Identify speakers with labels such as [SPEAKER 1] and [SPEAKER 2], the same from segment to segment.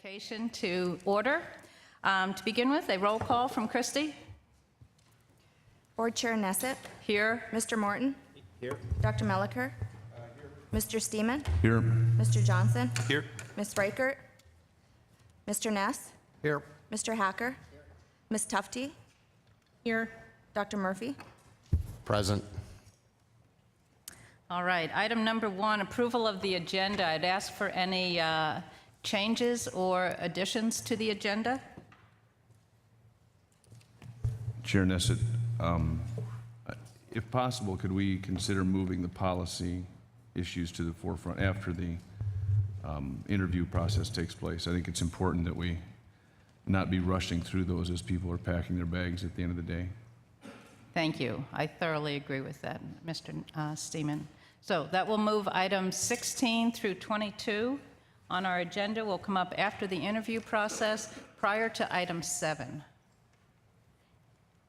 [SPEAKER 1] convocation to order. To begin with, a roll call from Christy.
[SPEAKER 2] Board Chair Nesset.
[SPEAKER 1] Here.
[SPEAKER 2] Mr. Morton.
[SPEAKER 3] Here.
[SPEAKER 2] Dr. Melliker.
[SPEAKER 3] Here.
[SPEAKER 2] Mr. Steeman.
[SPEAKER 4] Here.
[SPEAKER 2] Mr. Johnson.
[SPEAKER 3] Here.
[SPEAKER 2] Ms. Reichert. Mr. Ness.
[SPEAKER 3] Here.
[SPEAKER 2] Mr. Hacker. Ms. Tufte. Here. Dr. Murphy.
[SPEAKER 3] Present.
[SPEAKER 1] All right, item number 1, approval of the agenda. I'd ask for any changes or additions to the agenda.
[SPEAKER 4] Chair Nesset, if possible, could we consider moving the policy issues to the forefront after the interview process takes place? I think it's important that we not be rushing through those as people are packing their bags at the end of the day.
[SPEAKER 1] Thank you. I thoroughly agree with that, Mr. Steeman. So that will move items 16 through 22 on our agenda. Will come up after the interview process, prior to item 7.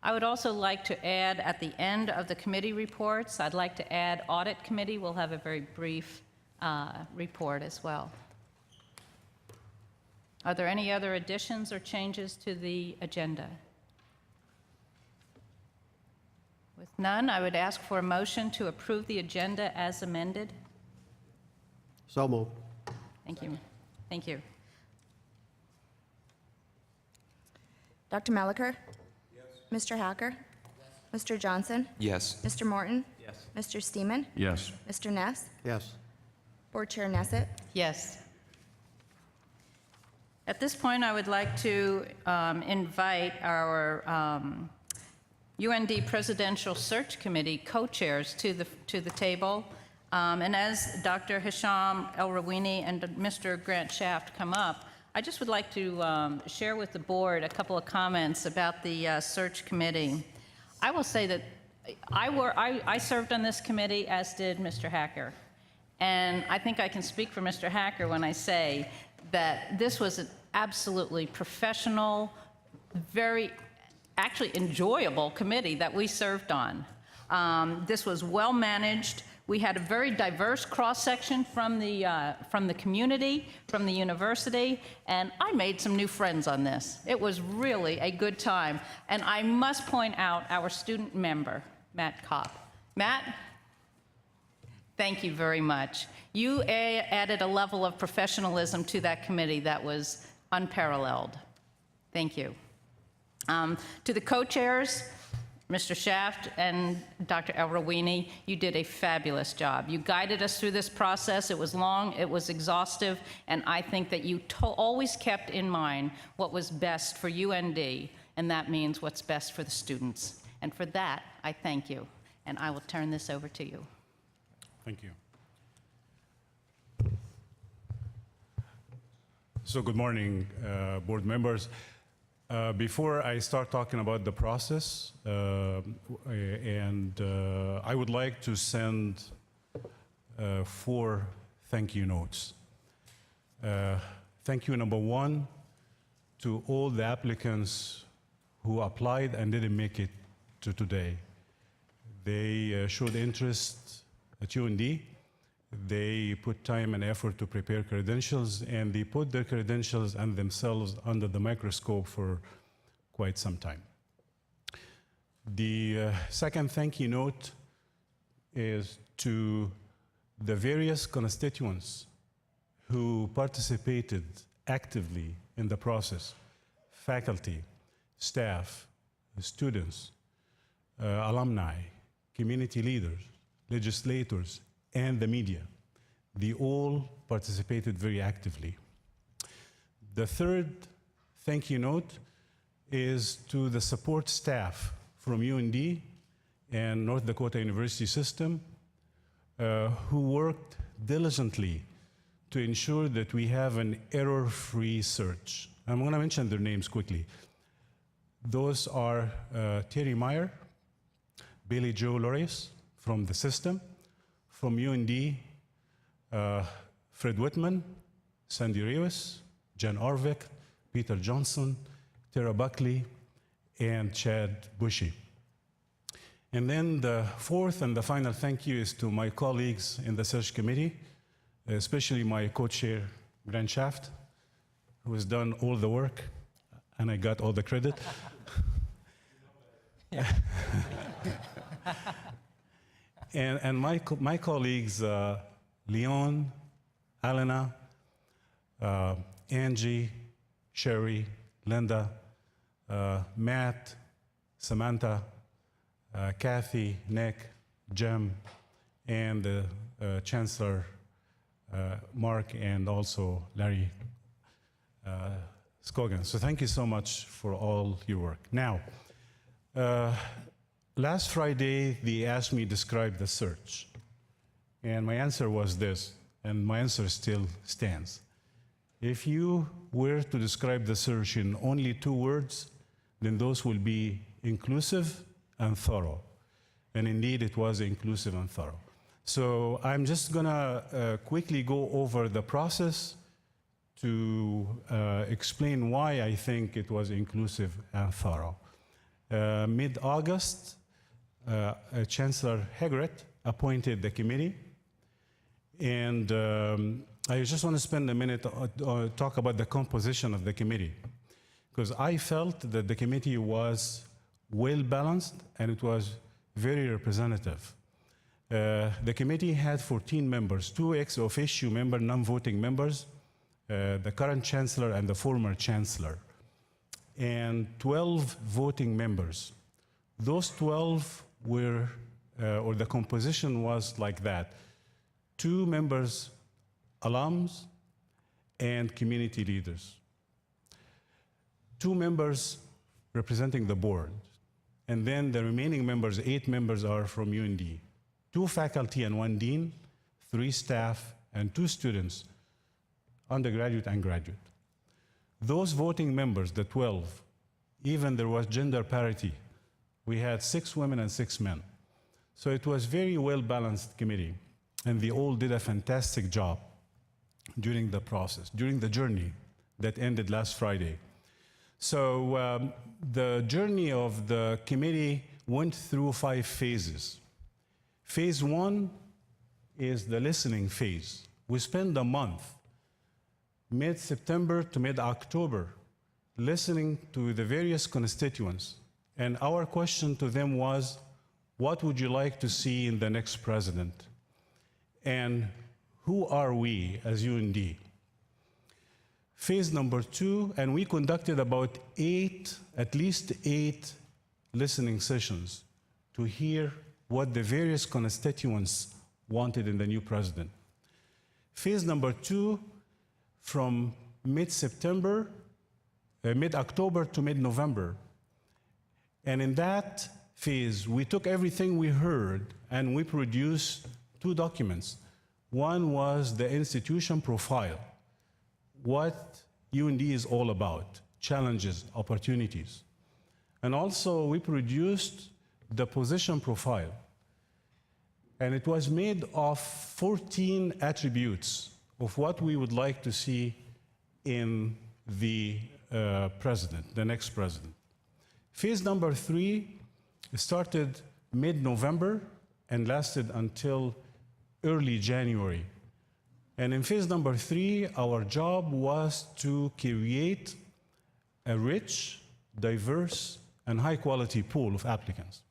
[SPEAKER 1] I would also like to add at the end of the committee reports, I'd like to add Audit Committee. We'll have a very brief report as well. Are there any other additions or changes to the agenda? With none, I would ask for a motion to approve the agenda as amended.
[SPEAKER 3] So moved.
[SPEAKER 1] Thank you. Thank you.
[SPEAKER 2] Dr. Melliker. Yes. Mr. Hacker. Yes. Mr. Johnson.
[SPEAKER 3] Yes.
[SPEAKER 2] Mr. Morton.
[SPEAKER 3] Yes.
[SPEAKER 2] Mr. Steeman.
[SPEAKER 4] Yes.
[SPEAKER 2] Mr. Ness.
[SPEAKER 3] Yes.
[SPEAKER 2] Board Chair Nesset.
[SPEAKER 1] Yes. At this point, I would like to invite our UND Presidential Search Committee co-chairs to the table. And as Dr. Hisham El-Rawini and Mr. Grant Shaft come up, I just would like to share with the board a couple of comments about the search committee. I will say that I served on this committee, as did Mr. Hacker. And I think I can speak for Mr. Hacker when I say that this was an absolutely professional, very actually enjoyable committee that we served on. This was well managed. We had a very diverse cross-section from the community, from the university, and I made some new friends on this. It was really a good time. And I must point out our student member, Matt Kopp. Matt, thank you very much. You added a level of professionalism to that committee that was unparalleled. Thank you. To the co-chairs, Mr. Shaft and Dr. El-Rawini, you did a fabulous job. You guided us through this process. It was long, it was exhaustive, and I think that you always kept in mind what was best for UND, and that means what's best for the students. And for that, I thank you, and I will turn this over to you.
[SPEAKER 5] Thank you. So good morning, board members. Before I start talking about the process, I would like to send 4 thank you notes. Thank you number 1 to all the applicants who applied and didn't make it to today. They showed interest at UND. They put time and effort to prepare credentials, and they put their credentials and themselves under the microscope for quite some time. The second thank you note is to the various constituents who participated actively in the process: faculty, staff, students, alumni, community leaders, legislators, and the media. They all participated very actively. The third thank you note is to the support staff from UND and North Dakota University system who worked diligently to ensure that we have an error-free search. I'm going to mention their names quickly. Those are Terry Meyer, Bailey Jo Lorius from the system, from UND, Fred Whitman, Sandy Reyes, Jen Arvik, Peter Johnson, Tara Buckley, and Chad Bushy. And then the fourth and the final thank you is to my colleagues in the search committee, especially my co-chair, Grant Shaft, who has done all the work, and I got all the credit. and my colleagues, Leon, Alena, Angie, Sherry, Linda, Matt, Samantha, Kathy, Nick, Jim, and Chancellor Mark, and also Larry Scoggin. So thank you so much for all your work. Now, last Friday, they asked me to describe the search. And my answer was this, and my answer still stands. If you were to describe the search in only 2 words, then those will be inclusive and thorough. And indeed, it was inclusive and thorough. So I'm just gonna quickly go over the process to explain why I think it was inclusive and thorough. Mid-August, Chancellor Hegret appointed the committee, and I just want to spend a minute to talk about the composition of the committee, because I felt that the committee was well-balanced and it was very representative. The committee had 14 members, 2 ex officio members, non-voting members, the current chancellor and the former chancellor, and 12 voting members. Those 12 were, or the composition was like that: 2 members, alums, and community leaders. 2 members representing the board, and then the remaining members, 8 members, are from UND. 2 faculty and 1 dean, 3 staff, and 2 students, undergraduate and graduate. Those voting members, the 12, even there was gender parity. We had 6 women and 6 men. So it was very well-balanced committee, and they all did a fantastic job during the process, during the journey that ended last Friday. So the journey of the committee went through 5 phases. Phase 1 is the listening phase. We spent a month, mid-September to mid-October, listening to the various constituents. And our question to them was, what would you like to see in the next president? And who are we as UND? Phase number 2, and we conducted about at least 8 listening sessions to hear what the various constituents wanted in the new president. Phase number 2, from mid-September, mid-October to mid-November. And in that phase, we took everything we heard and we produced 2 documents. One was the institution profile, what UND is all about, challenges, opportunities. And also we produced the position profile. And it was made of 14 attributes of what we would like to see in the president, the next president. Phase number 3 started mid-November and lasted until early January. And in phase number 3, our job was to create a rich, diverse, and high-quality pool of applicants.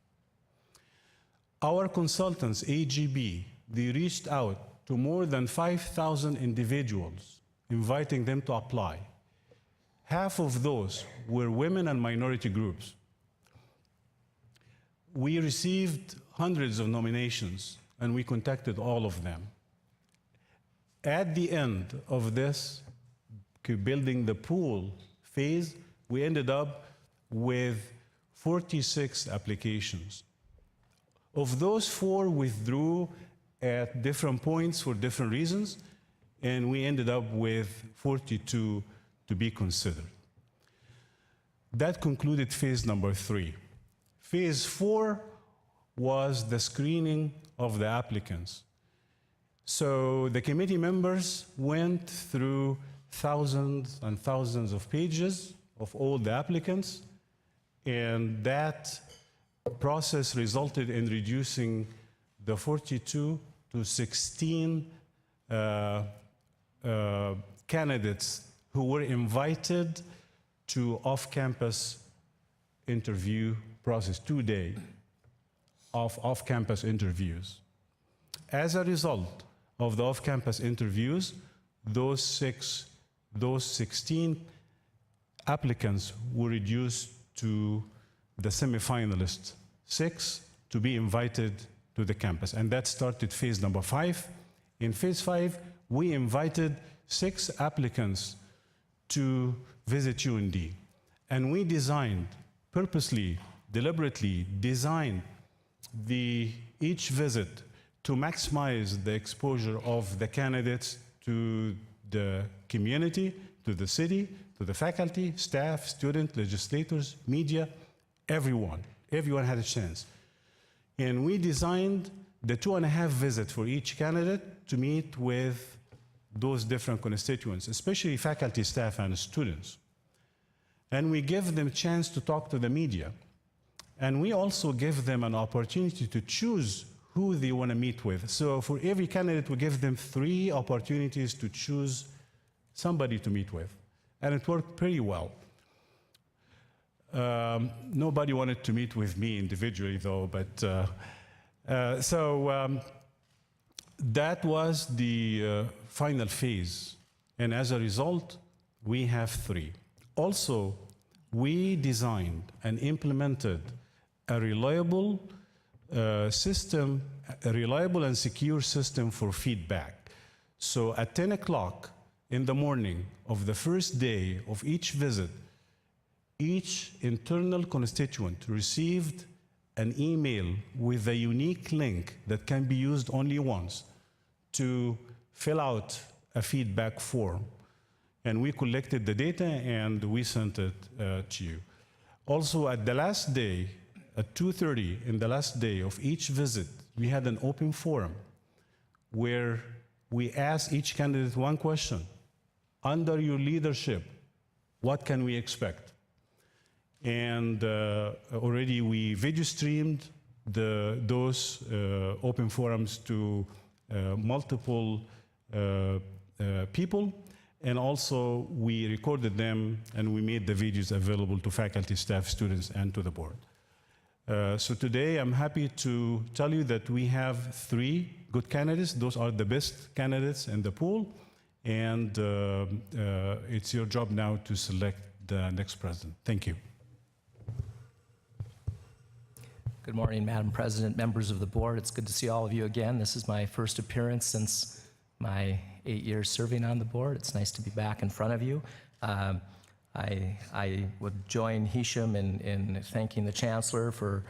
[SPEAKER 5] Our consultants, AGB, they reached out to more than 5,000 individuals, inviting them to apply. Half of those were women and minority groups. We received hundreds of nominations, and we contacted all of them. At the end of this building the pool phase, we ended up with 46 applications. Of those, 4 withdrew at different points for different reasons, and we ended up with 42 to be considered. That concluded phase number 3. Phase 4 was the screening of the applicants. So the committee members went through thousands and thousands of pages of all the applicants, and that process resulted in reducing the 42 to 16 candidates who were invited to off-campus interview process, 2-day of off-campus interviews. As a result of the off-campus interviews, those 16 applicants were reduced to the semifinalists, 6 to be invited to the campus. And that started phase number 5. In phase 5, we invited 6 applicants to visit UND. And we designed, purposely, deliberately designed each visit to maximize the exposure of the candidates to the community, to the city, to the faculty, staff, students, legislators, media, everyone. Everyone had a chance. And we designed the 2.5 visits for each candidate to meet with those different constituents, especially faculty, staff, and students. And we give them a chance to talk to the media. And we also give them an opportunity to choose who they want to meet with. So for every candidate, we give them 3 opportunities to choose somebody to meet with. And it worked pretty well. Nobody wanted to meet with me individually, though, but that was the final phase. And as a result, we have 3. Also, we designed and implemented a reliable system, a reliable and secure system for feedback. So at 10 o'clock in the morning of the first day of each visit, each internal constituent received an email with a unique link that can be used only once to fill out a feedback form. And we collected the data and we sent it to you. Also, at the last day, at 2:30, in the last day of each visit, we had an open forum where we asked each candidate one question. Under your leadership, what can we expect? And already we video streamed those open forums to multiple people. And also we recorded them and we made the videos available to faculty, staff, students, and to the board. So today I'm happy to tell you that we have 3 good candidates. Those are the best candidates in the pool. And it's your job now to select the next president. Thank you.
[SPEAKER 6] Good morning, Madam President, members of the board. It's good to see all of you again. This is my first appearance since my 8 years serving on the board. It's nice to be back in front of you. I would join Hisham in thanking the Chancellor for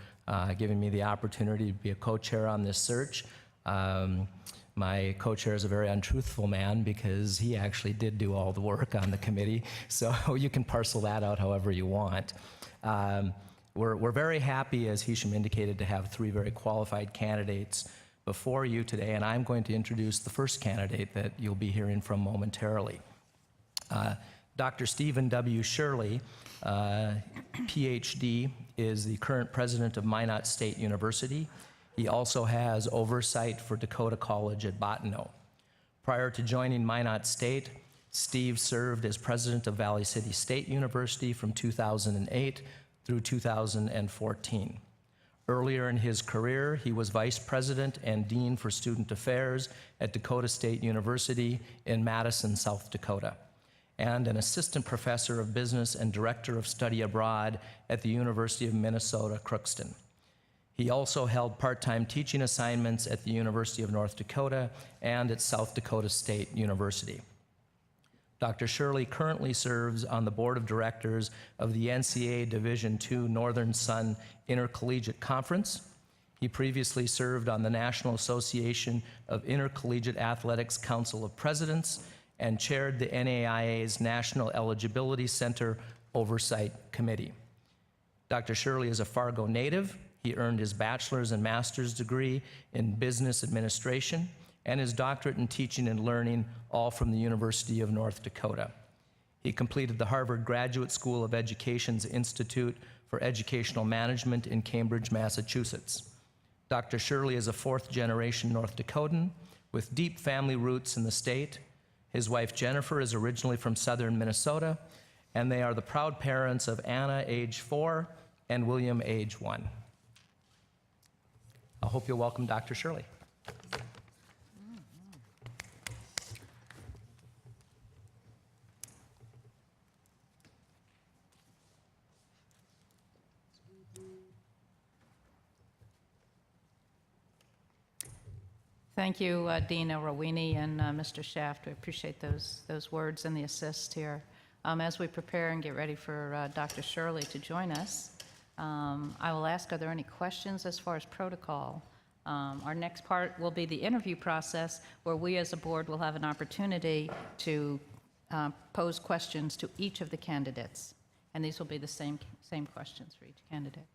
[SPEAKER 6] giving me the opportunity to be a co-chair on this search. My co-chair is a very untruthful man because he actually did do all the work on the committee, so you can parcel that out however you want. We're very happy, as Hisham indicated, to have 3 very qualified candidates before you today, and I'm going to introduce the first candidate that you'll be hearing from momentarily. Dr. Stephen W. Shirley, PhD, is the current president of Minot State University. He also has oversight for Dakota College at Bottineau. Prior to joining Minot State, Steve served as president of Valley City State University from 2008 through 2014. Earlier in his career, he was vice president and dean for student affairs at Dakota State University in Madison, South Dakota, and an assistant professor of business and director of study abroad at the University of Minnesota, Crookston. He also held part-time teaching assignments at the University of North Dakota and at South Dakota State University. Dr. Shirley currently serves on the board of directors of the NCAA Division II Northern Sun Intercollegiate Conference. He previously served on the National Association of Intercollegiate Athletics Council of Presidents and chaired the NAIA's National Eligibility Center Oversight Committee. Dr. Shirley is a Fargo native. He earned his bachelor's and master's degree in business administration and his doctorate in teaching and learning, all from the University of North Dakota. He completed the Harvard Graduate School of Education's Institute for Educational Management in Cambridge, Massachusetts. Dr. Shirley is a 4th-generation North Dakotan with deep family roots in the state. His wife Jennifer is originally from southern Minnesota, and they are the proud parents of Anna, age 4, and William, age 1. I hope you'll welcome Dr. Shirley.
[SPEAKER 1] Thank you, Dean Rowini and Mr. Shaft. We appreciate those words and the assist here. As we prepare and get ready for Dr. Shirley to join us, I will ask, are there any questions as far as protocol? Our next part will be the interview process, where we as a board will have an opportunity to pose questions to each of the candidates. And these will be the same questions for each candidate.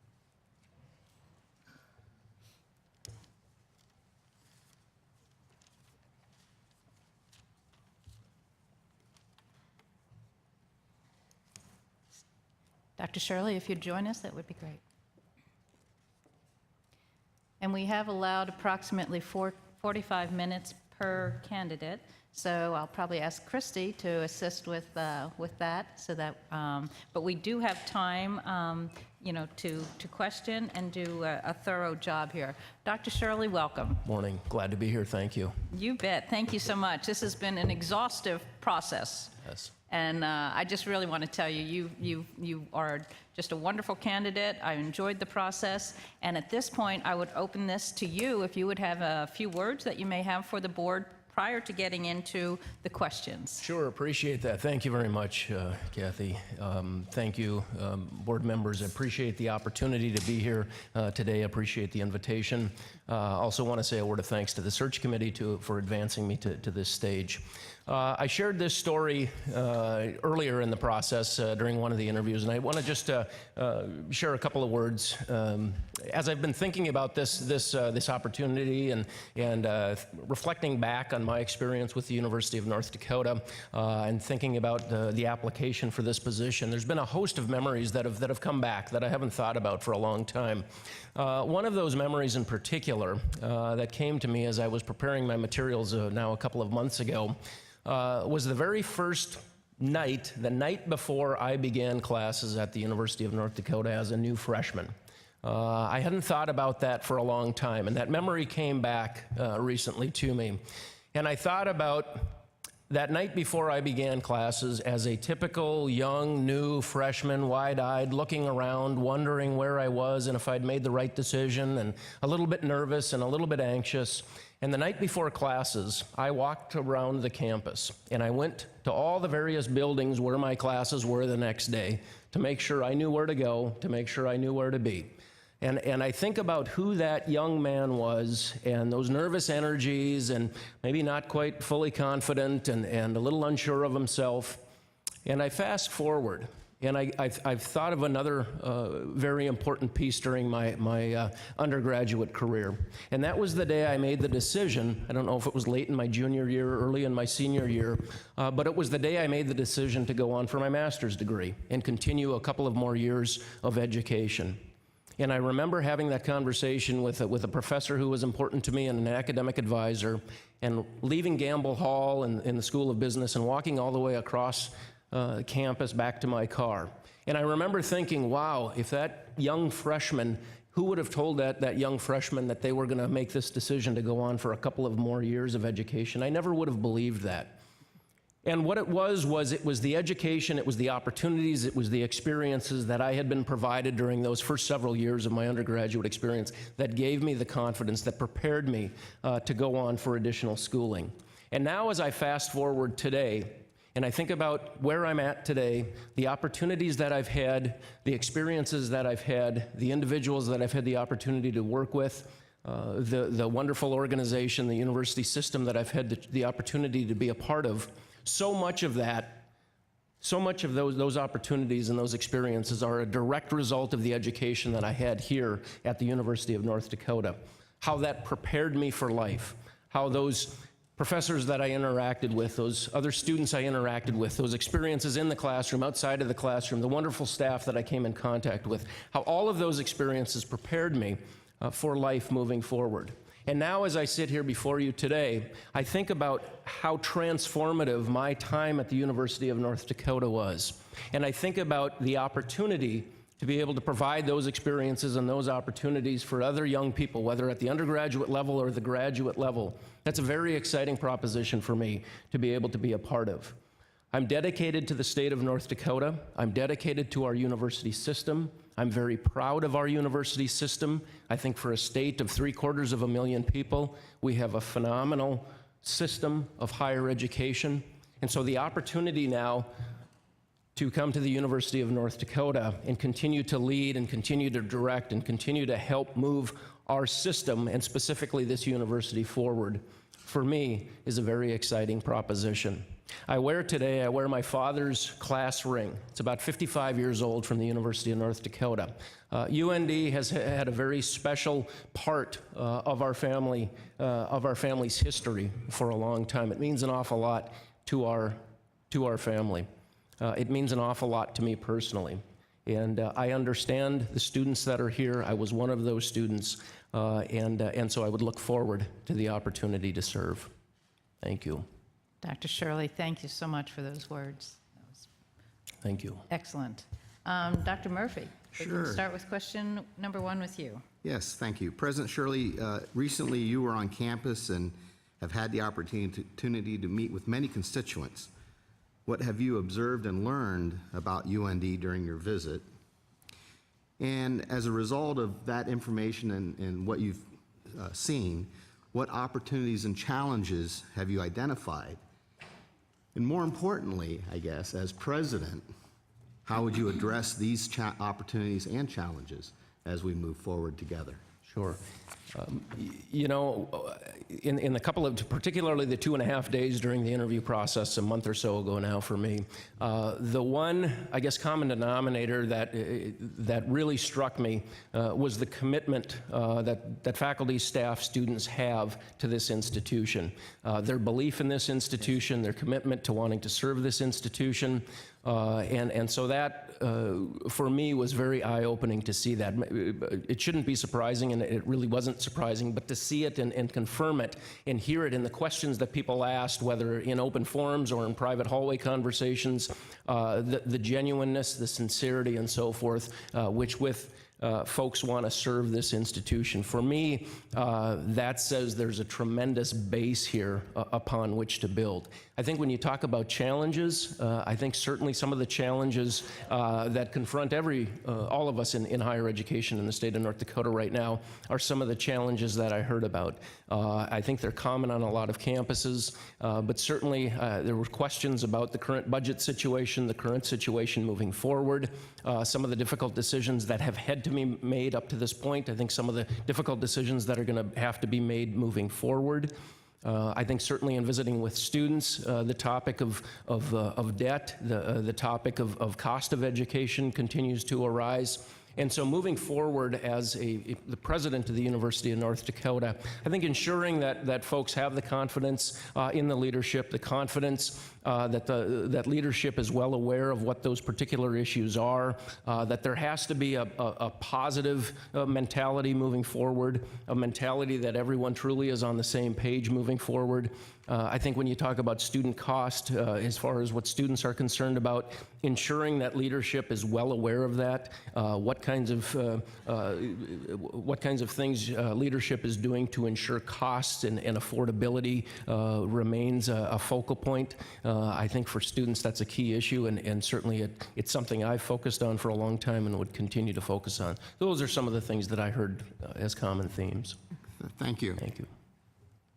[SPEAKER 1] Dr. Shirley, if you'd join us, that would be great. And we have allowed approximately 45 minutes per candidate, so I'll probably ask Christy to assist with that, so that. But we do have time, to question and do a thorough job here. Dr. Shirley, welcome.
[SPEAKER 7] Morning. Glad to be here. Thank you.
[SPEAKER 1] You bet. Thank you so much. This has been an exhaustive process.
[SPEAKER 7] Yes.
[SPEAKER 1] And I just really want to tell you, you are just a wonderful candidate. I enjoyed the process. And at this point, I would open this to you if you would have a few words that you may have for the board prior to getting into the questions.
[SPEAKER 7] Sure. Appreciate that. Thank you very much, Kathy. Thank you, board members. I appreciate the opportunity to be here today. I appreciate the invitation. Also want to say a word of thanks to the search committee for advancing me to this stage. I shared this story earlier in the process during one of the interviews, and I want to just share a couple of words. As I've been thinking about this opportunity and reflecting back on my experience with the University of North Dakota and thinking about the application for this position, there's been a host of memories that have come back that I haven't thought about for a long time. One of those memories in particular that came to me as I was preparing my materials now a couple of months ago was the very first night, the night before I began classes at the University of North Dakota as a new freshman. I hadn't thought about that for a long time, and that memory came back recently to me. And I thought about that night before I began classes as a typical young, new freshman, wide-eyed, looking around, wondering where I was and if I'd made the right decision, and a little bit nervous and a little bit anxious. And the night before classes, I walked around the campus, and I went to all the various buildings where my classes were the next day to make sure I knew where to go, to make sure I knew where to be. And I think about who that young man was and those nervous energies and maybe not quite fully confident and a little unsure of himself. And I fast forward, and I've thought of another very important piece during my undergraduate career. And that was the day I made the decision. I don't know if it was late in my junior year or early in my senior year, but it was the day I made the decision to go on for my master's degree and continue a couple of more years of education. And I remember having that conversation with a professor who was important to me and an academic advisor, and leaving Gamble Hall in the School of Business and walking all the way across campus back to my car. And I remember thinking, wow, if that young freshman, who would have told that young freshman that they were going to make this decision to go on for a couple of more years of education? I never would have believed that. And what it was the education, it was the opportunities, it was the experiences that I had been provided during those first several years of my undergraduate experience that gave me the confidence, that prepared me to go on for additional schooling. And now as I fast forward today, and I think about where I'm at today, the opportunities that I've had, the experiences that I've had, the individuals that I've had the opportunity to work with, the wonderful organization, the university system that I've had the opportunity to be a part of, so much of those opportunities and those experiences are a direct result of the education that I had here at the University of North Dakota. How that prepared me for life, how those professors that I interacted with, those other students I interacted with, those experiences in the classroom, outside of the classroom, the wonderful staff that I came in contact with, how all of those experiences prepared me for life moving forward. And now as I sit here before you today, I think about how transformative my time at the University of North Dakota was. And I think about the opportunity to be able to provide those experiences and those opportunities for other young people, whether at the undergraduate level or the graduate level. That's a very exciting proposition for me to be able to be a part of. I'm dedicated to the state of North Dakota. I'm dedicated to our university system. I'm very proud of our university system. I think for a state of 750,000 people, we have a phenomenal system of higher education. And so the opportunity now to come to the University of North Dakota and continue to lead and continue to direct and continue to help move our system, and specifically this university, forward, for me, is a very exciting proposition. I wear my father's class ring. It's about 55 years old, from the University of North Dakota. UND has had a very special part of our family's history for a long time. It means an awful lot to our family. It means an awful lot to me personally. And I understand the students that are here. I was one of those students, and so I would look forward to the opportunity to serve. Thank you.
[SPEAKER 1] Dr. Shirley, thank you so much for those words. That was
[SPEAKER 7] Thank you.
[SPEAKER 1] excellent. Dr. Murphy, we
[SPEAKER 3] Sure.
[SPEAKER 1] can start with question number 1 with you.
[SPEAKER 3] Yes, thank you. President Shirley, recently you were on campus and have had the opportunity to meet with many constituents. What have you observed and learned about UND during your visit? And as a result of that information and what you've seen, what opportunities and challenges have you identified? And more importantly, I guess, as president, how would you address these opportunities and challenges as we move forward together?
[SPEAKER 7] Sure. You know, in the couple of, particularly the 2.5 days during the interview process, a month or so ago now for me, the one, I guess, common denominator that really struck me was the commitment that faculty, staff, students have to this institution. Their belief in this institution, their commitment to wanting to serve this institution, and so that, for me, was very eye-opening to see that. It shouldn't be surprising, and it really wasn't surprising, but to see it and confirm it and hear it in the questions that people asked, whether in open forums or in private hallway conversations, the genuineness, the sincerity, and so forth, which with folks want to serve this institution. For me, that says there's a tremendous base here upon which to build. I think when you talk about challenges, I think certainly some of the challenges that confront all of us in higher education in the state of North Dakota right now are some of the challenges that I heard about. I think they're common on a lot of campuses, but certainly there were questions about the current budget situation, the current situation moving forward, some of the difficult decisions that have had to be made up to this point. I think some of the difficult decisions that are going to have to be made moving forward. I think certainly in visiting with students, the topic of debt, the topic of cost of education continues to arise. And so moving forward as the president of the University of North Dakota, I think ensuring that folks have the confidence in the leadership, the confidence that leadership is well aware of what those particular issues are, that there has to be a positive mentality moving forward, a mentality that everyone truly is on the same page moving forward. I think when you talk about student cost, as far as what students are concerned about, ensuring that leadership is well aware of that, what kinds of things leadership is doing to ensure costs and affordability remains a focal point. I think for students that's a key issue, and certainly it's something I've focused on for a long time and would continue to focus on. Those are some of the things that I heard as common themes.
[SPEAKER 3] Thank you.
[SPEAKER 7] Thank you.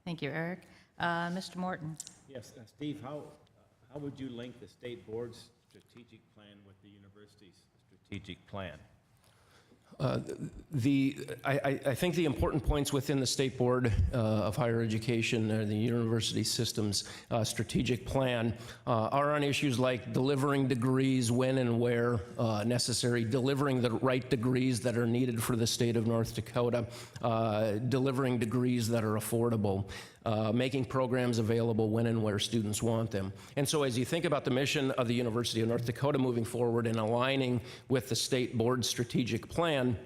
[SPEAKER 1] Thank you, Eric. Mr. Morton.
[SPEAKER 8] Yes, Steve, how would you link the state board's strategic plan with the university's strategic plan?
[SPEAKER 7] I think the important points within the State Board of Higher Education, the university system's strategic plan, are on issues like delivering degrees when and where necessary, delivering the right degrees that are needed for the state of North Dakota, delivering degrees that are affordable, making programs available when and where students want them. And so as you think about the mission of the University of North Dakota moving forward and aligning with the State Board strategic plan,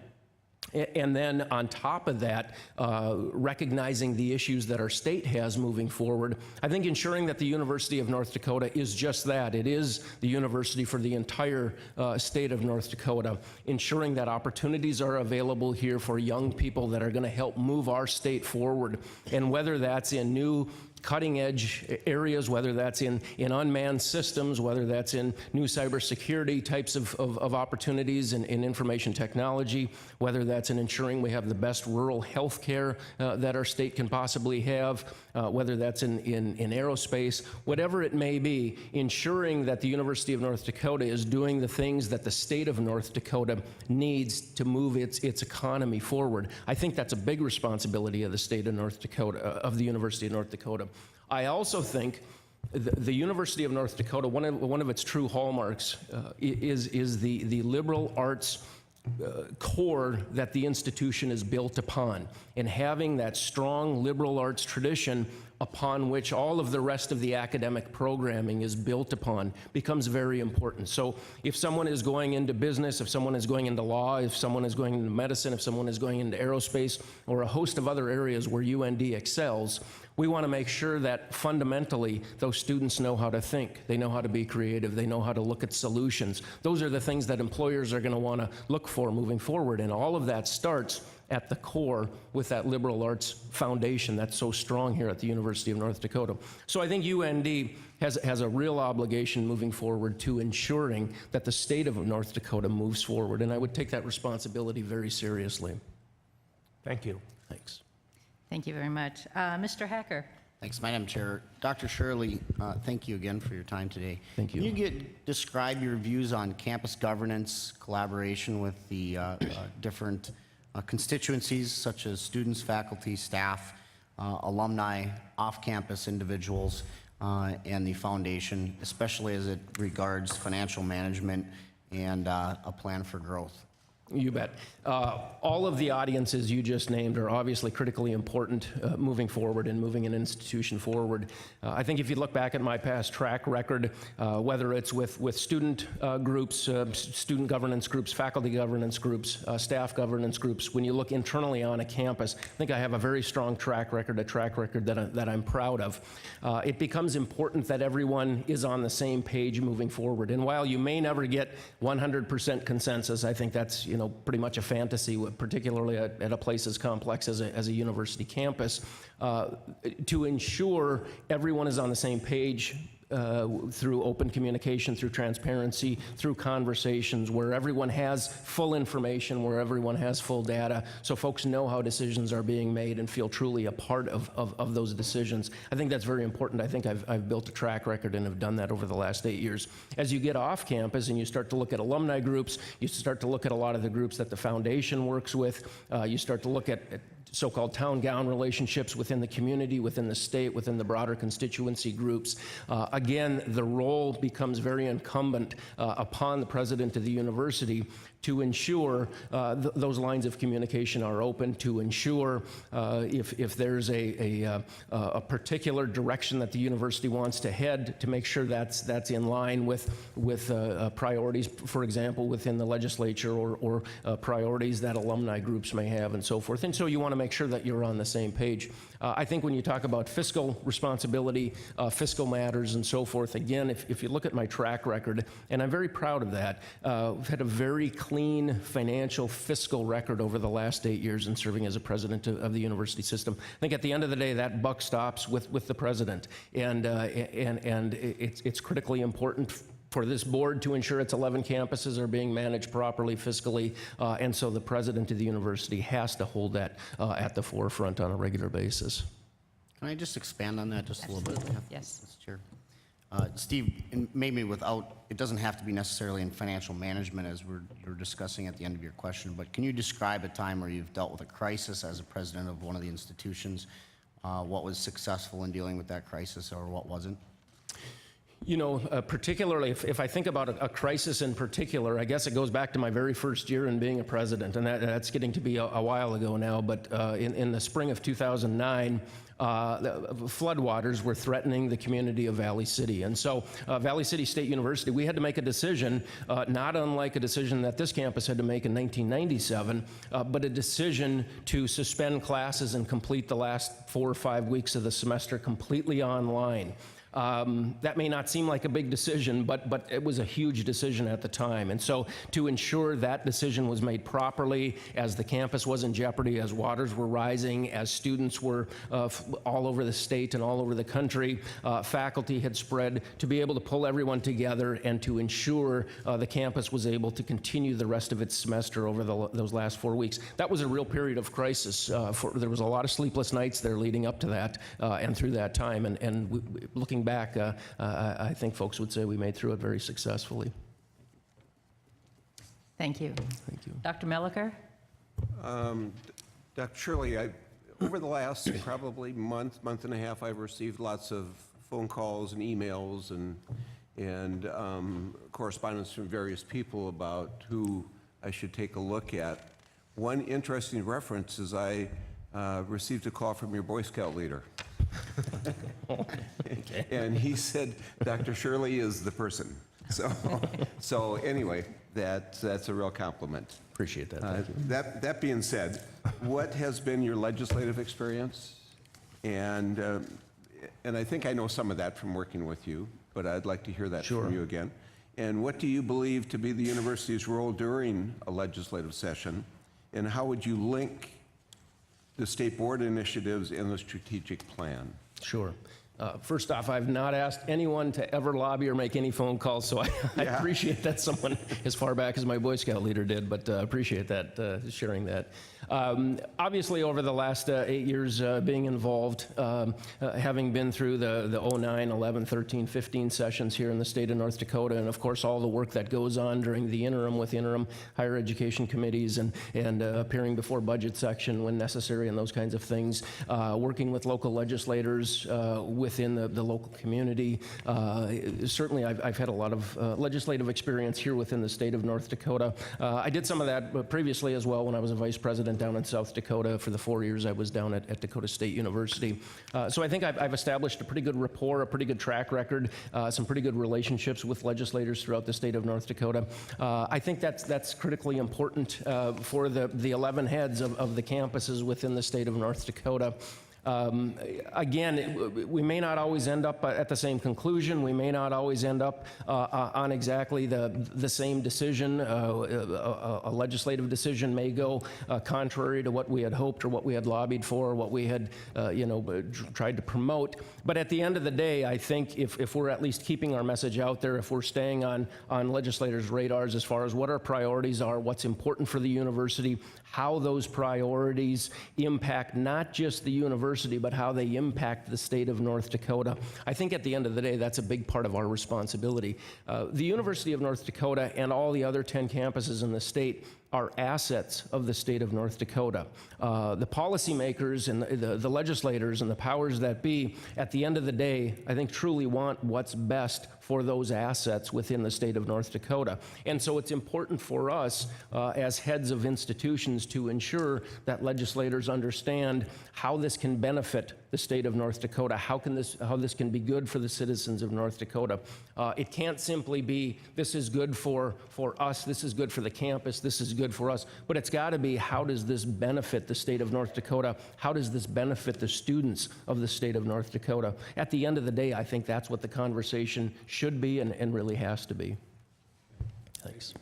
[SPEAKER 7] And then on top of that, recognizing the issues that our state has moving forward, I think ensuring that the University of North Dakota is just that. It is the university for the entire state of North Dakota, ensuring that opportunities are available here for young people that are going to help move our state forward. And whether that's in new cutting-edge areas, whether that's in unmanned systems, whether that's in new cybersecurity types of opportunities in information technology, whether that's in ensuring we have the best rural health care that our state can possibly have, whether that's in aerospace, whatever it may be, ensuring that the University of North Dakota is doing the things that the state of North Dakota needs to move its economy forward. I think that's a big responsibility of the state of North Dakota, of the University of North Dakota. I also think the University of North Dakota, one of its true hallmarks is the liberal arts core that the institution is built upon, and having that strong liberal arts tradition upon which all of the rest of the academic programming is built upon becomes very important. So if someone is going into business, if someone is going into law, if someone is going into medicine, if someone is going into aerospace, or a host of other areas where UND excels, we want to make sure that fundamentally those students know how to think, they know how to be creative, they know how to look at solutions. Those are the things that employers are going to want to look for moving forward, and all of that starts at the core with that liberal arts foundation that's so strong here at the University of North Dakota. So I think UND has a real obligation moving forward to ensuring that the state of North Dakota moves forward, and I would take that responsibility very seriously.
[SPEAKER 5] Thank you.
[SPEAKER 7] Thanks.
[SPEAKER 1] Thank you very much. Mr. Hacker.
[SPEAKER 9] Thanks, Madam Chair. Dr. Shirley, thank you again for your time today.
[SPEAKER 7] Thank you.
[SPEAKER 9] Can you describe your views on campus governance, collaboration with the different constituencies such as students, faculty, staff, alumni, off-campus individuals, and the foundation, especially as it regards financial management and a plan for growth?
[SPEAKER 7] You bet. All of the audiences you just named are obviously critically important moving forward and moving an institution forward. I think if you look back at my past track record, whether it's with student groups, student governance groups, faculty governance groups, staff governance groups, when you look internally on a campus, I think I have a very strong track record, a track record that I'm proud of. It becomes important that everyone is on the same page moving forward. And while you may never get 100% consensus, I think that's pretty much a fantasy, particularly at a place as complex as a university campus, to ensure everyone is on the same page through open communication, through transparency, through conversations where everyone has full information, where everyone has full data, so folks know how decisions are being made and feel truly a part of those decisions. I think that's very important. I think I've built a track record and have done that over the last 8 years. As you get off campus and you start to look at alumni groups, you start to look at a lot of the groups that the foundation works with, you start to look at so-called town-gown relationships within the community, within the state, within the broader constituency groups. Again, the role becomes very incumbent upon the president of the university to ensure those lines of communication are open, to ensure if there's a particular direction that the university wants to head, to make sure that's in line with priorities, for example, within the legislature, or priorities that alumni groups may have, and so forth. And so you want to make sure that you're on the same page. I think when you talk about fiscal responsibility, fiscal matters, and so forth, again, if you look at my track record, and I'm very proud of that, we've had a very clean financial fiscal record over the last 8 years in serving as a president of the university system. I think at the end of the day, that buck stops with the president, and it's critically important for this board to ensure its 11 campuses are being managed properly fiscally, and so the president of the university has to hold that at the forefront on a regular basis.
[SPEAKER 9] Can I just expand on that just a little bit?
[SPEAKER 1] Yes.
[SPEAKER 9] Mr. Chair. Steve, and maybe it doesn't have to be necessarily in financial management as you're discussing at the end of your question, but can you describe a time where you've dealt with a crisis as a president of one of the institutions? What was successful in dealing with that crisis, or what wasn't?
[SPEAKER 7] You know, particularly if I think about a crisis in particular, I guess it goes back to my very first year in being a president, and that's getting to be a while ago now, but in the spring of 2009, floodwaters were threatening the community of Valley City. And so Valley City State University, we had to make a decision, not unlike a decision that this campus had to make in 1997, but a decision to suspend classes and complete the last 4 or 5 weeks of the semester completely online. That may not seem like a big decision, but it was a huge decision at the time. And so to ensure that decision was made properly, as the campus was in jeopardy, as waters were rising, as students were all over the state and all over the country, faculty had spread, to be able to pull everyone together and to ensure the campus was able to continue the rest of its semester over those last 4 weeks. That was a real period of crisis. There was a lot of sleepless nights there leading up to that and through that time. And looking back, I think folks would say we made through it very successfully.
[SPEAKER 1] Thank you.
[SPEAKER 7] Thank you.
[SPEAKER 1] Dr. Melliker?
[SPEAKER 10] Dr. Shirley, over the last probably month and a half, I've received lots of phone calls and emails and correspondence from various people about who I should take a look at. One interesting reference is I received a call from your Boy Scout leader.
[SPEAKER 7] Okay.
[SPEAKER 10] And he said, Dr. Shirley is the person. So anyway, that's a real compliment.
[SPEAKER 7] Appreciate that. Thank you.
[SPEAKER 10] That being said, what has been your legislative experience? And I think I know some of that from working with you, but I'd like to hear that
[SPEAKER 7] Sure.
[SPEAKER 10] from you again. And what do you believe to be the university's role during a legislative session? And how would you link the state board initiatives in the strategic plan?
[SPEAKER 7] Sure. First off, I've not asked anyone to ever lobby or make any phone calls, so I appreciate that someone as far back as my Boy Scout leader did, but appreciate that, sharing that. Obviously, over the last 8 years being involved, having been through the 09, 11, 13, 15 sessions here in the state of North Dakota, and of course all the work that goes on during the interim with interim higher education committees and appearing before budget section when necessary and those kinds of things, working with local legislators within the local community. Certainly I've had a lot of legislative experience here within the state of North Dakota. I did some of that previously as well when I was a vice president down in South Dakota for the 4 years I was down at Dakota State University. So I think I've established a pretty good rapport, a pretty good track record, some pretty good relationships with legislators throughout the state of North Dakota. I think that's critically important for the 11 heads of the campuses within the state of North Dakota. Again, we may not always end up at the same conclusion. We may not always end up on exactly the same decision. A legislative decision may go contrary to what we had hoped or what we had lobbied for, or what we had tried to promote. But at the end of the day, I think if we're at least keeping our message out there, if we're staying on legislators' radars as far as what our priorities are, what's important for the university, how those priorities impact not just the university, but how they impact the state of North Dakota. I think at the end of the day, that's a big part of our responsibility. The University of North Dakota and all the other 10 campuses in the state are assets of the state of North Dakota. The policymakers and the legislators and the powers that be, at the end of the day, I think truly want what's best for those assets within the state of North Dakota. And so it's important for us as heads of institutions to ensure that legislators understand how this can benefit the state of North Dakota, how this can be good for the citizens of North Dakota. It can't simply be, this is good for us, this is good for the campus, this is good for us, but it's got to be, how does this benefit the state of North Dakota? How does this benefit the students of the state of North Dakota? At the end of the day, I think that's what the conversation should be and really has to be. Thanks.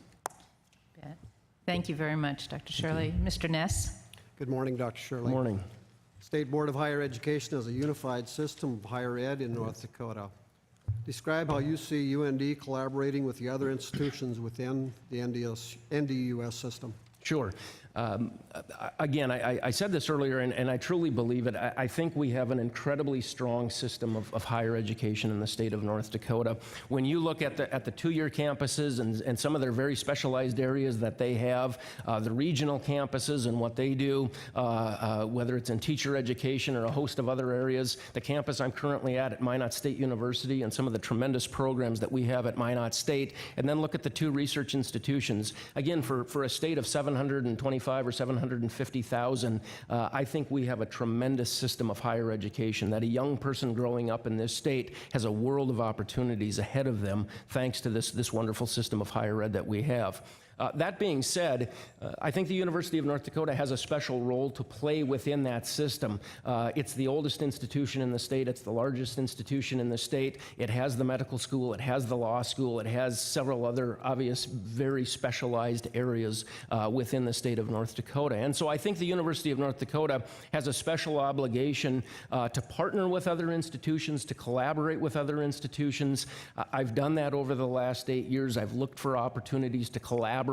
[SPEAKER 1] Thank you very much, Dr. Shirley. Mr. Ness?
[SPEAKER 11] Good morning, Dr. Shirley.
[SPEAKER 7] Good morning.
[SPEAKER 11] State Board of Higher Education is a unified system of higher ed in North Dakota. Describe how you see UND collaborating with the other institutions within the NDUS system.
[SPEAKER 7] Sure. Again, I said this earlier, and I truly believe it. I think we have an incredibly strong system of higher education in the state of North Dakota. When you look at the two-year campuses and some of their very specialized areas that they have, the regional campuses and what they do, whether it's in teacher education or a host of other areas, the campus I'm currently at Minot State University, and some of the tremendous programs that we have at Minot State, and then look at the two research institutions. Again, for a state of 725 or 750,000, I think we have a tremendous system of higher education, that a young person growing up in this state has a world of opportunities ahead of them thanks to this wonderful system of higher ed that we have. That being said, I think the University of North Dakota has a special role to play within that system. It's the oldest institution in the state. It's the largest institution in the state. It has the medical school. It has the law school. It has several other obvious, very specialized areas within the state of North Dakota. And so I think the University of North Dakota has a special obligation to partner with other institutions, to collaborate with other institutions. I've done that over the last 8 years. I've looked for opportunities to collaborate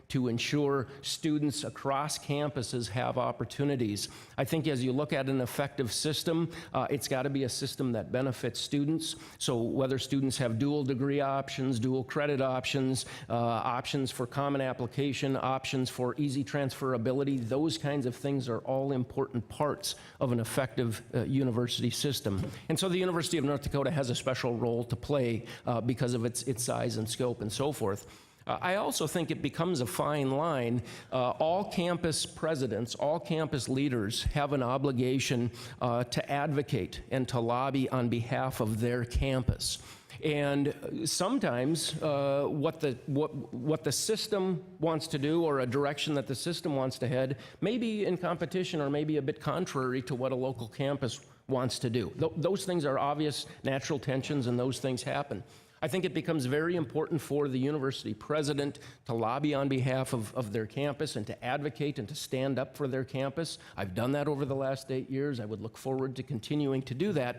[SPEAKER 7] to ensure students across campuses have opportunities. I think as you look at an effective system, it's got to be a system that benefits students. So whether students have dual degree options, dual credit options, options for common application, options for easy transferability, those kinds of things are all important parts of an effective university system. And so the University of North Dakota has a special role to play because of its size and scope and so forth. I also think it becomes a fine line. All campus presidents, all campus leaders have an obligation to advocate and to lobby on behalf of their campus. And sometimes what the system wants to do, or a direction that the system wants to head, may be in competition or maybe a bit contrary to what a local campus wants to do. Those things are obvious natural tensions, and those things happen. I think it becomes very important for the university president to lobby on behalf of their campus and to advocate and to stand up for their campus. I've done that over the last 8 years. I would look forward to continuing to do that.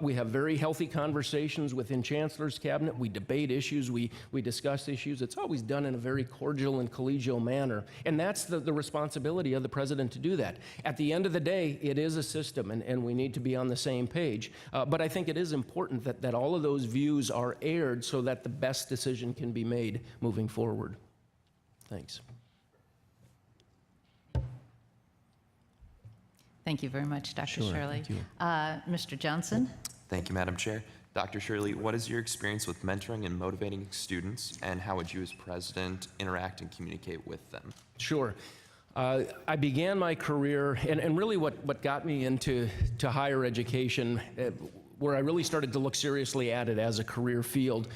[SPEAKER 7] We have very healthy conversations within Chancellor's Cabinet. We debate issues. We discuss issues. It's always done in a very cordial and collegial manner. And that's the responsibility of the president to do that. At the end of the day, it is a system, and we need to be on the same page. But I think it is important that all of those views are aired so that the best decision can be made moving forward. Thanks.
[SPEAKER 1] Thank you very much, Dr.
[SPEAKER 7] Sure,
[SPEAKER 1] Shirley.
[SPEAKER 7] thank you.
[SPEAKER 1] Mr. Johnson?
[SPEAKER 12] Thank you, Madam Chair. Dr. Shirley, what is your experience with mentoring and motivating students, and how would you as president interact and communicate with them?
[SPEAKER 7] Sure. I began my career, and really what got me into higher education, where I really started to look seriously at it as a career field,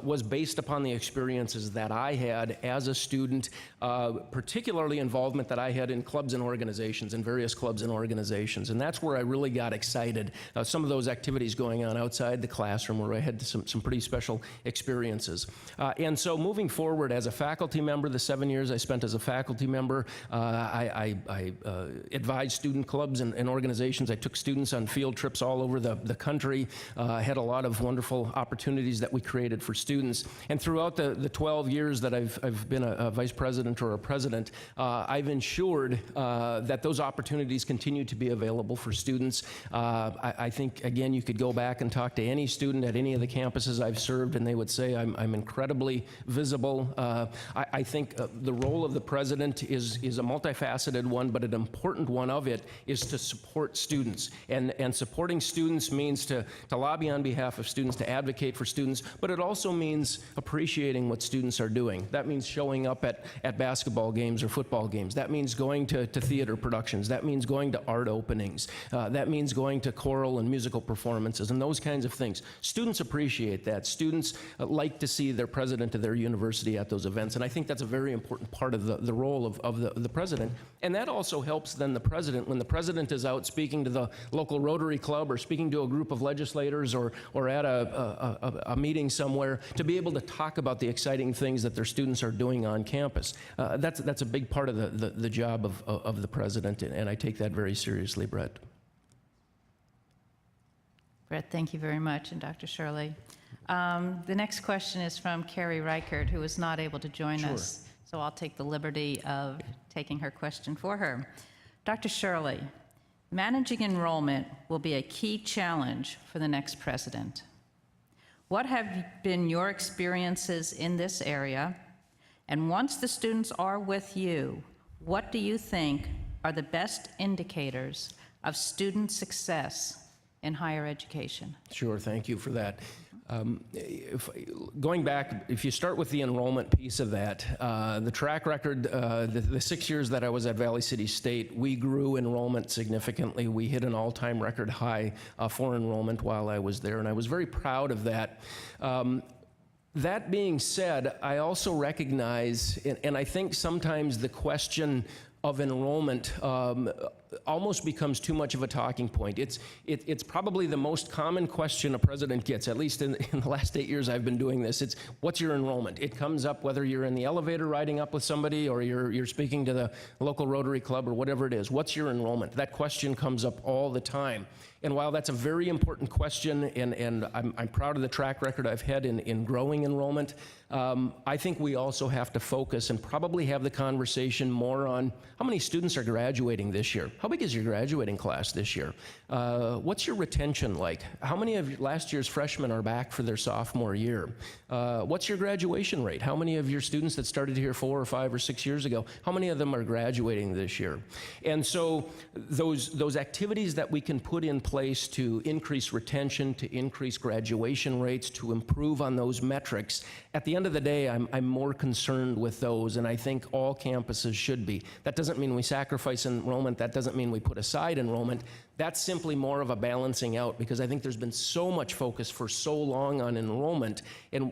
[SPEAKER 7] was based upon the experiences that I had as a student, particularly involvement that I had in clubs and organizations, in various clubs and organizations. And that's where I really got excited. Some of those activities going on outside the classroom, where I had some pretty special experiences. And so moving forward as a faculty member, the 7 years I spent as a faculty member, I advised student clubs and organizations. I took students on field trips all over the country. Had a lot of wonderful opportunities that we created for students. And throughout the 12 years that I've been a vice president or a president, I've ensured that those opportunities continue to be available for students. I think, again, you could go back and talk to any student at any of the campuses I've served, and they would say I'm incredibly visible. I think the role of the president is a multifaceted one, but an important one of it is to support students. And supporting students means to lobby on behalf of students, to advocate for students, but it also means appreciating what students are doing. That means showing up at basketball games or football games. That means going to theater productions. That means going to art openings. That means going to choral and musical performances and those kinds of things. Students appreciate that. Students like to see their president of their university at those events, and I think that's a very important part of the role of the president. And that also helps then the president, when the president is out speaking to the local Rotary Club or speaking to a group of legislators or at a meeting somewhere, to be able to talk about the exciting things that their students are doing on campus. That's a big part of the job of the president, and I take that very seriously, Brett.
[SPEAKER 1] Brett, thank you very much, and Dr. Shirley. The next question is from Carrie Reichert, who was not able to join us so I'll take the liberty of taking her question for her. Dr. Shirley, managing enrollment will be a key challenge for the next president. What have been your experiences in this area? And once the students are with you, what do you think are the best indicators of student success in higher education?
[SPEAKER 7] Sure, thank you for that. Going back, if you start with the enrollment piece of that, the track record, the 6 years that I was at Valley City State, we grew enrollment significantly. We hit an all-time record high for enrollment while I was there, and I was very proud of that. That being said, I also recognize, and I think sometimes the question of enrollment almost becomes too much of a talking point. It's probably the most common question a president gets, at least in the last 8 years I've been doing this. It's, what's your enrollment? It comes up whether you're in the elevator riding up with somebody or you're speaking to the local Rotary Club or whatever it is. What's your enrollment? That question comes up all the time. And while that's a very important question, and I'm proud of the track record I've had in growing enrollment, I think we also have to focus and probably have the conversation more on how many students are graduating this year? How big is your graduating class this year? What's your retention like? How many of last year's freshmen are back for their sophomore year? What's your graduation rate? How many of your students that started here 4 or 5 or 6 years ago, how many of them are graduating this year? And so those activities that we can put in place to increase retention, to increase graduation rates, to improve on those metrics, at the end of the day, I'm more concerned with those, and I think all campuses should be. That doesn't mean we sacrifice enrollment. That doesn't mean we put aside enrollment. That's simply more of a balancing out, because I think there's been so much focus for so long on enrollment, and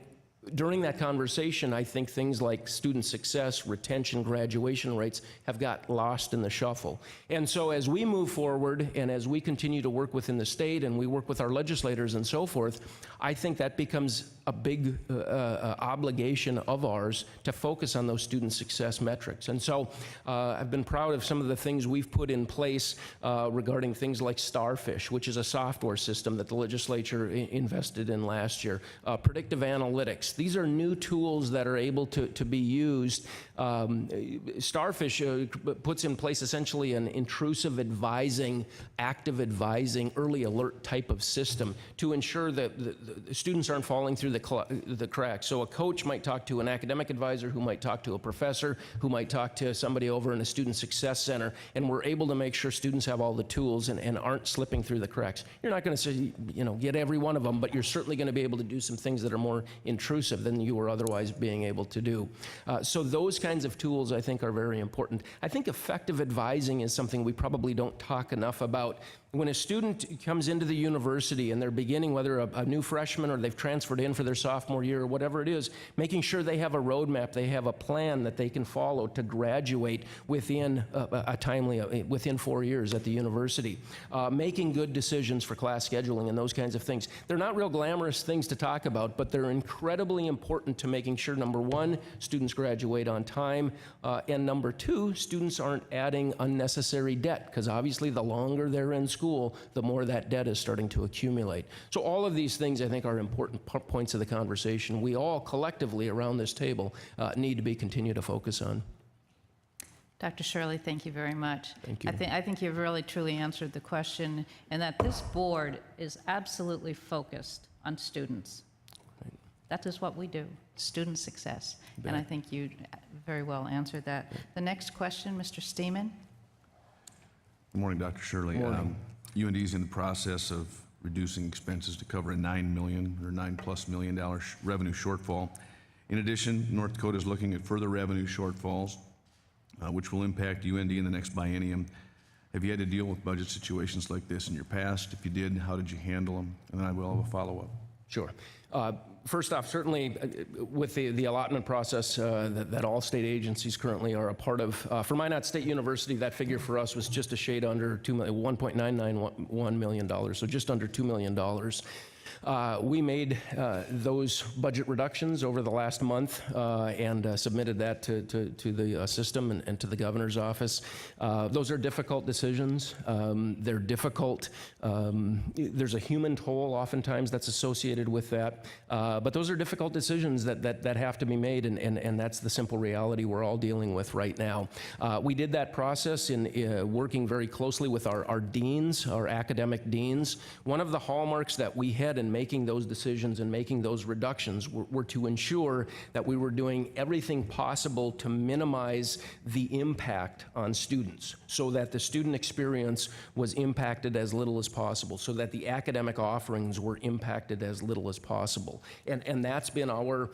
[SPEAKER 7] during that conversation, I think things like student success, retention, graduation rates have got lost in the shuffle. And so as we move forward and as we continue to work within the state and we work with our legislators and so forth, I think that becomes a big obligation of ours to focus on those student success metrics. And so I've been proud of some of the things we've put in place regarding things like Starfish, which is a software system that the legislature invested in last year, predictive analytics. These are new tools that are able to be used. Starfish puts in place essentially an intrusive advising, active advising, early alert type of system to ensure that the students aren't falling through the cracks. So a coach might talk to an academic advisor who might talk to a professor who might talk to somebody over in a student success center, and we're able to make sure students have all the tools and aren't slipping through the cracks. You're not going to say, get every one of them, but you're certainly going to be able to do some things that are more intrusive than you were otherwise being able to do. So those kinds of tools, I think, are very important. I think effective advising is something we probably don't talk enough about. When a student comes into the university and they're beginning, whether a new freshman or they've transferred in for their sophomore year or whatever it is, making sure they have a roadmap, they have a plan that they can follow to graduate within within 4 years at the university. Making good decisions for class scheduling and those kinds of things. They're not real glamorous things to talk about, but they're incredibly important to making sure, number one, students graduate on time, and number two, students aren't adding unnecessary debt, because obviously the longer they're in school, the more that debt is starting to accumulate. So all of these things, I think, are important points of the conversation. We all collectively around this table need to continue to focus on.
[SPEAKER 1] Dr. Shirley, thank you very much.
[SPEAKER 7] Thank you.
[SPEAKER 1] I think you've really truly answered the question, and that this board is absolutely focused on students.
[SPEAKER 7] Right.
[SPEAKER 1] That is what we do, student success. And I think you very well answered that. The next question, Mr. Steeman.
[SPEAKER 4] Good morning, Dr. Shirley.
[SPEAKER 7] Morning.
[SPEAKER 4] UND is in the process of reducing expenses to cover a $9 million or $9+ million revenue shortfall. In addition, North Dakota is looking at further revenue shortfalls, which will impact UND in the next biennium. Have you had to deal with budget situations like this in your past? If you did, how did you handle them? And then I will have a follow-up.
[SPEAKER 7] Sure. First off, certainly with the allotment process that all state agencies currently are a part of, for Minot State University, that figure for us was just a shade under $1.991 million, so just under $2 million. We made those budget reductions over the last month and submitted that to the system and to the governor's office. Those are difficult decisions. They're difficult. There's a human toll oftentimes that's associated with that. But those are difficult decisions that have to be made, and that's the simple reality we're all dealing with right now. We did that process in working very closely with our deans, our academic deans. One of the hallmarks that we had in making those decisions and making those reductions were to ensure that we were doing everything possible to minimize the impact on students so that the student experience was impacted as little as possible, so that the academic offerings were impacted as little as possible. And that's been our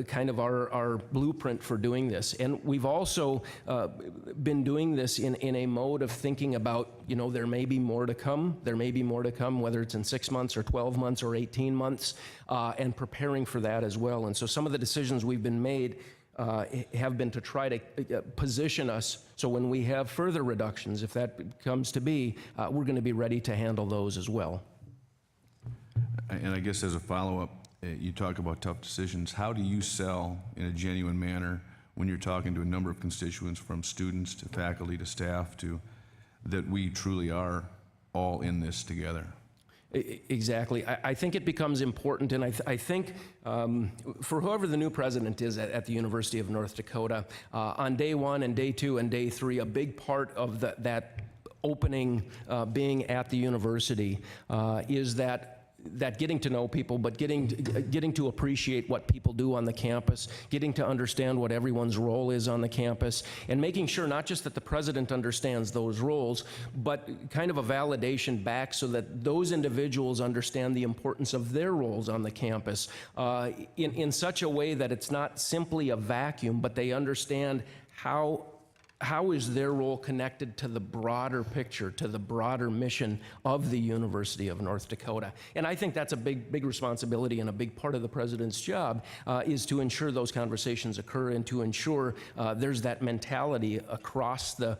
[SPEAKER 7] kind of our blueprint for doing this. And we've also been doing this in a mode of thinking about, there may be more to come. There may be more to come, whether it's in 6 months or 12 months or 18 months, and preparing for that as well. And so some of the decisions we've been made have been to try to position us so when we have further reductions, if that comes to be, we're going to be ready to handle those as well.
[SPEAKER 4] And I guess as a follow-up, you talk about tough decisions. How do you sell in a genuine manner when you're talking to a number of constituents, from students to faculty to staff, to that we truly are all in this together?
[SPEAKER 7] Exactly. I think it becomes important, and I think for whoever the new president is at the University of North Dakota, on day 1 and day 2 and day 3, a big part of that opening being at the university is that getting to know people, but getting to appreciate what people do on the campus, getting to understand what everyone's role is on the campus, and making sure not just that the president understands those roles, but kind of a validation back so that those individuals understand the importance of their roles on the campus in such a way that it's not simply a vacuum, but they understand how is their role connected to the broader picture, to the broader mission of the University of North Dakota? And I think that's a big responsibility, and a big part of the president's job is to ensure those conversations occur and to ensure there's that mentality across the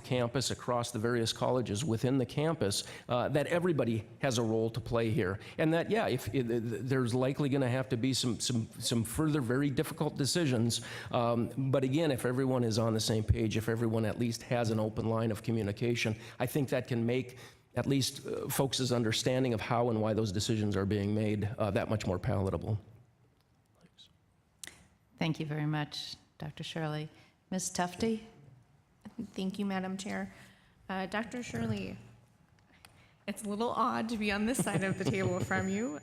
[SPEAKER 7] campus, across the various colleges within the campus, that everybody has a role to play here. And that, there's likely going to have to be some further very difficult decisions. But again, if everyone is on the same page, if everyone at least has an open line of communication, I think that can make at least folks' understanding of how and why those decisions are being made that much more palatable.
[SPEAKER 1] Thank you very much, Dr. Shirley. Ms. Tufte?
[SPEAKER 2] Thank you, Madam Chair. Dr. Shirley, it's a little odd to be on this side of the table from you,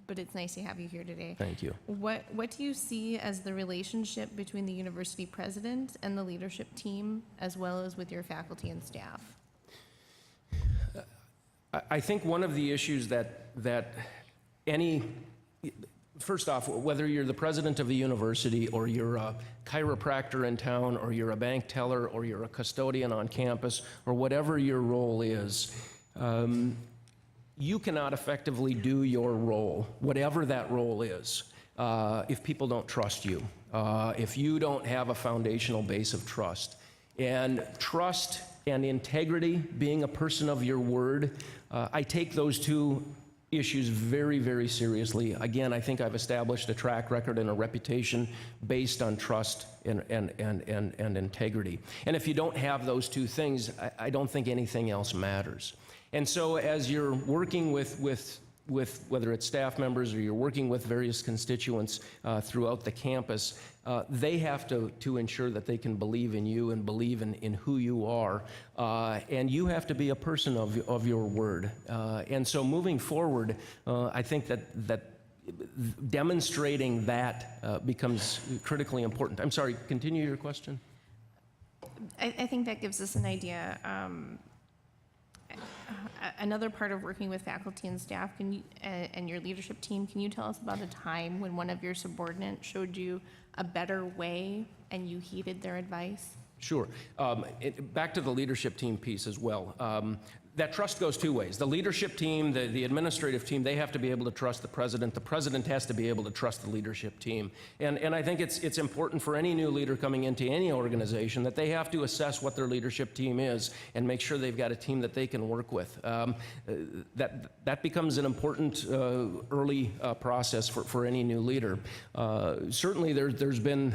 [SPEAKER 2] but it's nice to have you here today.
[SPEAKER 7] Thank you.
[SPEAKER 2] What do you see as the relationship between the university president and the leadership team, as well as with your faculty and staff?
[SPEAKER 7] I think one of the issues that first off, whether you're the president of the university, or you're a chiropractor in town, or you're a bank teller, or you're a custodian on campus, or whatever your role is, you cannot effectively do your role, whatever that role is, if people don't trust you, if you don't have a foundational base of trust. And trust and integrity, being a person of your word, I take those two issues very, very seriously. Again, I think I've established a track record and a reputation based on trust and integrity. And if you don't have those two things, I don't think anything else matters. And so as you're working with whether it's staff members or you're working with various constituents throughout the campus, they have to ensure that they can believe in you and believe in who you are. And you have to be a person of your word. And so moving forward, I think that demonstrating that becomes critically important. I'm sorry, continue your question.
[SPEAKER 2] I think that gives us an idea. Another part of working with faculty and staff and your leadership team, can you tell us about a time when one of your subordinates showed you a better way and you heeded their advice?
[SPEAKER 7] Sure. Back to the leadership team piece as well. that trust goes two ways. The leadership team, the administrative team, they have to be able to trust the president. The president has to be able to trust the leadership team. And I think it's important for any new leader coming into any organization that they have to assess what their leadership team is and make sure they've got a team that they can work with. That becomes an important early process for any new leader. Certainly there's been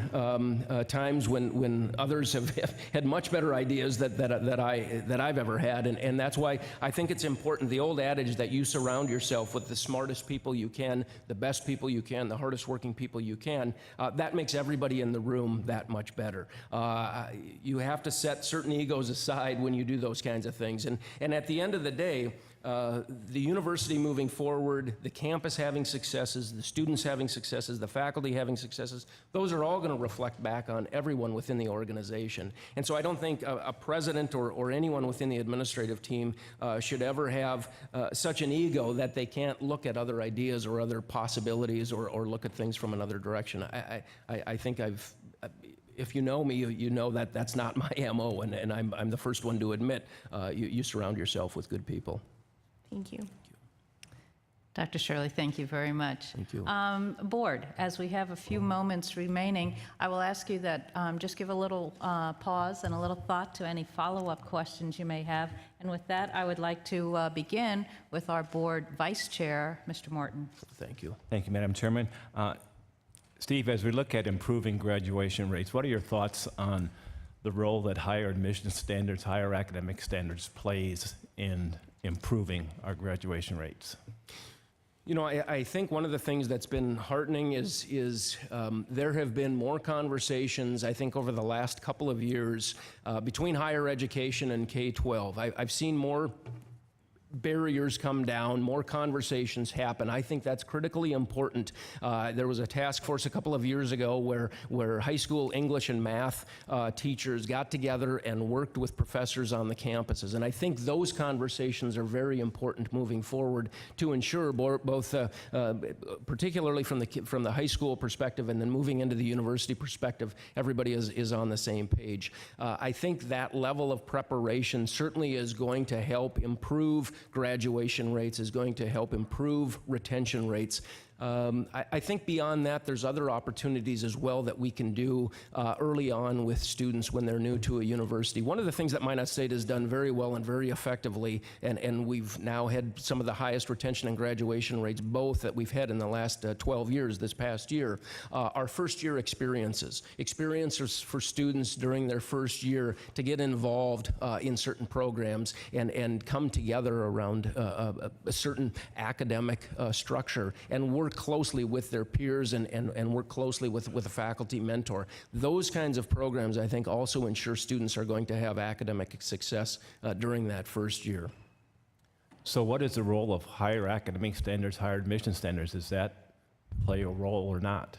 [SPEAKER 7] times when others have had much better ideas that I've ever had, and that's why I think it's important, the old adage that you surround yourself with the smartest people you can, the best people you can, the hardest working people you can, that makes everybody in the room that much better. You have to set certain egos aside when you do those kinds of things. And at the end of the day, the university moving forward, the campus having successes, the students having successes, the faculty having successes, those are all going to reflect back on everyone within the organization. And so I don't think a president or anyone within the administrative team should ever have such an ego that they can't look at other ideas or other possibilities or look at things from another direction. I think if you know me, you know that that's not my MO, and I'm the first one to admit you surround yourself with good people.
[SPEAKER 2] Thank you.
[SPEAKER 1] Dr. Shirley, thank you very much.
[SPEAKER 7] Thank you.
[SPEAKER 1] Board, as we have a few moments remaining, I will ask you that just give a little pause and a little thought to any follow-up questions you may have. And with that, I would like to begin with our board vice chair, Mr. Morton.
[SPEAKER 7] Thank you.
[SPEAKER 13] Thank you, Madam Chairman. Steve, as we look at improving graduation rates, what are your thoughts on the role that higher admission standards, higher academic standards plays in improving our graduation rates?
[SPEAKER 7] You know, I think one of the things that's been heartening is there have been more conversations, I think, over the last couple of years between higher education and K-12. I've seen more barriers come down, more conversations happen. I think that's critically important. There was a task force a couple of years ago where high school English and math teachers got together and worked with professors on the campuses. And I think those conversations are very important moving forward to ensure both, particularly from the high school perspective and then moving into the university perspective, everybody is on the same page. I think that level of preparation certainly is going to help improve graduation rates, is going to help improve retention rates. I think beyond that, there's other opportunities as well that we can do early on with students when they're new to a university. One of the things that Minot State has done very well and very effectively, and we've now had some of the highest retention and graduation rates, both that we've had in the last 12 years, this past year, are first-year experiences for students during their first year to get involved in certain programs and come together around a certain academic structure and work closely with their peers and work closely with a faculty mentor. Those kinds of programs, I think, also ensure students are going to have academic success during that first year.
[SPEAKER 13] So what is the role of higher academic standards, higher admission standards? Does that play a role or not?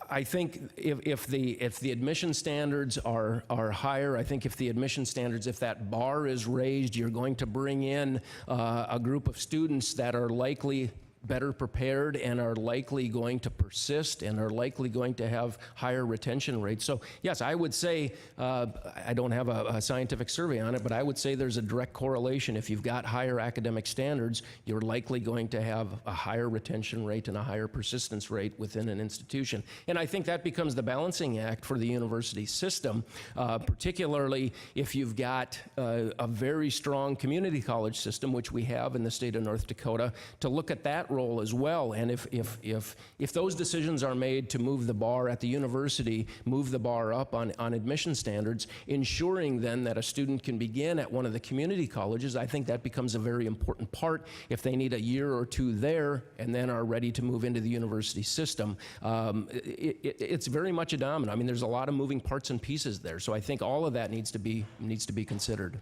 [SPEAKER 7] I think if the admission standards are higher, I think if the admission standards, if that bar is raised, you're going to bring in a group of students that are likely better prepared and are likely going to persist and are likely going to have higher retention rates. So yes, I would say, I don't have a scientific survey on it, but I would say there's a direct correlation. If you've got higher academic standards, you're likely going to have a higher retention rate and a higher persistence rate within an institution. And I think that becomes the balancing act for the university system, particularly if you've got a very strong community college system, which we have in the state of North Dakota, to look at that role as well. And if those decisions are made to move the bar at the university, move the bar up on admission standards, ensuring then that a student can begin at one of the community colleges, I think that becomes a very important part if they need a year or two there and then are ready to move into the university system. It's very much a domino. I mean, there's a lot of moving parts and pieces there. So I think all of that needs to be considered.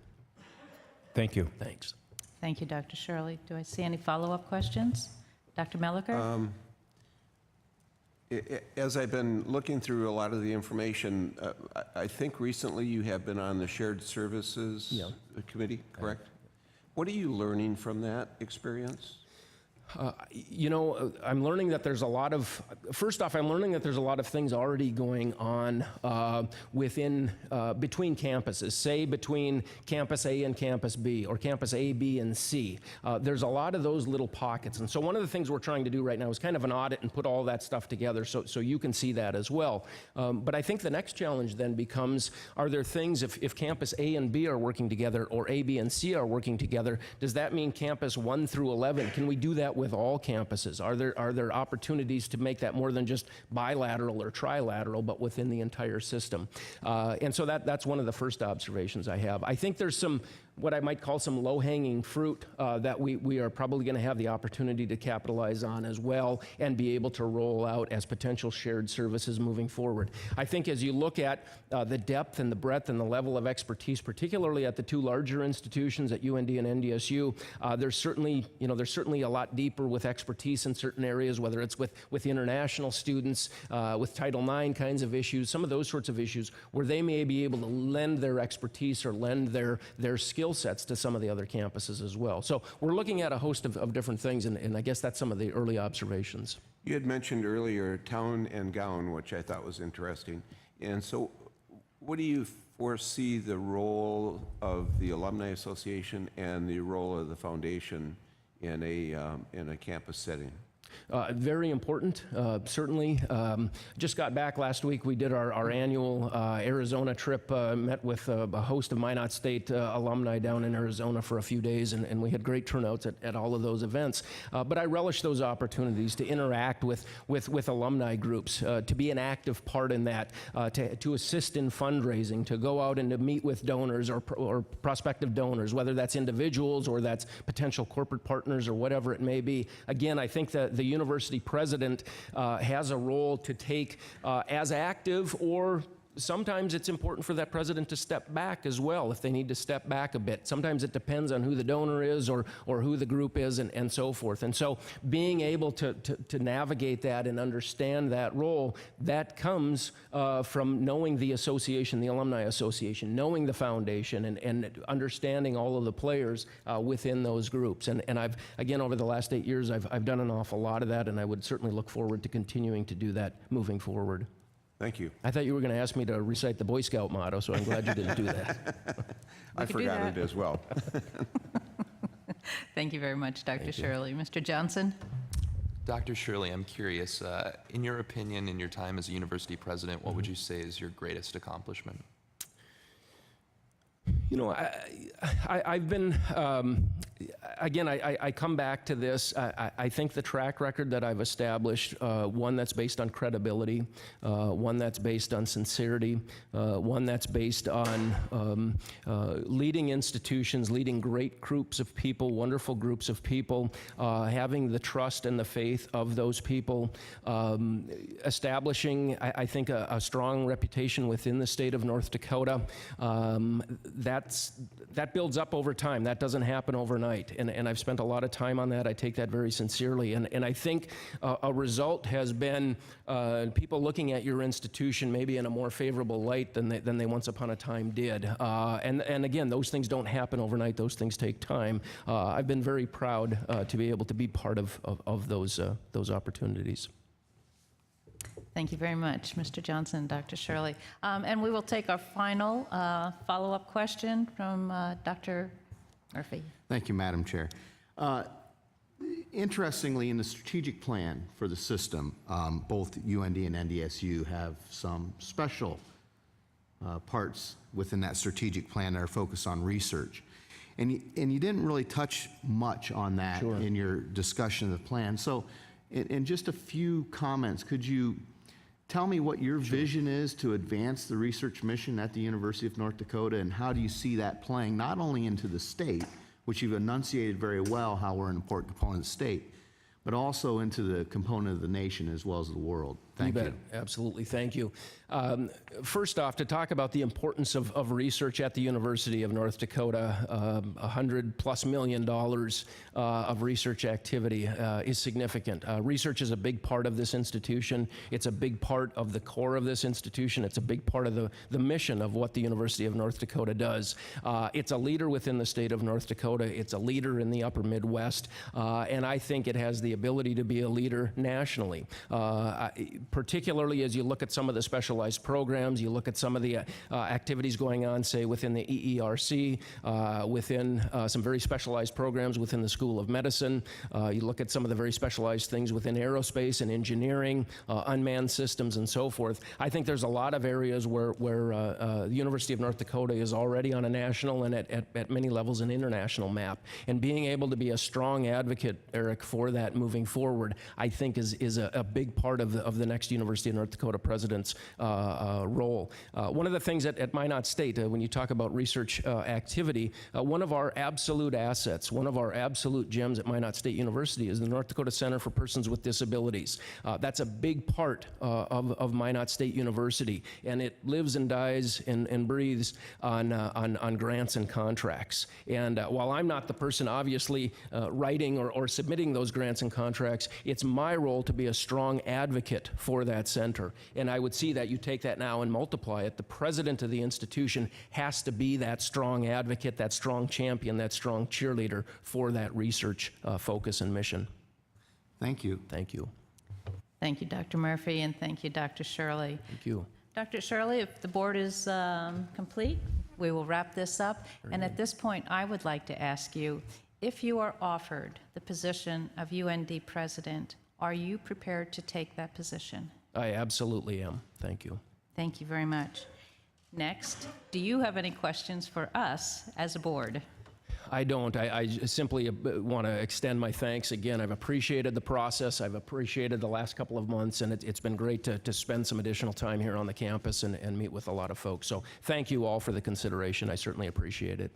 [SPEAKER 13] Thank you.
[SPEAKER 7] Thanks.
[SPEAKER 1] Thank you, Dr. Shirley. Do I see any follow-up questions? Dr. Melliker?
[SPEAKER 10] As I've been looking through a lot of the information, I think recently you have been on the Shared Services Committee, correct? What are you learning from that experience?
[SPEAKER 7] I'm learning that there's a lot of, first off, I'm learning that there's a lot of things already going on between campuses, say between Campus A and Campus B, or Campus A, B, and C. There's a lot of those little pockets. And so one of the things we're trying to do right now is kind of an audit and put all that stuff together so you can see that as well. But I think the next challenge then becomes, are there things, if Campus A and B are working together, or A, B, and C are working together, does that mean Campus 1 through 11? Can we do that with all campuses? Are there opportunities to make that more than just bilateral or trilateral, but within the entire system? And so that's one of the first observations I have. I think there's some, what I might call some low-hanging fruit that we are probably going to have the opportunity to capitalize on as well and be able to roll out as potential shared services moving forward. I think as you look at the depth and the breadth and the level of expertise, particularly at the two larger institutions at UND and NDSU, there's certainly a lot deeper with expertise in certain areas, whether it's with international students, with Title IX kinds of issues, some of those sorts of issues where they may be able to lend their expertise or lend their skill sets to some of the other campuses as well. So we're looking at a host of different things, and I guess that's some of the early observations.
[SPEAKER 10] You had mentioned earlier town and gown, which I thought was interesting. And so what do you foresee the role of the Alumni Association and the role of the foundation in a campus setting?
[SPEAKER 7] Very important, certainly. Just got back last week. We did our annual Arizona trip, met with a host of Minot State alumni down in Arizona for a few days, and we had great turnouts at all of those events. But I relish those opportunities to interact with alumni groups, to be an active part in that, to assist in fundraising, to go out and to meet with donors or prospective donors, whether that's individuals or that's potential corporate partners or whatever it may be. Again, I think that the university president has a role to take as active, or sometimes it's important for that president to step back as well if they need to step back a bit. Sometimes it depends on who the donor is or who the group is and so forth. And so being able to navigate that and understand that role, that comes from knowing the association, the Alumni Association, knowing the foundation, and understanding all of the players within those groups. And I've, again, over the last 8 years, I've done an awful lot of that, and I would certainly look forward to continuing to do that moving forward.
[SPEAKER 10] Thank you.
[SPEAKER 7] I thought you were going to ask me to recite the Boy Scout motto, so I'm glad you didn't do that.
[SPEAKER 10] I forgot it as well.
[SPEAKER 1] Thank you very much, Dr. Shirley. Mr. Johnson?
[SPEAKER 12] Dr. Shirley, I'm curious, in your opinion, in your time as a university president, what would you say is your greatest accomplishment?
[SPEAKER 7] You know, I've been, again, I come back to this. I think the track record that I've established, one that's based on credibility, one that's based on sincerity, one that's based on leading institutions, leading great groups of people, wonderful groups of people, having the trust and the faith of those people, establishing, I think, a strong reputation within the state of North Dakota. That builds up over time. That doesn't happen overnight. And I've spent a lot of time on that. I take that very sincerely. And I think a result has been people looking at your institution maybe in a more favorable light than they once upon a time did. And again, those things don't happen overnight. Those things take time. I've been very proud to be able to be part of those opportunities.
[SPEAKER 1] Thank you very much, Mr. Johnson and Dr. Shirley. And we will take our final follow-up question from Dr. Murphy.
[SPEAKER 3] Thank you, Madam Chair. Interestingly, in the strategic plan for the system, both UND and NDSU have some special parts within that strategic plan that are focused on research. And you didn't really touch much on that in your discussion of the plan. So in just a few comments, could you tell me what your vision is to advance the research mission at the University of North Dakota, and how do you see that playing not only into the state, which you've enunciated very well how we're an important component of the state, but also into the component of the nation as well as the world? Thank
[SPEAKER 7] bet.
[SPEAKER 3] you.
[SPEAKER 7] Absolutely, thank you. First off, to talk about the importance of research at the University of North Dakota, $100+ million of research activity is significant. Research is a big part of this institution. It's a big part of the core of this institution. It's a big part of the mission of what the University of North Dakota does. It's a leader within the state of North Dakota. It's a leader in the upper Midwest, and I think it has the ability to be a leader nationally. Particularly as you look at some of the specialized programs, you look at some of the activities going on, say, within the EERC, within some very specialized programs within the School of Medicine. You look at some of the very specialized things within aerospace and engineering, unmanned systems, and so forth. I think there's a lot of areas where the University of North Dakota is already on a national and at many levels an international map. And being able to be a strong advocate, Eric, for that moving forward, I think is a big part of the next University of North Dakota president's role. One of the things at Minot State, when you talk about research activity, one of our absolute assets, one of our absolute gems at Minot State University is the North Dakota Center for Persons with Disabilities. That's a big part of Minot State University, and it lives and dies and breathes on grants and contracts. And while I'm not the person obviously writing or submitting those grants and contracts, it's my role to be a strong advocate for that center. And I would see that you take that now and multiply it. The president of the institution has to be that strong advocate, that strong champion, that strong cheerleader for that research focus and mission.
[SPEAKER 3] Thank you.
[SPEAKER 7] Thank you.
[SPEAKER 1] Thank you, Dr. Murphy, and thank you, Dr. Shirley.
[SPEAKER 7] Thank you.
[SPEAKER 1] Dr. Shirley, if the board is complete, we will wrap this up. And at this point, I would like to ask you, if you are offered the position of UND president, are you prepared to take that position?
[SPEAKER 7] I absolutely am. Thank you.
[SPEAKER 1] Thank you very much. Next, do you have any questions for us as a board?
[SPEAKER 7] I don't. I simply want to extend my thanks again. I've appreciated the process. I've appreciated the last couple of months, and it's been great to spend some additional time here on the campus and meet with a lot of folks. So thank you all for the consideration. I certainly appreciate it.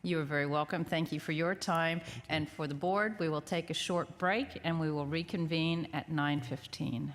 [SPEAKER 1] You are very welcome. Thank you for your time. And for the board, we will take a short break, and we will reconvene at 9:15.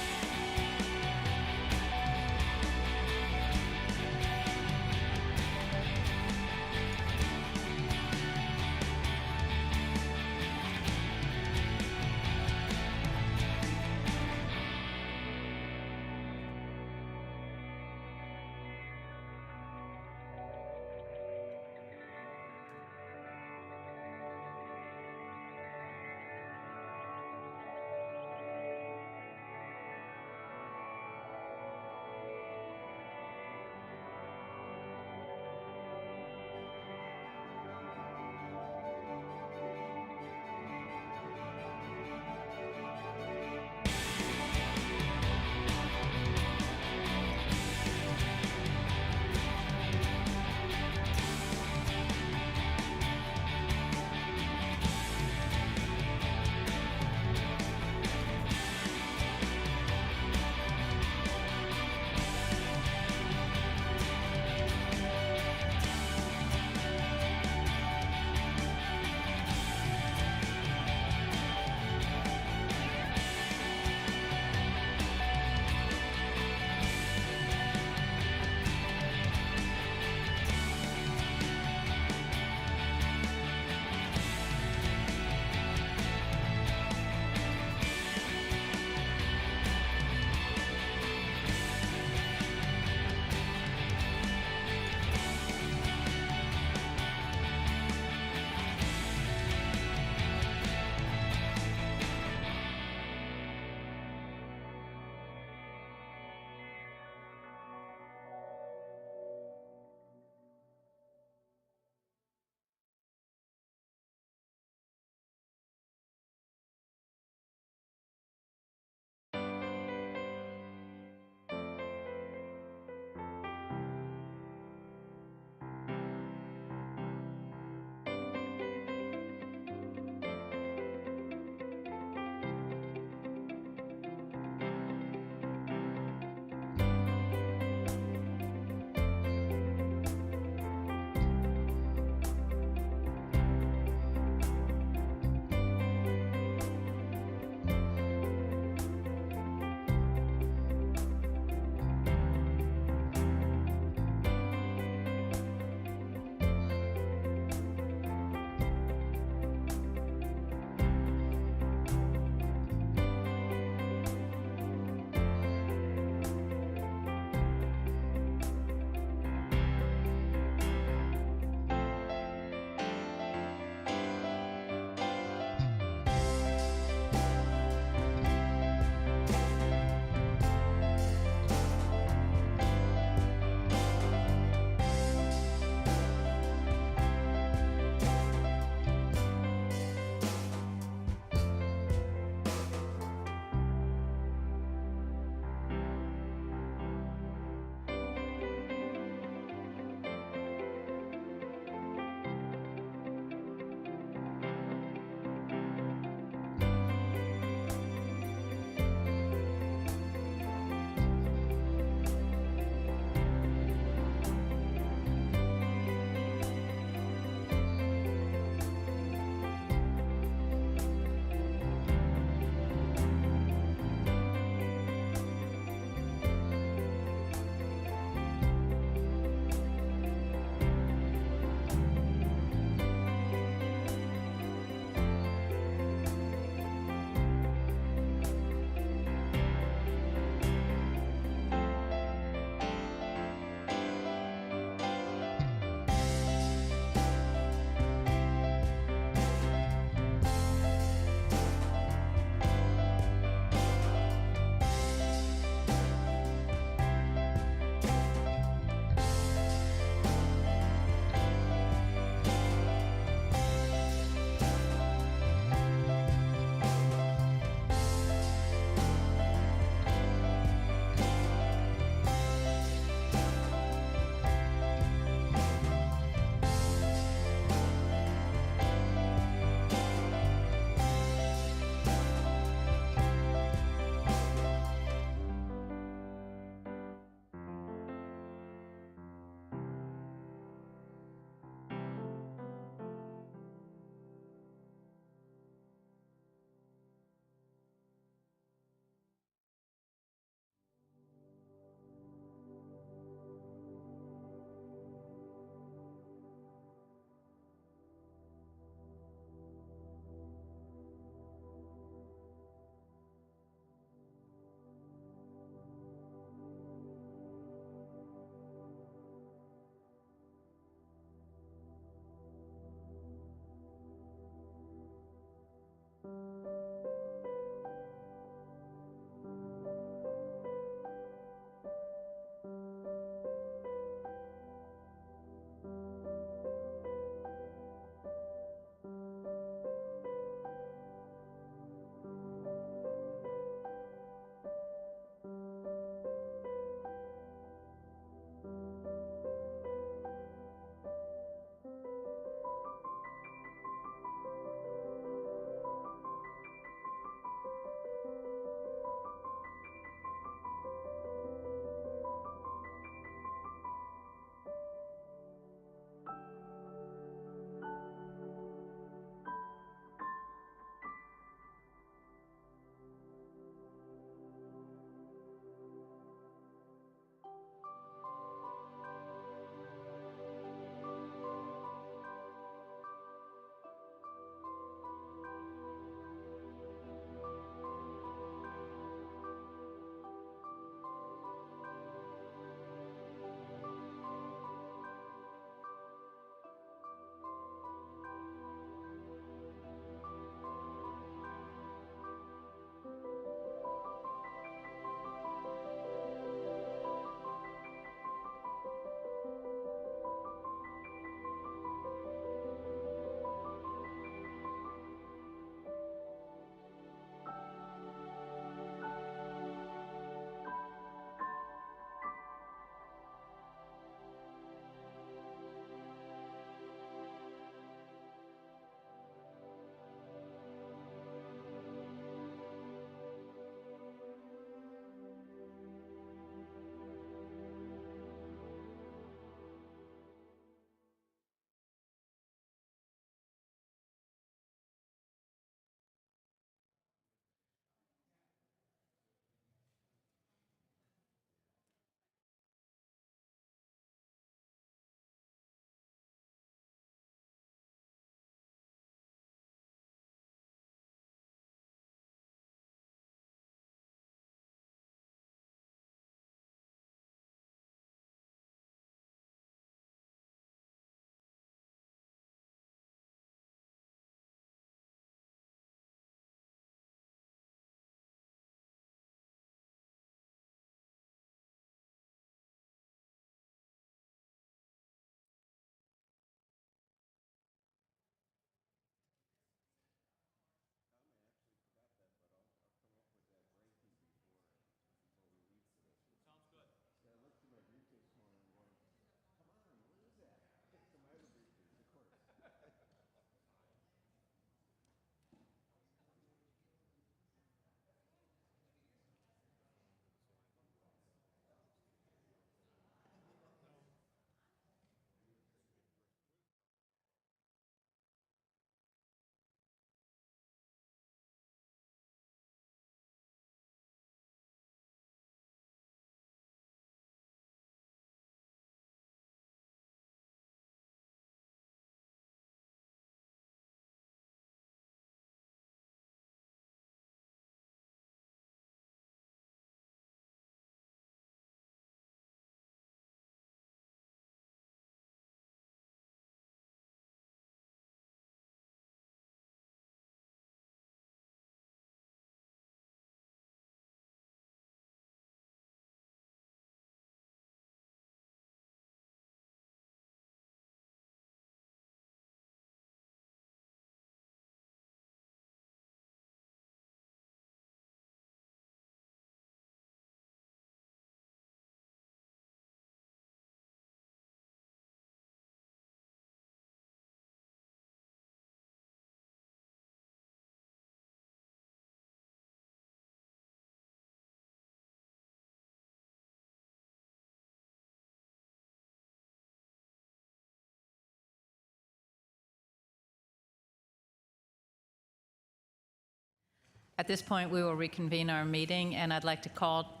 [SPEAKER 1] At this point, we will reconvene our meeting, and I'd like to call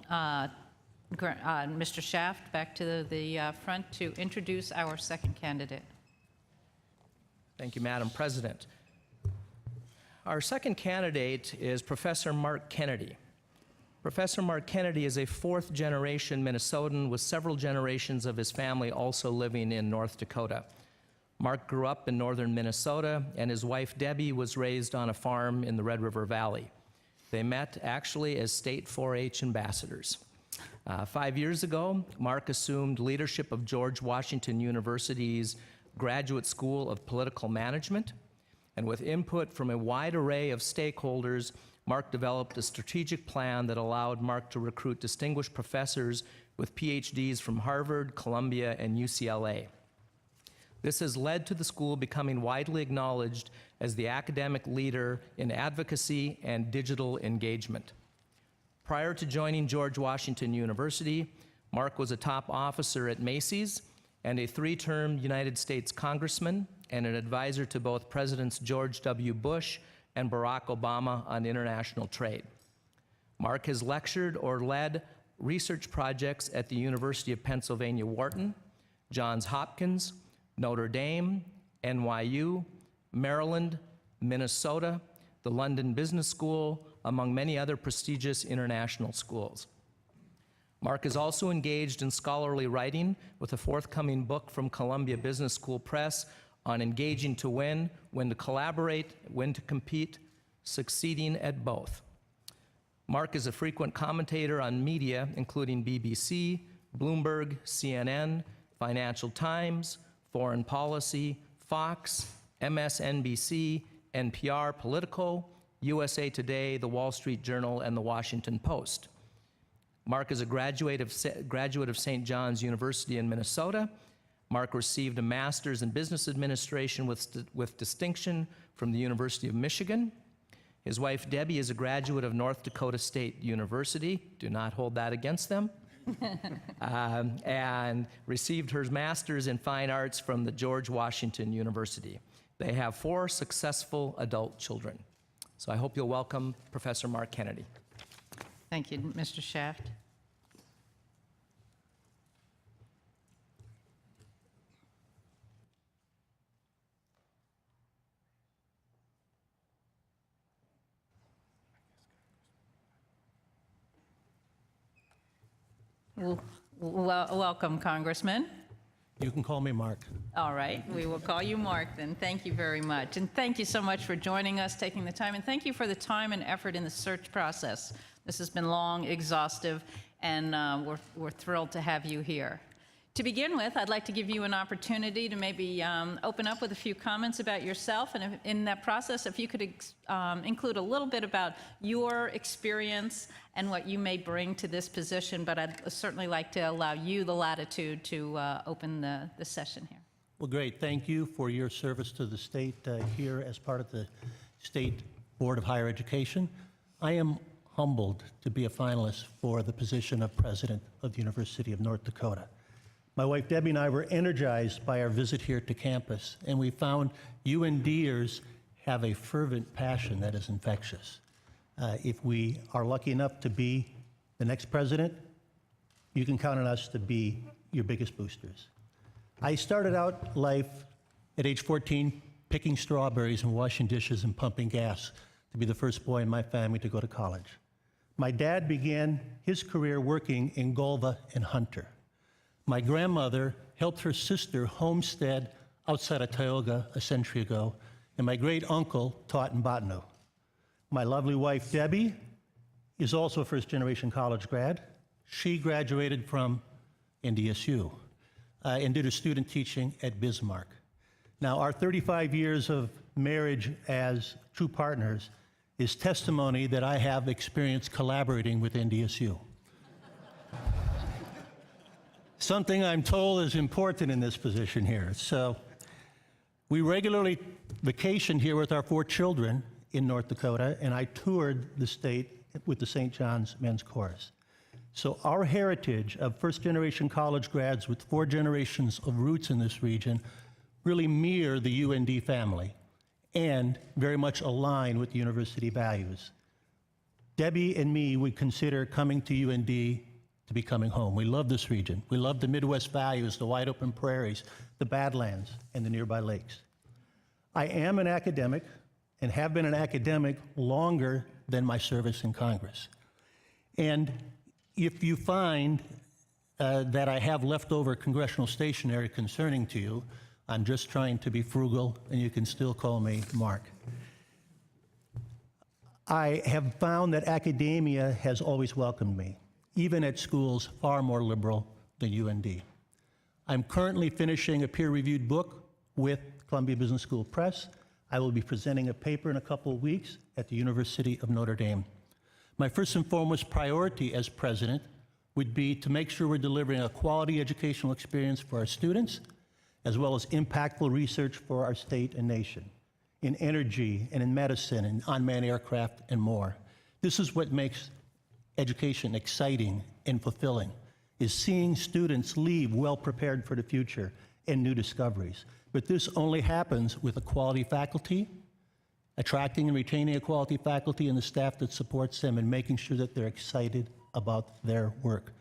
[SPEAKER 1] Mr. Shaft back to the front to introduce our second candidate.
[SPEAKER 6] Thank you, Madam President. Our second candidate is Professor Mark Kennedy. Professor Mark Kennedy is a fourth-generation Minnesotan with several generations of his family also living in North Dakota. Mark grew up in northern Minnesota, and his wife Debbie was raised on a farm in the Red River Valley. They met actually as state 4-H ambassadors. 5 years ago, Mark assumed leadership of George Washington University's Graduate School of Political Management, and with input from a wide array of stakeholders, Mark developed a strategic plan that allowed Mark to recruit distinguished professors with PhDs from Harvard, Columbia, and UCLA. This has led to the school becoming widely acknowledged as the academic leader in advocacy and digital engagement. Prior to joining George Washington University, Mark was a top officer at Macy's and a 3-term United States congressman and an advisor to both Presidents George W. Bush and Barack Obama on international trade. Mark has lectured or led research projects at the University of Pennsylvania Wharton, Johns Hopkins, Notre Dame, NYU, Maryland, Minnesota, the London Business School, among many other prestigious international schools. Mark is also engaged in scholarly writing with a forthcoming book from Columbia Business School Press on engaging to win, when to collaborate, when to compete, succeeding at both. Mark is a frequent commentator on media, including BBC, Bloomberg, CNN, Financial Times, Foreign Policy, Fox, MSNBC, NPR, Politico, USA Today, The Wall Street Journal, and The Washington Post. Mark is a graduate of St. John's University in Minnesota. Mark received a master's in business administration with distinction from the University of Michigan. His wife, Debbie, is a graduate of North Dakota State University. Do not hold that against them. And received her master's in fine arts from the George Washington University. They have 4 successful adult children. So I hope you'll welcome Professor Mark Kennedy.
[SPEAKER 1] Thank you, Mr. Shaft. Welcome, Congressman.
[SPEAKER 14] You can call me Mark.
[SPEAKER 1] All right, we will call you Mark then. Thank you very much. And thank you so much for joining us, taking the time, and thank you for the time and effort in the search process. This has been long, exhaustive, and we're thrilled to have you here. To begin with, I'd like to give you an opportunity to maybe open up with a few comments about yourself, and in that process, if you could include a little bit about your experience and what you may bring to this position, but I'd certainly like to allow you the latitude to open the session here.
[SPEAKER 14] Well, great. Thank you for your service to the state here as part of the State Board of Higher Education. I am humbled to be a finalist for the position of President of the University of North Dakota. My wife Debbie and I were energized by our visit here to campus, and we found UNDers have a fervent passion that is infectious. If we are lucky enough to be the next president, you can count on us to be your biggest boosters. I started out life at age 14 picking strawberries and washing dishes and pumping gas to be the first boy in my family to go to college. My dad began his career working in Golva and Hunter. My grandmother helped her sister homestead outside of Tioga a century ago, and my great uncle taught in Bottineau. My lovely wife, Debbie, is also a first-generation college grad. She graduated from NDSU and did her student teaching at Bismarck. Now, our 35 years of marriage as true partners is testimony that I have experience collaborating with NDSU. Something I'm told is important in this position here. So we regularly vacation here with our 4 children in North Dakota, and I toured the state with the St. John's Men's Chorus. So our heritage of first-generation college grads with 4 generations of roots in this region really mirror the UND family and very much align with the university values. Debbie and me would consider coming to UND to be coming home. We love this region. We love the Midwest values, the wide open prairies, the Badlands, and the nearby lakes. I am an academic and have been an academic longer than my service in Congress. And if you find that I have leftover congressional stationery concerning to you, I'm just trying to be frugal, and you can still call me Mark. I have found that academia has always welcomed me, even at schools far more liberal than UND. I'm currently finishing a peer-reviewed book with Columbia Business School Press. I will be presenting a paper in a couple of weeks at the University of Notre Dame. My first and foremost priority as president would be to make sure we're delivering a quality educational experience for our students, as well as impactful research for our state and nation, in energy and in medicine and unmanned aircraft and more. This is what makes education exciting and fulfilling, is seeing students leave well prepared for the future and new discoveries. But this only happens with a quality faculty, attracting and retaining a quality faculty and the staff that supports them, and making sure that they're excited about their work.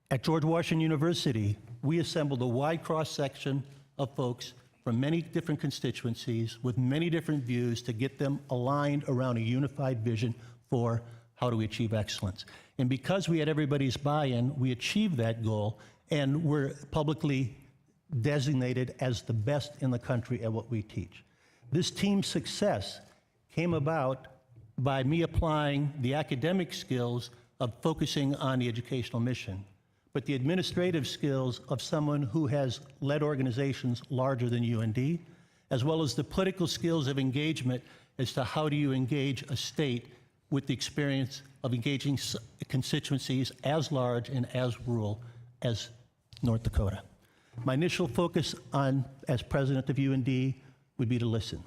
[SPEAKER 14] At George Washington University, we assembled a wide cross-section of folks from many different constituencies with many different views to get them aligned around a unified vision for how do we achieve excellence. And because we had everybody's buy-in, we achieved that goal, and we're publicly designated as the best in the country at what we teach. This team's success came about by me applying the academic skills of focusing on the educational mission, but the administrative skills of someone who has led organizations larger than UND, as well as the political skills of engagement as to how do you engage a state with the experience of engaging constituencies as large and as rural as North Dakota. My initial focus as president of UND would be to listen.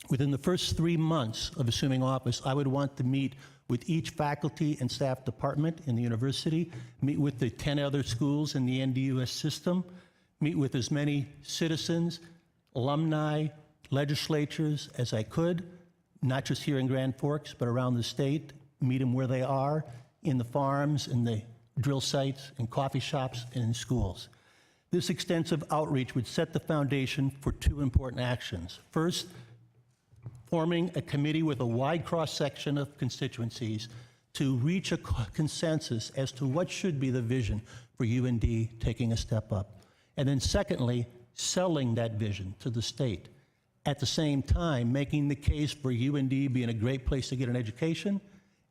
[SPEAKER 14] Within the first 3 months of assuming office, I would want to meet with each faculty and staff department in the university, meet with the 10 other schools in the NDUS system, meet with as many citizens, alumni, legislatures as I could, not just here in Grand Forks, but around the state, meet them where they are, in the farms, in the drill sites, in coffee shops, and in schools. This extensive outreach would set the foundation for 2 important actions. First, forming a committee with a wide cross-section of constituencies to reach a consensus as to what should be the vision for UND taking a step up. And then secondly, selling that vision to the state. At the same time, making the case for UND being a great place to get an education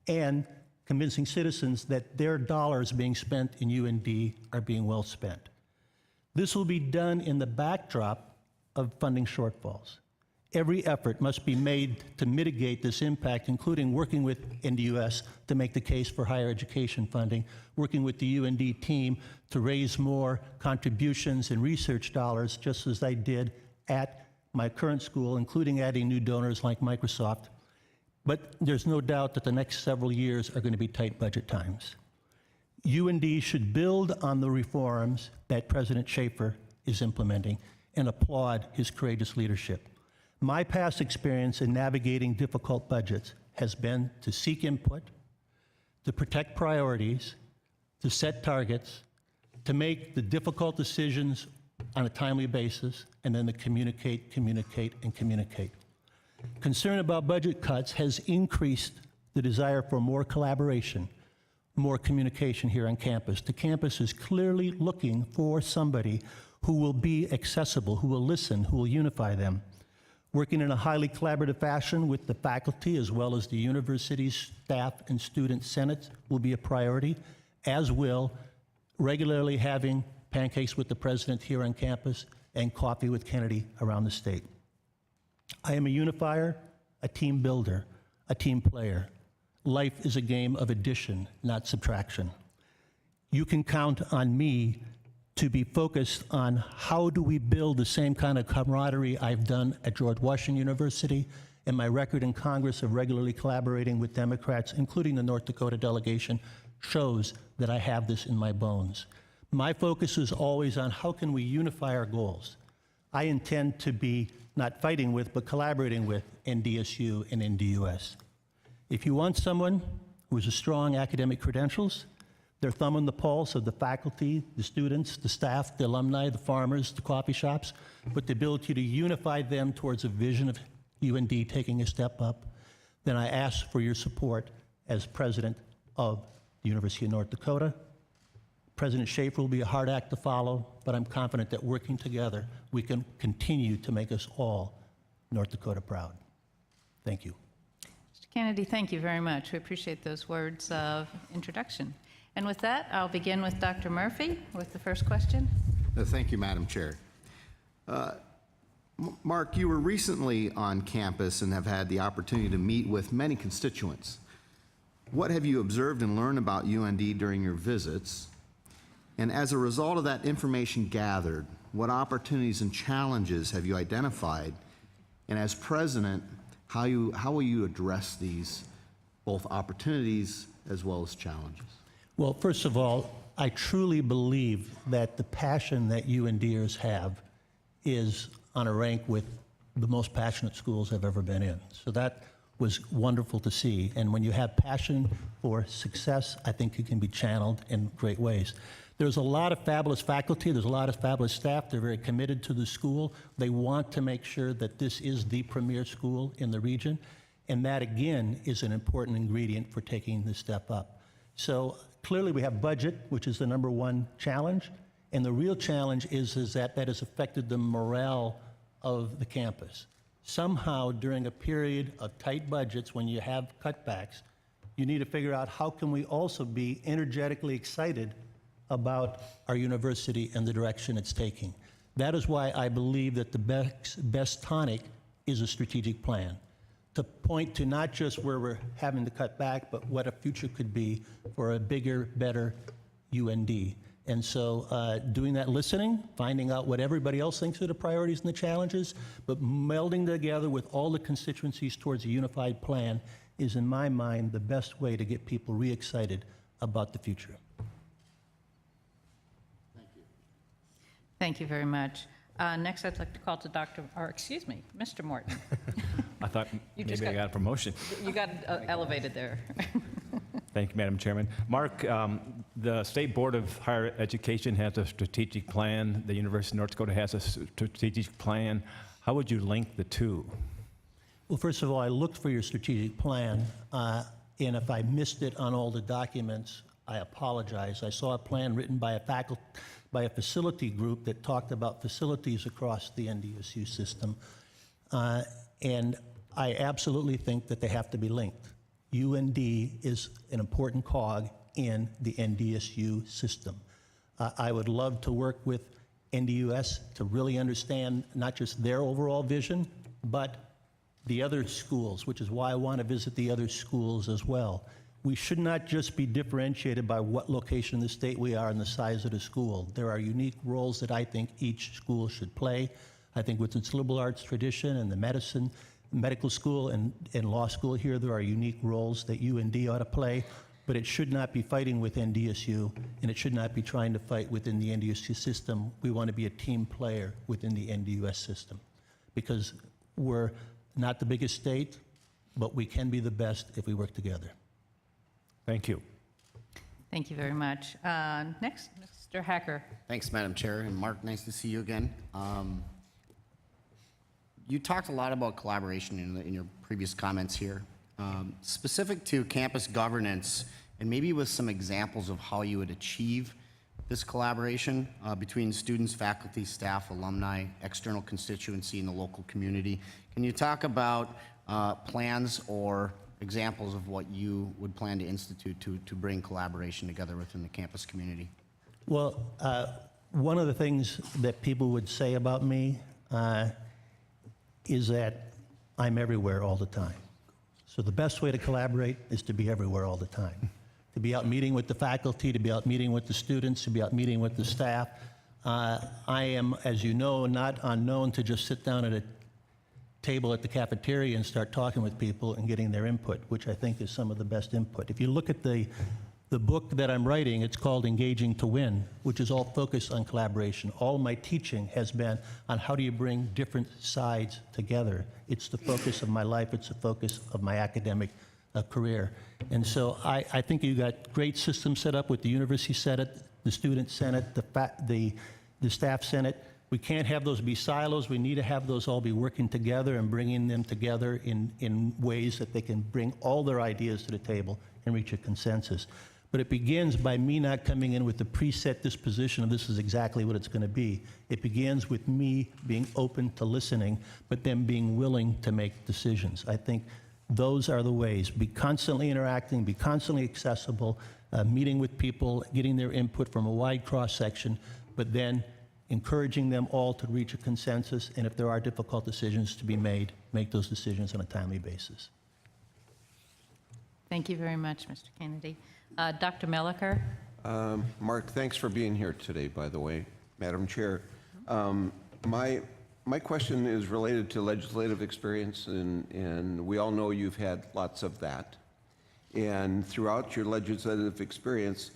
[SPEAKER 14] and convincing citizens that their dollars being spent in UND are being well spent. This will be done in the backdrop of funding shortfalls. Every effort must be made to mitigate this impact, including working with NDUS to make the case for higher education funding, working with the UND team to raise more contributions and research dollars, just as I did at my current school, including adding new donors like Microsoft. But there's no doubt that the next several years are going to be tight budget times. UND should build on the reforms that President Schaefer is implementing and applaud his courageous leadership. My past experience in navigating difficult budgets has been to seek input, to protect priorities, to set targets, to make the difficult decisions on a timely basis, and then to communicate, communicate, and communicate. Concern about budget cuts has increased the desire for more collaboration, more communication here on campus. The campus is clearly looking for somebody who will be accessible, who will listen, who will unify them. Working in a highly collaborative fashion with the faculty as well as the university's staff and student senates will be a priority, as will regularly having pancakes with the president here on campus and coffee with Kennedy around the state. I am a unifier, a team builder, a team player. Life is a game of addition, not subtraction. You can count on me to be focused on how do we build the same kind of camaraderie I've done at George Washington University, and my record in Congress of regularly collaborating with Democrats, including the North Dakota delegation, shows that I have this in my bones. My focus is always on how can we unify our goals. I intend to be not fighting with, but collaborating with NDSU and NDUS. If you want someone who has strong academic credentials, their thumb on the pulse of the faculty, the students, the staff, the alumni, the farmers, the coffee shops, but the ability to unify them towards a vision of UND taking a step up, then I ask for your support as president of the University of North Dakota. President Schaefer will be a hard act to follow, but I'm confident that working together, we can continue to make us all North Dakota proud. Thank you.
[SPEAKER 1] Mr. Kennedy, thank you very much. We appreciate those words of introduction. And with that, I'll begin with Dr. Murphy with the first question.
[SPEAKER 3] Thank you, Madam Chair. Mark, you were recently on campus and have had the opportunity to meet with many constituents. What have you observed and learned about UND during your visits? And as a result of that information gathered, what opportunities and challenges have you identified? And as president, how will you address these, both opportunities as well as challenges?
[SPEAKER 14] Well, first of all, I truly believe that the passion that UNDers have is on a rank with the most passionate schools I've ever been in. So that was wonderful to see. And when you have passion for success, I think it can be channeled in great ways. There's a lot of fabulous faculty, there's a lot of fabulous staff. They're very committed to the school. They want to make sure that this is the premier school in the region. And that, again, is an important ingredient for taking the step up. So clearly we have budget, which is the number one challenge. And the real challenge is that has affected the morale of the campus. Somehow, during a period of tight budgets, when you have cutbacks, you need to figure out how can we also be energetically excited about our university and the direction it's taking. That is why I believe that the best tonic is a strategic plan, to point to not just where we're having to cut back, but what a future could be for a bigger, better UND. And so doing that listening, finding out what everybody else thinks are the priorities and the challenges, but melding together with all the constituencies towards a unified plan is, in my mind, the best way to get people re-excited about the future.
[SPEAKER 1] Thank you very much. Next, I'd like to call to Mr. Morton.
[SPEAKER 13] I thought maybe I got a promotion.
[SPEAKER 1] You got elevated there.
[SPEAKER 13] Thank you, Madam Chairman. Mark, the State Board of Higher Education has a strategic plan. The University of North Dakota has a strategic plan. How would you link the two?
[SPEAKER 14] Well, first of all, I looked for your strategic plan, and if I missed it on all the documents, I apologize. I saw a plan written by a facility group that talked about facilities across the NDSU system, and I absolutely think that they have to be linked. UND is an important cog in the NDSU system. I would love to work with NDUS to really understand not just their overall vision, but the other schools, which is why I want to visit the other schools as well. We should not just be differentiated by what location in the state we are and the size of the school. There are unique roles that I think each school should play. I think with its liberal arts tradition and the medical school and law school here, there are unique roles that UND ought to play, but it should not be fighting with NDSU, and it should not be trying to fight within the NDSU system. We want to be a team player within the NDUS system, because we're not the biggest state, but we can be the best if we work together.
[SPEAKER 13] Thank you.
[SPEAKER 1] Thank you very much. Next, Mr. Hacker.
[SPEAKER 9] Thanks, Madam Chair. And Mark, nice to see you again. You talked a lot about collaboration in your previous comments here. Specific to campus governance, and maybe with some examples of how you would achieve this collaboration between students, faculty, staff, alumni, external constituency, and the local community. Can you talk about plans or examples of what you would plan to institute to bring collaboration together within the campus community?
[SPEAKER 14] Well, one of the things that people would say about me is that I'm everywhere all the time. So the best way to collaborate is to be everywhere all the time. To be out meeting with the faculty, to be out meeting with the students, to be out meeting with the staff. I am, as you know, not unknown to just sit down at a table at the cafeteria and start talking with people and getting their input, which I think is some of the best input. If you look at the book that I'm writing, it's called Engaging to Win, which is all focused on collaboration. All my teaching has been on how do you bring different sides together. It's the focus of my life. It's the focus of my academic career. And so I think you got great systems set up with the University Senate, the Student Senate, the Staff Senate. We can't have those be silos. We need to have those all be working together and bringing them together in ways that they can bring all their ideas to the table and reach a consensus. But it begins by me not coming in with the preset disposition of this is exactly what it's going to be. It begins with me being open to listening, but then being willing to make decisions. I think those are the ways. Be constantly interacting, be constantly accessible, meeting with people, getting their input from a wide cross-section, but then encouraging them all to reach a consensus, and if there are difficult decisions to be made, make those decisions on a timely basis.
[SPEAKER 1] Thank you very much, Mr. Kennedy. Dr. Melliker?
[SPEAKER 10] Mark, thanks for being here today, by the way, Madam Chair. My question is related to legislative experience, and we all know you've had lots of that. And throughout your legislative experience,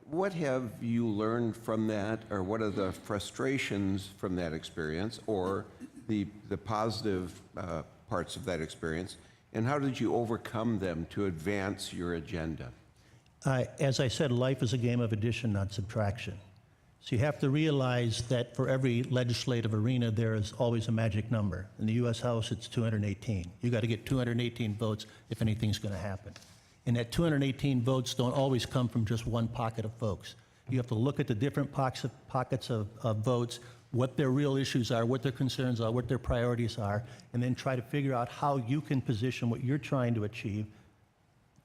[SPEAKER 10] what have you learned from that, or what are the frustrations from that experience, or the positive parts of that experience, and how did you overcome them to advance your agenda?
[SPEAKER 14] As I said, life is a game of addition, not subtraction. So you have to realize that for every legislative arena, there is always a magic number. In the U.S. House, it's 218. You got to get 218 votes if anything's going to happen. And that 218 votes don't always come from just one pocket of folks. You have to look at the different pockets of votes, what their real issues are, what their concerns are, what their priorities are, and then try to figure out how you can position what you're trying to achieve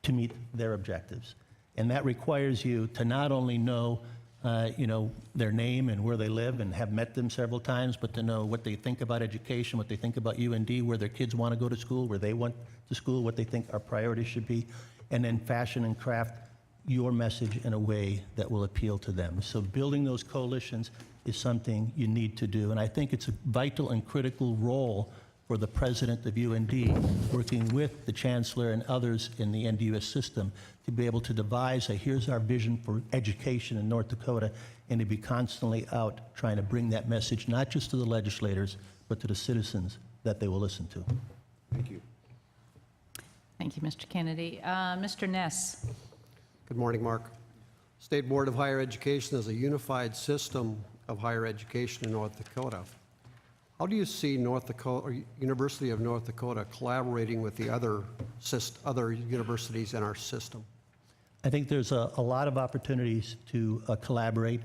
[SPEAKER 14] to meet their objectives. And that requires you to not only know their name and where they live and have met them several times, but to know what they think about education, what they think about UND, where their kids want to go to school, where they want to school, what they think our priorities should be, and then fashion and craft your message in a way that will appeal to them. So building those coalitions is something you need to do. And I think it's a vital and critical role for the president of UND, working with the chancellor and others in the NDUS system, to be able to devise here's our vision for education in North Dakota, and to be constantly out trying to bring that message, not just to the legislators, but to the citizens that they will listen to.
[SPEAKER 10] Thank you.
[SPEAKER 1] Thank you, Mr. Kennedy. Mr. Ness?
[SPEAKER 11] Good morning, Mark. State Board of Higher Education is a unified system of higher education in North Dakota. How do you see North Dakota, or University of North Dakota, collaborating with the other universities in our system?
[SPEAKER 14] I think there's a lot of opportunities to collaborate.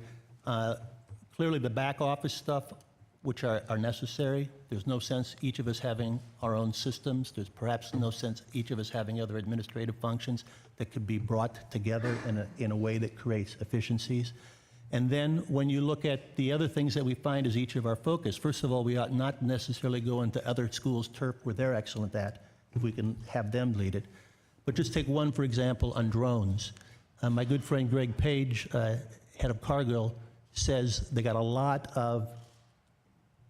[SPEAKER 14] Clearly, the back office stuff, which are necessary. There's no sense each of us having our own systems. There's perhaps no sense each of us having other administrative functions that could be brought together in a way that creates efficiencies. And then when you look at the other things that we find as each of our focus, first of all, we ought not necessarily go into other schools' turf where they're excellent at, if we can have them lead it. But just take one, for example, on drones. My good friend Greg Page, head of Cargill, says they got a lot of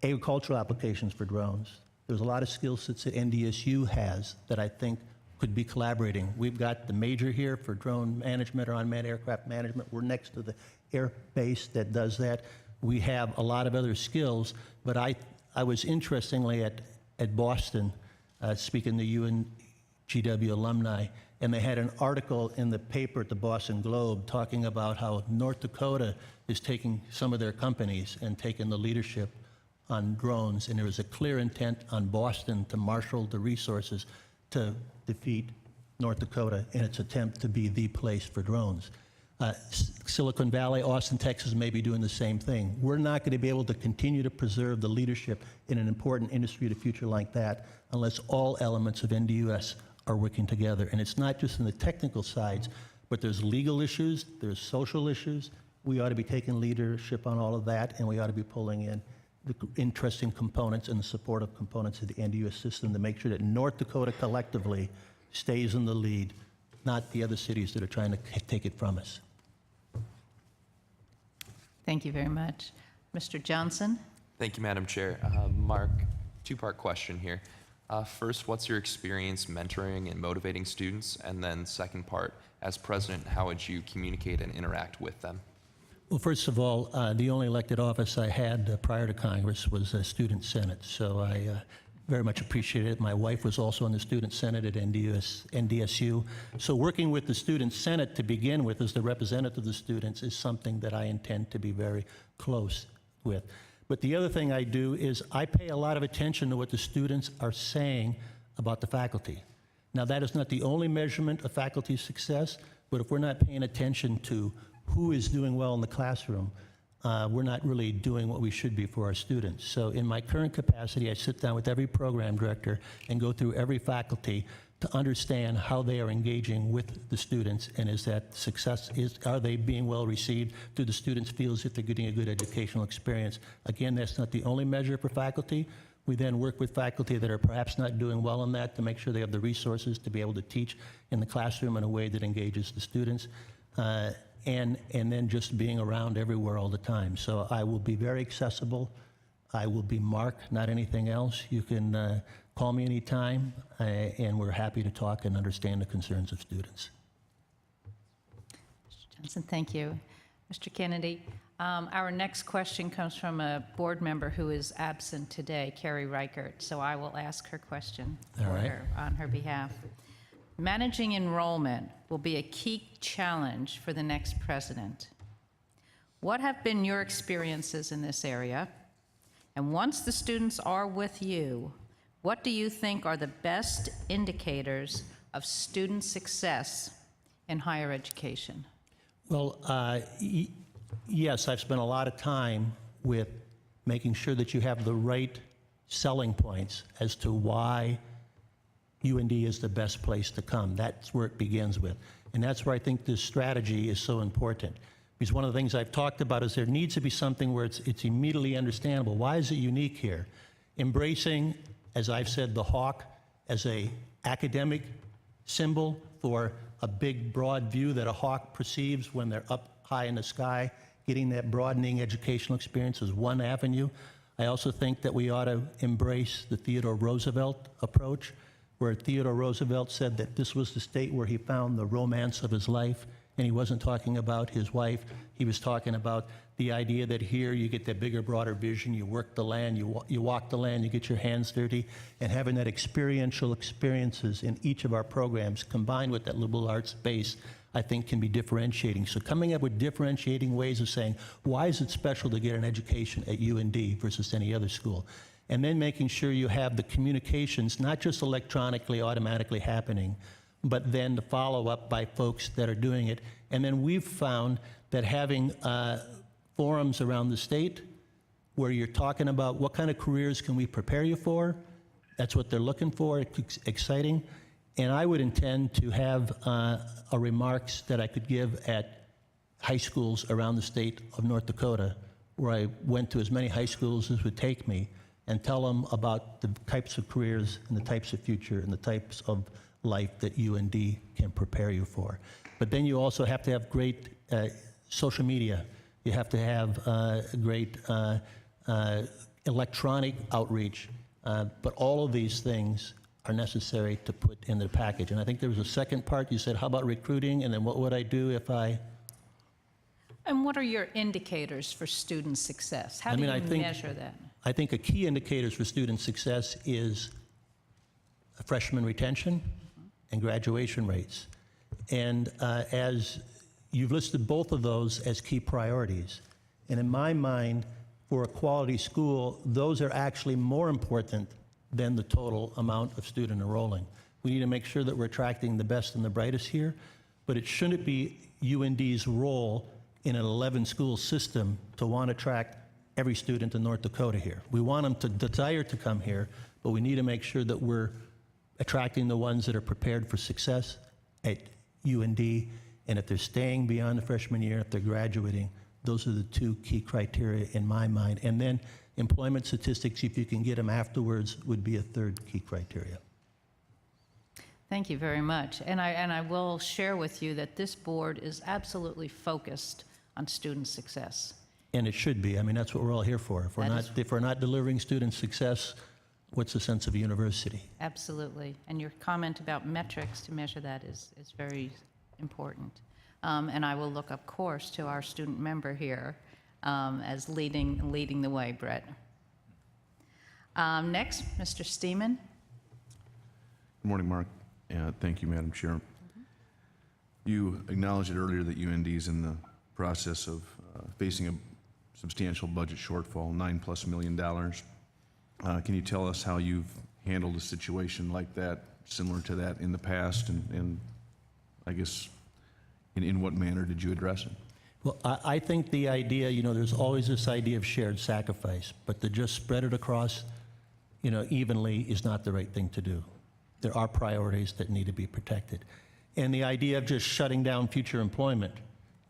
[SPEAKER 14] agricultural applications for drones. There's a lot of skill sets that NDSU has that I think could be collaborating. We've got the major here for drone management or unmanned aircraft management. We're next to the air base that does that. We have a lot of other skills, but I was interestingly at Boston speaking to UNGW alumni, and they had an article in the paper at the Boston Globe talking about how North Dakota is taking some of their companies and taking the leadership on drones, and there was a clear intent on Boston to marshal the resources to defeat North Dakota in its attempt to be the place for drones. Silicon Valley, Austin, Texas may be doing the same thing. We're not going to be able to continue to preserve the leadership in an important industry of the future like that unless all elements of NDUS are working together. And it's not just in the technical sides, but there's legal issues, there's social issues. We ought to be taking leadership on all of that, and we ought to be pulling in the interesting components and the supportive components of the NDUS system to make sure that North Dakota collectively stays in the lead, not the other cities that are trying to take it from us.
[SPEAKER 1] Thank you very much. Mr. Johnson?
[SPEAKER 12] Thank you, Madam Chair. Mark, two-part question here. First, what's your experience mentoring and motivating students? And then second part, as president, how would you communicate and interact with them?
[SPEAKER 14] Well, first of all, the only elected office I had prior to Congress was a student senate. So I very much appreciate it. My wife was also on the Student Senate at NDSU. So working with the Student Senate to begin with as the representative of the students is something that I intend to be very close with. But the other thing I do is I pay a lot of attention to what the students are saying about the faculty. Now, that is not the only measurement of faculty success, but if we're not paying attention to who is doing well in the classroom, we're not really doing what we should be for our students. So in my current capacity, I sit down with every program director and go through every faculty to understand how they are engaging with the students, and is that success, are they being well received? Do the students feel as if they're getting a good educational experience? Again, that's not the only measure for faculty. We then work with faculty that are perhaps not doing well in that to make sure they have the resources to be able to teach in the classroom in a way that engages the students. And then just being around everywhere all the time. So I will be very accessible. I will be Mark, not anything else. You can call me anytime, and we're happy to talk and understand the concerns of students.
[SPEAKER 1] Mr. Johnson, thank you. Mr. Kennedy, our next question comes from a board member who is absent today, Carrie Reichert. So I will ask her question
[SPEAKER 14] All right.
[SPEAKER 1] on her behalf. Managing enrollment will be a key challenge for the next president. What have been your experiences in this area? And once the students are with you, what do you think are the best indicators of student success in higher education?
[SPEAKER 14] Well, yes, I've spent a lot of time with making sure that you have the right selling points as to why UND is the best place to come. That's where it begins with. And that's where I think this strategy is so important. Because one of the things I've talked about is there needs to be something where it's immediately understandable. Why is it unique here? Embracing, as I've said, the hawk as a academic symbol for a big, broad view that a hawk perceives when they're up high in the sky. Getting that broadening educational experience is one avenue. I also think that we ought to embrace the Theodore Roosevelt approach, where Theodore Roosevelt said that this was the state where he found the romance of his life, and he wasn't talking about his wife. He was talking about the idea that here you get that bigger, broader vision, you work the land, you walk the land, you get your hands dirty, and having that experiential experiences in each of our programs combined with that liberal arts base, I think can be differentiating. So coming up with differentiating ways of saying, why is it special to get an education at UND versus any other school? And then making sure you have the communications, not just electronically, automatically happening, but then the follow-up by folks that are doing it. And then we've found that having forums around the state where you're talking about what kind of careers can we prepare you for, that's what they're looking for, it's exciting. And I would intend to have a remarks that I could give at high schools around the state of North Dakota, where I went to as many high schools as would take me, and tell them about the types of careers and the types of future and the types of life that UND can prepare you for. But then you also have to have great social media. You have to have great electronic outreach. But all of these things are necessary to put in the package. And I think there was a second part. You said, how about recruiting? And then what would I do if I...
[SPEAKER 1] And what are your indicators for student success? How do you measure that?
[SPEAKER 14] I think a key indicator for student success is freshman retention and graduation rates. And as you've listed both of those as key priorities. And in my mind, for a quality school, those are actually more important than the total amount of student enrolling. We need to make sure that we're attracting the best and the brightest here, but it shouldn't be UND's role in an 11-school system to want to attract every student in North Dakota here. We want them to desire to come here, but we need to make sure that we're attracting the ones that are prepared for success at UND, and if they're staying beyond the freshman year, if they're graduating, those are the two key criteria in my mind. And then employment statistics, if you can get them afterwards, would be a third key criteria.
[SPEAKER 1] Thank you very much. And I will share with you that this board is absolutely focused on student success.
[SPEAKER 14] And it should be. I mean, that's what we're all here for. If we're not delivering student success, what's the sense of a university?
[SPEAKER 1] Absolutely. And your comment about metrics to measure that is very important. And I will look, of course, to our student member here as leading the way, Brett. Next, Mr. Steeman.
[SPEAKER 4] Good morning, Mark. Thank you, Madam Chair. You acknowledged it earlier that UND is in the process of facing a substantial budget shortfall, $9+ million. Can you tell us how you've handled a situation like that, similar to that in the past, and I guess in what manner did you address it?
[SPEAKER 14] Well, I think the idea, there's always this idea of shared sacrifice, but to just spread it across, evenly is not the right thing to do. There are priorities that need to be protected. And the idea of just shutting down future employment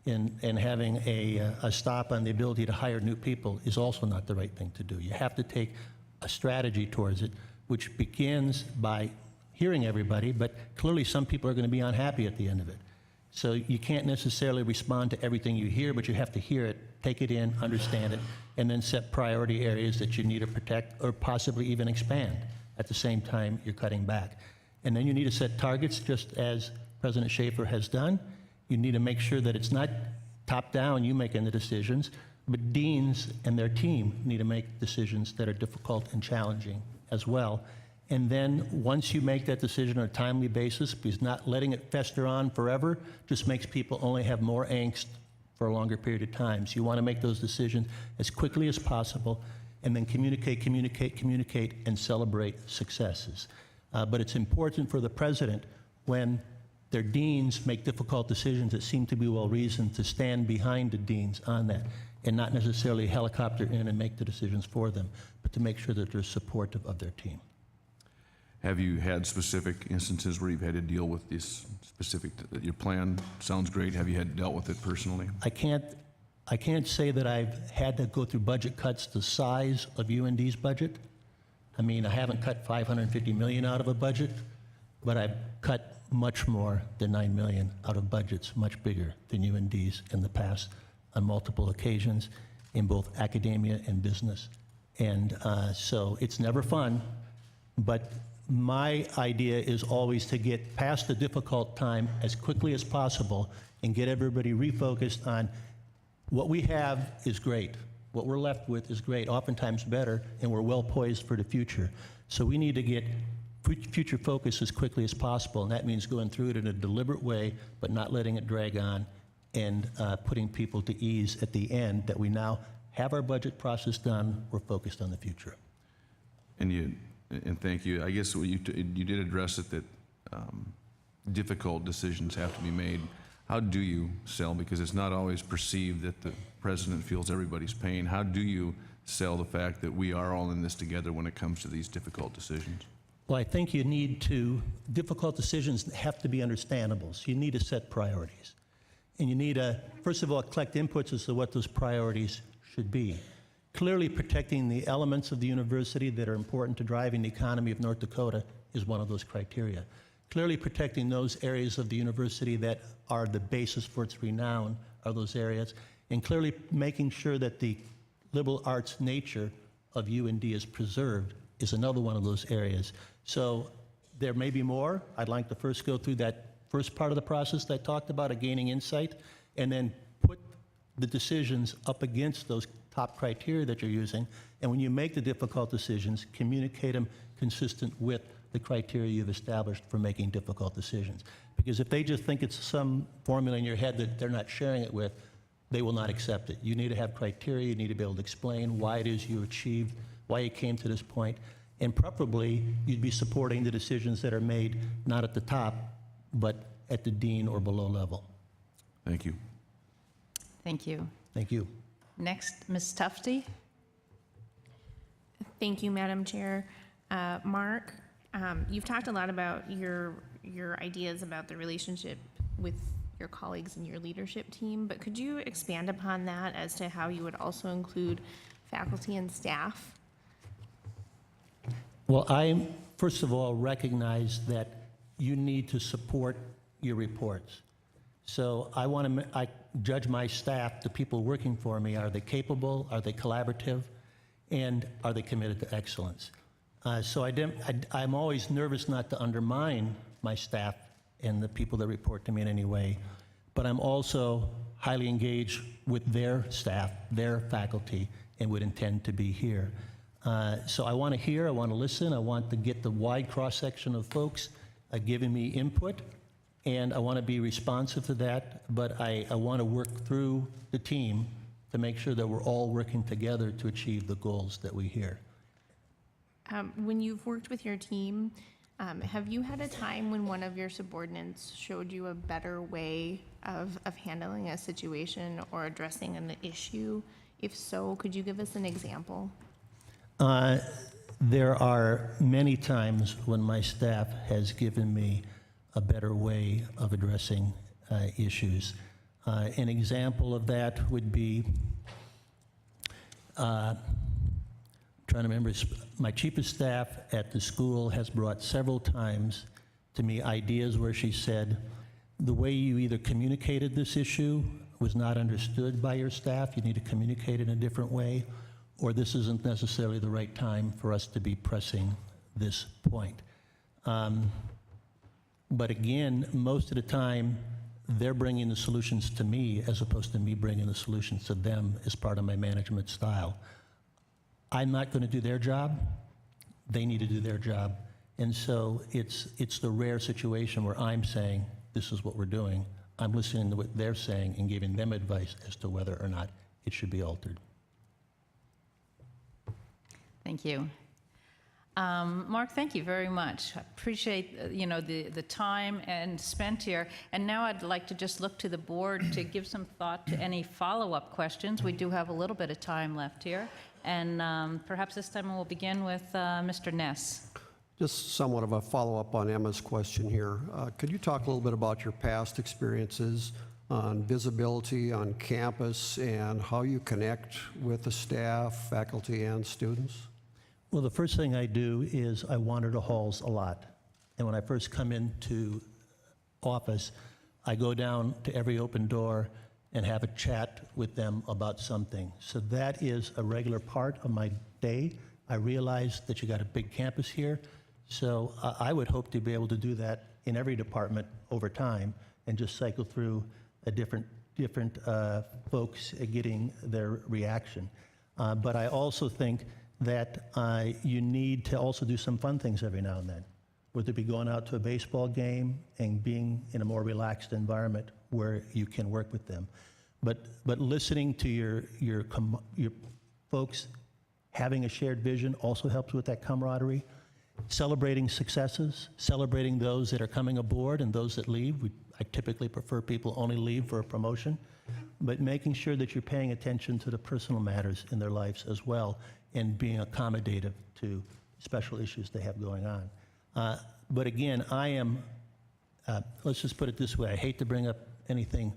[SPEAKER 14] and having a stop on the ability to hire new people is also not the right thing to do. You have to take a strategy towards it, which begins by hearing everybody, but clearly some people are going to be unhappy at the end of it. So you can't necessarily respond to everything you hear, but you have to hear it, take it in, understand it, and then set priority areas that you need to protect or possibly even expand. At the same time, you're cutting back. And then you need to set targets, just as President Schaefer has done. You need to make sure that it's not top-down, you making the decisions, but deans and their team need to make decisions that are difficult and challenging as well. And then once you make that decision on a timely basis, because not letting it fester on forever just makes people only have more angst for a longer period of time. So you want to make those decisions as quickly as possible and then communicate, and celebrate successes. But it's important for the president, when their deans make difficult decisions that seem to be well-reasoned, to stand behind the deans on that and not necessarily helicopter in and make the decisions for them, but to make sure that they're supportive of their team.
[SPEAKER 4] Have you had specific instances where you've had to deal with this specific, your plan sounds great, have you dealt with it personally?
[SPEAKER 14] I can't say that I've had to go through budget cuts the size of UND's budget. I mean, I haven't cut $550 million out of a budget, but I've cut much more than $9 million out of budgets much bigger than UND's in the past on multiple occasions in both academia and business. And so it's never fun, but my idea is always to get past the difficult time as quickly as possible and get everybody refocused on what we have is great. What we're left with is great, oftentimes better, and we're well poised for the future. So we need to get future focus as quickly as possible, and that means going through it in a deliberate way, but not letting it drag on, and putting people to ease at the end that we now have our budget process done, we're focused on the future.
[SPEAKER 4] And thank you. I guess you did address it, that difficult decisions have to be made. How do you sell? Because it's not always perceived that the president feels everybody's pain. How do you sell the fact that we are all in this together when it comes to these difficult decisions?
[SPEAKER 14] Well, I think difficult decisions have to be understandable. So you need to set priorities. And you need to, first of all, collect inputs as to what those priorities should be. Clearly, protecting the elements of the university that are important to driving the economy of North Dakota is one of those criteria. Clearly, protecting those areas of the university that are the basis for its renown are those areas. And clearly, making sure that the liberal arts nature of UND is preserved is another one of those areas. So there may be more. I'd like to first go through that first part of the process that I talked about, of gaining insight, and then put the decisions up against those top criteria that you're using. And when you make the difficult decisions, communicate them consistent with the criteria you've established for making difficult decisions. Because if they just think it's some formula in your head that they're not sharing it with, they will not accept it. You need to have criteria. You need to be able to explain why it is you achieved, why you came to this point, and preferably you'd be supporting the decisions that are made not at the top, but at the dean or below level.
[SPEAKER 4] Thank you.
[SPEAKER 1] Thank you.
[SPEAKER 14] Thank you.
[SPEAKER 1] Next, Ms. Tufte.
[SPEAKER 2] Thank you, Madam Chair. Mark, you've talked a lot about your ideas about the relationship with your colleagues and your leadership team, but could you expand upon that as to how you would also include faculty and staff?
[SPEAKER 14] Well, I, first of all, recognize that you need to support your reports. So I judge my staff, the people working for me, are they capable, are they collaborative, and are they committed to excellence? So I'm always nervous not to undermine my staff and the people that report to me in any way, but I'm also highly engaged with their staff, their faculty, and would intend to be here. So I want to hear, I want to listen, I want to get the wide cross-section of folks giving me input, and I want to be responsive to that, but I want to work through the team to make sure that we're all working together to achieve the goals that we hear.
[SPEAKER 2] When you've worked with your team, have you had a time when one of your subordinates showed you a better way of handling a situation or addressing an issue? If so, could you give us an example?
[SPEAKER 14] There are many times when my staff has given me a better way of addressing issues. An example of that would be, trying to remember, my chief of staff at the school has brought several times to me ideas where she said, the way you either communicated this issue was not understood by your staff, you need to communicate in a different way, or this isn't necessarily the right time for us to be pressing this point. But again, most of the time, they're bringing the solutions to me as opposed to me bringing the solutions to them as part of my management style. I'm not going to do their job. They need to do their job. And so it's the rare situation where I'm saying, this is what we're doing. I'm listening to what they're saying and giving them advice as to whether or not it should be altered.
[SPEAKER 1] Thank you. Mark, thank you very much. I appreciate, the time and spent here. And now I'd like to just look to the board to give some thought to any follow-up questions. We do have a little bit of time left here. And perhaps this time we'll begin with Mr. Ness.
[SPEAKER 11] Just somewhat of a follow-up on Emma's question here. Could you talk a little bit about your past experiences on visibility on campus and how you connect with the staff, faculty, and students?
[SPEAKER 14] Well, the first thing I do is I wander the halls a lot. And when I first come into office, I go down to every open door and have a chat with them about something. So that is a regular part of my day. I realize that you got a big campus here, so I would hope to be able to do that in every department over time and just cycle through a different folks getting their reaction. But I also think that you need to also do some fun things every now and then, whether it be going out to a baseball game and being in a more relaxed environment where you can work with them. But listening to your folks, having a shared vision also helps with that camaraderie. Celebrating successes, celebrating those that are coming aboard and those that leave. I typically prefer people only leave for a promotion, but making sure that you're paying attention to the personal matters in their lives as well and being accommodative to special issues they have going on. But again, I am, let's just put it this way, I hate to bring up anything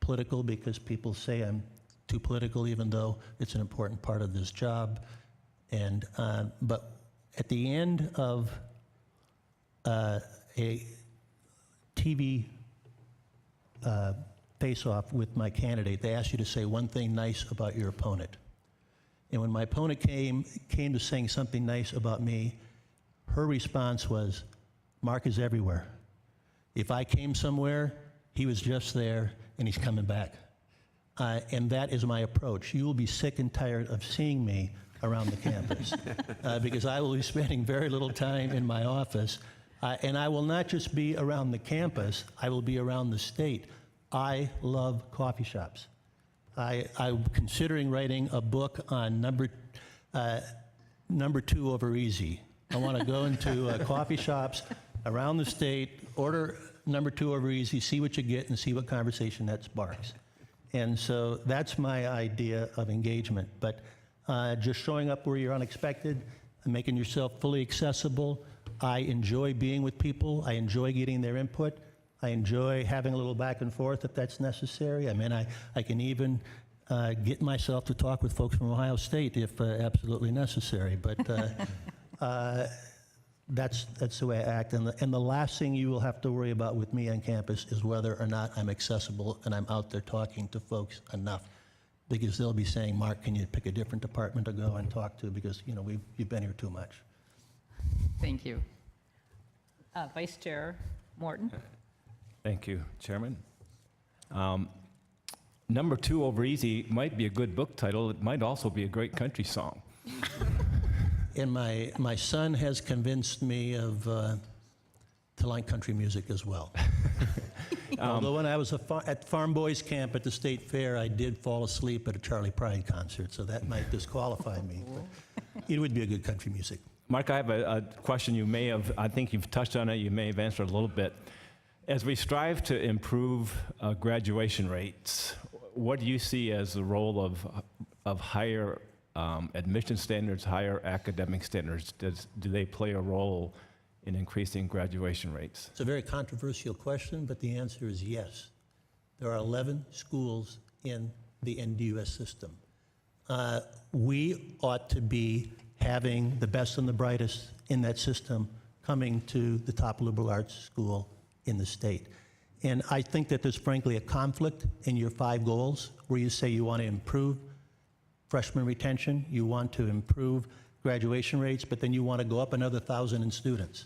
[SPEAKER 14] political because people say I'm too political even though it's an important part of this job. And, but at the end of a TV face-off with my candidate, they ask you to say one thing nice about your opponent. And when my opponent came to saying something nice about me, her response was, Mark is everywhere. If I came somewhere, he was just there, and he's coming back. And that is my approach. You will be sick and tired of seeing me around the campus because I will be spending very little time in my office. And I will not just be around the campus, I will be around the state. I love coffee shops. I'm considering writing a book on number 2 over easy. I want to go into coffee shops around the state, order number 2 over easy, see what you get, and see what conversation that sparks. And so that's my idea of engagement. But just showing up where you're unexpected, and making yourself fully accessible. I enjoy being with people. I enjoy getting their input. I enjoy having a little back and forth if that's necessary. I mean, I can even get myself to talk with folks from Ohio State if absolutely necessary. But that's the way I act. And the last thing you will have to worry about with me on campus is whether or not I'm accessible and I'm out there talking to folks enough. Because they'll be saying, Mark, can you pick a different department to go and talk to? Because, you know, you've been here too much.
[SPEAKER 1] Thank you. Vice Chair Morton.
[SPEAKER 13] Thank you, Chairman. Number 2 over easy might be a good book title. It might also be a great country song.
[SPEAKER 14] And my son has convinced me of to like country music as well. Although when I was at Farm Boys Camp at the State Fair, I did fall asleep at a Charlie Pride concert, so that might disqualify me. But it would be a good country music.
[SPEAKER 13] Mark, I have a question you may have, I think you've touched on it, you may have answered a little bit. As we strive to improve graduation rates, what do you see as the role of higher admission standards, higher academic standards? Do they play a role in increasing graduation rates?
[SPEAKER 14] It's a very controversial question, but the answer is yes. There are 11 schools in the NDUS system. We ought to be having the best and the brightest in that system coming to the top liberal arts school in the state. And I think that there's frankly a conflict in your 5 goals where you say you want to improve freshman retention, you want to improve graduation rates, but then you want to go up another 1,000 in students.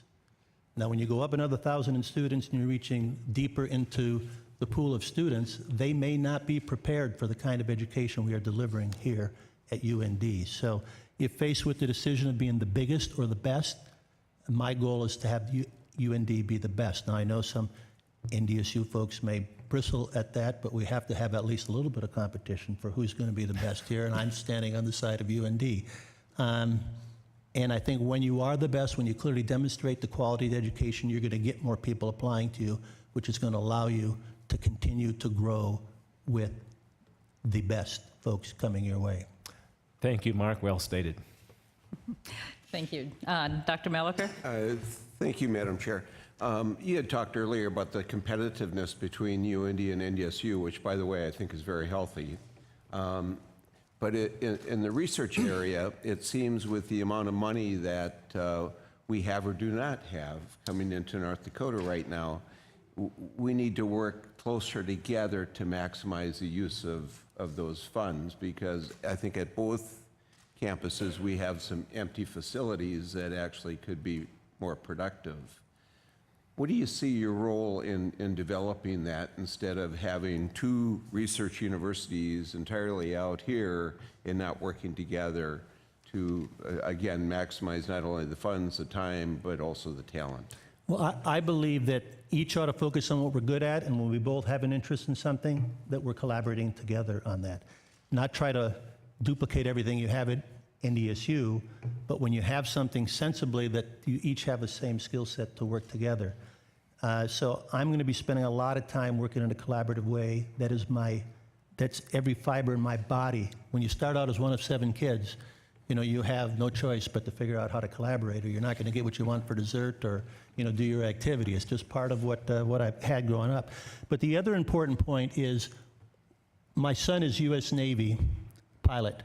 [SPEAKER 14] Now, when you go up another 1,000 in students and you're reaching deeper into the pool of students, they may not be prepared for the kind of education we are delivering here at UND. So if faced with the decision of being the biggest or the best, my goal is to have UND be the best. Now, I know some NDSU folks may bristle at that, but we have to have at least a little bit of competition for who's going to be the best here, and I'm standing on the side of UND. And I think when you are the best, when you clearly demonstrate the quality of the education, you're going to get more people applying to you, which is going to allow you to continue to grow with the best folks coming your way.
[SPEAKER 13] Thank you, Mark. Well stated.
[SPEAKER 1] Thank you. Dr. Melliker?
[SPEAKER 10] Thank you, Madam Chair. You had talked earlier about the competitiveness between UND and NDSU, which, by the way, I think is very healthy. But in the research area, it seems with the amount of money that we have or do not have coming into North Dakota right now, we need to work closer together to maximize the use of those funds, because I think at both campuses we have some empty facilities that actually could be more productive. What do you see your role in developing that instead of having 2 research universities entirely out here and not working together to, again, maximize not only the funds, the time, but also the talent?
[SPEAKER 14] Well, I believe that each ought to focus on what we're good at, and when we both have an interest in something, that we're collaborating together on that. Not try to duplicate everything you have at NDSU, but when you have something sensibly that you each have the same skill set to work together. So I'm going to be spending a lot of time working in a collaborative way. That's every fiber in my body. When you start out as one of 7 kids, you have no choice but to figure out how to collaborate, or you're not going to get what you want for dessert, or do your activity. It's just part of what I've had growing up. But the other important point is my son is U.S. Navy pilot,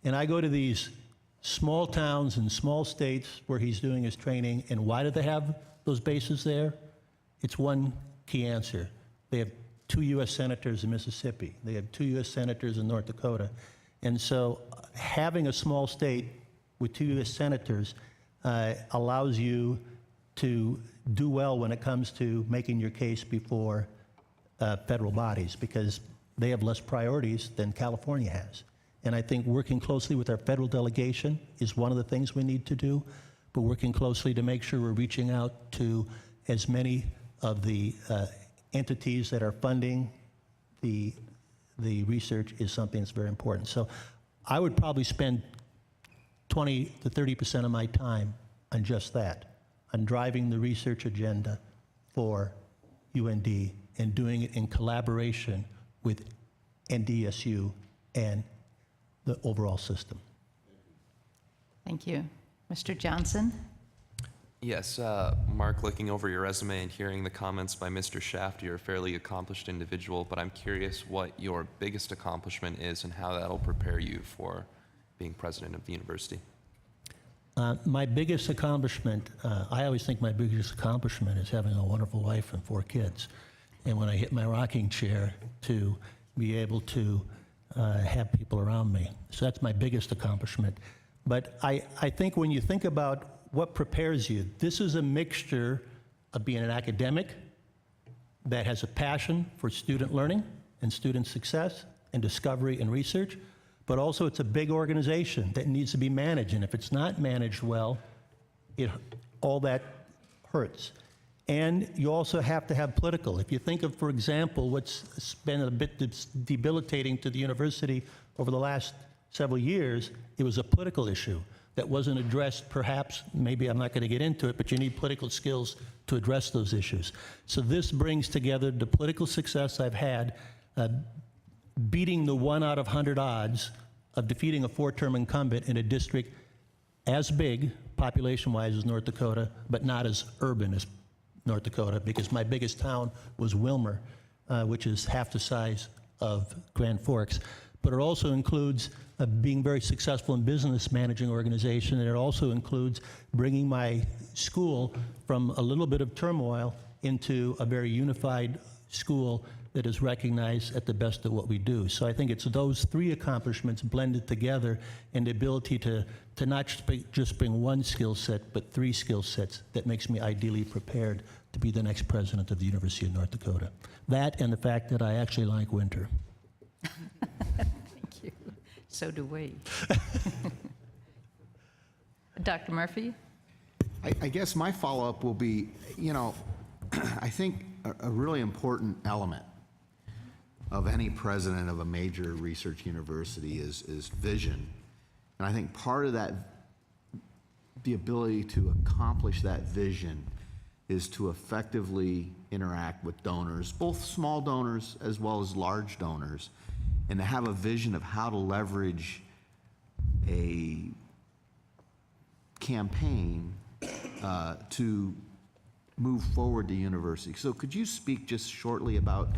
[SPEAKER 14] and I go to these small towns and small states where he's doing his training, and why do they have those bases there? It's one key answer. They have 2 U.S. senators in Mississippi. They have 2 U.S. senators in North Dakota. And so having a small state with 2 U.S. senators allows you to do well when it comes to making your case before federal bodies, because they have less priorities than California has. And I think working closely with our federal delegation is one of the things we need to do, but working closely to make sure we're reaching out to as many of the entities that are funding the research is something that's very important. So I would probably spend 20 to 30% of my time on just that, on driving the research agenda for UND and doing it in collaboration with NDSU and the overall system.
[SPEAKER 1] Thank you. Mr. Johnson?
[SPEAKER 12] Yes, Mark, looking over your resume and hearing the comments by Mr. Shaft, you're a fairly accomplished individual, but I'm curious what your biggest accomplishment is and how that'll prepare you for being president of the university.
[SPEAKER 14] My biggest accomplishment, I always think my biggest accomplishment is having a wonderful wife and 4 kids. And when I hit my rocking chair, to be able to have people around me. So that's my biggest accomplishment. But I think when you think about what prepares you, this is a mixture of being an academic that has a passion for student learning and student success and discovery and research, but also it's a big organization that needs to be managed, and if it's not managed well, all that hurts. And you also have to have political. If you think of, for example, what's been a bit debilitating to the university over the last several years, it was a political issue that wasn't addressed, perhaps, maybe I'm not going to get into it, but you need political skills to address those issues. So this brings together the political success I've had, beating the 1 out of 100 odds of defeating a 4-term incumbent in a district as big, population-wise, as North Dakota, but not as urban as North Dakota, because my biggest town was Wilmer, which is half the size of Grand Forks. But it also includes being very successful in business, managing organization, and it also includes bringing my school from a little bit of turmoil into a very unified school that is recognized at the best at what we do. So I think it's those 3 accomplishments blended together and the ability to not just bring 1 skill set, but 3 skill sets that makes me ideally prepared to be the next president of the University of North Dakota. That and the fact that I actually like winter.
[SPEAKER 1] Thank you. So do we. Dr. Murphy?
[SPEAKER 3] I guess my follow-up will be, I think a really important element of any president of a major research university is vision. And I think part of that, the ability to accomplish that vision, is to effectively interact with donors, both small donors as well as large donors, and to have a vision of how to leverage a campaign to move forward the university. So could you speak just shortly about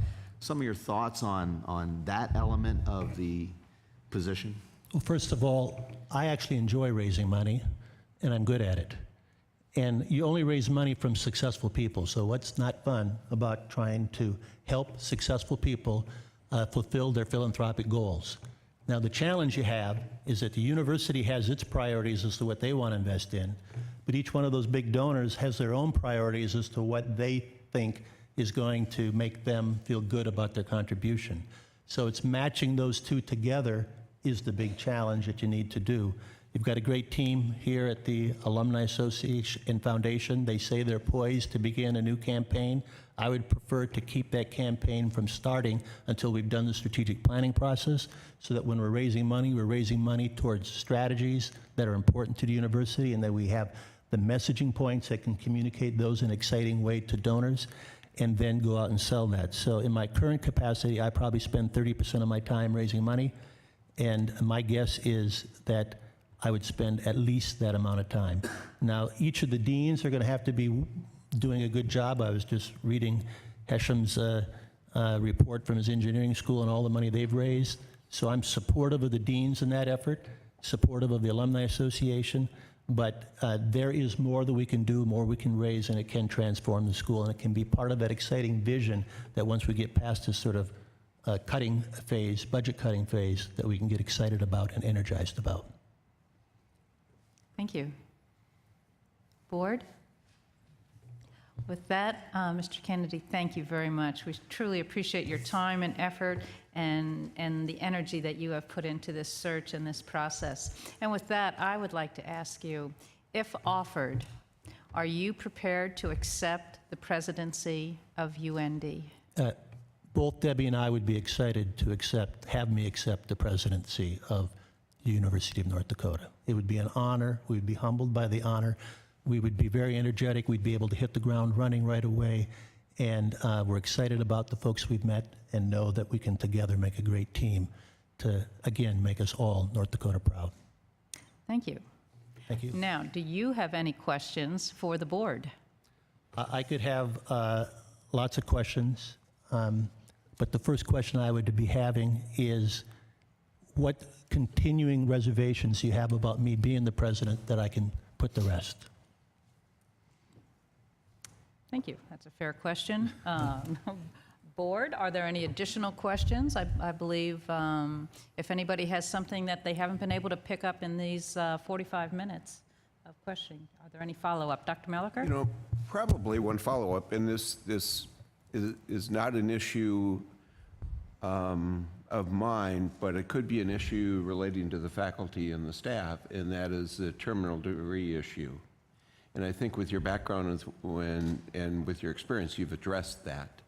[SPEAKER 3] some of your thoughts on that element of the position?
[SPEAKER 14] Well, first of all, I actually enjoy raising money, and I'm good at it. And you only raise money from successful people, so what's not fun about trying to help successful people fulfill their philanthropic goals? Now, the challenge you have is that the university has its priorities as to what they want to invest in, but each one of those big donors has their own priorities as to what they think is going to make them feel good about their contribution. So it's matching those 2 together is the big challenge that you need to do. You've got a great team here at the Alumni Association and Foundation. They say they're poised to begin a new campaign. I would prefer to keep that campaign from starting until we've done the strategic planning process, so that when we're raising money towards strategies that are important to the university, and that we have the messaging points that can communicate those in an exciting way to donors, and then go out and sell that. So in my current capacity, I probably spend 30% of my time raising money, and my guess is that I would spend at least that amount of time. Now, each of the deans are going to have to be doing a good job. I was just reading Hesham's report from his engineering school and all the money they've raised. So I'm supportive of the deans in that effort, supportive of the Alumni Association, but there is more that we can do, more we can raise, and it can transform the school, and it can be part of that exciting vision that once we get past this sort of cutting phase, budget cutting phase, that we can get excited about and energized about.
[SPEAKER 1] Thank you. Board? With that, Mr. Kennedy, thank you very much. We truly appreciate your time and effort and the energy that you have put into this search and this process. And with that, I would like to ask you, if offered, are you prepared to accept the presidency of UND?
[SPEAKER 14] Both Debbie and I would be excited to have me accept the presidency of the University of North Dakota. It would be an honor. We would be humbled by the honor. We would be very energetic. We'd be able to hit the ground running right away. And we're excited about the folks we've met and know that we can together make a great team to, again, make us all North Dakota proud.
[SPEAKER 1] Thank you.
[SPEAKER 14] Thank you.
[SPEAKER 1] Now, do you have any questions for the board?
[SPEAKER 14] I could have lots of questions, but the first question I would be having is, what continuing reservations do you have about me being the president that I can put to rest?
[SPEAKER 1] Thank you. That's a fair question. Board, are there any additional questions? I believe if anybody has something that they haven't been able to pick up in these 45 minutes of questioning, are there any follow-up? Dr. Melliker?
[SPEAKER 10] Probably one follow-up, and this is not an issue of mine, but it could be an issue relating to the faculty and the staff, and that is the terminal degree issue. And I think with your background and with your experience, you've addressed that.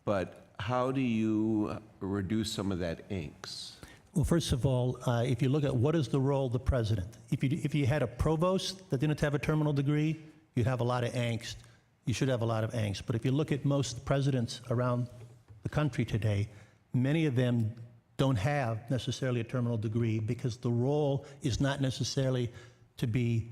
[SPEAKER 10] But how do you reduce some of that angst?
[SPEAKER 14] Well, first of all, if you look at what is the role of the president, if you had a provost that didn't have a terminal degree, you'd have a lot of angst. You should have a lot of angst. But if you look at most presidents around the country today, many of them don't have necessarily a terminal degree because the role is not necessarily to be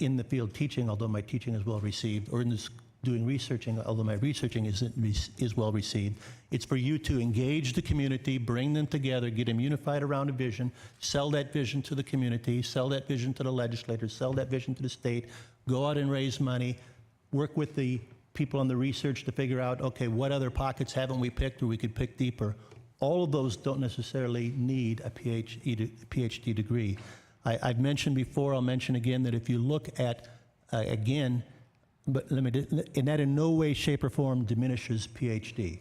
[SPEAKER 14] in the field teaching, although my teaching is well received, or in this doing researching, although my researching is well received. It's for you to engage the community, bring them together, get them unified around a vision, sell that vision to the community, sell that vision to the legislators, sell that vision to the state, go out and raise money, work with the people on the research to figure out, okay, what other pockets haven't we picked or we could pick deeper. All of those don't necessarily need a PhD degree. I've mentioned before, I'll mention again, that if you look at, again, but and that in no way, shape, or form diminishes PhD.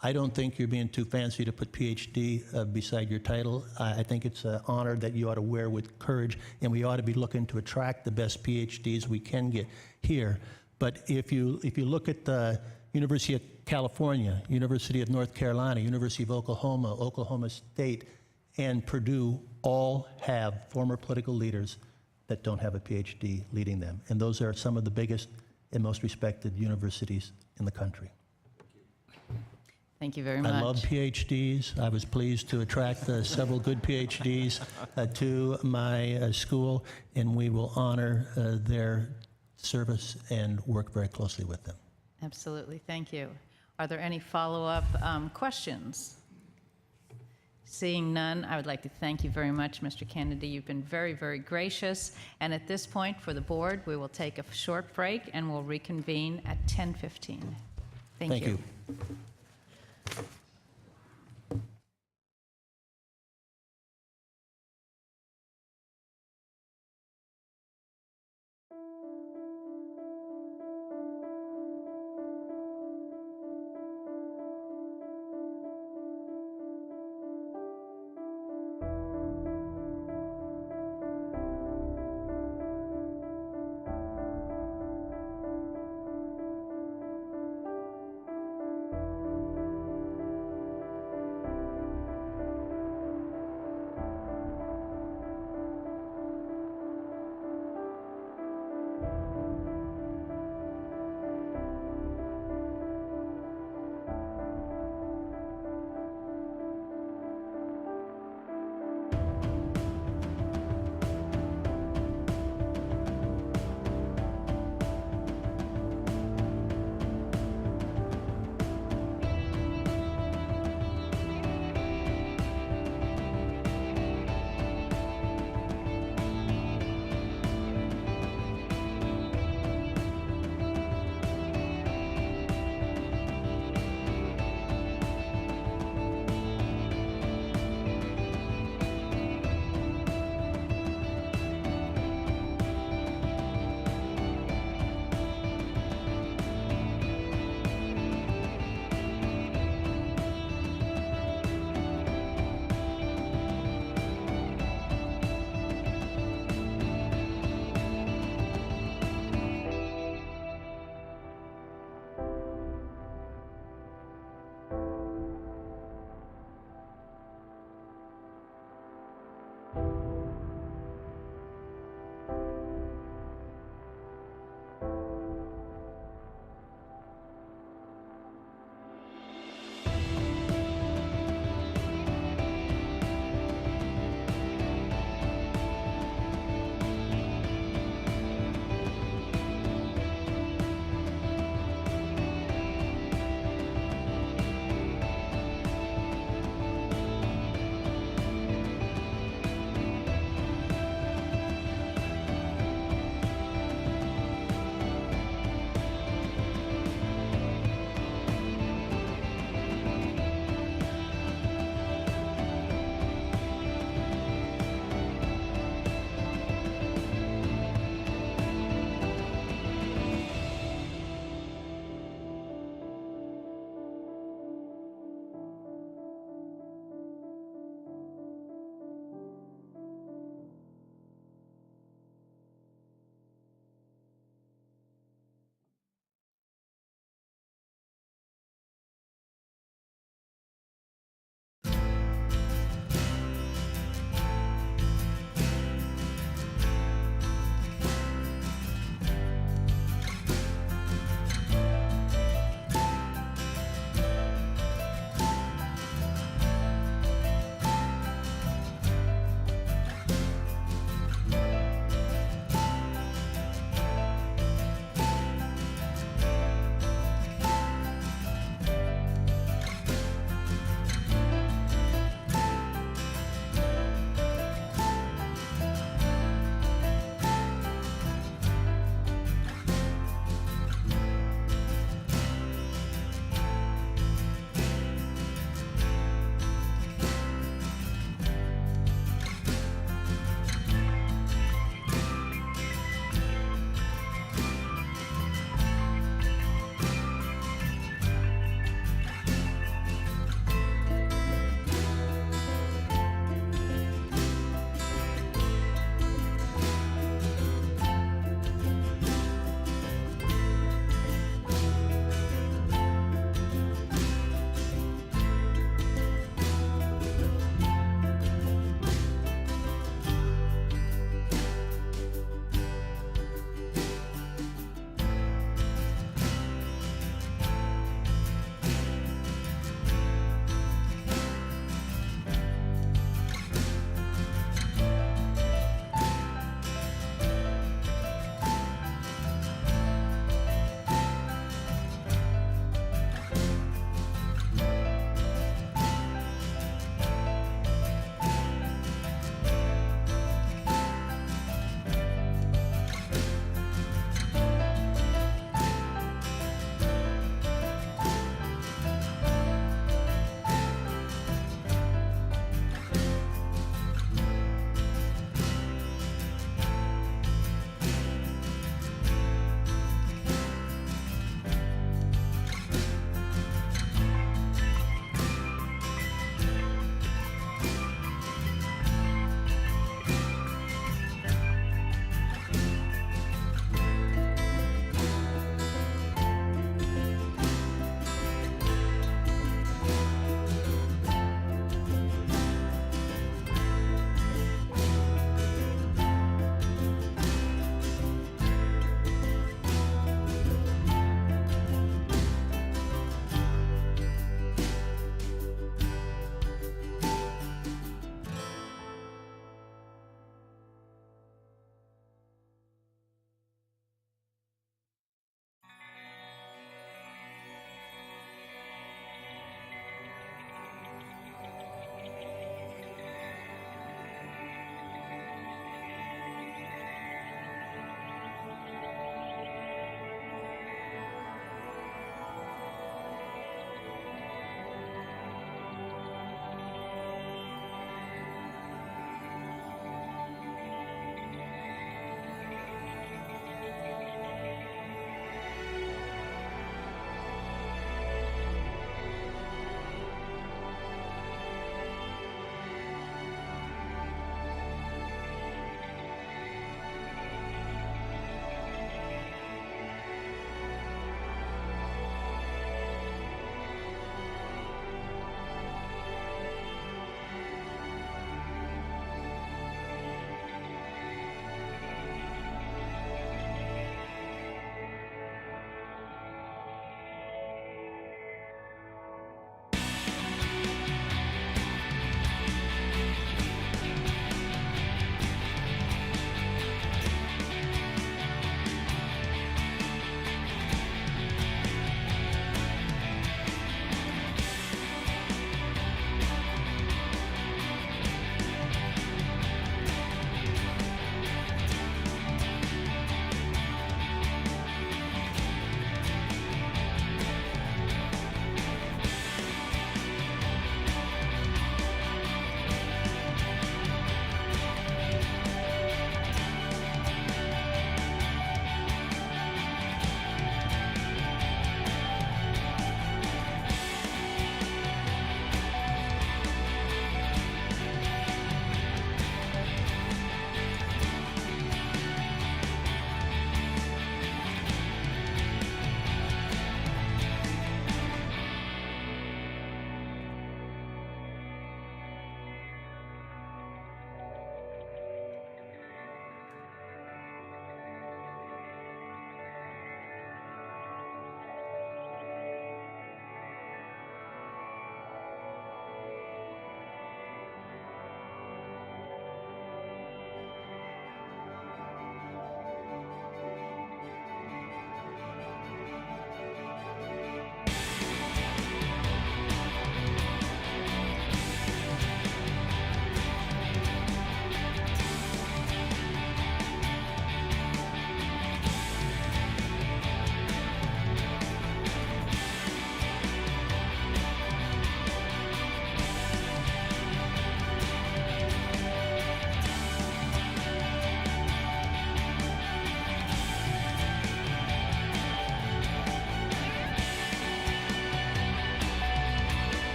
[SPEAKER 14] I don't think you're being too fancy to put PhD beside your title. I think it's an honor that you ought to wear with courage, and we ought to be looking to attract the best PhDs we can get here. But if you look at the University of California, University of North Carolina, University of Oklahoma, Oklahoma State, and Purdue all have former political leaders that don't have a PhD leading them. And those are some of the biggest and most respected universities in the country.
[SPEAKER 1] Thank you very much.
[SPEAKER 14] I love PhDs. I was pleased to attract several good PhDs to my school, and we will honor their service and work very closely with them.
[SPEAKER 1] Absolutely, thank you. Are there any follow-up questions? Seeing none, I would like to thank you very much, Mr. Kennedy. You've been very, very gracious. And at this point, for the board, we will take a short break and we'll reconvene at 10:15. Thank you.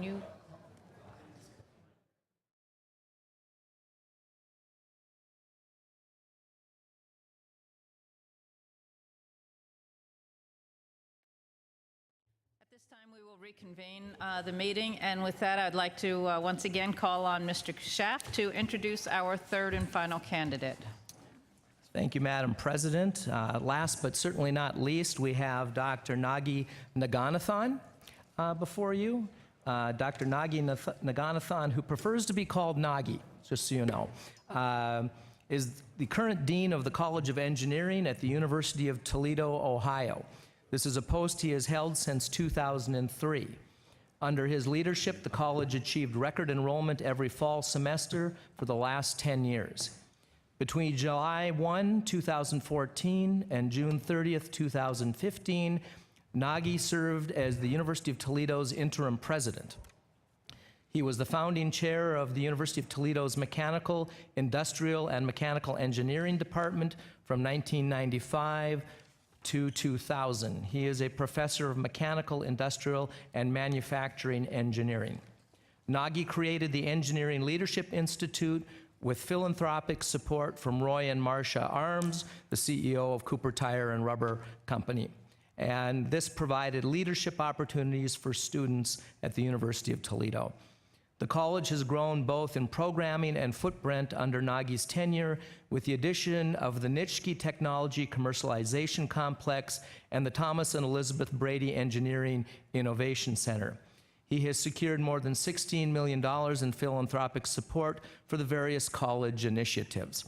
[SPEAKER 1] Can you? At this time, we will reconvene the meeting, and with that, I'd like to once again call on Mr. Schaaf to introduce our third and final candidate.
[SPEAKER 6] Thank you, Madam President. Last but certainly not least, we have Dr. Nagi Naganathan before you. Dr. Nagi Naganathan, who prefers to be called Nagi, just so you know, is the current Dean of the College of Engineering at the University of Toledo, Ohio. This is a post he has held since 2003. Under his leadership, the college achieved record enrollment every fall semester for the last 10 years. Between July 1, 2014 and June 30th, 2015, Nagi served as the University of Toledo's interim president. He was the founding chair of the University of Toledo's Mechanical, Industrial, and Mechanical Engineering Department from 1995 to 2000. He is a professor of mechanical, industrial, and manufacturing engineering. Nagi created the Engineering Leadership Institute with philanthropic support from Roy and Marcia Arms, the CEO of Cooper Tire and Rubber Company. And this provided leadership opportunities for students at the University of Toledo. The college has grown both in programming and footprint under Nagi's tenure, with the addition of the Nitschke Technology Commercialization Complex and the Thomas and Elizabeth Brady Engineering Innovation Center. He has secured more than $16 million in philanthropic support for the various college initiatives.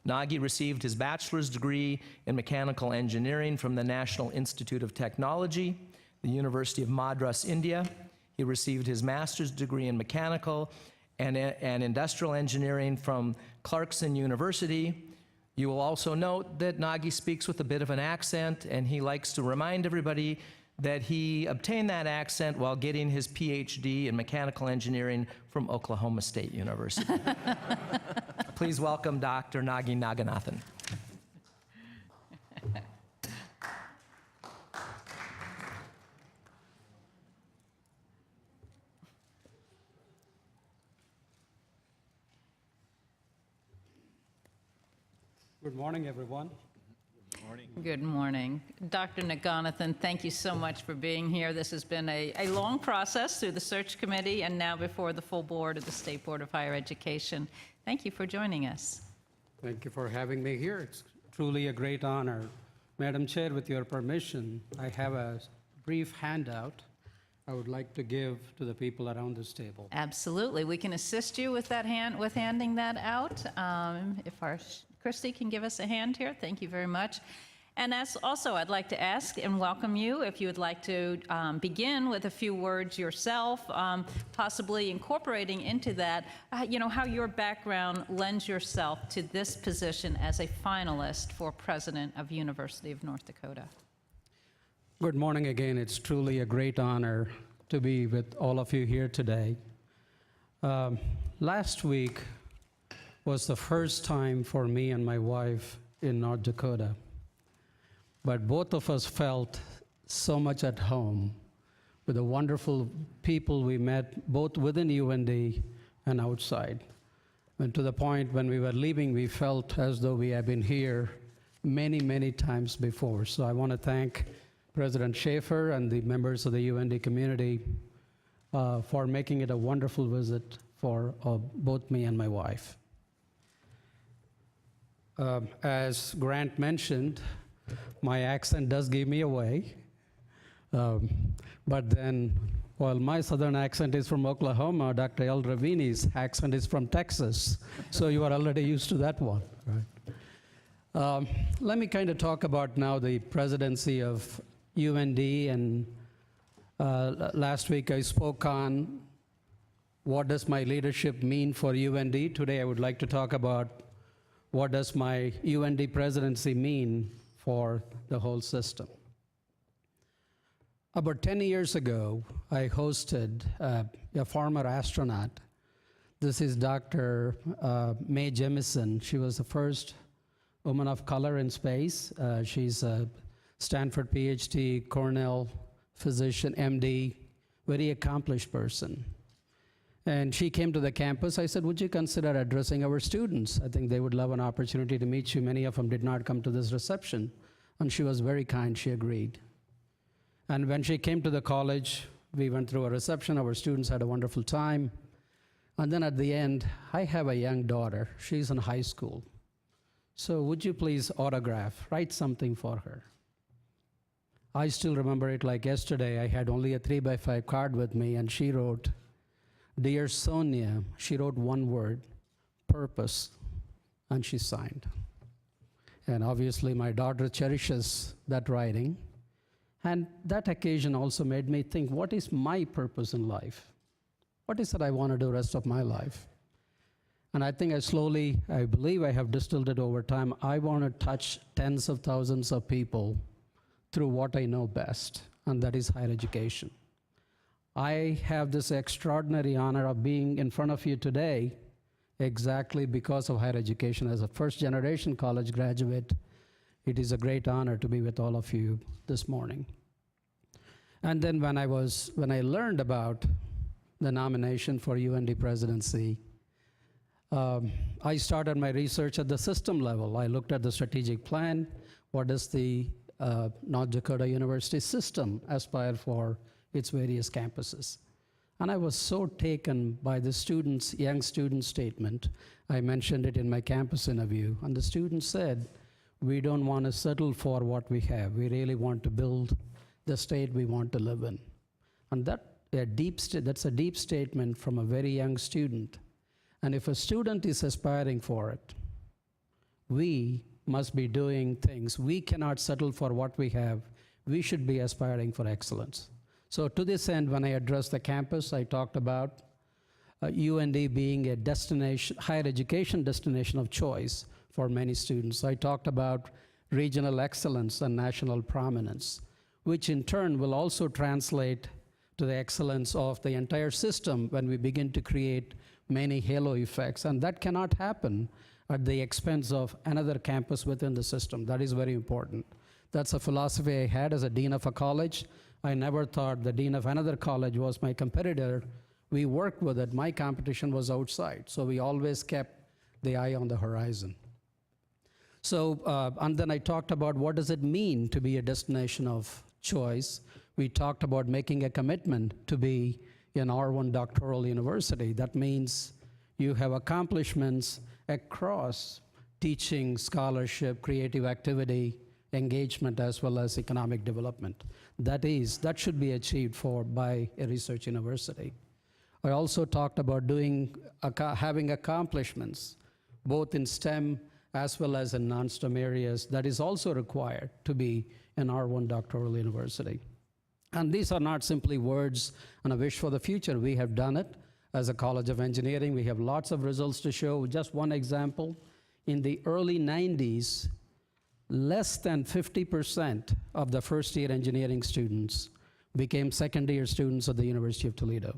[SPEAKER 6] Nagi received his bachelor's degree in mechanical engineering from the National Institute of Technology, the University of Madras, India. He received his master's degree in mechanical and industrial engineering from Clarkson University. You will also note that Nagi speaks with a bit of an accent, and he likes to remind everybody that he obtained that accent while getting his PhD in mechanical engineering from Oklahoma State University. Please welcome Dr. Nagi Naganathan.
[SPEAKER 11] Good morning, everyone.
[SPEAKER 1] Good morning. Dr. Naganathan, thank you so much for being here. This has been a long process through the search committee and now before the full board of the State Board of Higher Education. Thank you for joining us.
[SPEAKER 11] Thank you for having me here. It's truly a great honor. Madam Chair, with your permission, I have a brief handout I would like to give to the people around this table.
[SPEAKER 1] Absolutely. We can assist you with that with handing that out. If our Christy can give us a hand here, thank you very much. And as also, I'd like to ask and welcome you if you would like to begin with a few words yourself, possibly incorporating into that, how your background lends yourself to this position as a finalist for President of University of North Dakota.
[SPEAKER 11] Good morning again. It's truly a great honor to be with all of you here today. Last week was the first time for me and my wife in North Dakota. But both of us felt so much at home with the wonderful people we met, both within UND and outside. And to the point when we were leaving, we felt as though we had been here many, many times before. So I want to thank President Schaefer and the members of the UND community for making it a wonderful visit for both me and my wife. As Grant mentioned, my accent does give me away. But then, while my southern accent is from Oklahoma, Dr. El Ravini's accent is from Texas. So you are already used to that one, right? Let me kind of talk about now the presidency of UND. And last week I spoke on what does my leadership mean for UND. Today I would like to talk about what does my UND presidency mean for the whole system. About 10 years ago, I hosted a former astronaut. This is Dr. Mae Jemison. She was the first woman of color in space. She's a Stanford PhD, Cornell physician, MD,
[SPEAKER 15] very accomplished person. And she came to the campus. I said, would you consider addressing our students? I think they would love an opportunity to meet you. Many of them did not come to this reception. And she was very kind. She agreed. And when she came to the college, we went through a reception. Our students had a wonderful time. And then at the end, I have a young daughter. She's in high school. So would you please autograph, write something for her? I still remember it like yesterday. I had only a 3x5 card with me, and she wrote, "Dear Sonia," she wrote one word, "purpose," and she signed. And obviously my daughter cherishes that writing. And that occasion also made me think, what is my purpose in life? What is it I want to do the rest of my life? And I think I believe I have distilled it over time. I want to touch tens of thousands of people through what I know best, and that is higher education. I have this extraordinary honor of being in front of you today exactly because of higher education. As a first-generation college graduate, it is a great honor to be with all of you this morning. And then when I learned about the nomination for UND presidency, I started my research at the system level. I looked at the strategic plan. What does the North Dakota University system aspire for its various campuses? And I was so taken by the young student statement. I mentioned it in my campus interview, and the students said, we don't want to settle for what we have. We really want to build the state we want to live in. And that's a deep statement from a very young student. And if a student is aspiring for it, we must be doing things. We cannot settle for what we have. We should be aspiring for excellence. So to this end, when I addressed the campus, I talked about UND being a destination, higher education destination of choice for many students. I talked about regional excellence and national prominence, which in turn will also translate to the excellence of the entire system when we begin to create many halo effects. And that cannot happen at the expense of another campus within the system. That is very important. That's a philosophy I had as a dean of a college. I never thought the dean of another college was my competitor. We worked with it. My competition was outside. So we always kept the eye on the horizon. So, and then I talked about what does it mean to be a destination of choice. We talked about making a commitment to be an R1 doctoral university. That means you have accomplishments across teaching, scholarship, creative activity, engagement, as well as economic development. That should be achieved by a research university. I also talked about having accomplishments, both in STEM as well as in non-STEM areas. That is also required to be an R1 doctoral university. And these are not simply words and a wish for the future. We have done it as a College of Engineering. We have lots of results to show. Just one example, in the early 90s, less than 50% of the first-year engineering students became second-year students at the University of Toledo.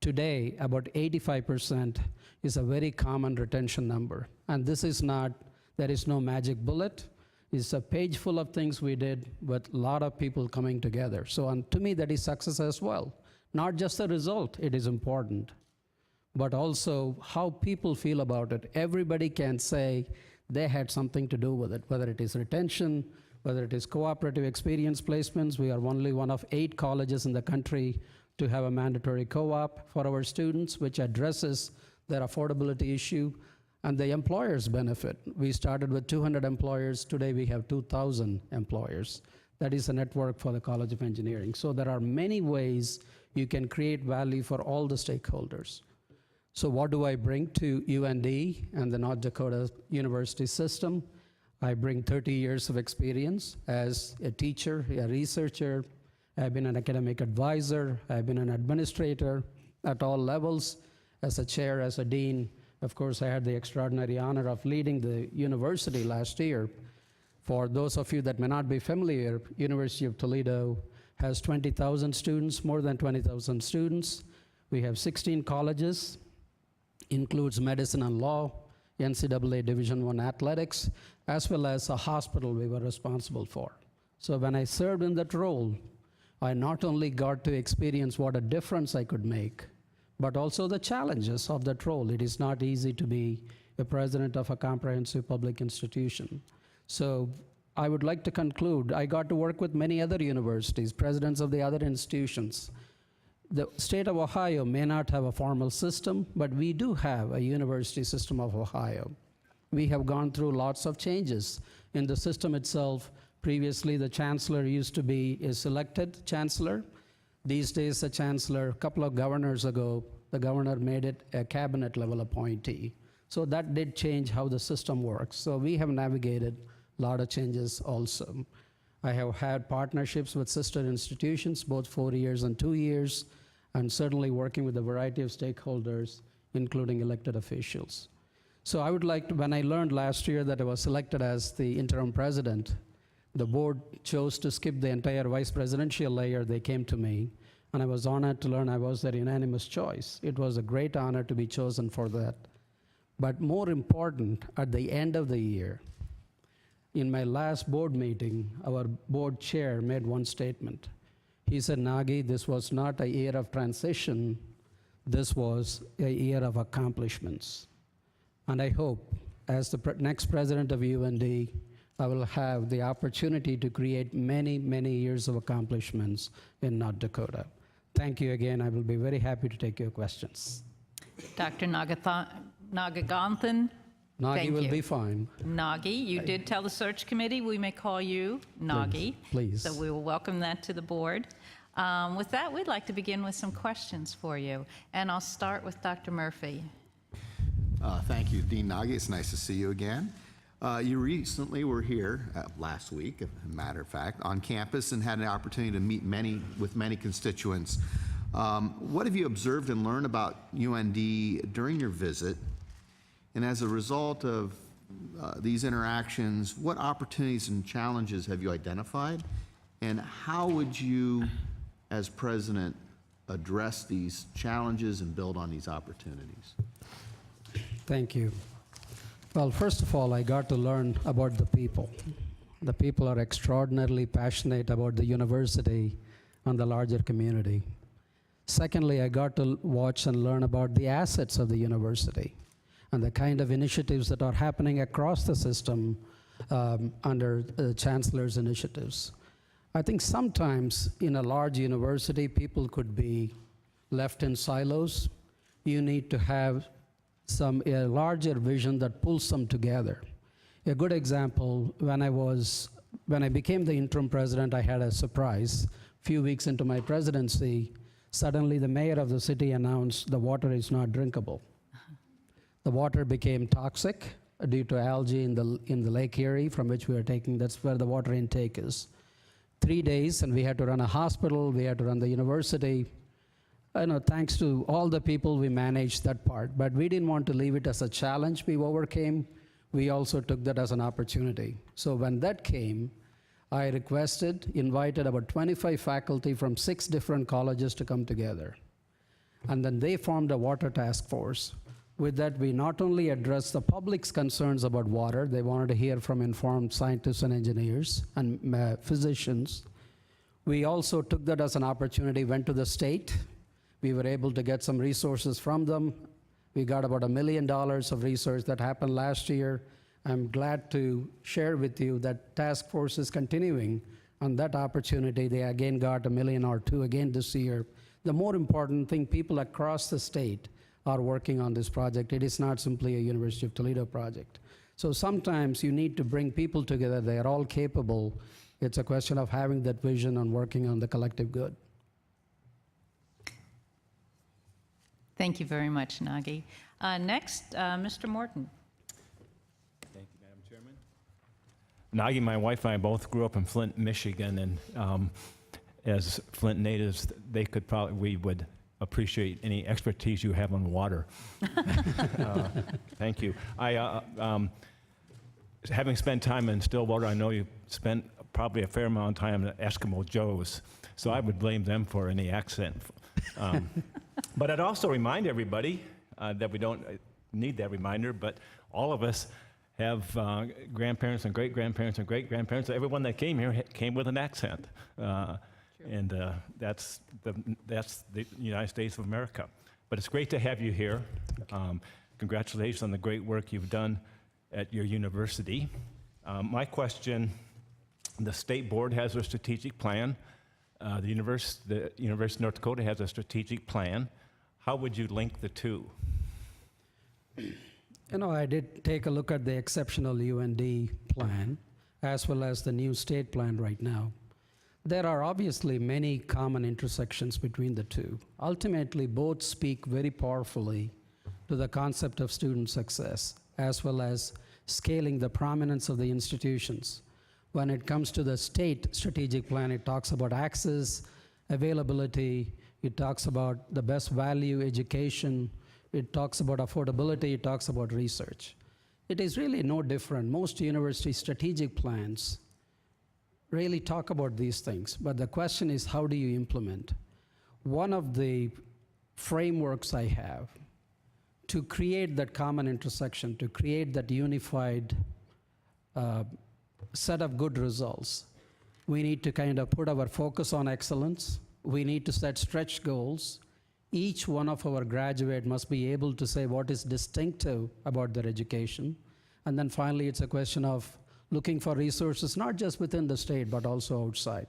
[SPEAKER 15] Today, about 85% is a very common retention number. And this is not, there is no magic bullet. It's a page full of things we did with a lot of people coming together. So to me, that is success as well. Not just the result, it is important, but also how people feel about it. Everybody can say they had something to do with it, whether it is retention, whether it is cooperative experience placements. We are only one of 8 colleges in the country to have a mandatory co-op for our students, which addresses their affordability issue, and the employers benefit. We started with 200 employers. Today we have 2,000 employers. That is a network for the College of Engineering. So there are many ways you can create value for all the stakeholders. So what do I bring to UND and the North Dakota University system? I bring 30 years of experience as a teacher, a researcher. I've been an academic advisor. I've been an administrator at all levels, as a chair, as a dean. Of course, I had the extraordinary honor of leading the university last year. For those of you that may not be familiar, University of Toledo has 20,000 students, more than 20,000 students. We have 16 colleges, includes medicine and law, NCAA Division I athletics, as well as a hospital we were responsible for. So when I served in that role, I not only got to experience what a difference I could make, but also the challenges of that role. It is not easy to be a president of a comprehensive public institution. So I would like to conclude, I got to work with many other universities, presidents of the other institutions. The state of Ohio may not have a formal system, but we do have a university system of Ohio. We have gone through lots of changes in the system itself. Previously, the chancellor used to be a selected chancellor. These days, the chancellor, a couple of governors ago, the governor made it a cabinet level appointee. So that did change how the system works. So we have navigated a lot of changes also. I have had partnerships with sister institutions, both 4 years and 2 years, and certainly working with a variety of stakeholders, including elected officials. So I would like to, when I learned last year that I was selected as the interim president, the board chose to skip the entire vice presidential layer. They came to me, and I was honored to learn I was their unanimous choice. It was a great honor to be chosen for that. But more important, at the end of the year, in my last board meeting, our board chair made one statement. He said, Nagi, this was not a year of transition, this was a year of accomplishments. And I hope, as the next president of UND, I will have the opportunity to create many, many years of accomplishments in North Dakota. Thank you again. I will be very happy to take your questions.
[SPEAKER 1] Dr. Nagaganthan.
[SPEAKER 15] Nagi
[SPEAKER 1] Thank
[SPEAKER 15] will
[SPEAKER 1] you.
[SPEAKER 15] be fine.
[SPEAKER 1] Nagi, you did tell the search committee we may call you Nagi.
[SPEAKER 15] Please.
[SPEAKER 1] So we will welcome that to the board. With that, we'd like to begin with some questions for you. And I'll start with Dr. Murphy.
[SPEAKER 3] Thank you, Dean Nagi. It's nice to see you again. You recently were here, last week, as a matter of fact, on campus and had an opportunity to meet with many constituents. What have you observed and learned about UND during your visit? And as a result of these interactions, what opportunities and challenges have you identified? And how would you, as president, address these challenges and build on these opportunities?
[SPEAKER 15] Thank you. Well, first of all, I got to learn about the people. The people are extraordinarily passionate about the university and the larger community. Secondly, I got to watch and learn about the assets of the university and the kind of initiatives that are happening across the system under the chancellor's initiatives. I think sometimes in a large university, people could be left in silos. You need to have a larger vision that pulls them together. A good example, when I became the interim president, I had a surprise. A few weeks into my presidency, suddenly the mayor of the city announced the water is not drinkable. The water became toxic due to algae in the Lake Erie from which we are taking, that's where the water intake is. 3 days, and we had to run a hospital, we had to run the university. Thanks to all the people, we managed that part. But we didn't want to leave it as a challenge we overcame. We also took that as an opportunity. So when that came, I invited about 25 faculty from 6 different colleges to come together. And then they formed a water task force. With that, we not only addressed the public's concerns about water, they wanted to hear from informed scientists and engineers and physicians. We also took that as an opportunity, went to the state. We were able to get some resources from them. We got about $1 million of research that happened last year. I'm glad to share with you that task force is continuing on that opportunity. They again got $1 million or $2 million again this year. The more important thing, people across the state are working on this project. It is not simply a University of Toledo project. So sometimes you need to bring people together. They are all capable. It's a question of having that vision and working on the collective good.
[SPEAKER 1] Thank you very much, Nagi. Next, Mr. Morton.
[SPEAKER 13] Thank you, Madam Chairman. Nagi, my wife and I both grew up in Flint, Michigan, and as Flint natives, we would appreciate any expertise you have on water. Thank you. Having spent time in Stillwater, I know you spent probably a fair amount of time at Eskimo Joe's, so I would blame them for any accent. But I'd also remind everybody that we don't need that reminder, but all of us have grandparents and great-grandparents and great-grandparents. Everyone that came here came with an accent. And that's the United States of America. But it's great to have you here. Congratulations on the great work you've done at your university. My question, the state board has a strategic plan. The University of North Dakota has a strategic plan. How would you link the two?
[SPEAKER 15] You know, I did take a look at the exceptional UND plan as well as the new state plan right now. There are obviously many common intersections between the two. Ultimately, both speak very powerfully to the concept of student success, as well as scaling the prominence of the institutions. When it comes to the state strategic plan, it talks about access, availability, it talks about the best value education, it talks about affordability, it talks about research. It is really no different. Most university strategic plans really talk about these things, but the question is, how do you implement? One of the frameworks I have to create that common intersection, to create that unified set of good results, we need to kind of put our focus on excellence. We need to set stretch goals. Each one of our graduates must be able to say what is distinctive about their education. And then finally, it's a question of looking for resources, not just within the state, but also outside.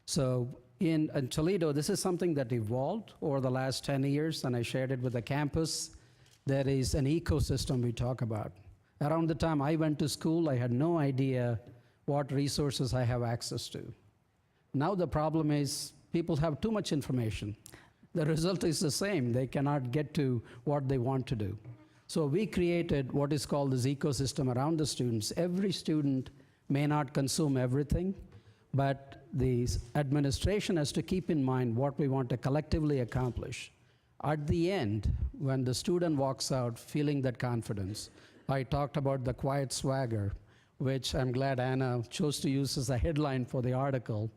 [SPEAKER 15] So in Toledo, this is something that evolved over the last 10 years, and I shared it with the campus. There is an ecosystem we talk about. Around the time I went to school, I had no idea what resources I have access to. Now the problem is people have too much information. The result is the same. They cannot get to what they want to do. So we created what is called this ecosystem around the students. Every student may not consume everything, but the administration has to keep in mind what we want to collectively accomplish. At the end, when the student walks out feeling that confidence, I talked about the quiet swagger, which I'm glad Anna chose to use as a headline for the article.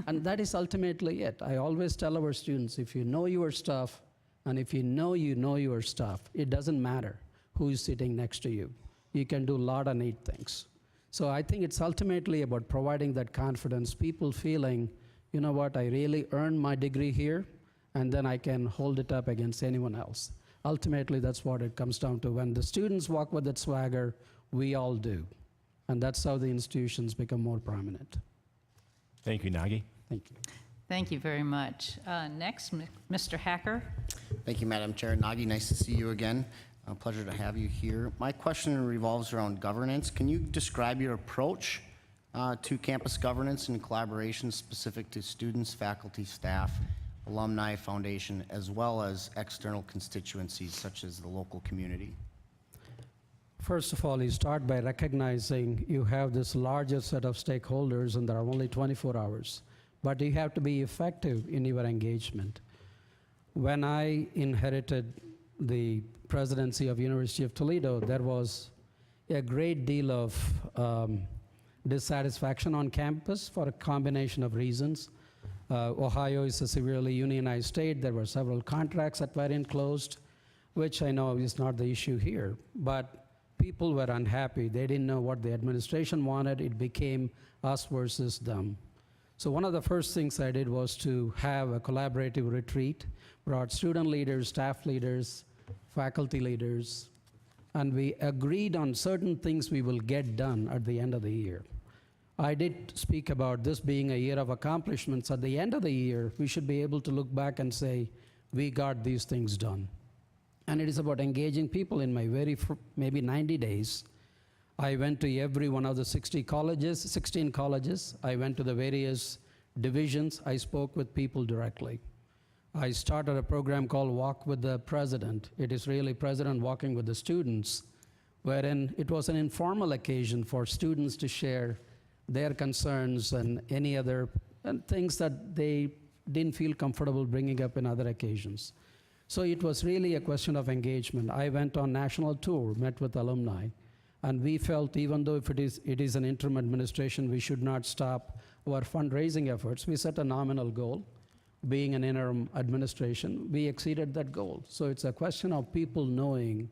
[SPEAKER 15] And that is ultimately it. I always tell our students, if you know your stuff, and if you know your stuff, it doesn't matter who is sitting next to you. You can do a lot of neat things. So I think it's ultimately about providing that confidence, people feeling, you know what, I really earned my degree here, and then I can hold it up against anyone else. Ultimately, that's what it comes down to. When the students walk with that swagger, we all do. And that's how the institutions become more prominent.
[SPEAKER 13] Thank you, Nagi.
[SPEAKER 15] Thank you.
[SPEAKER 1] Thank you very much. Next, Mr. Hacker.
[SPEAKER 9] Thank you, Madam Chair. Nagi, nice to see you again. A pleasure to have you here. My question revolves around governance. Can you describe your approach to campus governance and collaboration specific to students, faculty, staff, alumni, foundation, as well as external constituencies such as the local community?
[SPEAKER 15] First of all, you start by recognizing you have this larger set of stakeholders and there are only 24 hours, but you have to be effective in your engagement. When I inherited the presidency of University of Toledo, there was a great deal of dissatisfaction on campus for a combination of reasons. Ohio is a severely unionized state. There were several contracts that were enclosed, which I know is not the issue here, but people were unhappy. They didn't know what the administration wanted. It became us versus them. So one of the first things I did was to have a collaborative retreat, brought student leaders, staff leaders, faculty leaders, and we agreed on certain things we will get done at the end of the year. I did speak about this being a year of accomplishments. At the end of the year, we should be able to look back and say, we got these things done. And it is about engaging people. In my maybe 90 days, I went to every one of the 16 colleges. I went to the various divisions. I spoke with people directly. I started a program called Walk with the President. It is really President walking with the students, wherein it was an informal occasion for students to share their concerns and any other things that they didn't feel comfortable bringing up in other occasions. So it was really a question of engagement. I went on national tour, met with alumni, and we felt even though if it is an interim administration, we should not stop our fundraising efforts. We set a nominal goal. Being an interim administration, we exceeded that goal. So it's a question of people knowing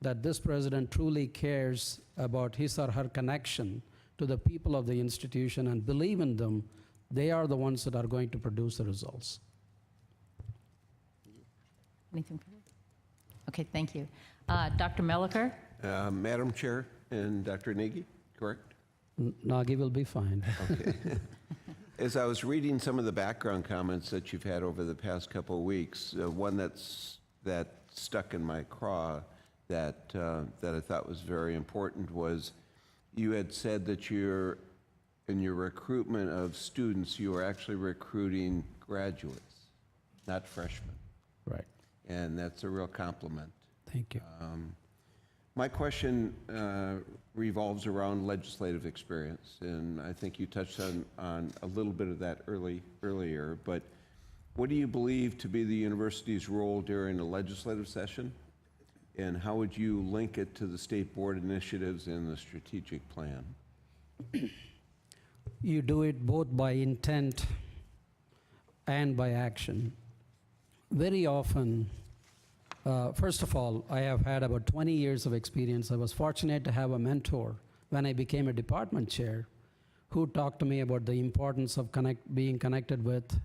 [SPEAKER 15] that this president truly cares about his or her connection to the people of the institution and believe in them They are the ones that are going to produce the results.
[SPEAKER 1] Anything further? Okay, thank you. Dr. Melliker?
[SPEAKER 10] Madam Chair and Dr. Nagy, correct?
[SPEAKER 15] Nagi will be fine.
[SPEAKER 10] Okay. As I was reading some of the background comments that you've had over the past couple of weeks, one that stuck in my craw that I thought was very important was you had said that in your recruitment of students, you are actually recruiting graduates, not freshmen.
[SPEAKER 15] Right.
[SPEAKER 10] And that's a real compliment.
[SPEAKER 15] Thank you.
[SPEAKER 10] My question revolves around legislative experience, and I think you touched on a little bit of that earlier, but what do you believe to be the university's role during a legislative session, and how would you link it to the state board initiatives and the strategic plan?
[SPEAKER 15] You do it both by intent and by action. Very often, first of all, I have had about 20 years of experience. I was fortunate to have a mentor when I became a department chair who talked to me about the importance of being connected with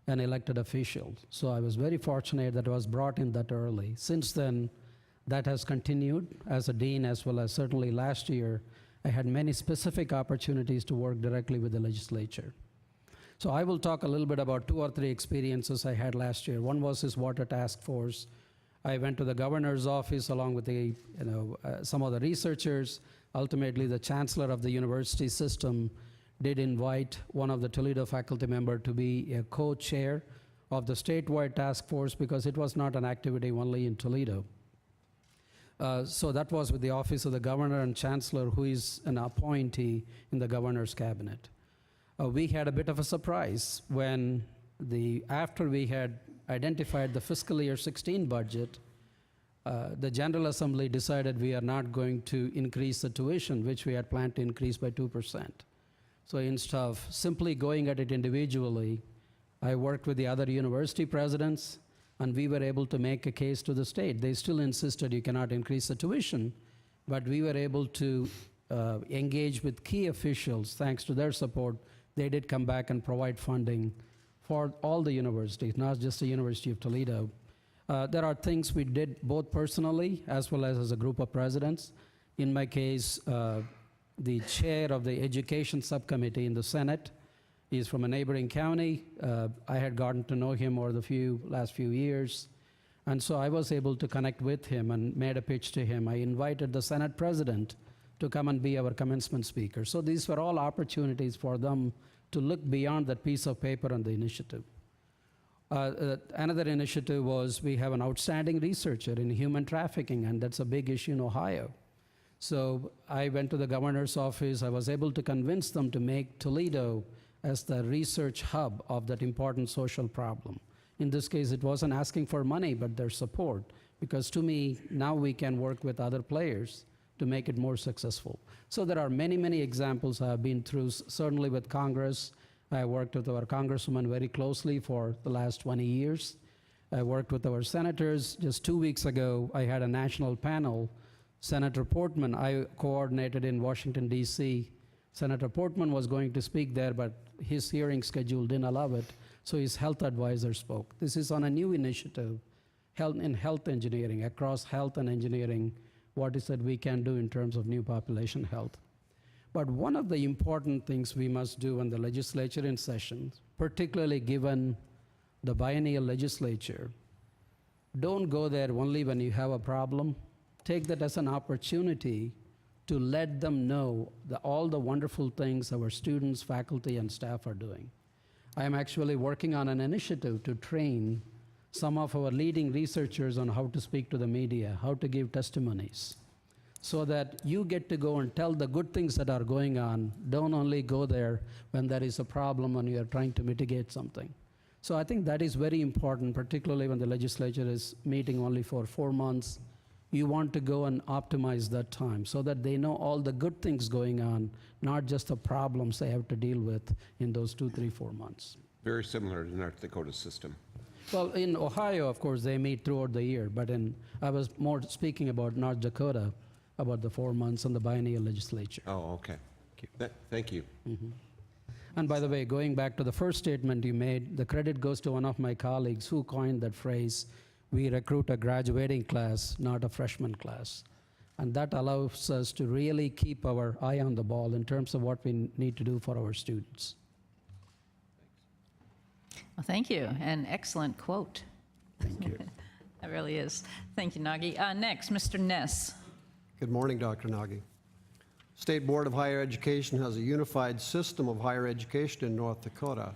[SPEAKER 15] an elected official. So I was very fortunate that I was brought in that early. Since then, that has continued as a dean, as well as certainly last year, I had many specific opportunities to work directly with the legislature. So I will talk a little bit about 2 or 3 experiences I had last year. One was this water task force. I went to the governor's office along with some of the researchers. Ultimately, the chancellor of the university system did invite one of the Toledo faculty member to be a co-chair of the statewide task force because it was not an activity only in Toledo. So that was with the office of the governor and chancellor, who is an appointee in the governor's cabinet. We had a bit of a surprise when after we had identified the fiscal year 16 budget, the General Assembly decided we are not going to increase the tuition, which we had planned to increase by 2%. So instead of simply going at it individually, I worked with the other university presidents, and we were able to make a case to the state. They still insisted you cannot increase the tuition, but we were able to engage with key officials. Thanks to their support, they did come back and provide funding for all the universities, not just the University of Toledo. There are things we did both personally as well as a group of presidents. In my case, the chair of the education subcommittee in the Senate is from a neighboring county. I had gotten to know him over the last few years. And so I was able to connect with him and made a pitch to him. I invited the Senate president to come and be our commencement speaker. So these were all opportunities for them to look beyond that piece of paper on the initiative. Another initiative was we have an outstanding researcher in human trafficking, and that's a big issue in Ohio. So I went to the governor's office. I was able to convince them to make Toledo as the research hub of that important social problem. In this case, it wasn't asking for money, but their support, because to me, now we can work with other players to make it more successful. So there are many, many examples I have been through, certainly with Congress. I worked with our congresswoman very closely for the last 20 years. I worked with our senators. Just 2 weeks ago, I had a national panel. Senator Portman, I coordinated in Washington, D.C. Senator Portman was going to speak there, but his hearing schedule didn't allow it, so his health advisor spoke. This is on a new initiative, health engineering, across health and engineering, what is it we can do in terms of new population health. But one of the important things we must do when the legislature in session, particularly given the biennial legislature, don't go there only when you have a problem. Take that as an opportunity to let them know all the wonderful things our students, faculty, and staff are doing. I am actually working on an initiative to train some of our leading researchers on how to speak to the media, how to give testimonies, so that you get to go and tell the good things that are going on. Don't only go there when there is a problem and you are trying to mitigate something. So I think that is very important, particularly when the legislature is meeting only for 4 months. You want to go and optimize that time so that they know all the good things going on, not just the problems they have to deal with in those 2, 3, 4 months.
[SPEAKER 10] Very similar to North Dakota system.
[SPEAKER 15] Well, in Ohio, of course, they meet throughout the year, but I was more speaking about North Dakota, about the 4 months and the biennial legislature.
[SPEAKER 10] Oh, okay. Thank you.
[SPEAKER 15] And by the way, going back to the first statement you made, the credit goes to one of my colleagues who coined that phrase, we recruit a graduating class, not a freshman class. And that allows us to really keep our eye on the ball in terms of what we need to do for our students.
[SPEAKER 1] Well, thank you. An excellent quote.
[SPEAKER 15] Thank you.
[SPEAKER 1] That really is. Thank you, Nagy. Next, Mr. Ness.
[SPEAKER 11] Good morning, Dr. Nagy. State Board of Higher Education has a unified system of higher education in North Dakota.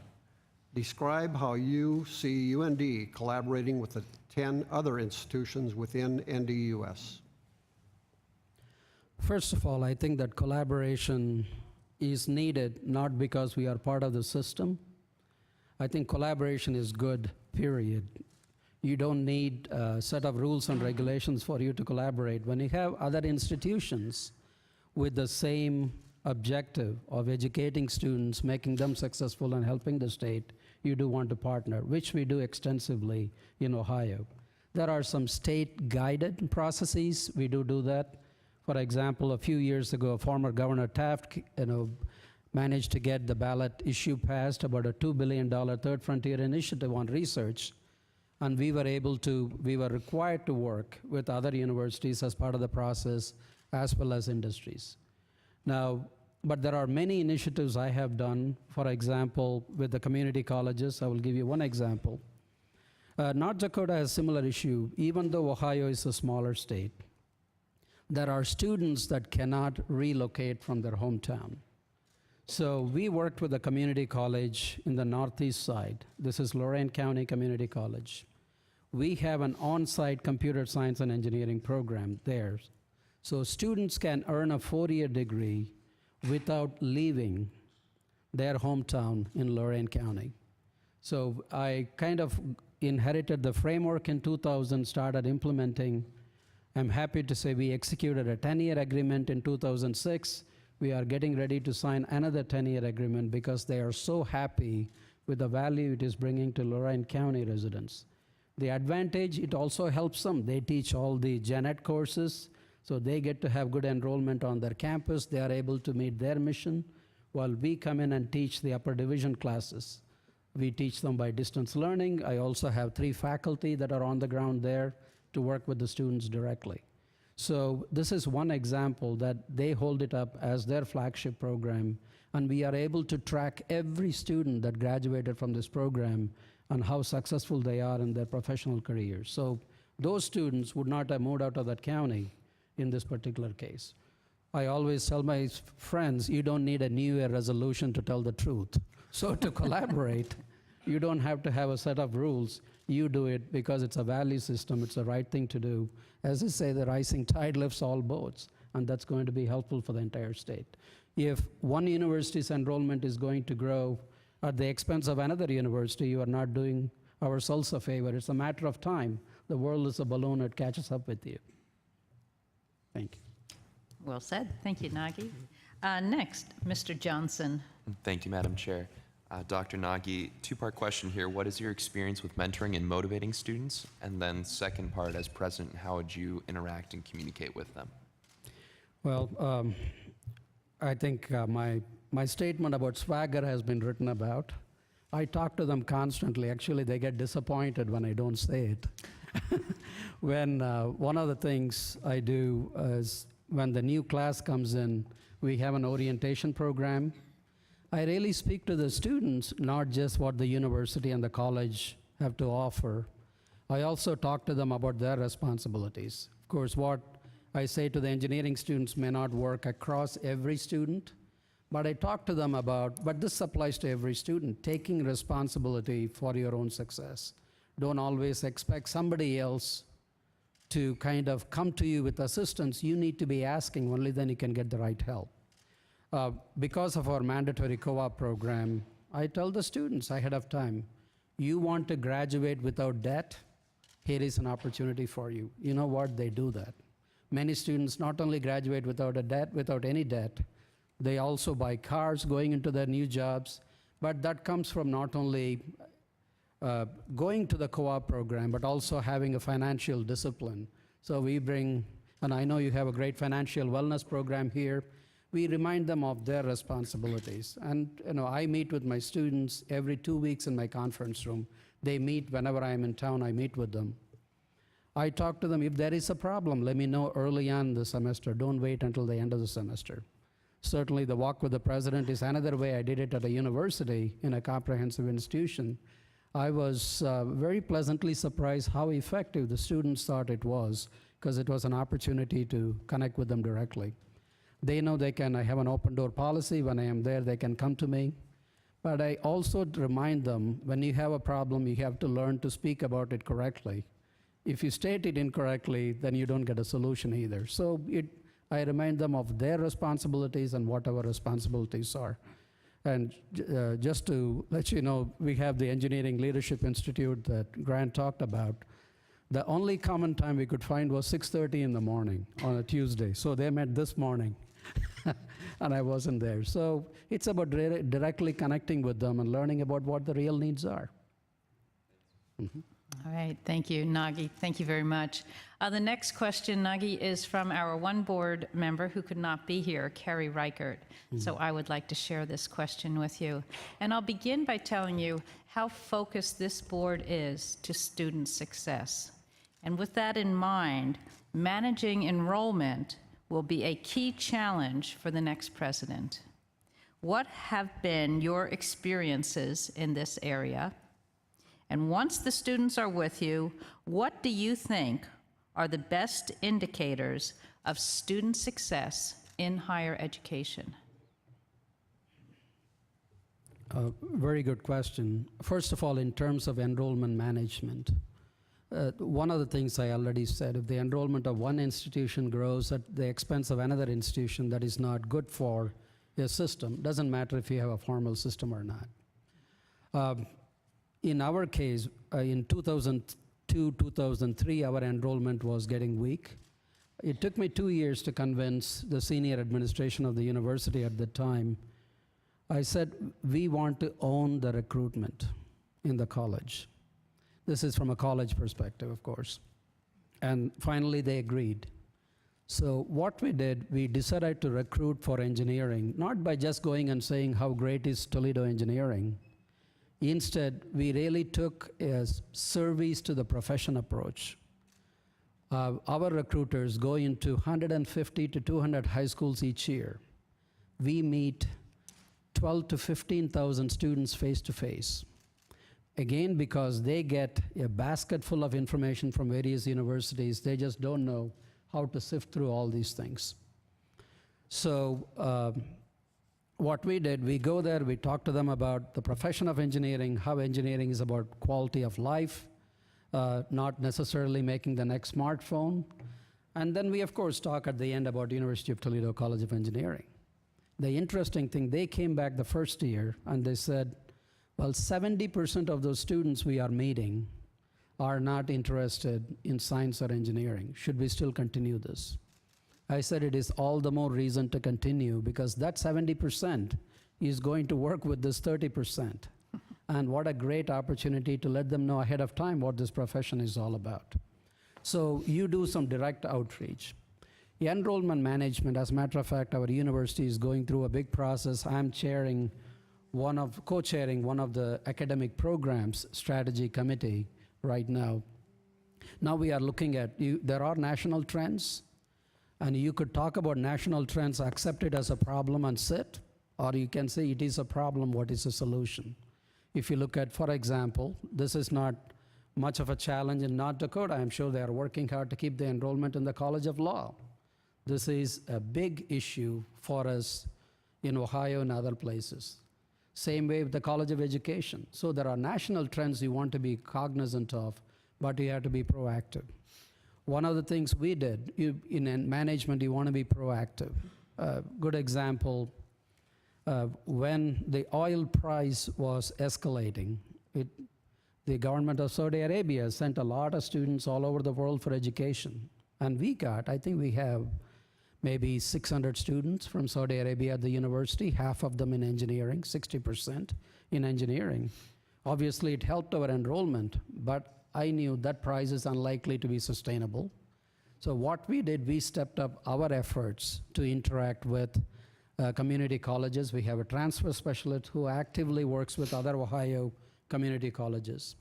[SPEAKER 11] Describe how you see UND collaborating with the 10 other institutions within NDUS.
[SPEAKER 15] First of all, I think that collaboration is needed not because we are part of the system. I think collaboration is good, period. You don't need a set of rules and regulations for you to collaborate. When you have other institutions with the same objective of educating students, making them successful, and helping the state, you do want to partner, which we do extensively in Ohio. There are some state-guided processes. We do that. For example, a few years ago, former Governor Taft, managed to get the ballot issue passed about a $2 billion Third Frontier Initiative on research, and we were required to work with other universities as part of the process, as well as industries. Now, but there are many initiatives I have done, for example, with the community colleges. I will give you one example. North Dakota has a similar issue, even though Ohio is a smaller state. There are students that cannot relocate from their hometown. So we worked with a community college in the northeast side. This is Lorain County Community College. We have an on-site computer science and engineering program there. So students can earn a 4-year degree without leaving their hometown in Lorain County. So I kind of inherited the framework in 2000, started implementing. I'm happy to say we executed a 10-year agreement in 2006. We are getting ready to sign another 10-year agreement because they are so happy with the value it is bringing to Lorain County residents. The advantage, it also helps them. They teach all the gen ed courses, so they get to have good enrollment on their campus. They are able to meet their mission, while we come in and teach the upper division classes. We teach them by distance learning. I also have 3 faculty that are on the ground there to work with the students directly. So this is one example that they hold it up as their flagship program, and we are able to track every student that graduated from this program and how successful they are in their professional careers. So those students would not have moved out of that county in this particular case. I always tell my friends, you don't need a New Year resolution to tell the truth. So to collaborate, you don't have to have a set of rules. You do it because it's a value system. It's the right thing to do. As I say, the rising tide lifts all boats, and that's going to be helpful for the entire state. If one university's enrollment is going to grow at the expense of another university, you are not doing ourselves a favor. It's a matter of time. The world is a balloon. It catches up with you. Thank you.
[SPEAKER 1] Well said. Thank you, Nagy. Next, Mr. Johnson.
[SPEAKER 12] Thank you, Madam Chair. Dr. Nagy, 2-part question here. What is your experience with mentoring and motivating students? And then second part, as president, how would you interact and communicate with them?
[SPEAKER 15] Well, I think my statement about swagger has been written about. I talk to them constantly. Actually, they get disappointed when I don't say it. When one of the things I do is when the new class comes in, we have an orientation program. I really speak to the students, not just what the university and the college have to offer. I also talk to them about their responsibilities. Of course, what I say to the engineering students may not work across every student, but I talk to them about, but this applies to every student, taking responsibility for your own success. Don't always expect somebody else to kind of come to you with assistance. You need to be asking, only then you can get the right help. Because of our mandatory co-op program, I tell the students ahead of time, you want to graduate without debt? Here is an opportunity for you. You know what? They do that. Many students not only graduate without any debt, they also buy cars going into their new jobs, but that comes from not only going to the co-op program, but also having a financial discipline. So we bring, and I know you have a great financial wellness program here, we remind them of their responsibilities. And I meet with my students every 2 weeks in my conference room. They meet whenever I'm in town, I meet with them. I talk to them, if there is a problem, let me know early on in the semester. Don't wait until the end of the semester. Certainly the walk with the president is another way I did it at a university in a comprehensive institution. I was very pleasantly surprised how effective the students thought it was, because it was an opportunity to connect with them directly. They know I have an open door policy. When I am there, they can come to me. But I also remind them, when you have a problem, you have to learn to speak about it correctly. If you state it incorrectly, then you don't get a solution either. So I remind them of their responsibilities and what our responsibilities are. And just to let you know, we have the Engineering Leadership Institute that Grant talked about. The only common time we could find was 6:30 in the morning on a Tuesday. So they met this morning, and I wasn't there. So it's about directly connecting with them and learning about what the real needs are.
[SPEAKER 1] All right, thank you, Nagi. Thank you very much. The next question, Nagi, is from our one board member who could not be here, Carrie Reichert. So I would like to share this question with you. And I'll begin by telling you how focused this board is to student success. And with that in mind, managing enrollment will be a key challenge for the next president. What have been your experiences in this area? And once the students are with you, what do you think are the best indicators of student success in higher education?
[SPEAKER 15] Very good question. First of all, in terms of enrollment management, one of the things I already said, if the enrollment of one institution grows at the expense of another institution, that is not good for a system. Doesn't matter if you have a formal system or not. In our case, in 2002, 2003, our enrollment was getting weak. It took me 2 years to convince the senior administration of the university at the time. I said, we want to own the recruitment in the college. This is from a college perspective, of course. And finally, they agreed. So what we did, we decided to recruit for engineering, not by just going and saying how great is Toledo engineering. Instead, we really took a service to the profession approach. Our recruiters go into 150 to 200 high schools each year. We meet 12 to 15,000 students face to face. Again, because they get a basket full of information from various universities, they just don't know how to sift through all these things. So what we did, we go there, we talk to them about the profession of engineering, how engineering is about quality of life, not necessarily making the next smartphone. And then we, of course, talk at the end about University of Toledo College of Engineering. The interesting thing, they came back the first year and they said, well, 70% of those students we are meeting are not interested in science or engineering. Should we still continue this? I said it is all the more reason to continue, because that 70% is going to work with this 30%. And what a great opportunity to let them know ahead of time what this profession is all about. So you do some direct outreach. Enrollment management, as a matter of fact, our university is going through a big process. I'm co-chairing one of the academic programs strategy committee right now. Now we are looking at, there are national trends, and you could talk about national trends, accept it as a problem and sit, or you can say it is a problem, what is the solution? If you look at, for example, this is not much of a challenge in North Dakota. I'm sure they are working hard to keep the enrollment in the College of Law. This is a big issue for us in Ohio and other places. Same way with the College of Education. So there are national trends you want to be cognizant of, but you have to be proactive. One of the things we did, in management, you want to be proactive. Good example, when the oil price was escalating, the government of Saudi Arabia sent a lot of students all over the world for education. And I think we have maybe 600 students from Saudi Arabia at the university, half of them in engineering, 60% in engineering. Obviously, it helped our enrollment, but I knew that price is unlikely to be sustainable. So what we did, we stepped up our efforts to interact with community colleges. We have a transfer specialist who actively works with other Ohio community colleges.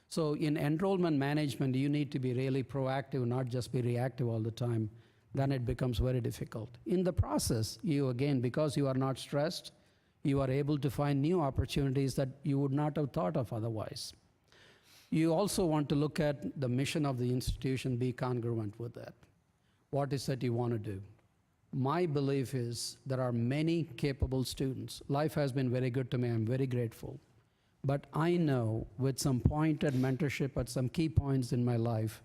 [SPEAKER 15] So in enrollment management, you need to be really proactive, not just be reactive all the time. Then it becomes very difficult. In the process, you again, because you are not stressed, you are able to find new opportunities that you would not have thought of otherwise. You also want to look at the mission of the institution, be congruent with that. What is that you want to do? My belief is there are many capable students. Life has been very good to me. I'm very grateful. But I know with some pointed mentorship at some key points in my life,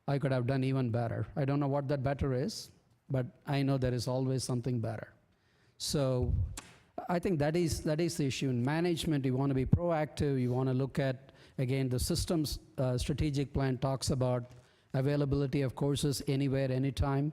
[SPEAKER 15] I could have done even better. I don't know what that better is, but I know there is always something better. So I think that is the issue. In management, you want to be proactive. You want to look at, again, the systems strategic plan talks about availability of courses anywhere, anytime.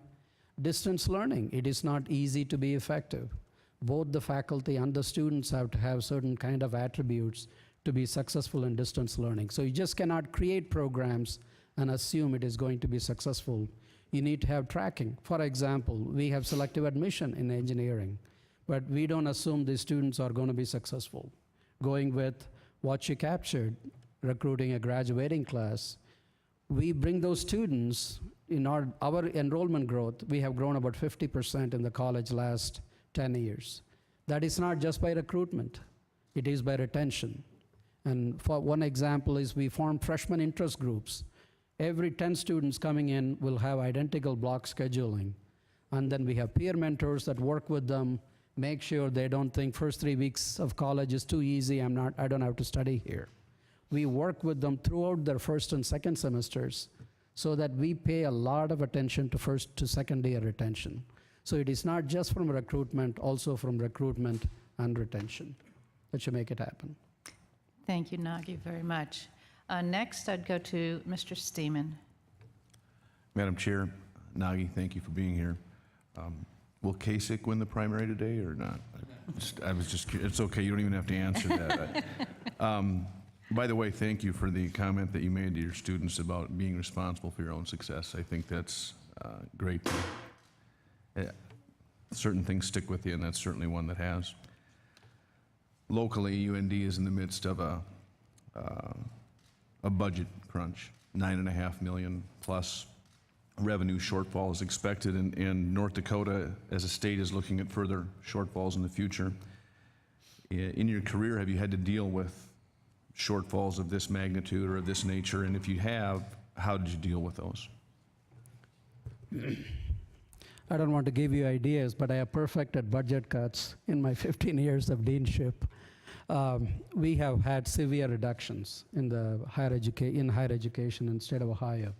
[SPEAKER 15] Distance learning, it is not easy to be effective. Both the faculty and the students have to have certain kind of attributes to be successful in distance learning. So you just cannot create programs and assume it is going to be successful. You need to have tracking. For example, we have selective admission in engineering, but we don't assume the students are going to be successful. Going with what you captured, recruiting a graduating class, we bring those students. In our enrollment growth, we have grown about 50% in the college last 10 years. That is not just by recruitment, it is by retention. And for one example is we form freshman interest groups. Every 10 students coming in will have identical block scheduling. And then we have peer mentors that work with them, make sure they don't think first 3 weeks of college is too easy, I don't have to study here. We work with them throughout their first and second semesters, so that we pay a lot of attention to first to second year retention. So it is not just from recruitment, also from recruitment and retention that should make it happen.
[SPEAKER 1] Thank you, Nagy, very much. Next, I'd go to Mr. Steeman.
[SPEAKER 4] Madam Chair, Nagy, thank you for being here. Will Kasich win the primary today or not? I was just curious. It's okay, you don't even have to answer that. By the way, thank you for the comment that you made to your students about being responsible for your own success. I think that's great. Certain things stick with you, and that's certainly one that has. Locally, UND is in the midst of a budget crunch. $9.5 million plus revenue shortfall is expected, and North Dakota as a state is looking at further shortfalls in the future. In your career, have you had to deal with shortfalls of this magnitude or of this nature? And if you have, how did you deal with those?
[SPEAKER 15] I don't want to give you ideas, but I have perfected budget cuts in my 15 years of deanship. We have had severe reductions in the higher education in the state of Ohio.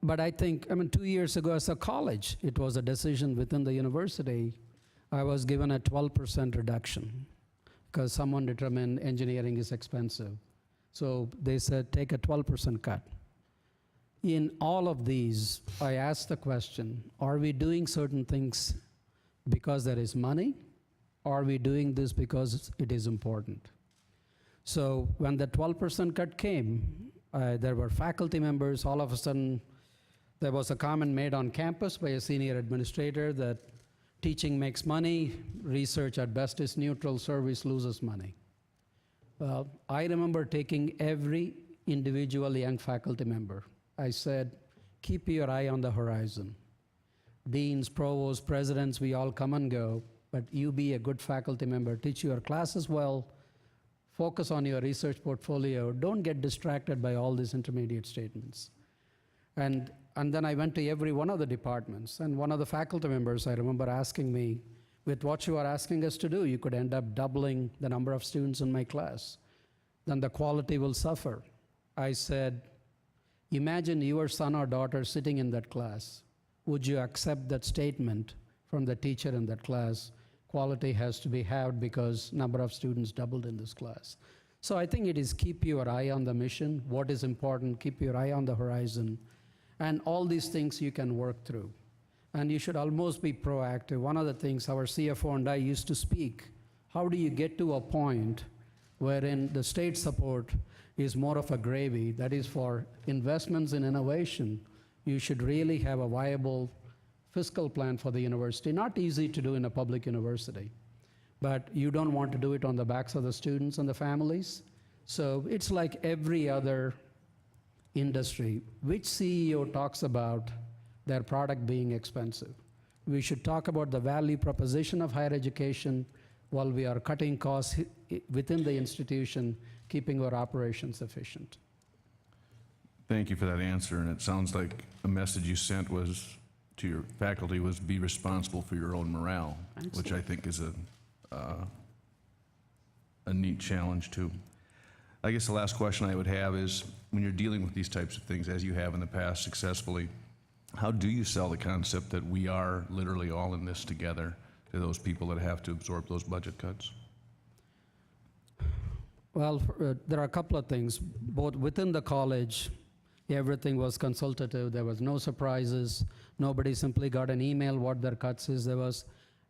[SPEAKER 15] But I think, 2 years ago as a college, it was a decision within the university. I was given a 12% reduction, because someone determined engineering is expensive. So they said, take a 12% cut. In all of these, I asked the question, are we doing certain things because there is money? Or are we doing this because it is important? So when the 12% cut came, there were faculty members. All of a sudden, there was a comment made on campus by a senior administrator that teaching makes money, research at best is neutral, service loses money. Well, I remember taking every individual young faculty member. I said, keep your eye on the horizon. Deans, provosts, presidents, we all come and go, but you be a good faculty member, teach your classes well, focus on your research portfolio, don't get distracted by all these intermediate statements. And then I went to every one of the departments, and one of the faculty members, I remember asking me, with what you are asking us to do, you could end up doubling the number of students in my class. Then the quality will suffer. I said, imagine your son or daughter sitting in that class. Would you accept that statement from the teacher in that class? Quality has to be halved because number of students doubled in this class. So I think it is keep your eye on the mission. What is important, keep your eye on the horizon. And all these things you can work through. And you should almost be proactive. One of the things our CFO and I used to speak, how do you get to a point wherein the state support is more of a gravy, that is for investments in innovation? You should really have a viable fiscal plan for the university. Not easy to do in a public university, but you don't want to do it on the backs of the students and the families. So it's like every other industry. Which CEO talks about their product being expensive? We should talk about the value proposition of higher education while we are cutting costs within the institution, keeping our operations efficient.
[SPEAKER 4] Thank you for that answer, and it sounds like a message you sent was to your faculty was be responsible for your own morale, which I think is a neat challenge too. I guess the last question I would have is, when you're dealing with these types of things, as you have in the past successfully, how do you sell the concept that we are literally all in this together to those people that have to absorb those budget cuts?
[SPEAKER 15] Well, there are a couple of things. Both within the college, everything was consultative. There was no surprises. Nobody simply got an email what their cuts is. There was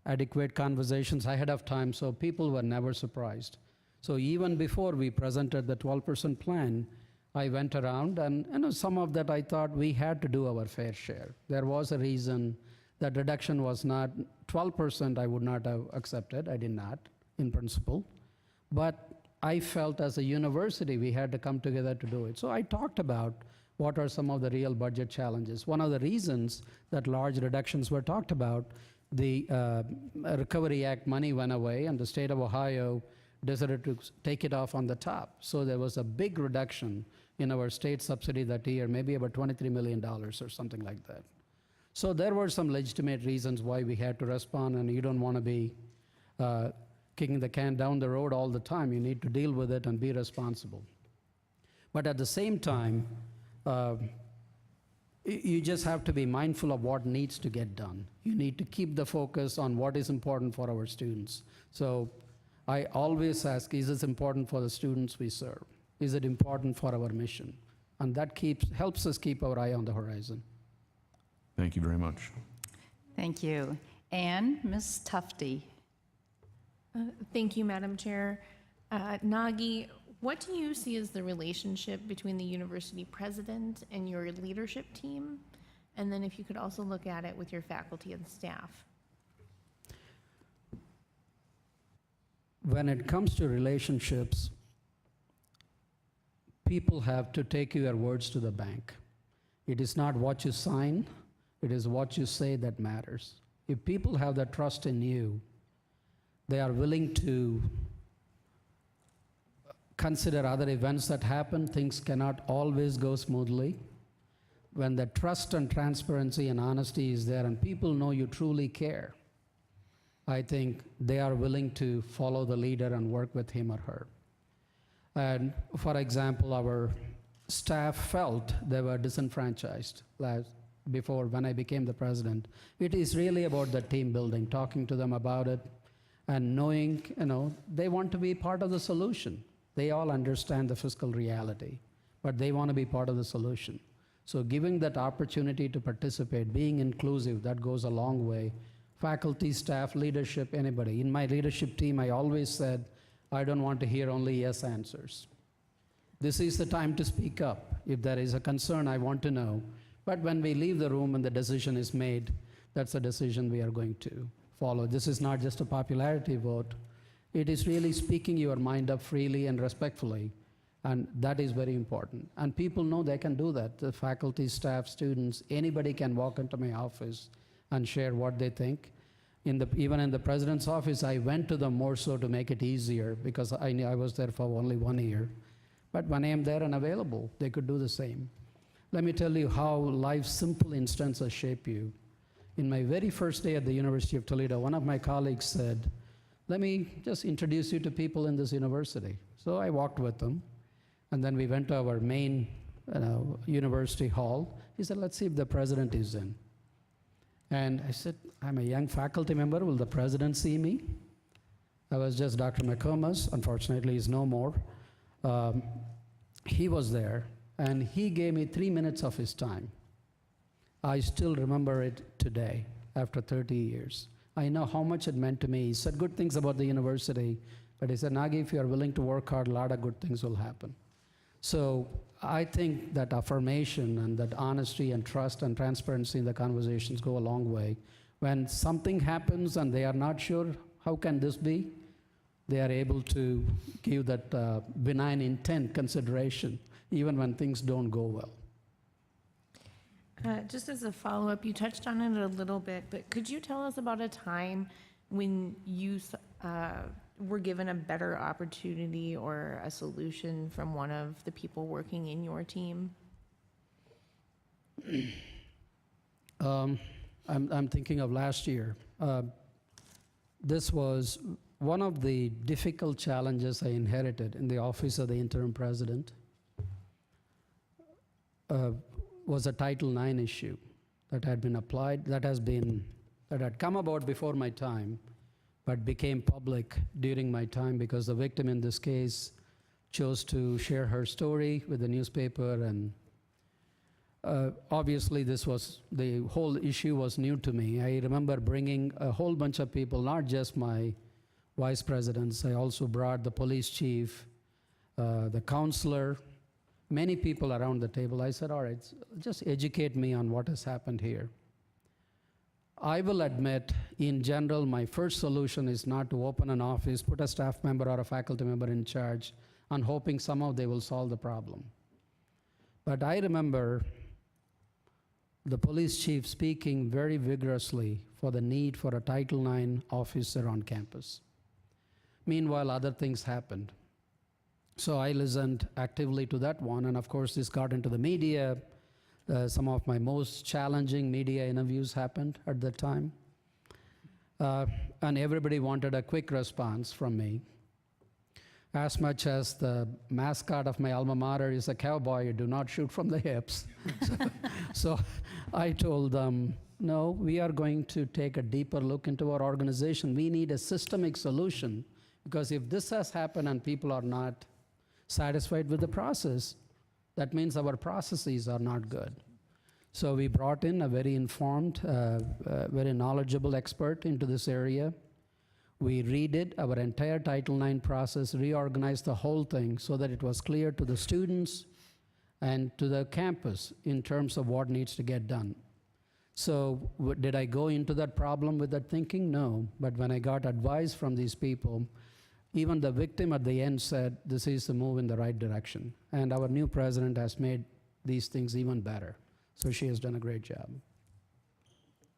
[SPEAKER 15] adequate conversations ahead of time, so people were never surprised. So even before we presented the 12% plan, I went around, and some of that I thought we had to do our fair share. There was a reason that reduction was not 12%. I would not have accepted. I did not, in principle. But I felt as a university we had to come together to do it. So I talked about what are some of the real budget challenges. One of the reasons that large reductions were talked about, the Recovery Act money went away, and the state of Ohio decided to take it off on the top. So there was a big reduction in our state subsidy that year, maybe about $23 million or something like that. So there were some legitimate reasons why we had to respond, and you don't want to be kicking the can down the road all the time. You need to deal with it and be responsible. But at the same time, you just have to be mindful of what needs to get done. You need to keep the focus on what is important for our students. So I always ask, is this important for the students we serve? Is it important for our mission? And that helps us keep our eye on the horizon.
[SPEAKER 4] Thank you very much.
[SPEAKER 1] Thank you. And Ms. Tufte.
[SPEAKER 2] Thank you, Madam Chair. Nagi, what do you see as the relationship between the university president and your leadership team? And then if you could also look at it with your faculty and staff.
[SPEAKER 15] When it comes to relationships, people have to take your words to the bank. It is not what you sign, it is what you say that matters. If people have that trust in you, they are willing to consider other events that happen. Things cannot always go smoothly. When the trust and transparency and honesty is there and people know you truly care, I think they are willing to follow the leader and work with him or her. And for example, our staff felt they were disenfranchised before when I became the president. It is really about the team building, talking to them about it, and knowing, they want to be part of the solution. They all understand the fiscal reality, but they want to be part of the solution. So giving that opportunity to participate, being inclusive, that goes a long way. Faculty, staff, leadership, anybody. In my leadership team, I always said, I don't want to hear only yes answers. This is the time to speak up. If there is a concern, I want to know. But when we leave the room and the decision is made, that's a decision we are going to follow. This is not just a popularity vote. It is really speaking your mind up freely and respectfully, and that is very important. And people know they can do that. The faculty, staff, students, anybody can walk into my office and share what they think. Even in the president's office, I went to them more so to make it easier because I knew I was there for only 1 year. But when I am there and available, they could do the same. Let me tell you how life's simple instances shape you. In my very first day at the University of Toledo, one of my colleagues said, let me just introduce you to people in this university. So I walked with them, and then we went to our main university hall. He said, let's see if the president is in. And I said, I'm a young faculty member. Will the president see me? I was just Dr. McComas. Unfortunately, he's no more. He was there, and he gave me 3 minutes of his time. I still remember it today, after 30 years. I know how much it meant to me. He said good things about the university, but he said, Nagi, if you are willing to work hard, a lot of good things will happen. So I think that affirmation and that honesty and trust and transparency in the conversations go a long way. When something happens and they are not sure, how can this be? They are able to give that benign intent consideration, even when things don't go well.
[SPEAKER 2] Just as a follow-up, you touched on it a little bit, but could you tell us about a time when you were given a better opportunity or a solution from one of the people working in your team?
[SPEAKER 15] I'm thinking of last year. This was one of the difficult challenges I inherited in the office of the interim president. Was a Title IX issue that had been applied, that had come about before my time, but became public during my time because the victim in this case chose to share her story with the newspaper, and obviously the whole issue was new to me. I remember bringing a whole bunch of people, not just my vice presidents. I also brought the police chief, the counselor, many people around the table. I said, all right, just educate me on what has happened here. I will admit, in general, my first solution is not to open an office, put a staff member or a faculty member in charge, and hoping somehow they will solve the problem. But I remember the police chief speaking very vigorously for the need for a Title IX officer on campus. Meanwhile, other things happened. So I listened actively to that one, and of course this got into the media. Some of my most challenging media interviews happened at that time. And everybody wanted a quick response from me. As much as the mascot of my alma mater is a cowboy, you do not shoot from the hips. So I told them, no, we are going to take a deeper look into our organization. We need a systemic solution, because if this has happened and people are not satisfied with the process, that means our processes are not good. So we brought in a very informed, very knowledgeable expert into this area. We redid our entire Title IX process, reorganized the whole thing so that it was clear to the students and to the campus in terms of what needs to get done. So did I go into that problem with that thinking? No. But when I got advice from these people, even the victim at the end said, this is a move in the right direction. And our new president has made these things even better. So she has done a great job.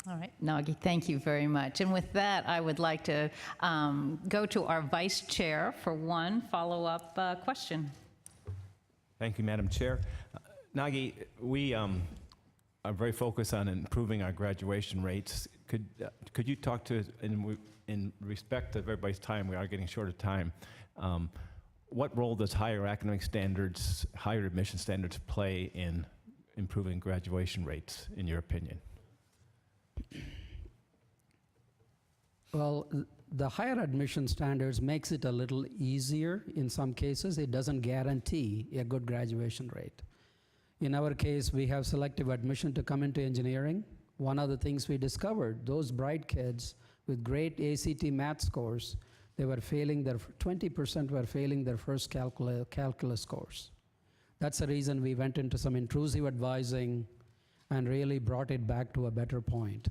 [SPEAKER 1] All right, Nagi, thank you very much. And with that, I would like to go to our vice chair for one follow-up question.
[SPEAKER 13] Thank you, Madam Chair. Nagi, we are very focused on improving our graduation rates. Could you talk to, in respect of everybody's time, we are getting short of time, what role does higher academic standards, higher admission standards play in improving graduation rates, in your opinion?
[SPEAKER 15] Well, the higher admission standards makes it a little easier in some cases. It doesn't guarantee a good graduation rate. In our case, we have selective admission to come into engineering. One of the things we discovered, those bright kids with great ACT math scores, they were failing 20% were failing their first calculus course. That's the reason we went into some intrusive advising and really brought it back to a better point.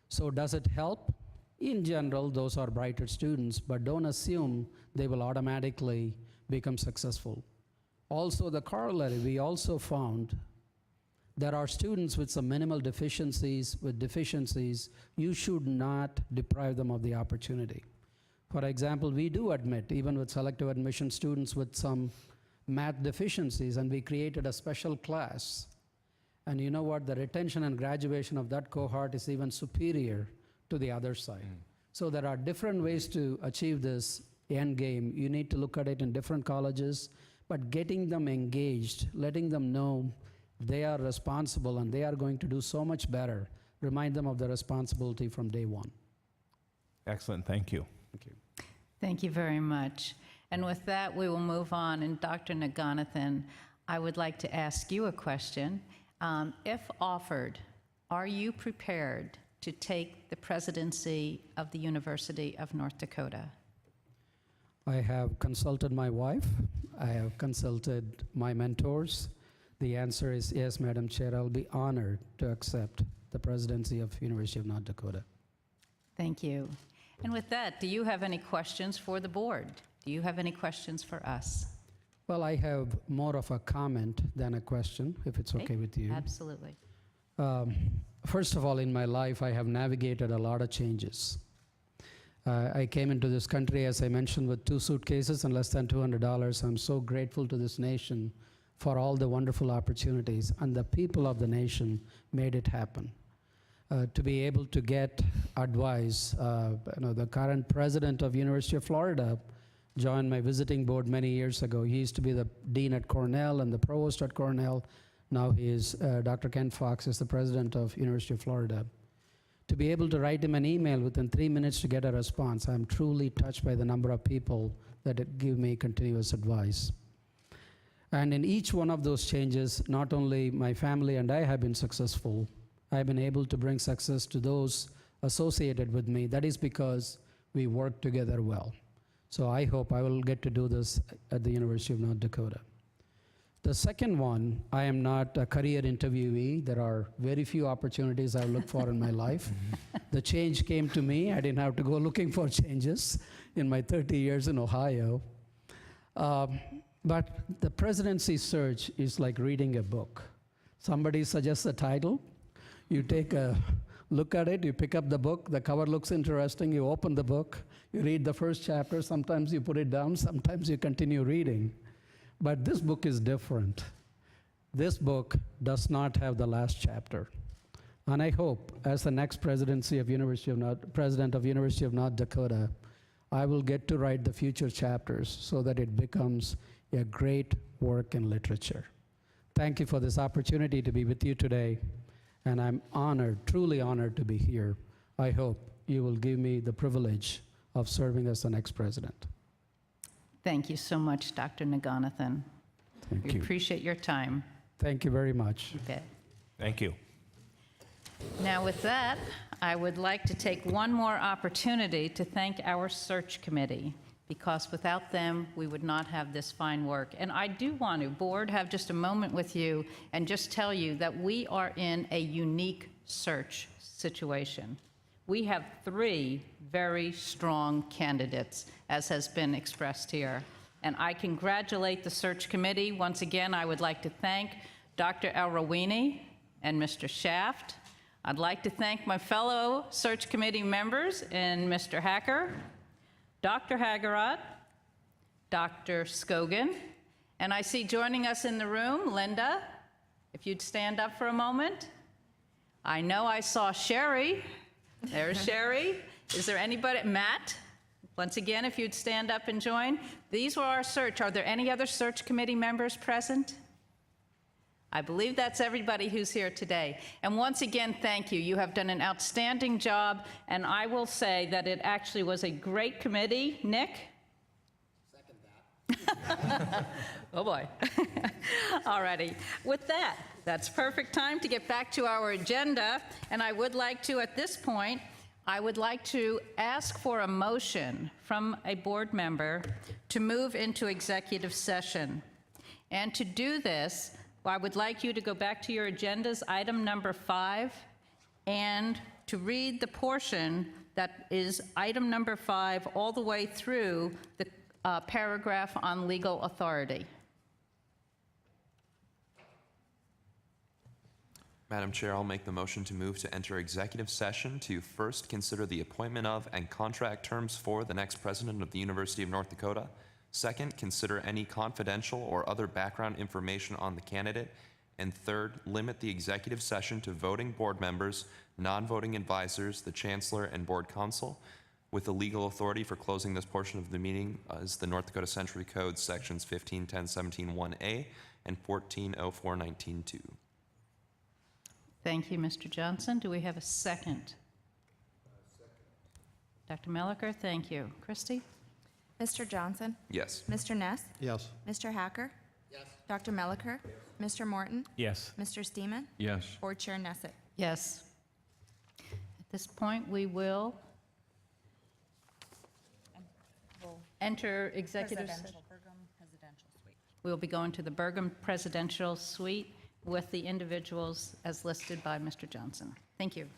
[SPEAKER 15] So does it help? In general, those are brighter students, but don't assume they will automatically become successful. Also, the corollary, we also found there are students with some minimal deficiencies, you should not deprive them of the opportunity. For example, we do admit, even with selective admission, students with some math deficiencies, and we created a special class. And you know what? The retention and graduation of that cohort is even superior to the other side. So there are different ways to achieve this end game. You need to look at it in different colleges, but getting them engaged, letting them know they are responsible and they are going to do so much better. Remind them of the responsibility from day one.
[SPEAKER 13] Excellent, thank you.
[SPEAKER 15] Thank you.
[SPEAKER 1] Thank you very much. And with that, we will move on. And Dr. Naganathan, I would like to ask you a question. If offered, are you prepared to take the presidency of the University of North Dakota?
[SPEAKER 15] I have consulted my wife. I have consulted my mentors. The answer is yes, Madam Chair. I'll be honored to accept the presidency of University of North Dakota.
[SPEAKER 1] Thank you. And with that, do you have any questions for the board? Do you have any questions for us?
[SPEAKER 15] Well, I have more of a comment than a question, if it's okay with you.
[SPEAKER 1] Absolutely.
[SPEAKER 15] First of all, in my life, I have navigated a lot of changes. I came into this country, as I mentioned, with 2 suitcases and less than $200. I'm so grateful to this nation for all the wonderful opportunities, and the people of the nation made it happen. To be able to get advice, the current president of University of Florida joined my visiting board many years ago. He used to be the dean at Cornell and the provost at Cornell. Now he is, Dr. Ken Fox is the president of University of Florida. To be able to write him an email within 3 minutes to get a response, I'm truly touched by the number of people that give me continuous advice. And in each one of those changes, not only my family and I have been successful, I've been able to bring success to those associated with me. That is because we work together well. So I hope I will get to do this at the University of North Dakota. The second one, I am not a career interviewee. There are very few opportunities I look for in my life. The change came to me. I didn't have to go looking for changes in my 30 years in Ohio. But the presidency search is like reading a book. Somebody suggests a title, you take a look at it, you pick up the book, the cover looks interesting, you open the book, you read the first chapter, sometimes you put it down, sometimes you continue reading. But this book is different. This book does not have the last chapter. And I hope, as the next president of University of North Dakota, I will get to write the future chapters so that it becomes a great work in literature. Thank you for this opportunity to be with you today, and I'm honored, truly honored to be here. I hope you will give me the privilege of serving as the next president.
[SPEAKER 1] Thank you so much, Dr. Naganathan.
[SPEAKER 15] Thank
[SPEAKER 1] We
[SPEAKER 15] you.
[SPEAKER 1] appreciate your time.
[SPEAKER 15] Thank you very much.
[SPEAKER 1] You bet.
[SPEAKER 13] Thank you.
[SPEAKER 1] Now, with that, I would like to take one more opportunity to thank our search committee, because without them, we would not have this fine work. And I do want to, board, have just a moment with you and just tell you that we are in a unique search situation. We have 3 very strong candidates, as has been expressed here. And I congratulate the search committee. Once again, I would like to thank Dr. Elrawini and Mr. Shaft. I'd like to thank my fellow search committee members and Mr. Hacker, Dr. Haggerott, Dr. Scogan, and I see joining us in the room, Linda, if you'd stand up for a moment. I know I saw Sherry. There's Sherry. Is there anybody? Matt? Once again, if you'd stand up and join. These were our search. Are there any other search committee members present? I believe that's everybody who's here today. And once again, thank you. You have done an outstanding job, and I will say that it actually was a great committee. Nick? Second that. Oh, boy. All righty. With that, that's perfect time to get back to our agenda, and I would like to, at this point, I would like to ask for a motion from a board member to move into executive session. And to do this, I would like you to go back to your agendas, item number 5, and to read the portion that is item number 5 all the way through the paragraph on legal authority.
[SPEAKER 12] Madam Chair, I'll make the motion to move to enter executive session to first consider the appointment of and contract terms for the next president of the University of North Dakota. Second, consider any confidential or other background information on the candidate. And third, limit the executive session to voting board members, non-voting advisors, the chancellor, and board counsel, with the legal authority for closing this portion of the meeting is the North Dakota Century Code sections 151017(1)A and 140419(2).
[SPEAKER 1] Thank you, Mr. Johnson. Do we have a second? Dr. Melliker, thank you. Christy?
[SPEAKER 16] Mr. Johnson?
[SPEAKER 12] Yes.
[SPEAKER 16] Mr. Ness?
[SPEAKER 11] Yes.
[SPEAKER 16] Mr. Hacker? Yes. Dr. Melliker? Mr. Morton?
[SPEAKER 13] Yes.
[SPEAKER 16] Mr. Steeman?
[SPEAKER 4] Yes.
[SPEAKER 16] Board Chair Nesset?
[SPEAKER 1] Yes. At this point, we will enter executive session. We'll be going to the Bergam Presidential Suite with the individuals as listed by Mr. Johnson. Thank you.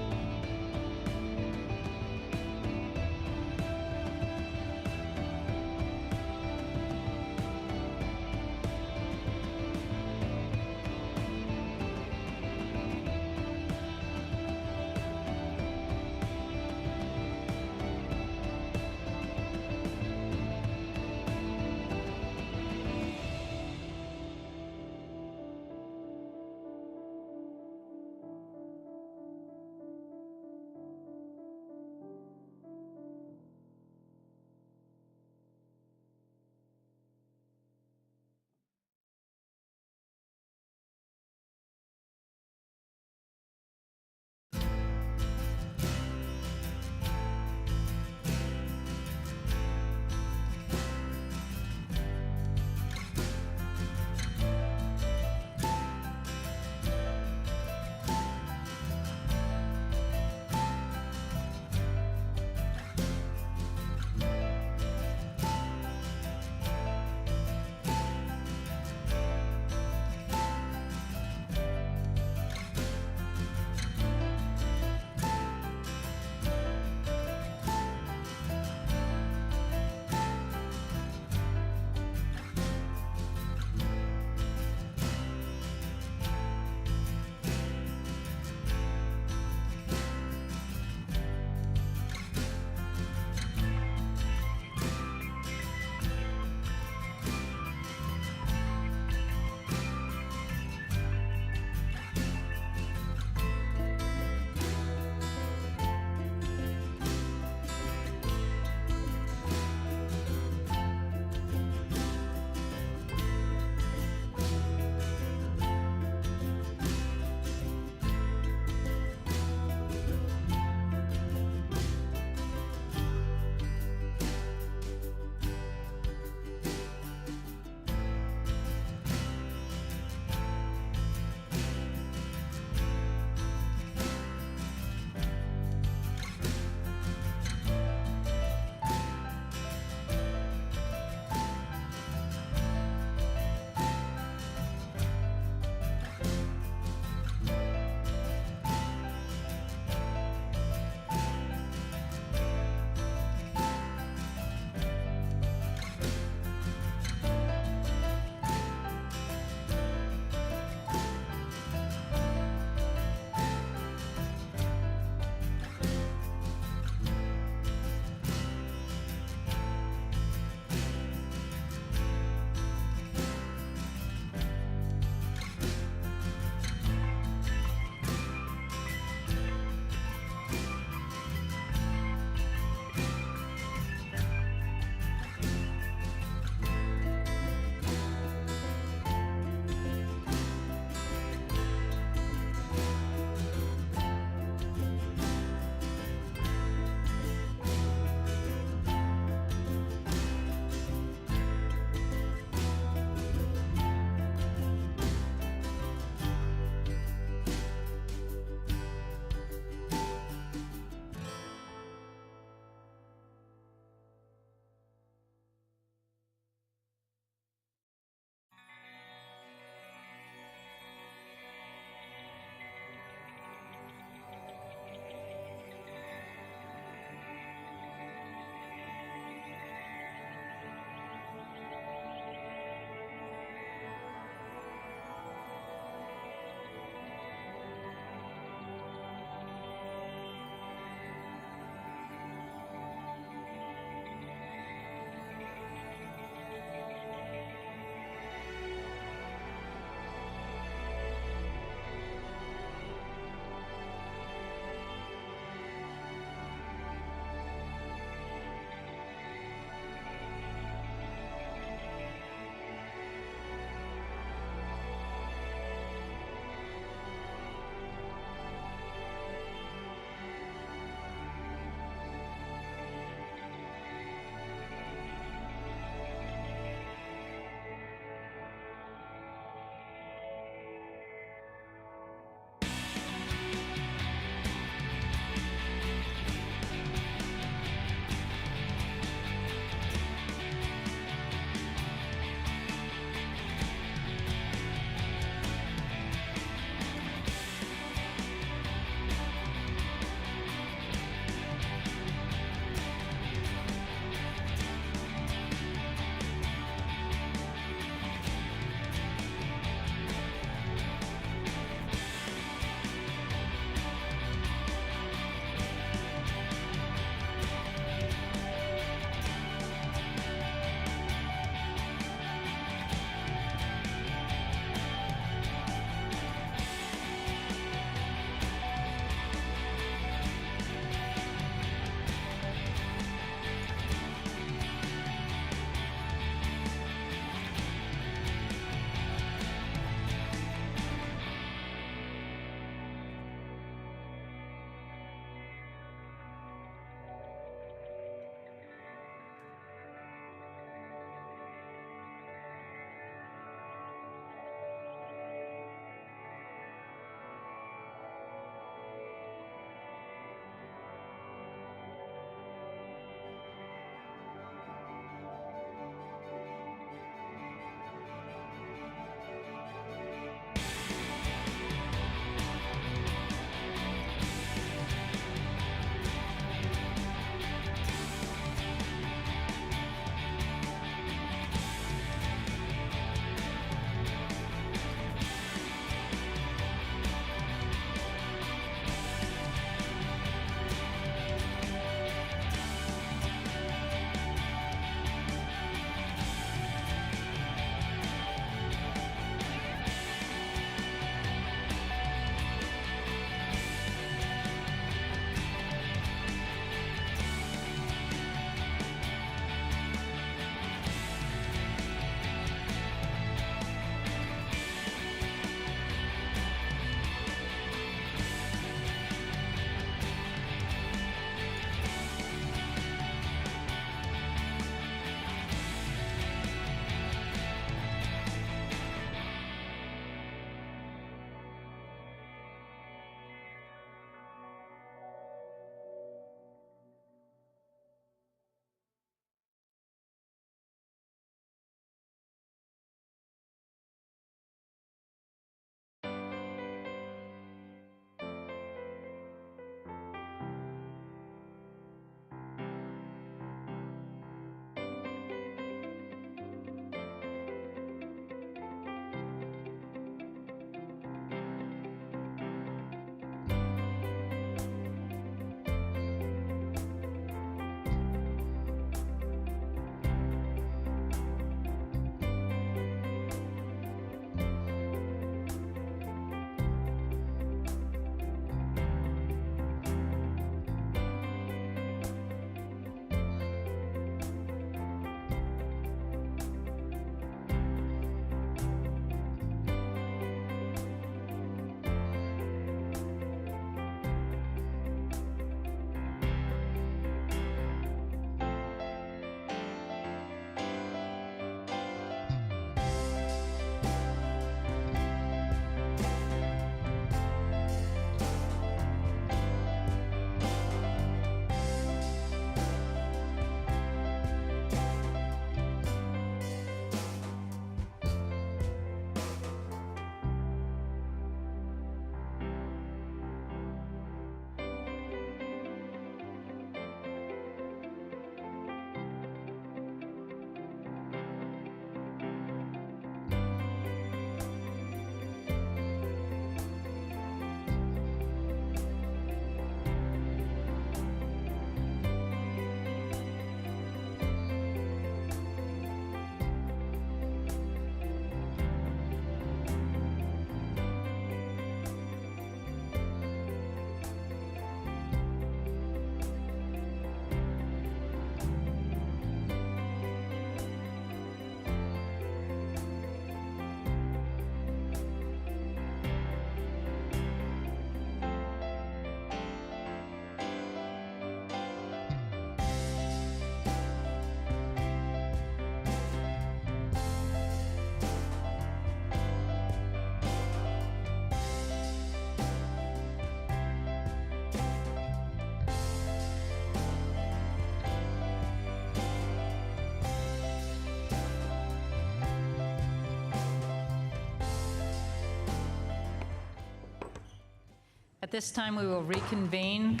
[SPEAKER 1] At this time, we will reconvene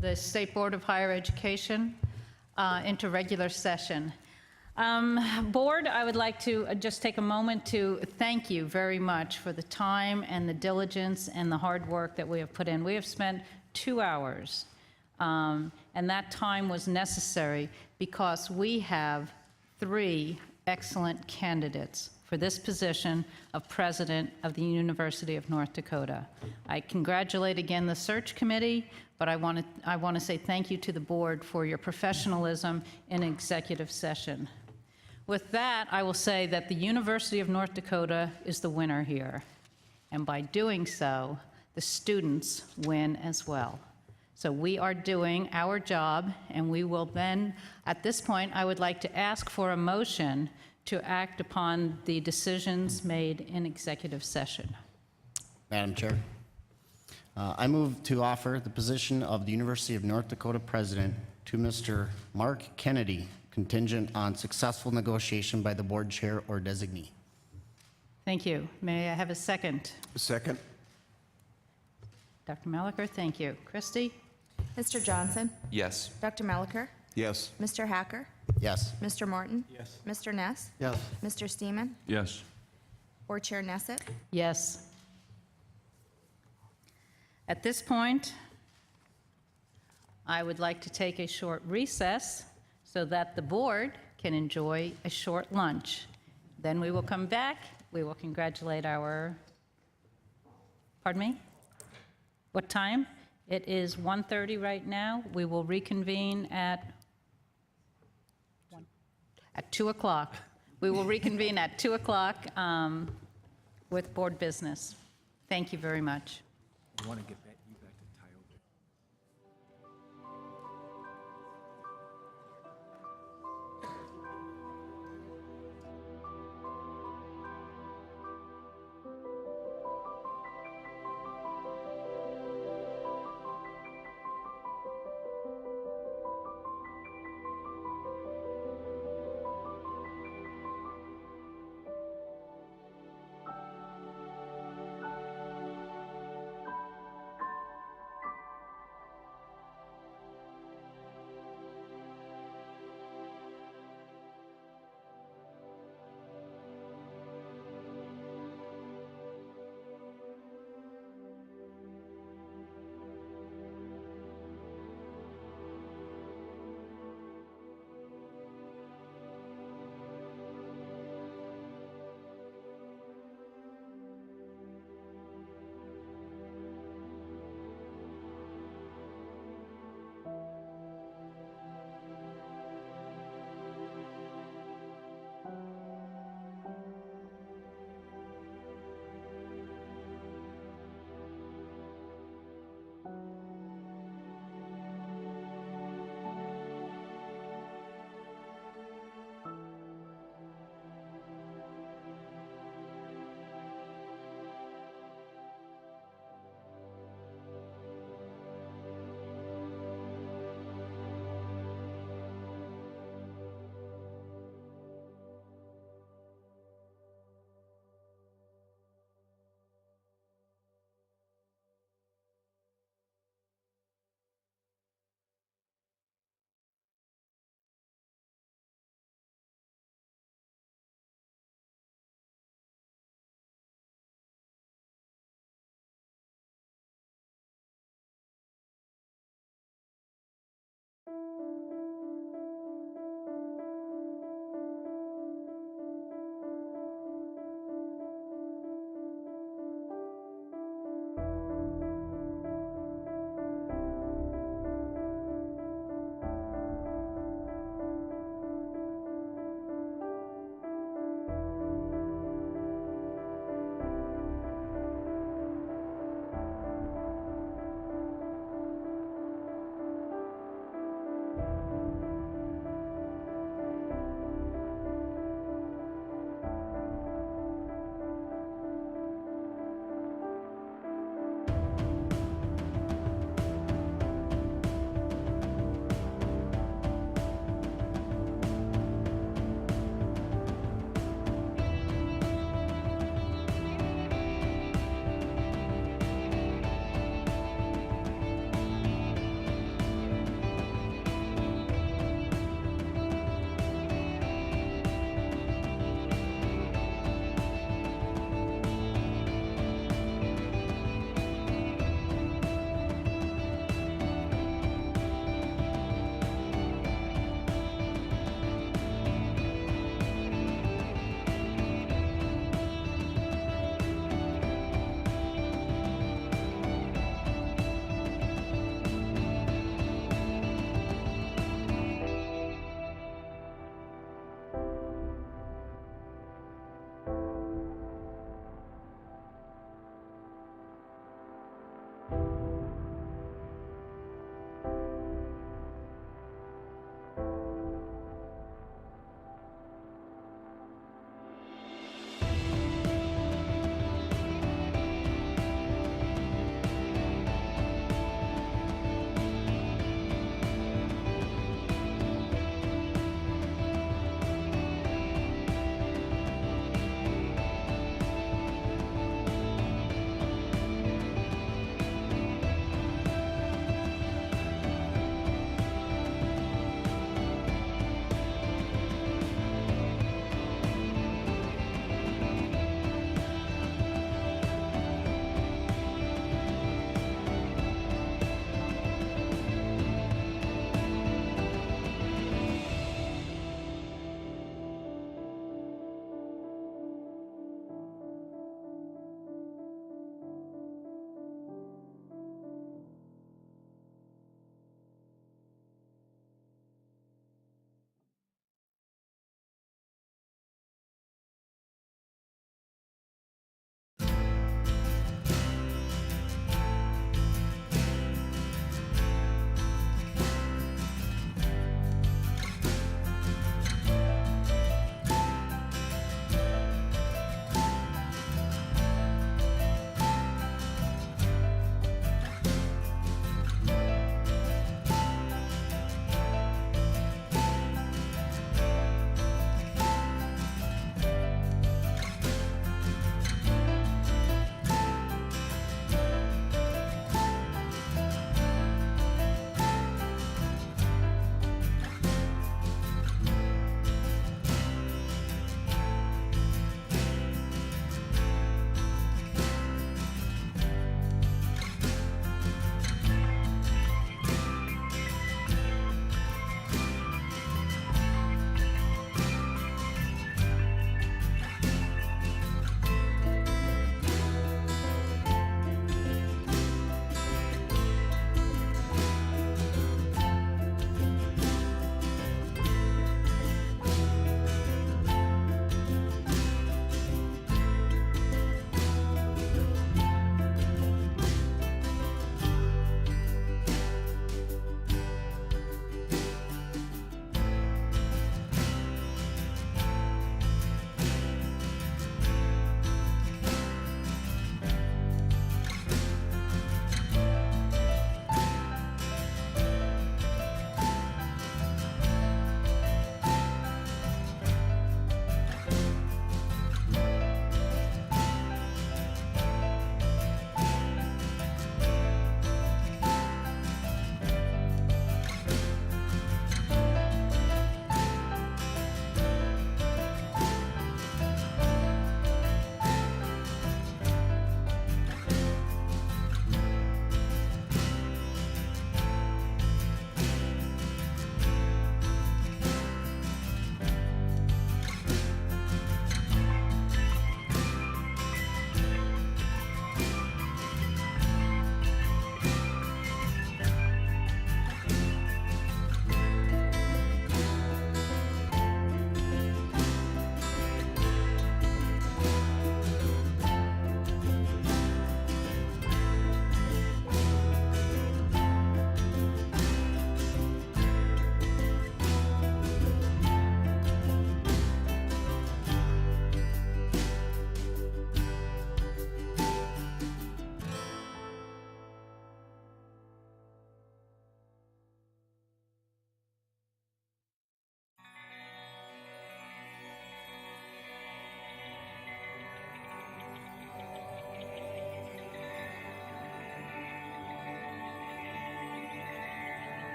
[SPEAKER 1] the State Board of Higher Education into regular session. Board, I would like to just take a moment to thank you very much for the time and the diligence and the hard work that we have put in. We have spent 2 hours, and that time was necessary because we have 3 excellent candidates for this position of President of the University of North Dakota. I congratulate again the search committee, but I want to say thank you to the board for your professionalism in executive session. With that, I will say that the University of North Dakota is the winner here, and by doing so, the students win as well. So we are doing our job, and we will then, at this point, I would like to ask for a motion to act upon the decisions made in executive session.
[SPEAKER 9] Madam Chair, I move to offer the position of the University of North Dakota President to Mr. Mark Kennedy, contingent on successful negotiation by the board chair or designee.
[SPEAKER 1] Thank you. May I have a second?
[SPEAKER 10] Second.
[SPEAKER 1] Dr. Malacher, thank you. Christy?
[SPEAKER 16] Mr. Johnson?
[SPEAKER 12] Yes.
[SPEAKER 16] Dr. Malacher?
[SPEAKER 10] Yes.
[SPEAKER 16] Mr. Hacker?
[SPEAKER 9] Yes.
[SPEAKER 16] Mr. Morton?
[SPEAKER 8] Yes.
[SPEAKER 16] Mr. Ness?
[SPEAKER 11] Yes.
[SPEAKER 16] Mr. Steeman?
[SPEAKER 4] Yes.
[SPEAKER 16] Board Chair Nesset?
[SPEAKER 1] Yes. At this point, I would like to take a short recess so that the board can enjoy a short lunch. Then we will come back. We will congratulate our, pardon me? What time? It is 1:30 right now. We will reconvene at 2 o'clock. We will reconvene at 2 o'clock with board business. Thank you very much.
[SPEAKER 8] I want to get back, you back to Tioga.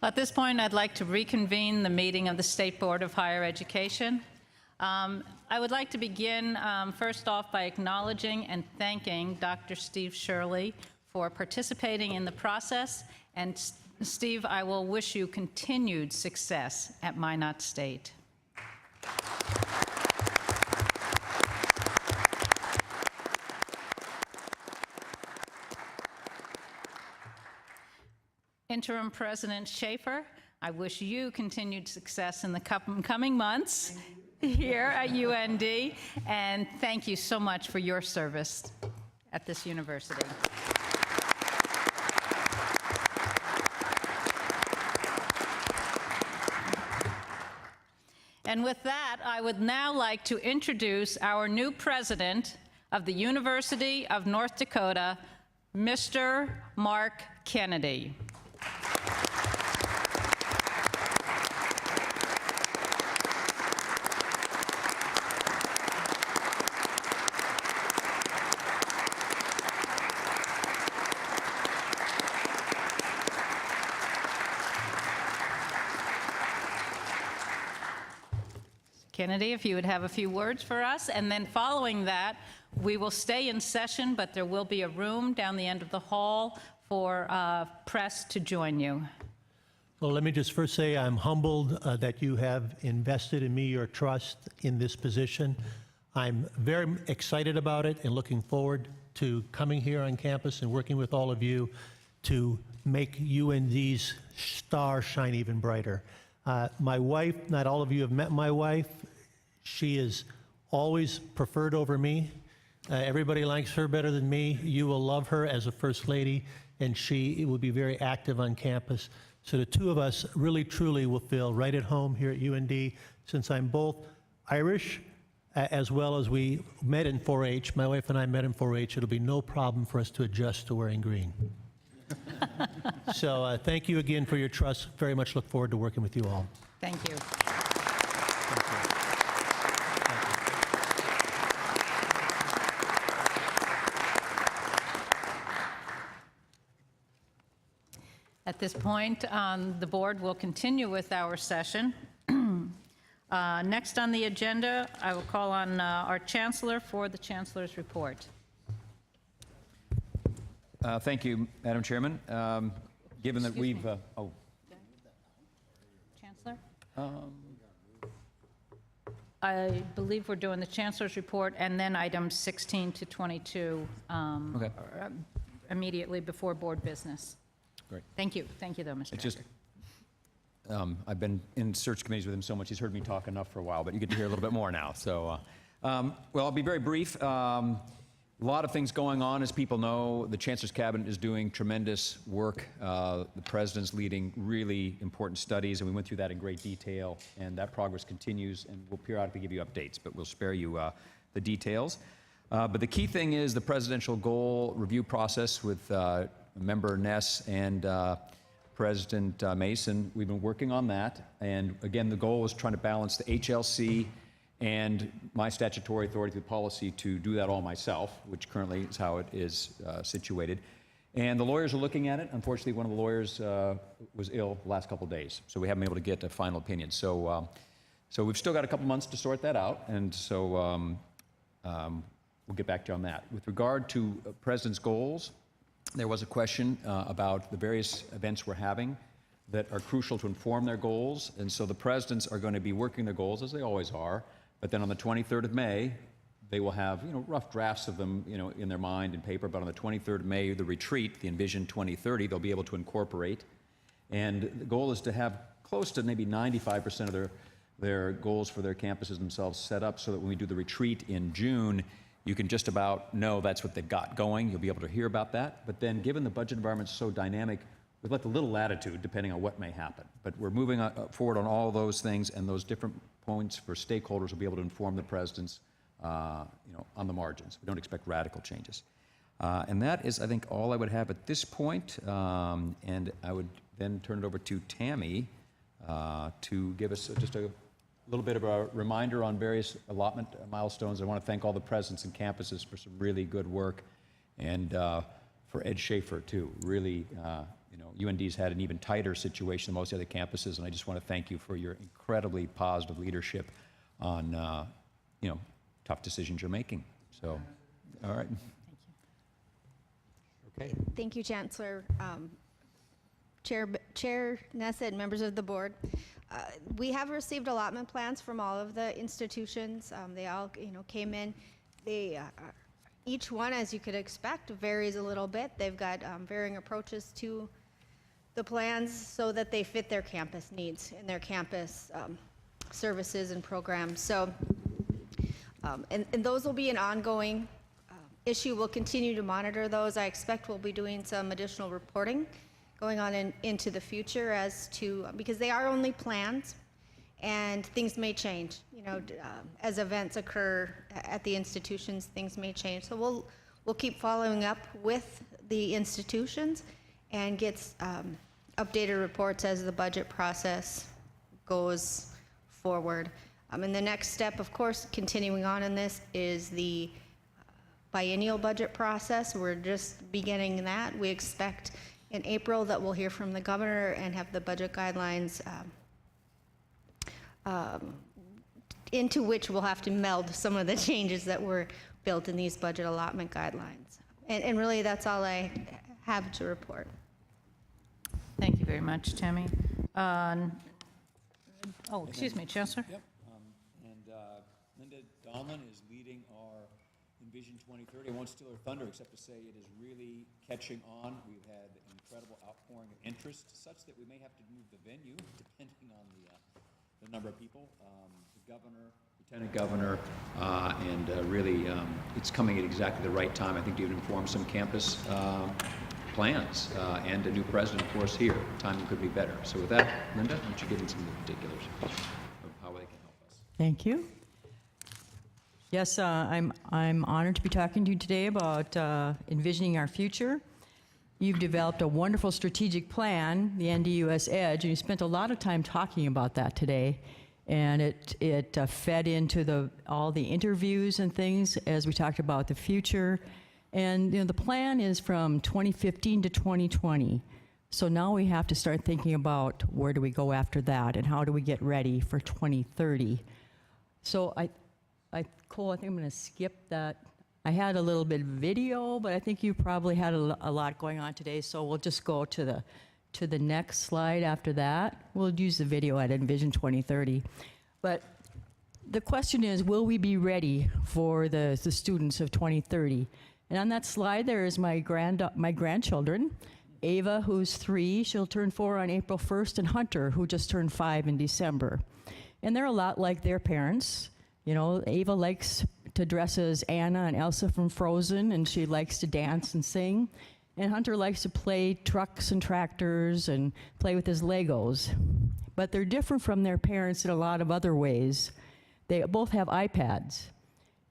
[SPEAKER 1] At this point, I'd like to reconvene the meeting of the State Board of Higher Education. I would like to begin first off by acknowledging and thanking Dr. Steve Shirley for participating in the process. And Steve, I will wish you continued success at Minot State. Interim President Schaefer, I wish you continued success in the coming months here at UND, and thank you so much for your service at this university. And with that, I would now like to introduce our new president of the University of North Dakota, Mr. Mark Kennedy. Kennedy, if you would have a few words for us, and then following that, we will stay in session, but there will be a room down the end of the hall for press to join you.
[SPEAKER 14] Well, let me just first say I'm humbled that you have invested in me your trust in this position. I'm very excited about it and looking forward to coming here on campus and working with all of you to make UND's star shine even brighter. My wife, not all of you have met my wife. She is always preferred over me. Everybody likes her better than me. You will love her as a First Lady, and she will be very active on campus. So the two of us really, truly will feel right at home here at UND. Since I'm both Irish, as well as we met in 4-H, my wife and I met in 4-H, it'll be no problem for us to adjust to wearing green. So thank you again for your trust. Very much look forward to working with you all.
[SPEAKER 1] Thank you. At this point, the board will continue with our session. Next on the agenda, I will call on our chancellor for the chancellor's report.
[SPEAKER 17] Thank you, Madam Chairman. Given that we've,
[SPEAKER 1] Chancellor? I believe we're doing the chancellor's report and then items 16 to 22
[SPEAKER 17] Okay.
[SPEAKER 1] Immediately before board business.
[SPEAKER 17] Great.
[SPEAKER 1] Thank you. Thank you, though, Mr.
[SPEAKER 17] It's just, I've been in search committees with him so much, he's heard me talk enough for a while, but you get to hear a little bit more now. So, well, I'll be very brief. A lot of things going on, as people know. The Chancellor's Cabinet is doing tremendous work. The President's leading really important studies, and we went through that in great detail, and that progress continues, and we'll periodically give you updates, but we'll spare you the details. But the key thing is the presidential goal review process with Member Ness and President Mason. We've been working on that, and again, the goal is trying to balance the HLC and my statutory authority through policy to do that all myself, which currently is how it is situated. And the lawyers are looking at it. Unfortunately, one of the lawyers was ill the last couple of days, so we haven't been able to get a final opinion. So, so we've still got a couple months to sort that out, and so we'll get back to you on that. With regard to President's goals, there was a question about the various events we're having that are crucial to inform their goals, and so the presidents are going to be working their goals, as they always are, but then on the 23rd of May, they will have, rough drafts of them, in their mind and paper, but on the 23rd of May, the retreat, the Envision 2030, they'll be able to incorporate, and the goal is to have close to maybe 95% of their goals for their campuses themselves set up so that when we do the retreat in June, you can just about know that's what they've got going. You'll be able to hear about that. But then given the budget environment's so dynamic, we've left a little latitude depending on what may happen. But we're moving forward on all those things, and those different points for stakeholders will be able to inform the presidents on the margins. We don't expect radical changes. And that is, I think, all I would have at this point. And I would then turn it over to Tammy to give us just a little bit of a reminder on various allotment milestones. I want to thank all the presidents and campuses for some really good work, and for Ed Schaefer too. Really, UND's had an even tighter situation than most other campuses, and I just want to thank you for your incredibly positive leadership on, tough decisions you're making. So, all right.
[SPEAKER 3] Okay.
[SPEAKER 18] Thank you, Chancellor, Chair Nessa, and members of the board. We have received allotment plans from all of the institutions. They all, came in. They, each one, as you could expect, varies a little bit. They've got varying approaches to the plans so that they fit their campus needs and their campus services and programs. So, and those will be an ongoing issue. We'll continue to monitor those. I expect we'll be doing some additional reporting going on into the future as to, because they are only plans and things may change. As events occur at the institutions, things may change. So we'll keep following up with the institutions and get updated reports as the budget process goes forward. And the next step, of course, continuing on in this, is the biennial budget process. We're just beginning that. We expect in April that we'll hear from the governor and have the budget guidelines into which we'll have to meld some of the changes that were built in these budget allotment guidelines. And really, that's all I have to report.
[SPEAKER 1] Thank you very much, Tammy. Excuse me, Chancellor.
[SPEAKER 17] Yep. Linda Dahlman is leading our Envision 2030. I won't steal her thunder except to say it is really catching on. We've had incredible outpouring of interest, such that we may have to move the venue depending on the number of people. The governor, lieutenant governor, and really it's coming at exactly the right time, I think, to even inform some campus plans and a new president, of course, here. Timing could be better. So with that, Linda, why don't you get into some of the particulars of how they can help us.
[SPEAKER 19] Thank you. Yes, I'm honored to be talking to you today about envisioning our future. You've developed a wonderful strategic plan, the NDUS Edge, and you spent a lot of time talking about that today. And it fed into all the interviews and things as we talked about the future. And the plan is from 2015 to 2020. So now we have to start thinking about where do we go after that and how do we get ready for 2030. So Cole, I think I'm going to skip that. I had a little bit of video, but I think you probably had a lot going on today, so we'll just go to the next slide after that. We'll use the video at Envision 2030. But the question is, will we be ready for the students of 2030? And on that slide, there is my grandchildren. Ava, who's 3, she'll turn 4 on April 1st, and Hunter, who just turned 5 in December. And they're a lot like their parents. Ava likes to dress as Anna and Elsa from Frozen, and she likes to dance and sing. And Hunter likes to play trucks and tractors and play with his Legos. But they're different from their parents in a lot of other ways. They both have iPads,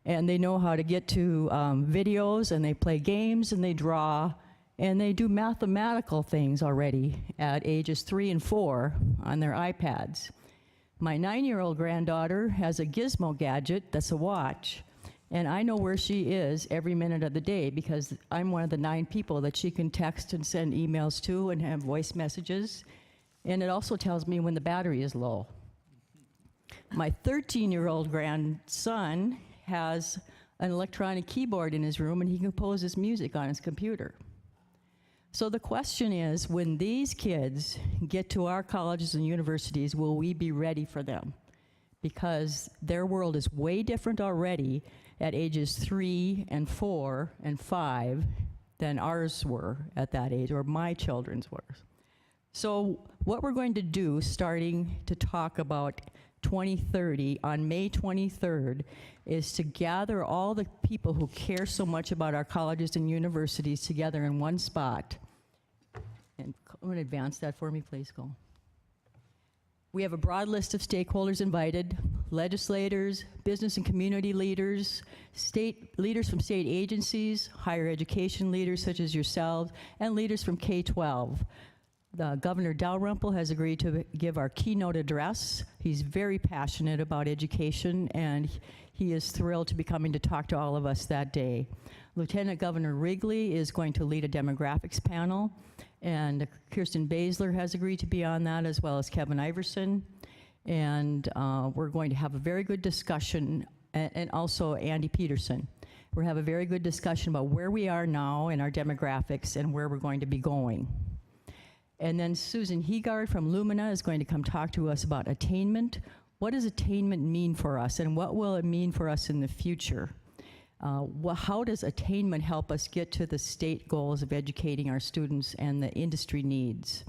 [SPEAKER 19] and they know how to get to videos, and they play games, and they draw, and they do mathematical things already at ages 3 and 4 on their iPads. My 9-year-old granddaughter has a gizmo gadget that's a watch, and I know where she is every minute of the day because I'm one of the 9 people that she can text and send emails to and have voice messages, and it also tells me when the battery is low. My 13-year-old grandson has an electronic keyboard in his room, and he composes music on his computer. So the question is, when these kids get to our colleges and universities, will we be ready for them? Because their world is way different already at ages 3 and 4 and 5 than ours were at that age, or my children's were. So what we're going to do, starting to talk about 2030 on May 23rd, is to gather all the people who care so much about our colleges and universities together in one spot. And I'm going to advance that for me, please, Cole. We have a broad list of stakeholders invited: legislators, business and community leaders, leaders from state agencies, higher education leaders such as yourselves, and leaders from K-12. Governor Dalrymple has agreed to give our keynote address. He's very passionate about education, and he is thrilled to be coming to talk to all of us that day. Lieutenant Governor Wrigley is going to lead a demographics panel, and Kirsten Baszler has agreed to be on that, as well as Kevin Iverson. And we're going to have a very good discussion, and also Andy Peterson. We'll have a very good discussion about where we are now in our demographics and where we're going to be going. And then Susan Heegard from Lumina is going to come talk to us about attainment. What does attainment mean for us, and what will it mean for us in the future? How does attainment help us get to the state goals of educating our students and the industry needs?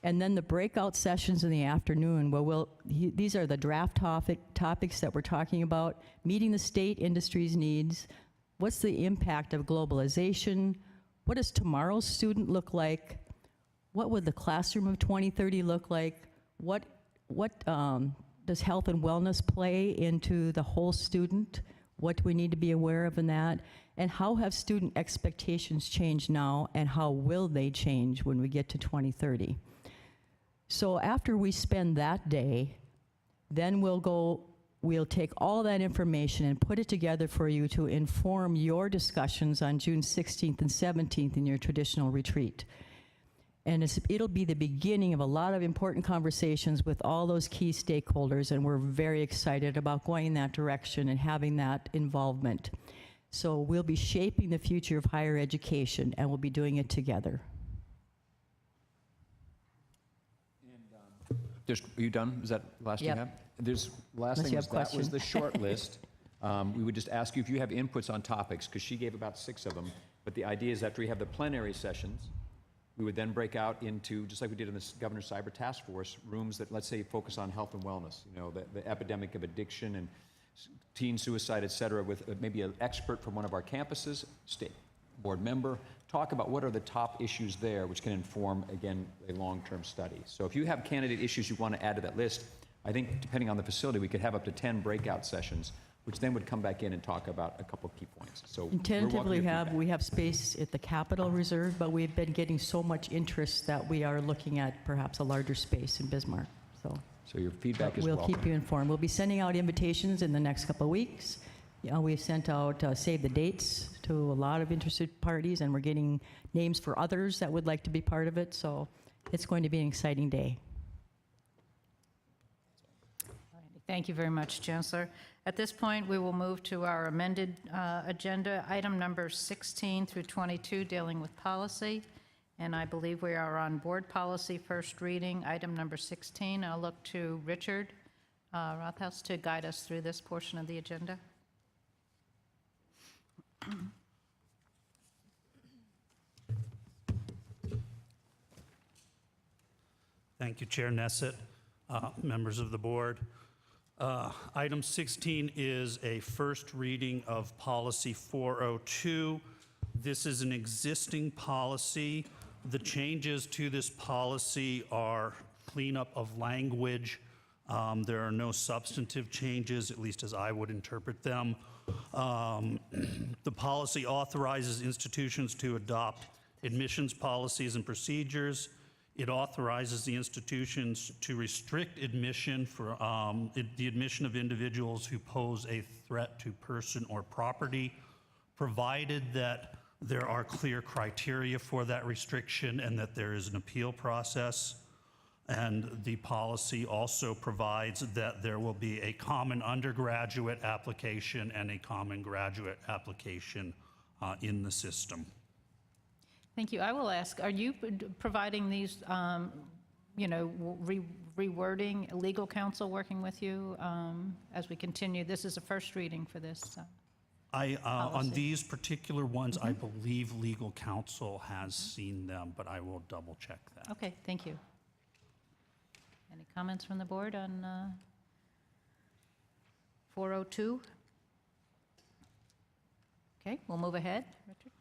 [SPEAKER 19] And then the breakout sessions in the afternoon, these are the draft topics that we're talking about: meeting the state industry's needs, what's the impact of globalization, what does tomorrow's student look like, what would the classroom of 2030 look like, what does health and wellness play into the whole student, what do we need to be aware of in that, and how have student expectations changed now, and how will they change when we get to 2030? So after we spend that day, then we'll take all that information and put it together for you to inform your discussions on June 16th and 17th in your traditional retreat. And it'll be the beginning of a lot of important conversations with all those key stakeholders, and we're very excited about going in that direction and having that involvement. So we'll be shaping the future of higher education, and we'll be doing it together.
[SPEAKER 17] Are you done? Is that the last
[SPEAKER 19] Yep.
[SPEAKER 17] you have? Last
[SPEAKER 19] Unless
[SPEAKER 17] thing
[SPEAKER 19] you
[SPEAKER 17] was,
[SPEAKER 19] have
[SPEAKER 17] that was
[SPEAKER 19] questions.
[SPEAKER 17] the short list. We would just ask you if you have inputs on topics, because she gave about 6 of them. But the idea is after we have the plenary sessions, we would then break out into, just like we did in the Governor's Cyber Task Force, rooms that, let's say, focus on health and wellness, you know, the epidemic of addiction and teen suicide, et cetera, with maybe an expert from one of our campuses, state board member, talk about what are the top issues there, which can inform, again, a long-term study. So if you have candidate issues you want to add to that list, I think depending on the facility, we could have up to 10 breakout sessions, which then would come back in and talk about a couple of key points. So
[SPEAKER 19] And tentatively we have space at the Capitol Reserve, but we've been getting so much interest that we are looking at perhaps a larger space in Bismarck.
[SPEAKER 17] So your feedback is
[SPEAKER 19] we'll
[SPEAKER 17] welcome.
[SPEAKER 19] keep you informed. We'll be sending out invitations in the next couple of weeks. We've sent out save the dates to a lot of interested parties, and we're getting names for others that would like to be part of it. So it's going to be an exciting day.
[SPEAKER 1] Thank you very much, Chancellor. At this point, we will move to our amended agenda, item number 16 through 22, dealing with policy. And I believe we are on board policy first reading, item number 16. I'll look to Richard Rothaus to guide us through this portion of the agenda.
[SPEAKER 20] Thank you, Chair Nesset, members of the board. Item 16 is a first reading of policy 402. This is an existing policy. The changes to this policy are cleanup of language. There are no substantive changes, at least as I would interpret them. The policy authorizes institutions to adopt admissions policies and procedures. It authorizes the institutions to restrict admission for the admission of individuals who pose a threat to person or property, provided that there are clear criteria for that restriction and that there is an appeal process. And the policy also provides that there will be a common undergraduate application and a common graduate application in the system.
[SPEAKER 1] Thank you. I will ask, are you providing these, rewording, legal counsel working with you as we continue? This is a first reading for this.
[SPEAKER 20] On these particular ones, I believe legal counsel has seen them, but I will double check that.
[SPEAKER 1] Okay, thank you. Any comments from the board on 402? Okay, we'll move ahead. Richard?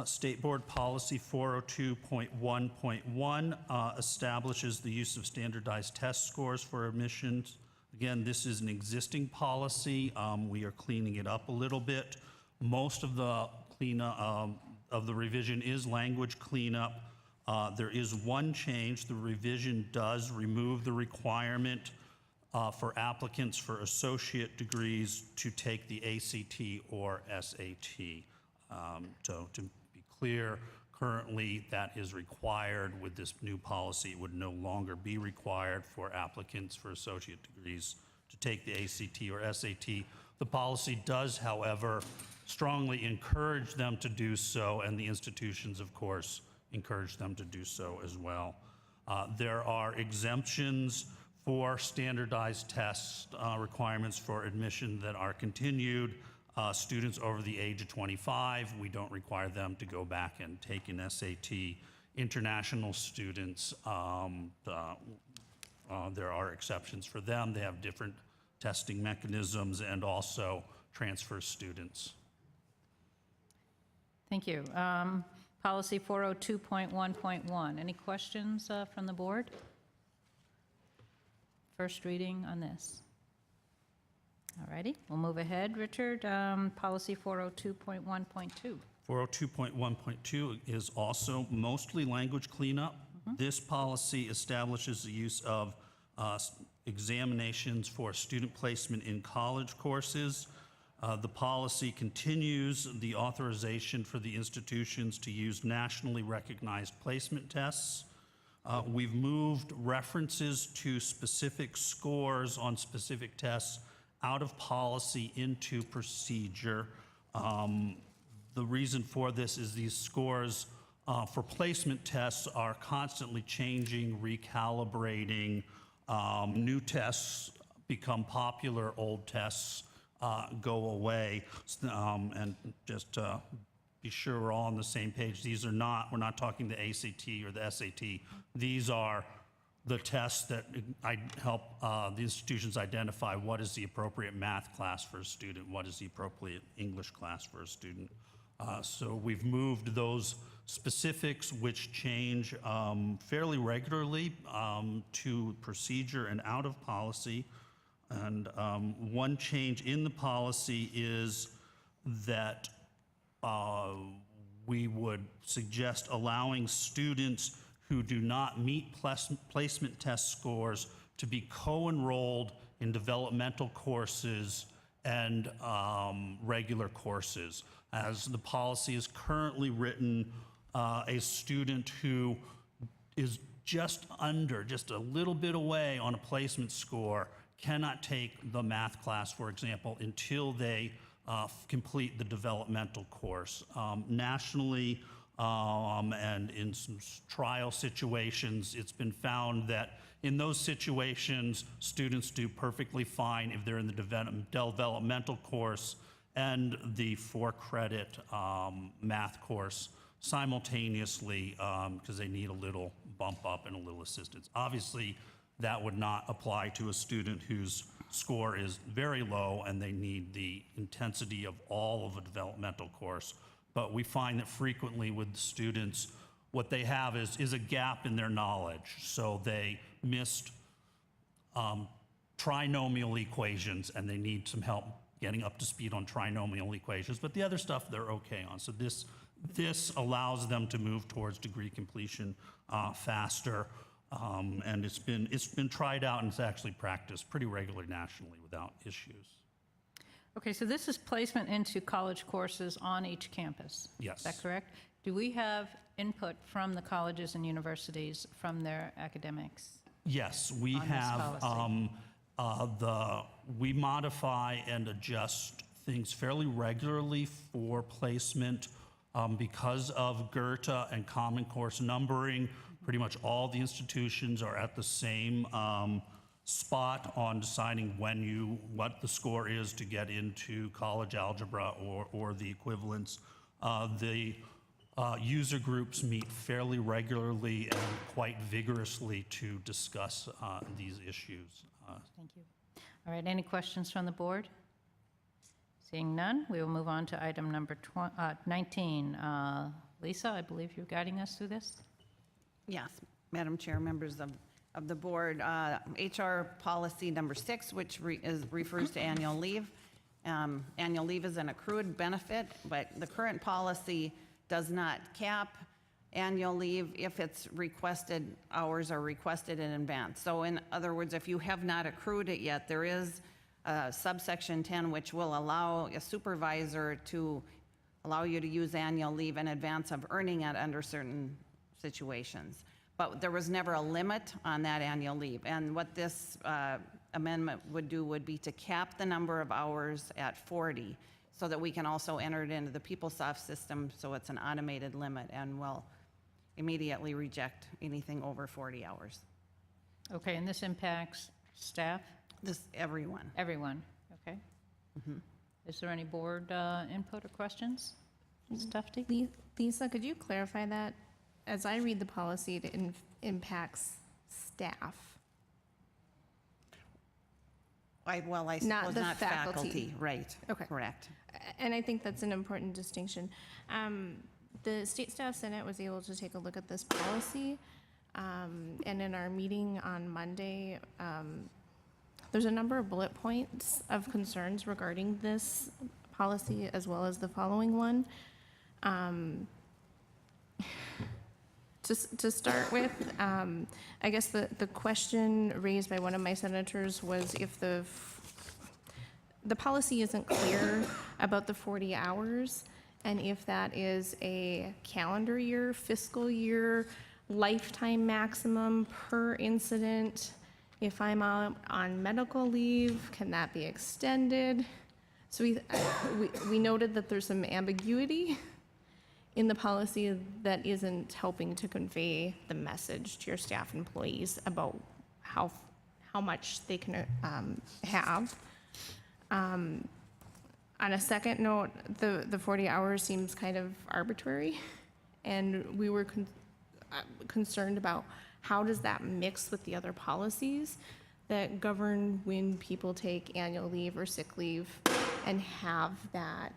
[SPEAKER 20] State Board Policy 402.1.1 establishes the use of standardized test scores for admissions. Again, this is an existing policy. We are cleaning it up a little bit. Most of the cleanup of the revision is language cleanup. There is one change. The revision does remove the requirement for applicants for associate degrees to take the ACT or SAT. So to be clear, currently that is required. With this new policy, it would no longer be required for applicants for associate degrees to take the ACT or SAT. The policy does, however, strongly encourage them to do so, and the institutions, of course, encourage them to do so as well. There are exemptions for standardized test requirements for admission that are continued. Students over the age of 25, we don't require them to go back and take an SAT. International students, there are exceptions for them. They have different testing mechanisms, and also transfer students.
[SPEAKER 1] Thank you. Policy 402.1.1. Any questions from the board? First reading on this. All righty, we'll move ahead. Richard, policy 402.1.2.
[SPEAKER 20] 402.1.2 is also mostly language cleanup. This policy establishes the use of examinations for student placement in college courses. The policy continues the authorization for the institutions to use nationally recognized placement tests. We've moved references to specific scores on specific tests out of policy into procedure. The reason for this is these scores for placement tests are constantly changing, recalibrating. New tests become popular, old tests go away. And just to be sure we're all on the same page, these are not, we're not talking the ACT or the SAT. These are the tests that help the institutions identify what is the appropriate math class for a student, what is the appropriate English class for a student. So we've moved those specifics, which change fairly regularly, to procedure and out of policy. And one change in the policy is that we would suggest allowing students who do not meet placement test scores to be co-enrolled in developmental courses and regular courses. As the policy is currently written, a student who is just a little bit away on a placement score cannot take the math class, for example, until they complete the developmental course. Nationally, and in some trial situations, it's been found that in those situations, students do perfectly fine if they're in the developmental course and the 4-credit math course simultaneously, because they need a little bump up and a little assistance. Obviously, that would not apply to a student whose score is very low and they need the intensity of all of a developmental course. But we find that frequently with students, what they have is a gap in their knowledge. So they missed trinomial equations and they need some help getting up to speed on trinomial equations, but the other stuff they're okay on. So this allows them to move towards degree completion faster. And it's been tried out and it's actually practiced pretty regularly nationally without issues.
[SPEAKER 1] Okay, so this is placement into college courses on each campus.
[SPEAKER 20] Yes.
[SPEAKER 1] Is that correct? Do we have input from the colleges and universities from their academics?
[SPEAKER 20] Yes, we
[SPEAKER 1] on this
[SPEAKER 20] have.
[SPEAKER 1] policy?
[SPEAKER 20] We modify and adjust things fairly regularly for placement because of Goethe and Common Course numbering. Pretty much all the institutions are at the same spot on deciding what the score is to get into college algebra or the equivalents. The user groups meet fairly regularly and quite vigorously to discuss these issues.
[SPEAKER 1] Thank you. All right, any questions from the board? Seeing none, we will move on to item number 19. Lisa, I believe you're guiding us through this?
[SPEAKER 21] Yes, Madam Chair, members of the board. HR policy number 6, which refers to annual leave. Annual leave is an accrued benefit, but the current policy does not cap annual leave if it's requested, hours are requested in advance. So in other words, if you have not accrued it yet, there is subsection 10, which will allow a supervisor to allow you to use annual leave in advance of earning it under certain situations. But there was never a limit on that annual leave. And what this amendment would do would be to cap the number of hours at 40 so that we can also enter it into the PeopleSoft system so it's an automated limit and will immediately reject anything over 40 hours.
[SPEAKER 1] Okay, and this impacts staff?
[SPEAKER 21] Everyone.
[SPEAKER 1] Everyone, okay. Is there any board input or questions? Ms. Tufte?
[SPEAKER 2] Lisa, could you clarify that? As I read the policy, it impacts staff.
[SPEAKER 21] I suppose
[SPEAKER 2] Not the
[SPEAKER 21] not
[SPEAKER 2] faculty.
[SPEAKER 21] faculty, right.
[SPEAKER 2] Okay.
[SPEAKER 21] Correct.
[SPEAKER 2] And I think that's an important distinction. The State Staff Senate was able to take a look at this policy, and in our meeting on Monday, there's a number of bullet points of concerns regarding this policy as well as the following one. To start with, I guess the question raised by one of my senators was if the policy isn't clear about the 40 hours, and if that is a calendar year, fiscal year, lifetime maximum per incident. If I'm on medical leave, can that be extended? So we noted that there's some ambiguity in the policy that isn't helping to convey the message to your staff employees about how much they can have. On a second note, the 40 hours seems kind of arbitrary, and we were concerned about how does that mix with the other policies that govern when people take annual leave or sick leave and have that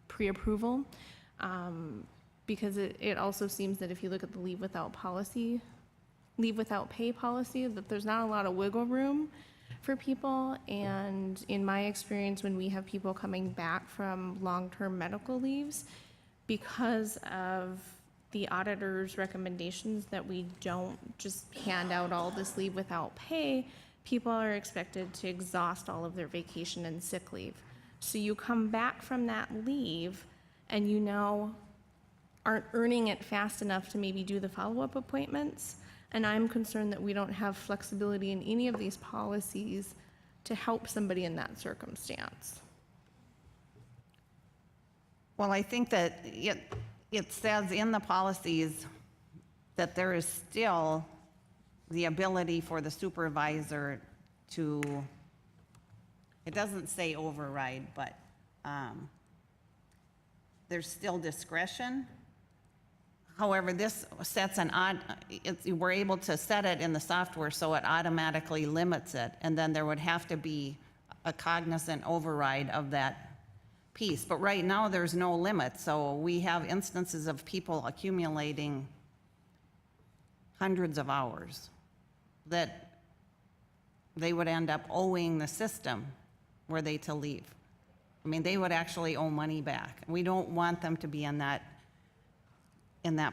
[SPEAKER 2] pre-approval, because it also seems that if you look at the leave without pay policy, that there's not a lot of wiggle room for people. And in my experience, when we have people coming back from long-term medical leaves, because of the auditor's recommendations that we don't just hand out all this leave without pay, people are expected to exhaust all of their vacation and sick leave. So you come back from that leave and you now aren't earning it fast enough to maybe do the follow-up appointments. And I'm concerned that we don't have flexibility in any of these policies to help somebody in that circumstance.
[SPEAKER 21] Well, I think that it says in the policies that there is still the ability for the supervisor to, it doesn't say override, but there's still discretion. However, this sets we're able to set it in the software so it automatically limits it, and then there would have to be a cognizant override of that piece. But right now, there's no limit, so we have instances of people accumulating hundreds of hours that they would end up owing the system were they to leave. I mean, they would actually owe money back. We don't want them to be in that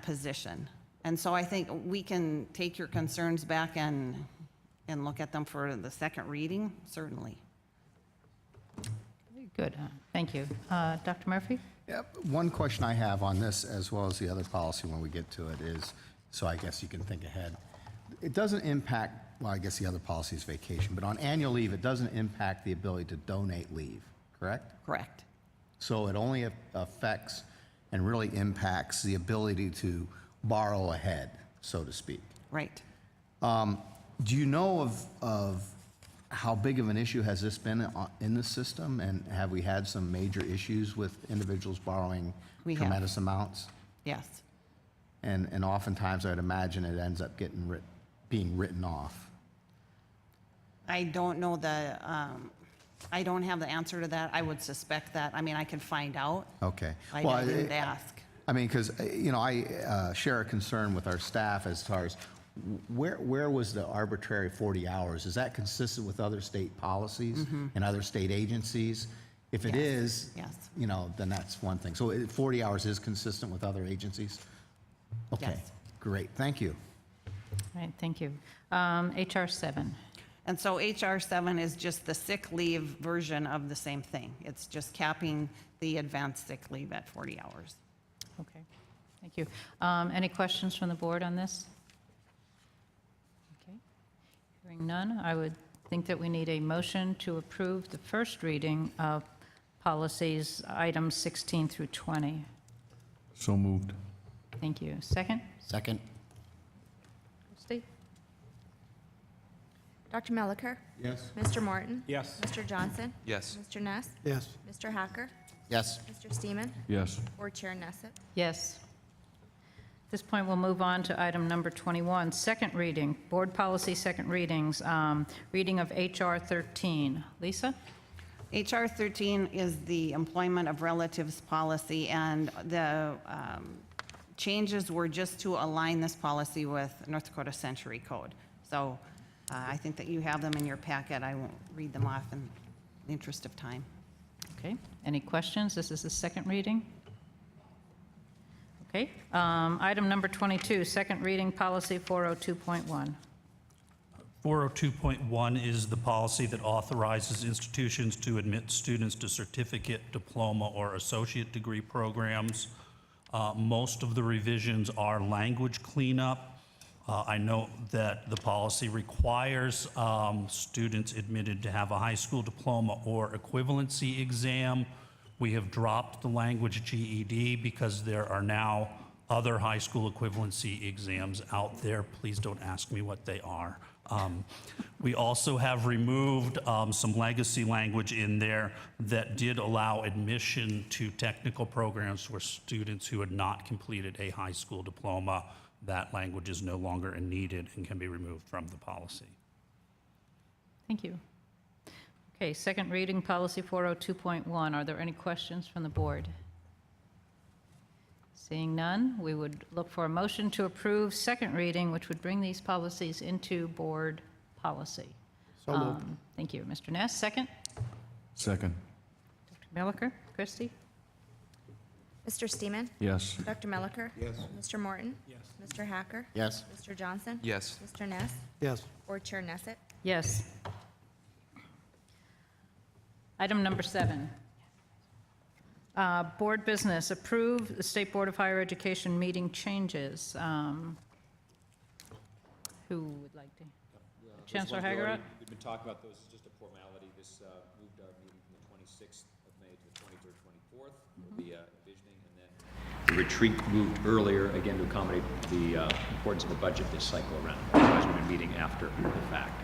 [SPEAKER 21] position. And so I think we can take your concerns back and look at them for the second reading, certainly.
[SPEAKER 1] Good, thank you. Dr. Murphy?
[SPEAKER 3] Yep. One question I have on this, as well as the other policy when we get to it, is, so I guess you can think ahead. It doesn't impact, well, I guess the other policy is vacation, but on annual leave, it doesn't impact the ability to donate leave, correct?
[SPEAKER 21] Correct.
[SPEAKER 3] So it only affects and really impacts the ability to borrow ahead, so to speak.
[SPEAKER 21] Right.
[SPEAKER 3] Do you know of how big of an issue has this been in the system, and have we had some major issues with individuals borrowing tremendous amounts?
[SPEAKER 21] Yes.
[SPEAKER 3] And oftentimes I'd imagine it ends up being written off.
[SPEAKER 21] I don't know I don't have the answer to that. I would suspect that. I mean, I can find out.
[SPEAKER 3] Okay.
[SPEAKER 21] I didn't ask.
[SPEAKER 3] I mean, because, I share a concern with our staff as far as where was the arbitrary 40 hours? Is that consistent with other state policies and other state agencies? If it is,
[SPEAKER 21] Yes.
[SPEAKER 3] you know, then that's one thing. So 40 hours is consistent with other agencies? Okay,
[SPEAKER 21] Yes.
[SPEAKER 3] great, thank you.
[SPEAKER 1] All right, thank you. HR 7.
[SPEAKER 21] And so HR 7 is just the sick leave version of the same thing. It's just capping the advanced sick leave at 40 hours.
[SPEAKER 1] Okay, thank you. Any questions from the board on this? Okay, hearing none, I would think that we need a motion to approve the first reading of policies, items 16 through 20.
[SPEAKER 4] So moved.
[SPEAKER 1] Thank you. Second?
[SPEAKER 9] Second.
[SPEAKER 1] Christie?
[SPEAKER 16] Dr. Melliker?
[SPEAKER 3] Yes.
[SPEAKER 16] Mr. Morton?
[SPEAKER 8] Yes.
[SPEAKER 16] Mr. Johnson?
[SPEAKER 12] Yes.
[SPEAKER 16] Mr. Ness?
[SPEAKER 11] Yes.
[SPEAKER 16] Mr. Hacker?
[SPEAKER 9] Yes.
[SPEAKER 16] Mr. Steeman?
[SPEAKER 4] Yes.
[SPEAKER 16] Board Chair Nesset?
[SPEAKER 1] Yes. At this point, we'll move on to item number 21, second reading, board policy second readings, reading of HR 13. Lisa?
[SPEAKER 21] HR 13 is the employment of relatives policy, and the changes were just to align this policy with North Dakota Century Code. So I think that you have them in your packet. I won't read them off in the interest of time.
[SPEAKER 1] Okay, any questions? This is the second reading. Okay, item number 22, second reading policy 402.1.
[SPEAKER 20] 402.1 is the policy that authorizes institutions to admit students to certificate, diploma, or associate degree programs. Most of the revisions are language cleanup. I note that the policy requires students admitted to have a high school diploma or equivalency exam. We have dropped the language GED because there are now other high school equivalency exams out there. Please don't ask me what they are. We also have removed some legacy language in there that did allow admission to technical programs for students who had not completed a high school diploma. That language is no longer needed and can be removed from the policy.
[SPEAKER 1] Thank you. Okay, second reading policy 402.1. Are there any questions from the board? Seeing none, we would look for a motion to approve second reading, which would bring these policies into board policy.
[SPEAKER 11] So moved.
[SPEAKER 1] Thank you. Mr. Ness, second.
[SPEAKER 4] Second.
[SPEAKER 1] Dr. Melliker, Christie?
[SPEAKER 16] Mr. Steeman?
[SPEAKER 4] Yes.
[SPEAKER 16] Dr. Melliker?
[SPEAKER 10] Yes.
[SPEAKER 16] Mr. Morton? Yes. Mr. Hacker?
[SPEAKER 9] Yes.
[SPEAKER 16] Mr. Johnson?
[SPEAKER 12] Yes.
[SPEAKER 16] Mr. Ness?
[SPEAKER 11] Yes.
[SPEAKER 16] Board Chair Nesset?
[SPEAKER 1] Yes. Item number 7. Board business, approve the State Board of Higher Education meeting changes. Who would like to? Chancellor Hagerott?
[SPEAKER 17] We've been talking about those as just a formality. This moved our meeting from the 26th of May to the 23rd, 24th. We'll be envisioning, and then the retreat moved earlier, again, to accommodate the importance of the budget this cycle around. Otherwise, we've been meeting after the fact.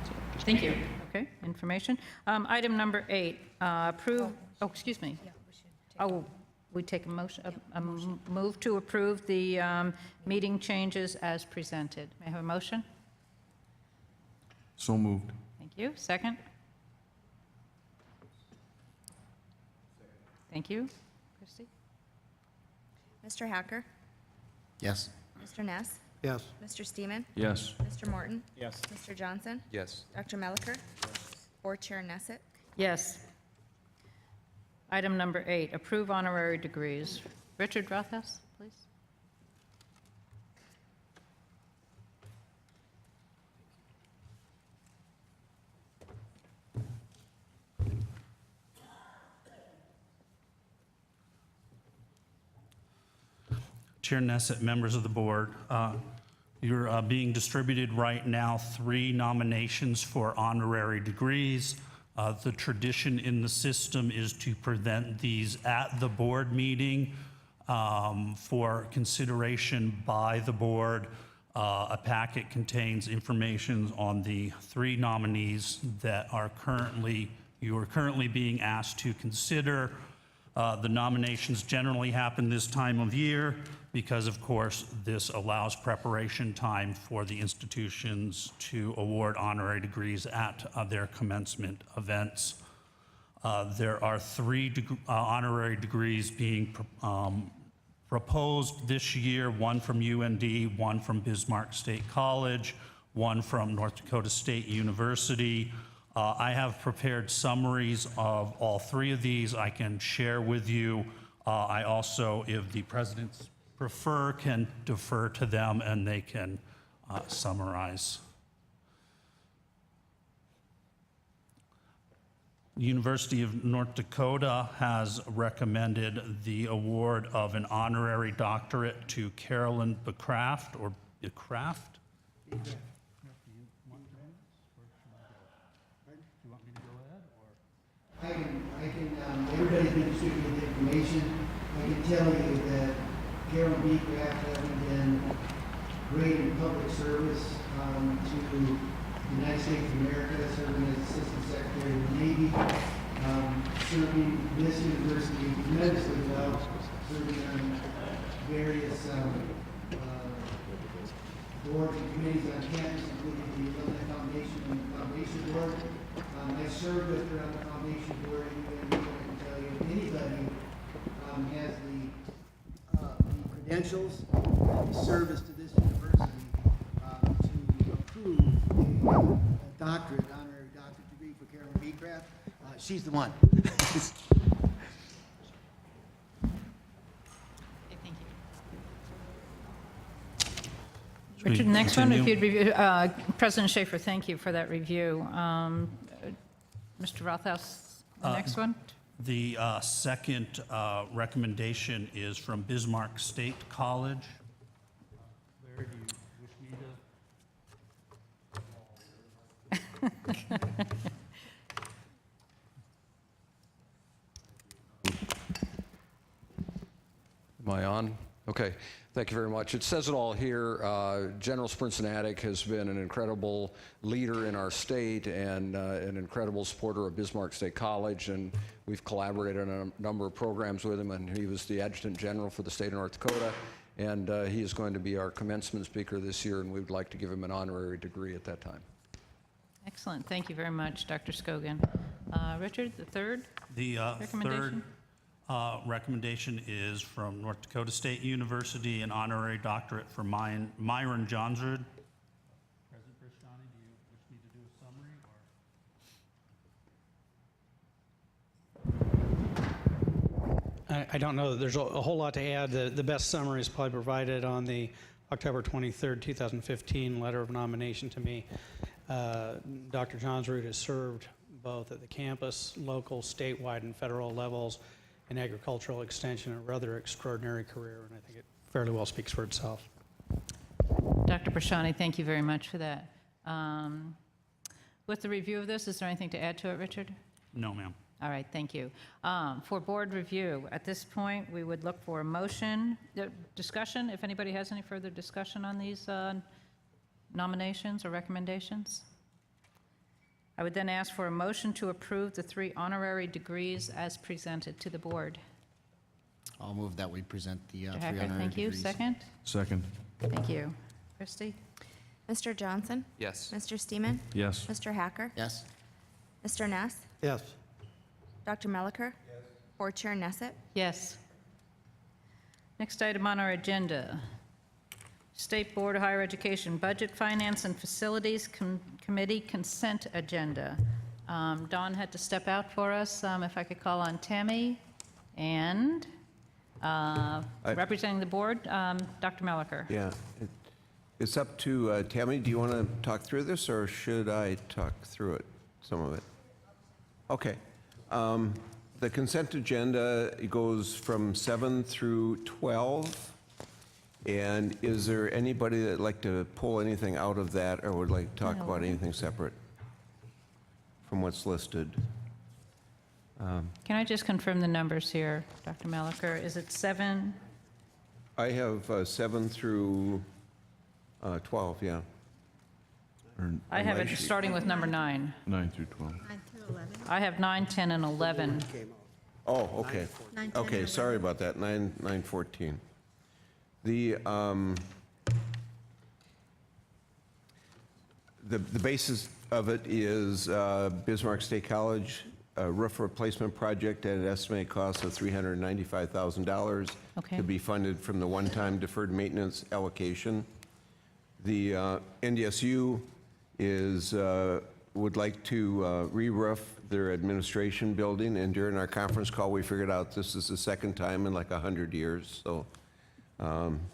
[SPEAKER 17] So just
[SPEAKER 1] Thank you. Okay, information. Item number 8, approve, oh, excuse me. Oh, we take a motion, a move to approve the meeting changes as presented. May I have a motion?
[SPEAKER 4] So moved.
[SPEAKER 1] Thank you. Second? Thank you. Christie?
[SPEAKER 16] Mr. Hacker?
[SPEAKER 9] Yes.
[SPEAKER 16] Mr. Ness?
[SPEAKER 11] Yes.
[SPEAKER 16] Mr. Steeman?
[SPEAKER 4] Yes.
[SPEAKER 16] Mr. Morton?
[SPEAKER 8] Yes.
[SPEAKER 16] Mr. Johnson?
[SPEAKER 12] Yes.
[SPEAKER 16] Dr. Melliker? Board Chair Nesset?
[SPEAKER 1] Yes. Item number 8, approve honorary degrees. Richard Rothhaus, please.
[SPEAKER 20] Chair Nesset, members of the board, you're being distributed right now 3 nominations for honorary degrees. The tradition in the system is to present these at the board meeting for consideration by the board. A packet contains information on the 3 nominees that you are currently being asked to consider. The nominations generally happen this time of year because, of course, this allows preparation time for the institutions to award honorary degrees at their commencement events. There are 3 honorary degrees being proposed this year, 1 from UND, 1 from Bismarck State College, 1 from North Dakota State University. I have prepared summaries of all three of these I can share with you. I also, if the presidents prefer, can defer to them and they can summarize. The University of North Dakota has recommended the award of an honorary doctorate to Carolyn Becraft, or Becraft?
[SPEAKER 5] Everybody's been distributing the information. I can tell you that Carolyn Becraft, having been great in public service to the United States of America, serving as Assistant Secretary of the Navy, serving this university tremendously well, serving on various boards and committees on campus, including the Alumni Foundation and the Foundation Board. I served with her on the Foundation Board, and I can tell you, if anybody has the credentials and the service to this university to approve a doctorate, honorary doctorate degree for Carolyn Becraft, she's the one.
[SPEAKER 1] Richard, next one, if you'd review, President Schaefer, thank you for that review. Mr. Rothaus, the next one?
[SPEAKER 20] The second recommendation is from Bismarck State College. Where do you wish me to?
[SPEAKER 22] Am I on? Okay, thank you very much. It says it all here. General Sprincenatic has been an incredible leader in our state and an incredible supporter of Bismarck State College, and we've collaborated on a number of programs with him, and he was the Adjutant General for the state of North Dakota, and he is going to be our commencement speaker this year, and we would like to give him an honorary degree at that time.
[SPEAKER 1] Excellent. Thank you very much, Dr. Scogan. Richard, the third recommendation?
[SPEAKER 20] Third recommendation is from North Dakota State University, an honorary doctorate for Myron Johnsrud. President Brishani, do you wish me to do a summary?
[SPEAKER 23] I don't know that there's a whole lot to add. The best summary is probably provided on the October 23rd, 2015 letter of nomination to me. Dr. Johnsrud has served both at the campus, local, statewide, and federal levels in agricultural extension, a rather extraordinary career, and I think it fairly well speaks for itself.
[SPEAKER 1] Dr. Brashani, thank you very much for that. With the review of this, is there anything to add to it, Richard?
[SPEAKER 20] No, ma'am.
[SPEAKER 1] All right, thank you. For board review, at this point, we would look for a motion, discussion, if anybody has any further discussion on these nominations or recommendations. I would then ask for a motion to approve the 3 honorary degrees as presented to the board.
[SPEAKER 9] I'll move that we present the 3
[SPEAKER 1] Mr. Hacker,
[SPEAKER 9] honorary
[SPEAKER 1] thank you.
[SPEAKER 9] degrees.
[SPEAKER 1] Second?
[SPEAKER 4] Second.
[SPEAKER 1] Thank you. Christie?
[SPEAKER 16] Mr. Johnson?
[SPEAKER 12] Yes.
[SPEAKER 16] Mr. Steeman?
[SPEAKER 4] Yes.
[SPEAKER 16] Mr. Hacker?
[SPEAKER 9] Yes.
[SPEAKER 16] Mr. Ness?
[SPEAKER 11] Yes.
[SPEAKER 16] Dr. Melliker? Yes. Board Chair Nesset?
[SPEAKER 1] Yes. Next item on our agenda, State Board of Higher Education Budget, Finance, and Facilities Committee Consent Agenda. Dawn had to step out for us. If I could call on Tammy and representing the board, Dr. Melliker.
[SPEAKER 10] Yeah, it's up to Tammy. Do you want to talk through this, or should I talk through it, some of it? Okay. The consent agenda, it goes from 7 through 12. And is there anybody that'd like to pull anything out of that, or would like to talk about anything separate from what's listed?
[SPEAKER 1] Can I just confirm the numbers here, Dr. Melliker? Is it 7?
[SPEAKER 10] I have 7 through 12, yeah.
[SPEAKER 1] I have it starting with number 9.
[SPEAKER 4] 9 through 12.
[SPEAKER 16] 9 through 11.
[SPEAKER 1] I have 9, 10, and 11.
[SPEAKER 10] Oh, okay.
[SPEAKER 16] 9, 10,
[SPEAKER 10] Okay,
[SPEAKER 16] and
[SPEAKER 10] sorry about that, 9, 14. The basis of it is Bismarck State College roof replacement project at an estimated cost of $395,000
[SPEAKER 1] Okay.
[SPEAKER 10] to be funded from the one-time deferred maintenance allocation. The NDSU is would like to re-roof their administration building, and during our conference call, we figured out this is the second time in like 100 years, so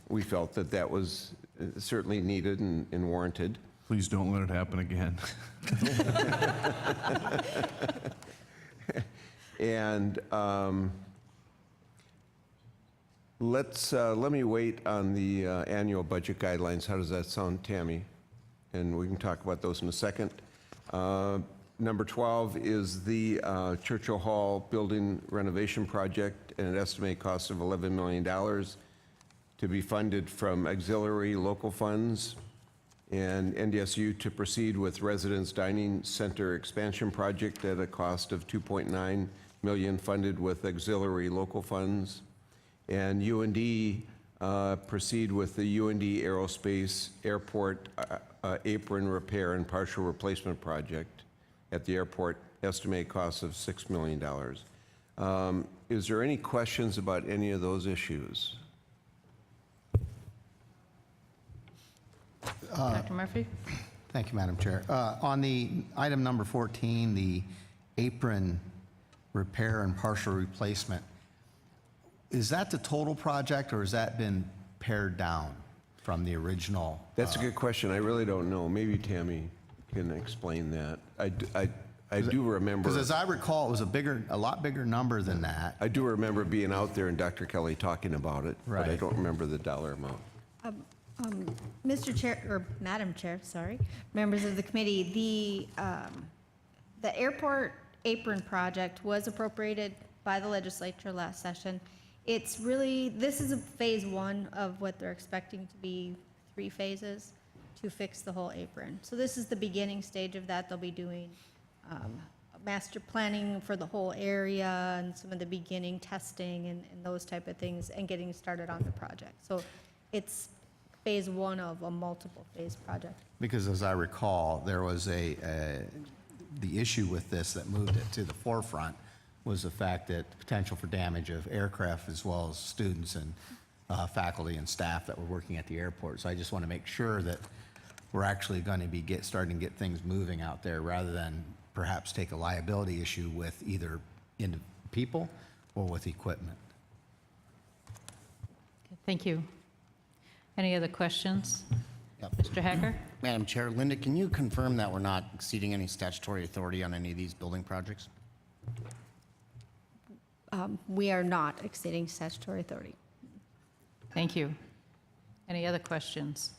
[SPEAKER 10] we felt that that was certainly needed and warranted.
[SPEAKER 4] Please don't let it happen again.
[SPEAKER 10] And let me wait on the annual budget guidelines. How does that sound, Tammy? And we can talk about those in a second. Number 12 is the Churchill Hall building renovation project, and an estimated cost of $11 million to be funded from auxiliary local funds, and NDSU to proceed with Residence Dining Center expansion project at a cost of $2.9 million funded with auxiliary local funds, and UND proceed with the UND Aerospace Airport apron repair and partial replacement project at the airport, estimated cost of $6 million. Is there any questions about any of those issues?
[SPEAKER 1] Dr. Murphy?
[SPEAKER 3] Thank you, Madam Chair. On the item number 14, the apron repair and partial replacement, is that the total project, or has that been pared down from the original?
[SPEAKER 10] That's a good question. I really don't know. Maybe Tammy can explain that. I do remember.
[SPEAKER 3] Because as I recall, it was a lot bigger number than that.
[SPEAKER 10] I do remember being out there and Dr. Kelly talking about it, but I
[SPEAKER 3] Right.
[SPEAKER 10] don't remember the dollar amount.
[SPEAKER 18] Mr. Chair, or Madam Chair, sorry, members of the committee, the airport apron project was appropriated by the legislature last session. It's really, this is a phase one of what they're expecting to be 3 phases to fix the whole apron. So this is the beginning stage of that. They'll be doing master planning for the whole area and some of the beginning testing and those type of things, and getting started on the project. So it's phase one of a multiple phase project.
[SPEAKER 3] Because as I recall, there was the issue with this that moved it to the forefront was the fact that potential for damage of aircraft as well as students and faculty and staff that were working at the airport. So I just want to make sure that we're actually going to be starting to get things moving out there, rather than perhaps take a liability issue with either in people or with equipment.
[SPEAKER 1] Thank you. Any other questions? Mr. Hacker?
[SPEAKER 9] Madam Chair, Linda, can you confirm that we're not exceeding any statutory authority on any of these building projects?
[SPEAKER 18] We are not exceeding statutory authority.
[SPEAKER 1] Thank you. Any other questions?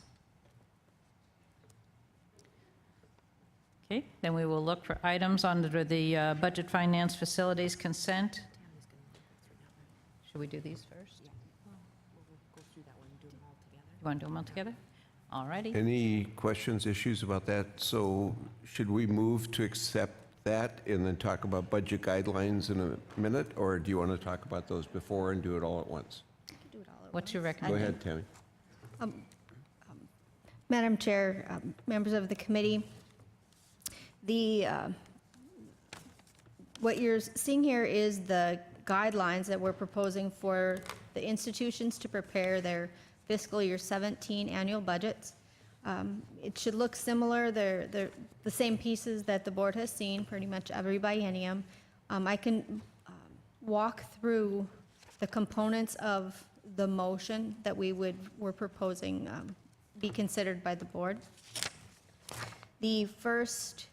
[SPEAKER 1] Okay, then we will look for items under the Budget Finance Facilities Consent. Should we do these first? You want to do them all together? All righty.
[SPEAKER 10] Any questions, issues about that? So should we move to accept that and then talk about budget guidelines in a minute, or do you want to talk about those before and do it all at once?
[SPEAKER 1] What's your
[SPEAKER 10] Go
[SPEAKER 1] recommendation?
[SPEAKER 10] ahead, Tammy.
[SPEAKER 18] Madam Chair, members of the committee, what you're seeing here is the guidelines that we're proposing for the institutions to prepare their fiscal year 17 annual budgets. It should look similar. They're the same pieces that the board has seen pretty much every biennium. I can walk through the components of the motion that we're proposing be considered by the board. The first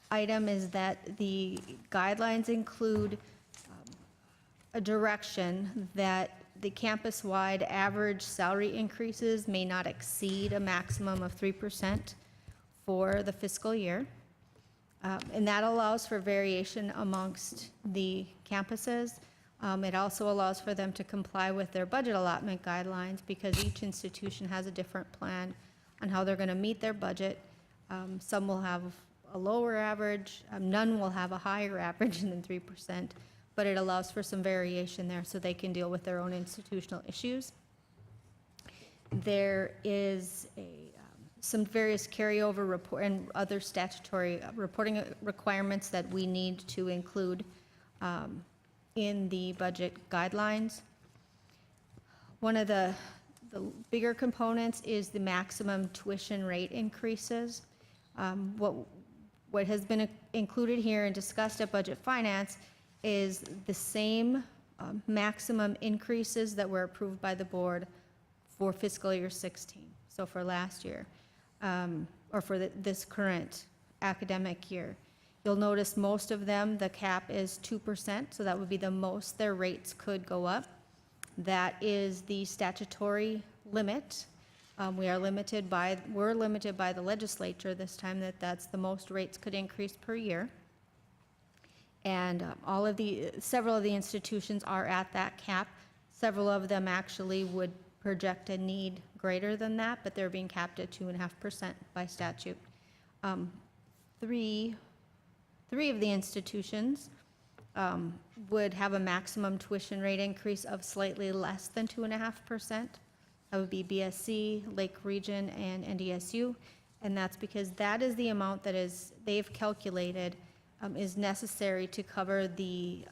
[SPEAKER 18] item is that the guidelines include a direction that the campus-wide average salary increases may not exceed a maximum of 3% for the fiscal year. And that allows for variation amongst the campuses. It also allows for them to comply with their budget allotment guidelines, because each institution has a different plan on how they're going to meet their budget. Some will have a lower average, none will have a higher average than 3%, but it allows for some variation there so they can deal with their own institutional issues. There is some various carryover report and other statutory reporting requirements that we need to include in the budget guidelines. One of the bigger components is the maximum tuition rate increases. What what has been included here and discussed at Budget Finance is the same maximum increases that were approved by the board for fiscal year 16, so for last year, or for this current academic year. You'll notice most of them, the cap is 2%, so that would be the most their rates could go up. That is the statutory limit. We're limited by the legislature this time that that's the most rates could increase per year. And several of the institutions are at that cap. Several of them actually would project a need greater than that, but they're being capped at 2.5% by statute. Three of the institutions would have a maximum tuition rate increase of slightly less than 2.5%. That would be BSC, Lake Region, and NDSU. And that's because that is the amount that they've calculated is necessary to cover the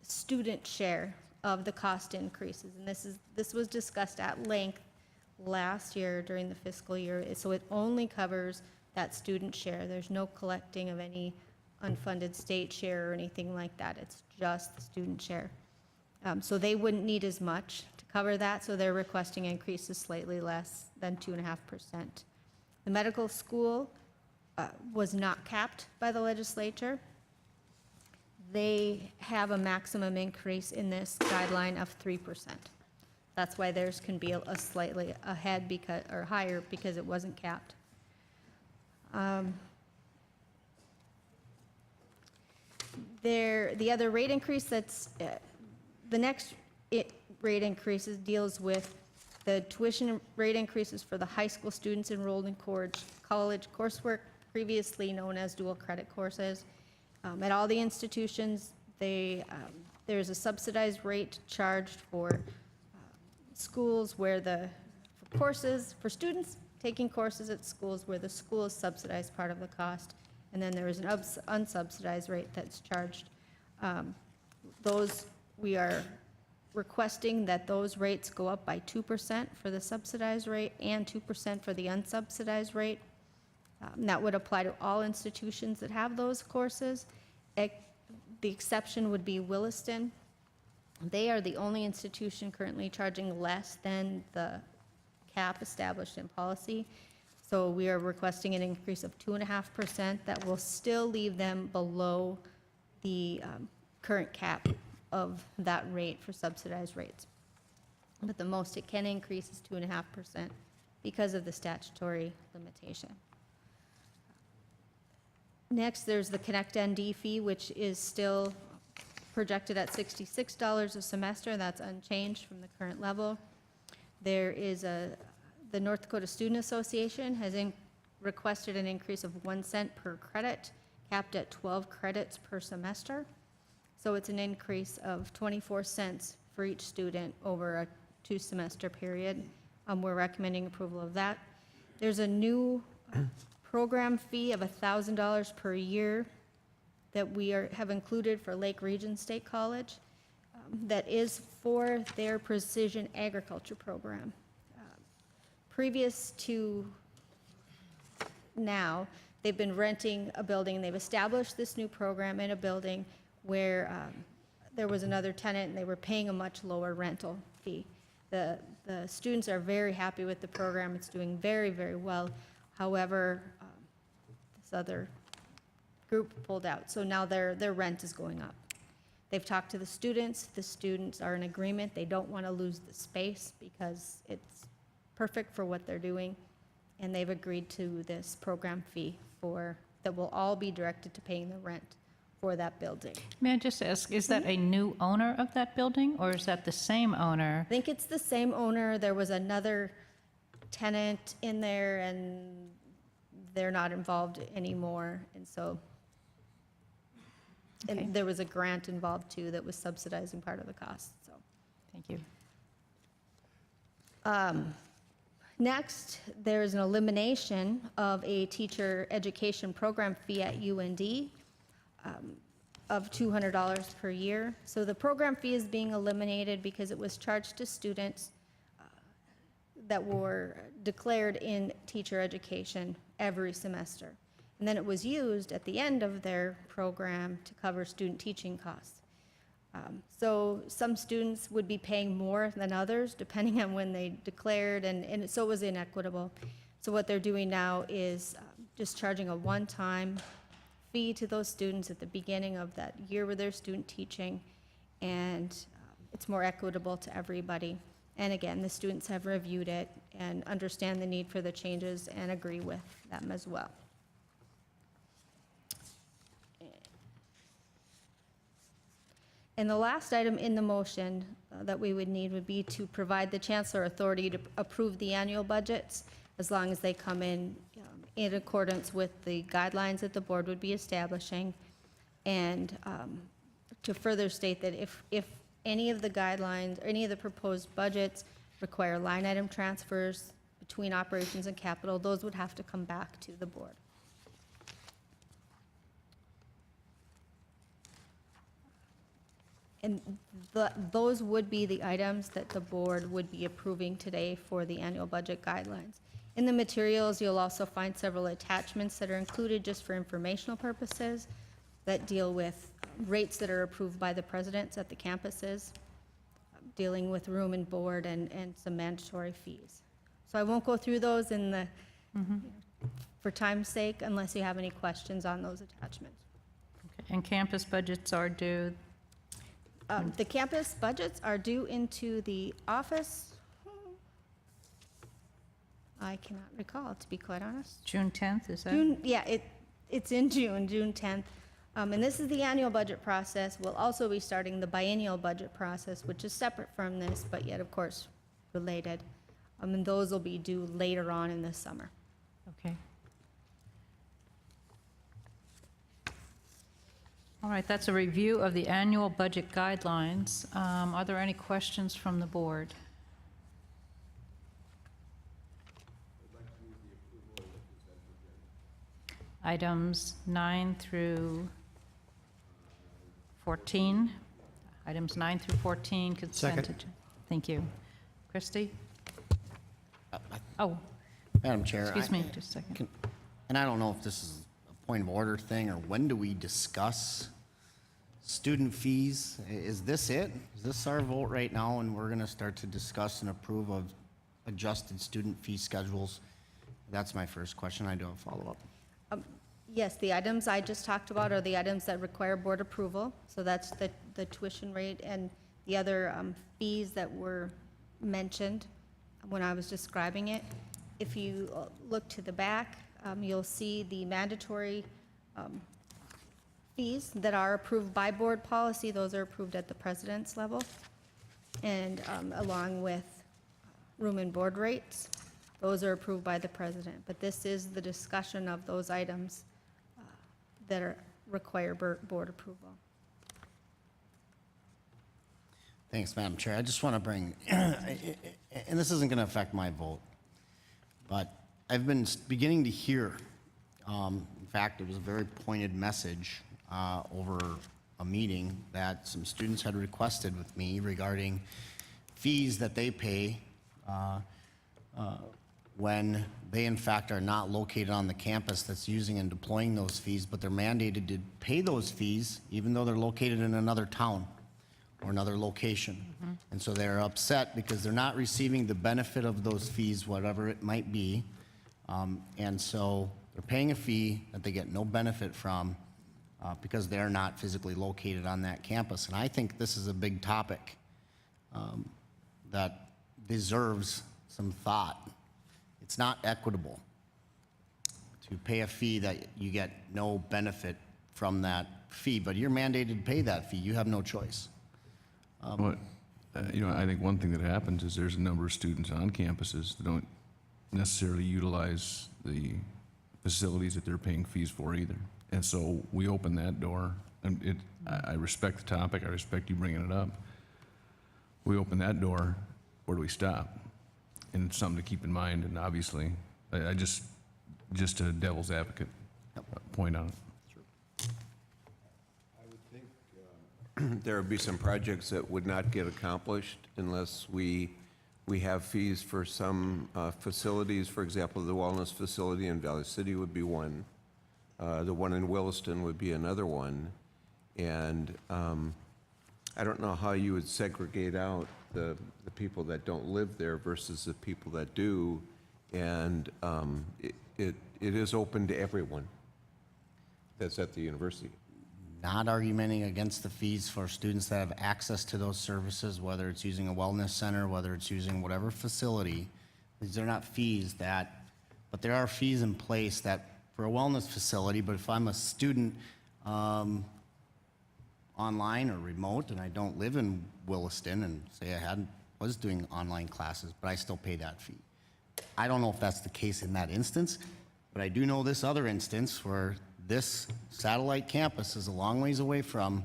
[SPEAKER 18] student share of the cost increases. And this was discussed at length last year during the fiscal year. So it only covers that student share. There's no collecting of any unfunded state share or anything like that. It's just the student share. So they wouldn't need as much to cover that, so they're requesting increases slightly less than 2.5%. The medical school was not capped by the legislature. They have a maximum increase in this guideline of 3%. That's why theirs can be a slightly ahead or higher because it wasn't capped. The other rate increase the next rate increases deals with the tuition rate increases for the high school students enrolled in college coursework, previously known as dual credit courses. At all the institutions, there's a subsidized rate charged for schools where for students taking courses at schools where the school is subsidized part of the cost, and then there is an unsubsidized rate that's charged. We are requesting that those rates go up by 2% for the subsidized rate and 2% for the unsubsidized rate. That would apply to all institutions that have those courses. The exception would be Williston. They are the only institution currently charging less than the cap established in policy. So we are requesting an increase of 2.5% that will still leave them below the current cap of that rate for subsidized rates. But the most it can increase is 2.5% because of the statutory limitation. Next, there's the Connect ND fee, which is still projected at $66 a semester. That's unchanged from the current level. There is the North Dakota Student Association has requested an increase of 1 cent per credit, capped at 12 credits per semester. So it's an increase of 24 cents for each student over a 2-semester period. We're recommending approval of that. There's a new program fee of $1,000 per year that we have included for Lake Region State College that is for their precision agriculture program. Previous to now, they've been renting a building. They've established this new program in a building where there was another tenant and they were paying a much lower rental fee. The students are very happy with the program. It's doing very, very well. However, this other group pulled out, so now their rent is going up. They've talked to the students. The students are in agreement. They don't want to lose the space because it's perfect for what they're doing, and they've agreed to this program fee that will all be directed to paying the rent for that building.
[SPEAKER 1] May I just ask, is that a new owner of that building, or is that the same owner?
[SPEAKER 18] I think it's the same owner. There was another tenant in there, and they're not involved anymore, and so and there was a grant involved too that was subsidizing part of the cost. So,
[SPEAKER 1] thank you.
[SPEAKER 18] Next, there is an elimination of a teacher education program fee at UND of $200 per year. So the program fee is being eliminated because it was charged to students that were declared in teacher education every semester. And then it was used at the end of their program to cover student teaching costs. So some students would be paying more than others, depending on when they declared, and so it was inequitable. So what they're doing now is just charging a one-time fee to those students at the beginning of that year where they're student teaching, and it's more equitable to everybody. And again, the students have reviewed it and understand the need for the changes and agree with them as well. And the last item in the motion that we would need would be to provide the chancellor authority to approve the annual budgets as long as they come in accordance with the guidelines that the board would be establishing. And to further state that if any of the guidelines, or any of the proposed budgets require line item transfers between operations and capital, those would have to come back to the board. And those would be the items that the board would be approving today for the annual budget guidelines. In the materials, you'll also find several attachments that are included just for informational purposes that deal with rates that are approved by the presidents at the campuses, dealing with room and board and some mandatory fees. So I won't go through those in the, for time's sake, unless you have any questions on those attachments.
[SPEAKER 1] Okay. And campus budgets are due?
[SPEAKER 18] The campus budgets are due into the office. I cannot recall, to be quite honest.
[SPEAKER 1] June 10th, is that?
[SPEAKER 18] June, yeah, it's in June 10th. And this is the annual budget process. We'll also be starting the biennial budget process, which is separate from this, but yet, of course, related. And those will be due later on in the summer.
[SPEAKER 1] Okay. All right, that's a review of the annual budget guidelines. Are there any questions from the board? Items 9 through 14. Items 9 through 14, consent.
[SPEAKER 11] Second.
[SPEAKER 1] Thank you. Christie? Oh,
[SPEAKER 9] Madam Chair.
[SPEAKER 1] excuse me, just a second.
[SPEAKER 9] And I don't know if this is a point of order thing, or when do we discuss student fees? Is this it? Is this our vote right now, and we're going to start to discuss and approve of adjusted student fee schedules? That's my first question. I do have a follow-up.
[SPEAKER 18] Yes, the items I just talked about are the items that require board approval. So that's the tuition rate and the other fees that were mentioned when I was describing it. If you look to the back, you'll see the mandatory fees that are approved by board policy. Those are approved at the president's level, and along with room and board rates. Those are approved by the president. But this is the discussion of those items that require board approval.
[SPEAKER 9] Thanks, Madam Chair. I just want to bring, and this isn't going to affect my vote, but I've been beginning to hear, in fact, it was a very pointed message over a meeting that some students had requested with me regarding fees that they pay when they in fact are not located on the campus that's using and deploying those fees, but they're mandated to pay those fees even though they're located in another town or another location. And so they're upset because they're not receiving the benefit of those fees, whatever it might be. And so they're paying a fee that they get no benefit from because they're not physically located on that campus. And I think this is a big topic that deserves some thought. It's not equitable to pay a fee that you get no benefit from that fee, but you're mandated to pay that fee. You have no choice.
[SPEAKER 4] But, I think one thing that happens is there's a number of students on campuses that don't necessarily utilize the facilities that they're paying fees for either. And so we open that door, and I respect the topic, I respect you bringing it up. We open that door, where do we stop? And it's something to keep in mind, and obviously, I just a devil's advocate point on it.
[SPEAKER 10] I would think there would be some projects that would not get accomplished unless we have fees for some facilities. For example, the wellness facility in Valley City would be one. The one in Williston would be another one. And I don't know how you would segregate out the people that don't live there versus the people that do. And it is open to everyone that's at the university.
[SPEAKER 9] Not arguing against the fees for students that have access to those services, whether it's using a wellness center, whether it's using whatever facility. These are not fees but there are fees in place that for a wellness facility, but if I'm a student online or remote and I don't live in Williston and say I was doing online classes, but I still pay that fee. I don't know if that's the case in that instance, but I do know this other instance where this satellite campus is a long ways away from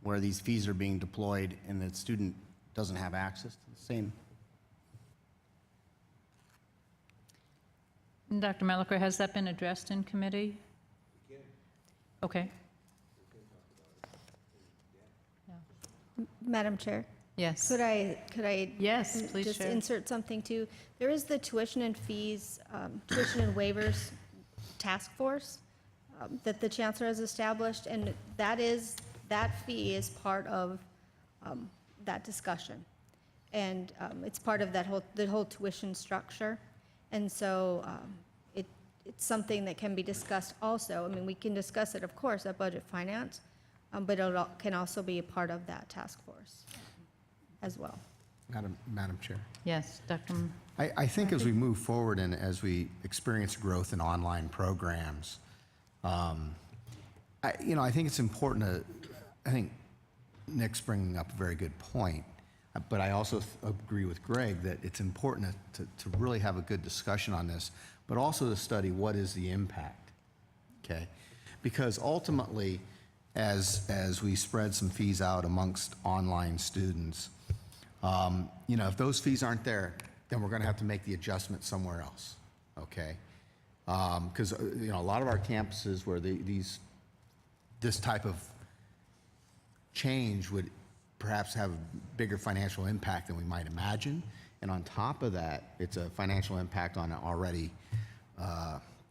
[SPEAKER 9] where these fees are being deployed and the student doesn't have access to the same.
[SPEAKER 1] And Dr. Melliker, has that been addressed in committee? Okay.
[SPEAKER 18] Madam Chair?
[SPEAKER 1] Yes.
[SPEAKER 18] Could I
[SPEAKER 1] Yes, please
[SPEAKER 18] just
[SPEAKER 1] share.
[SPEAKER 18] insert something too? There is the tuition and fees, tuition and waivers task force that the chancellor has established, and that fee is part of that discussion. And it's part of the whole tuition structure. And so it's something that can be discussed also. I mean, we can discuss it, of course, at Budget Finance, but it can also be a part of that task force as well.
[SPEAKER 3] Madam Chair.
[SPEAKER 1] Yes, Dr.
[SPEAKER 3] I think as we move forward and as we experience growth in online programs, I think it's important I think Nick's bringing up a very good point, but I also agree with Greg that it's important to really have a good discussion on this, but also to study what is the impact, okay? Because ultimately, as we spread some fees out amongst online students, if those fees aren't there, then we're going to have to make the adjustment somewhere else, okay? Because a lot of our campuses where this type of change would perhaps have a bigger financial impact than we might imagine, and on top of that, it's a financial impact on an already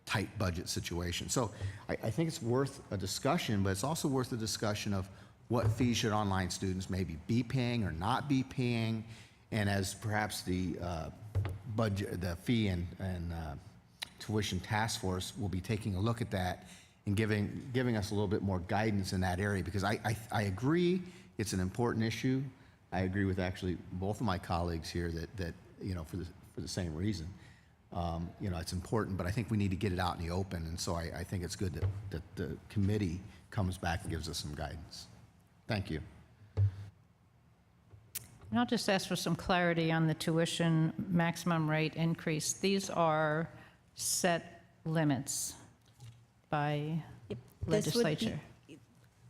[SPEAKER 3] tight budget situation. So I think it's worth a discussion, but it's also worth a discussion of what fees should online students maybe be paying or not be paying, and as perhaps the fee and tuition task force will be taking a look at that and giving us a little bit more guidance in that area, because I agree it's an important issue. I agree with actually both of my colleagues here that for the same reason. It's important, but I think we need to get it out in the open, and so I think it's good that the committee comes back and gives us some guidance. Thank you.
[SPEAKER 1] And I'll just ask for some clarity on the tuition maximum rate increase. These are set limits by legislature.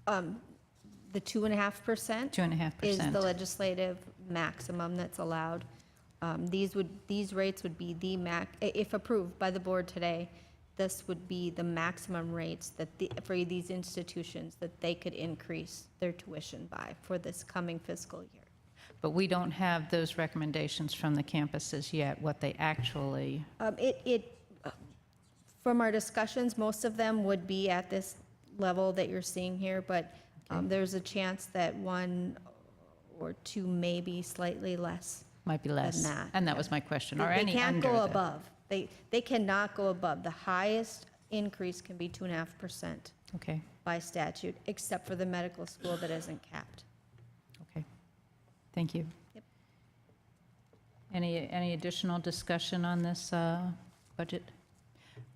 [SPEAKER 18] The 2.5%.
[SPEAKER 1] 2.5%.
[SPEAKER 18] Is the legislative maximum that's allowed. These rates would be the if approved by the board today, this would be the maximum rates that for these institutions that they could increase their tuition by for this coming fiscal year.
[SPEAKER 1] But we don't have those recommendations from the campuses yet, what they actually.
[SPEAKER 18] From our discussions, most of them would be at this level that you're seeing here, but there's a chance that one or two may be slightly less.
[SPEAKER 1] Might be less.
[SPEAKER 18] Than that.
[SPEAKER 1] And that was my question. Are
[SPEAKER 18] They
[SPEAKER 1] any
[SPEAKER 18] can't
[SPEAKER 1] under
[SPEAKER 18] go
[SPEAKER 1] the-
[SPEAKER 18] above. They cannot go above. The highest increase can be 2.5%.
[SPEAKER 1] Okay.
[SPEAKER 18] By statute, except for the medical school that isn't capped.
[SPEAKER 1] Okay. Thank you.
[SPEAKER 18] Yep.
[SPEAKER 1] Any additional discussion on this budget?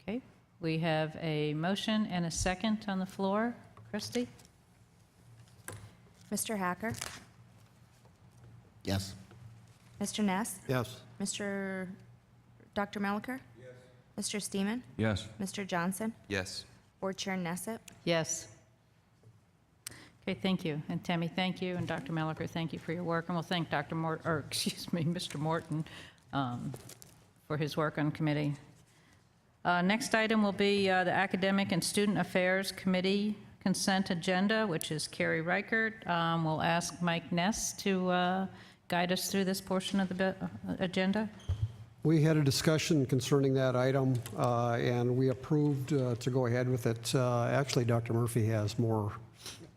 [SPEAKER 1] Okay. We have a motion and a second on the floor. Christy?
[SPEAKER 16] Mr. Hacker?
[SPEAKER 9] Yes.
[SPEAKER 16] Mr. Ness?
[SPEAKER 11] Yes.
[SPEAKER 16] Dr. Melliker? Yes. Mr. Steeman?
[SPEAKER 4] Yes.
[SPEAKER 16] Mr. Johnson?
[SPEAKER 12] Yes.
[SPEAKER 16] Board Chair Nesset?
[SPEAKER 1] Yes. Okay, thank you. And Tammy, thank you. And Dr. Melliker, thank you for your work. And we'll thank Mr. Morton for his work on committee. Next item will be the Academic and Student Affairs Committee consent agenda, which is Carrie Reichert. We'll ask Mike Ness to guide us through this portion of the agenda.
[SPEAKER 11] We had a discussion concerning that item, and we approved to go ahead with it. Actually, Dr. Murphy has more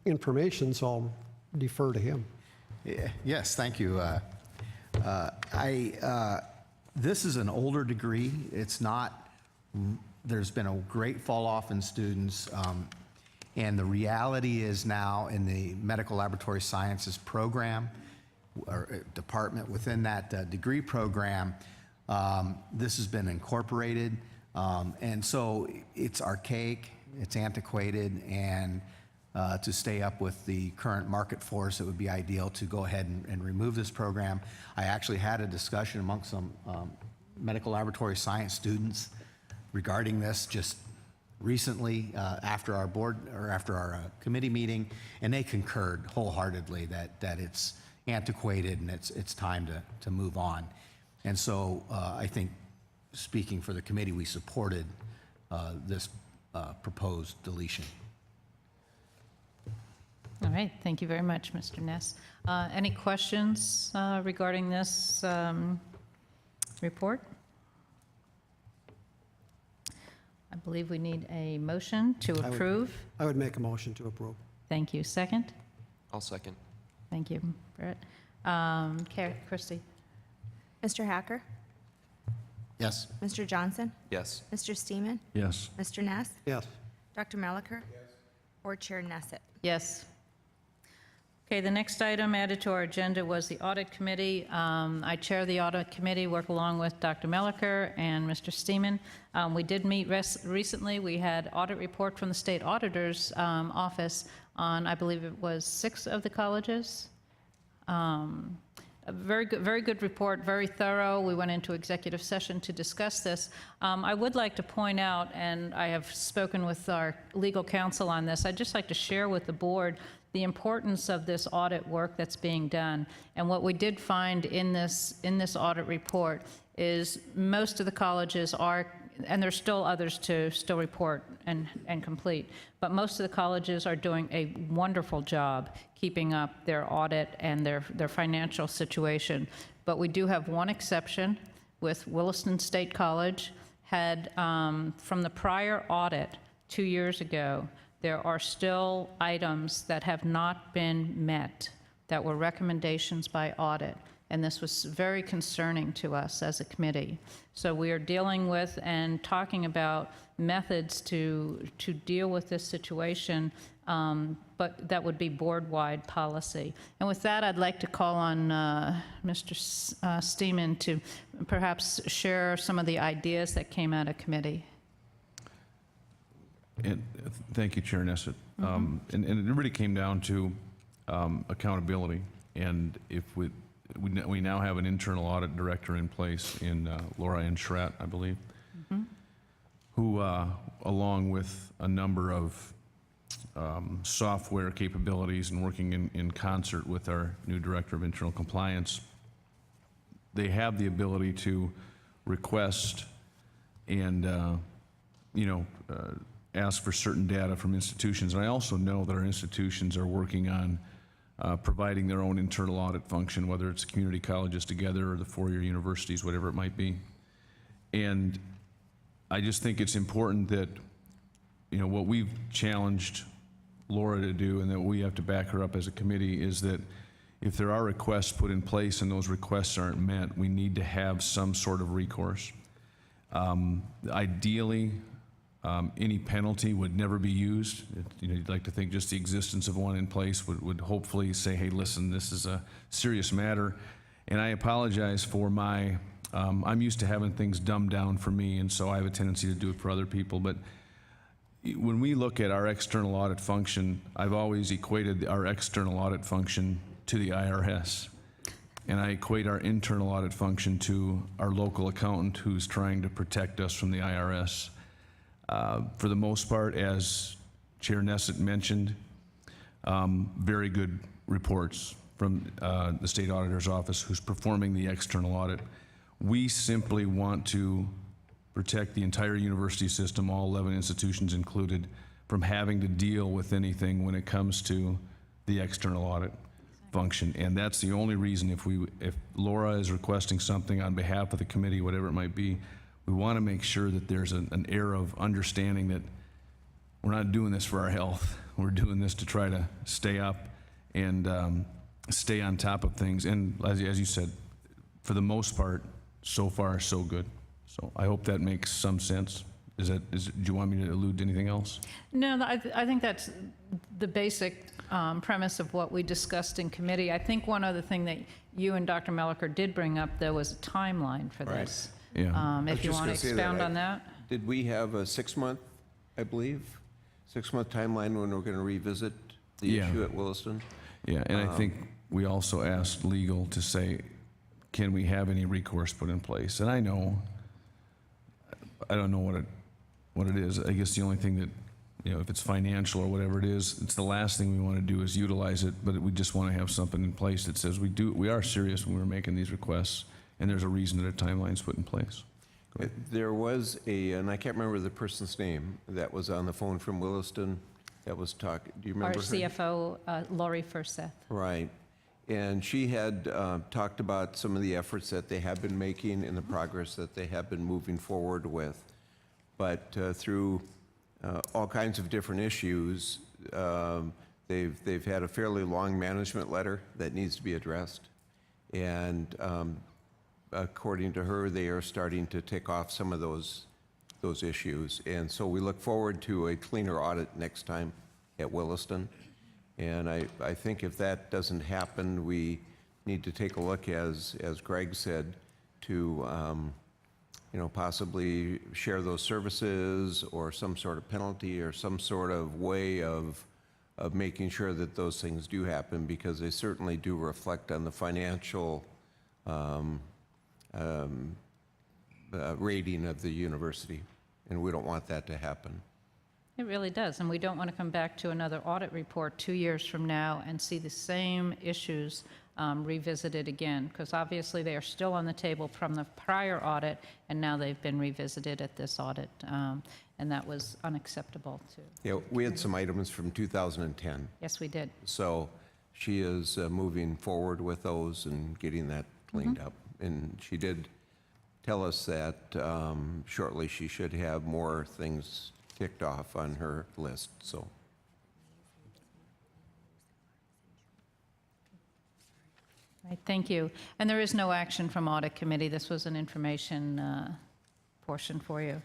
[SPEAKER 11] information, so I'll defer to him.
[SPEAKER 3] Yes, thank you. This is an older degree. It's not, there's been a great fall off in students. And the reality is now in the medical laboratory sciences program or department within that degree program, this has been incorporated. And so it's archaic, it's antiquated, and to stay up with the current market force, it would be ideal to go ahead and remove this program. I actually had a discussion amongst some medical laboratory science students regarding this just recently after our board or after our committee meeting, and they concurred wholeheartedly that it's antiquated and it's time to move on. And so I think, speaking for the committee, we supported this proposed deletion.
[SPEAKER 1] All right, thank you very much, Mr. Ness. Any questions regarding this report? I believe we need a motion to approve.
[SPEAKER 11] I would make a motion to approve.
[SPEAKER 1] Thank you. Second?
[SPEAKER 12] I'll second.
[SPEAKER 1] Thank you, Brett. Christie?
[SPEAKER 16] Mr. Hacker?
[SPEAKER 3] Yes.
[SPEAKER 16] Mr. Johnson?
[SPEAKER 12] Yes.
[SPEAKER 16] Mr. Steeman?
[SPEAKER 4] Yes.
[SPEAKER 16] Mr. Ness?
[SPEAKER 11] Yes.
[SPEAKER 16] Dr. Melicher? Yes. Board Chair Nesset?
[SPEAKER 1] Yes. Okay, the next item added to our agenda was the Audit Committee. I chair the Audit Committee, work along with Dr. Melicher and Mr. Steeman. We did meet recently. We had audit report from the State Auditor's Office on, I believe it was 6 of the colleges. A very good report, very thorough. We went into executive session to discuss this. I would like to point out, and I have spoken with our legal counsel on this, I'd just like to share with the board the importance of this audit work that's being done. And what we did find in this audit report is most of the colleges are, and there's still others to still report and complete, but most of the colleges are doing a wonderful job keeping up their audit and their financial situation. But we do have one exception with Williston State College. Had, from the prior audit 2 years ago, there are still items that have not been met that were recommendations by audit. And this was very concerning to us as a committee. So we are dealing with and talking about methods to deal with this situation, but that would be board-wide policy. And with that, I'd like to call on Mr. Steeman to perhaps share some of the ideas that came out of committee.
[SPEAKER 4] And thank you, Chair Nesset. And it really came down to accountability. And if we now have an internal audit director in place in Laura Ann Schratt, I believe, who, along with a number of software capabilities and working in concert with our new director of internal compliance, they have the ability to request and, ask for certain data from institutions. And I also know that our institutions are working on providing their own internal audit function, whether it's community colleges together or the four-year universities, whatever it might be. And I just think it's important that, what we've challenged Laura to do and that we have to back her up as a committee is that if there are requests put in place and those requests aren't met, we need to have some sort of recourse. Ideally, any penalty would never be used. You'd like to think just the existence of one in place would hopefully say, hey, listen, this is a serious matter. And I apologize for my, I'm used to having things dumbed down for me, and so I have a tendency to do it for other people. But when we look at our external audit function, I've always equated our external audit function to the IRS. And I equate our internal audit function to our local accountant who's trying to protect us from the IRS. For the most part, as Chair Nesset mentioned, very good reports from the State Auditor's Office who's performing the external audit. We simply want to protect the entire university system, all 11 institutions included, from having to deal with anything when it comes to the external audit. function. And that's the only reason if Laura is requesting something on behalf of the committee, whatever it might be, we want to make sure that there's an air of understanding that we're not doing this for our health. We're doing this to try to stay up and stay on top of things. And as you said, for the most part, so far, so good. So I hope that makes some sense. Do you want me to allude to anything else?
[SPEAKER 1] No, I think that's the basic premise of what we discussed in committee. I think one other thing that you and Dr. Melliker did bring up, there was a timeline for this.
[SPEAKER 4] Yeah.
[SPEAKER 1] If you want to expound on that.
[SPEAKER 10] Did we have a 6-month, I believe, 6-month timeline when we're going to revisit the issue at Williston?
[SPEAKER 4] Yeah, and I think we also asked legal to say, can we have any recourse put in place? And I don't know what it is. I guess the only thing that, if it's financial or whatever it is, it's the last thing we want to do is utilize it, but we just want to have something in place that says we are serious when we're making these requests, and there's a reason that a timeline's put in place.
[SPEAKER 10] There was and I can't remember the person's name, that was on the phone from Williston, that was talking, do you remember
[SPEAKER 1] Our
[SPEAKER 10] her?
[SPEAKER 1] CFO, Lori Furseth.
[SPEAKER 10] Right. And she had talked about some of the efforts that they have been making and the progress that they have been moving forward with. But through all kinds of different issues, they've had a fairly long management letter that needs to be addressed. And according to her, they are starting to tick off some of those issues. And so we look forward to a cleaner audit next time at Williston. And I think if that doesn't happen, we need to take a look, as Greg said, to possibly share those services or some sort of penalty or some sort of way of making sure that those things do happen, because they certainly do reflect on the financial rating of the university, and we don't want that to happen.
[SPEAKER 1] It really does, and we don't want to come back to another audit report 2 years from now and see the same issues revisited again, because obviously they are still on the table from the prior audit, and now they've been revisited at this audit, and that was unacceptable too.
[SPEAKER 10] Yeah, we had some items from 2010.
[SPEAKER 1] Yes, we did.
[SPEAKER 10] So she is moving forward with those and getting that cleaned up. And she did tell us that shortly she should have more things ticked off on her list. So.
[SPEAKER 1] Right, thank you. And there is no action from Audit Committee. This was an information portion for you.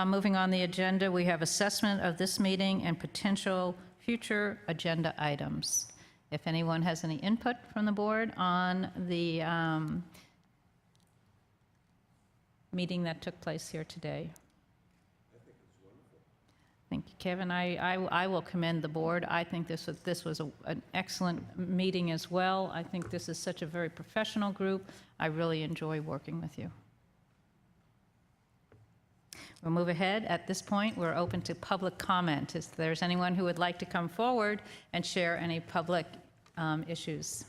[SPEAKER 1] Moving on the agenda, we have assessment of this meeting and potential future agenda items. If anyone has any input from the board on the meeting that took place here today. Thank you, Kevin. I will commend the board. I think this was an excellent meeting as well. I think this is such a very professional group. I really enjoy working with you. We'll move ahead. At this point, we're open to public comment. If there's anyone who would like to come forward and share any public issues.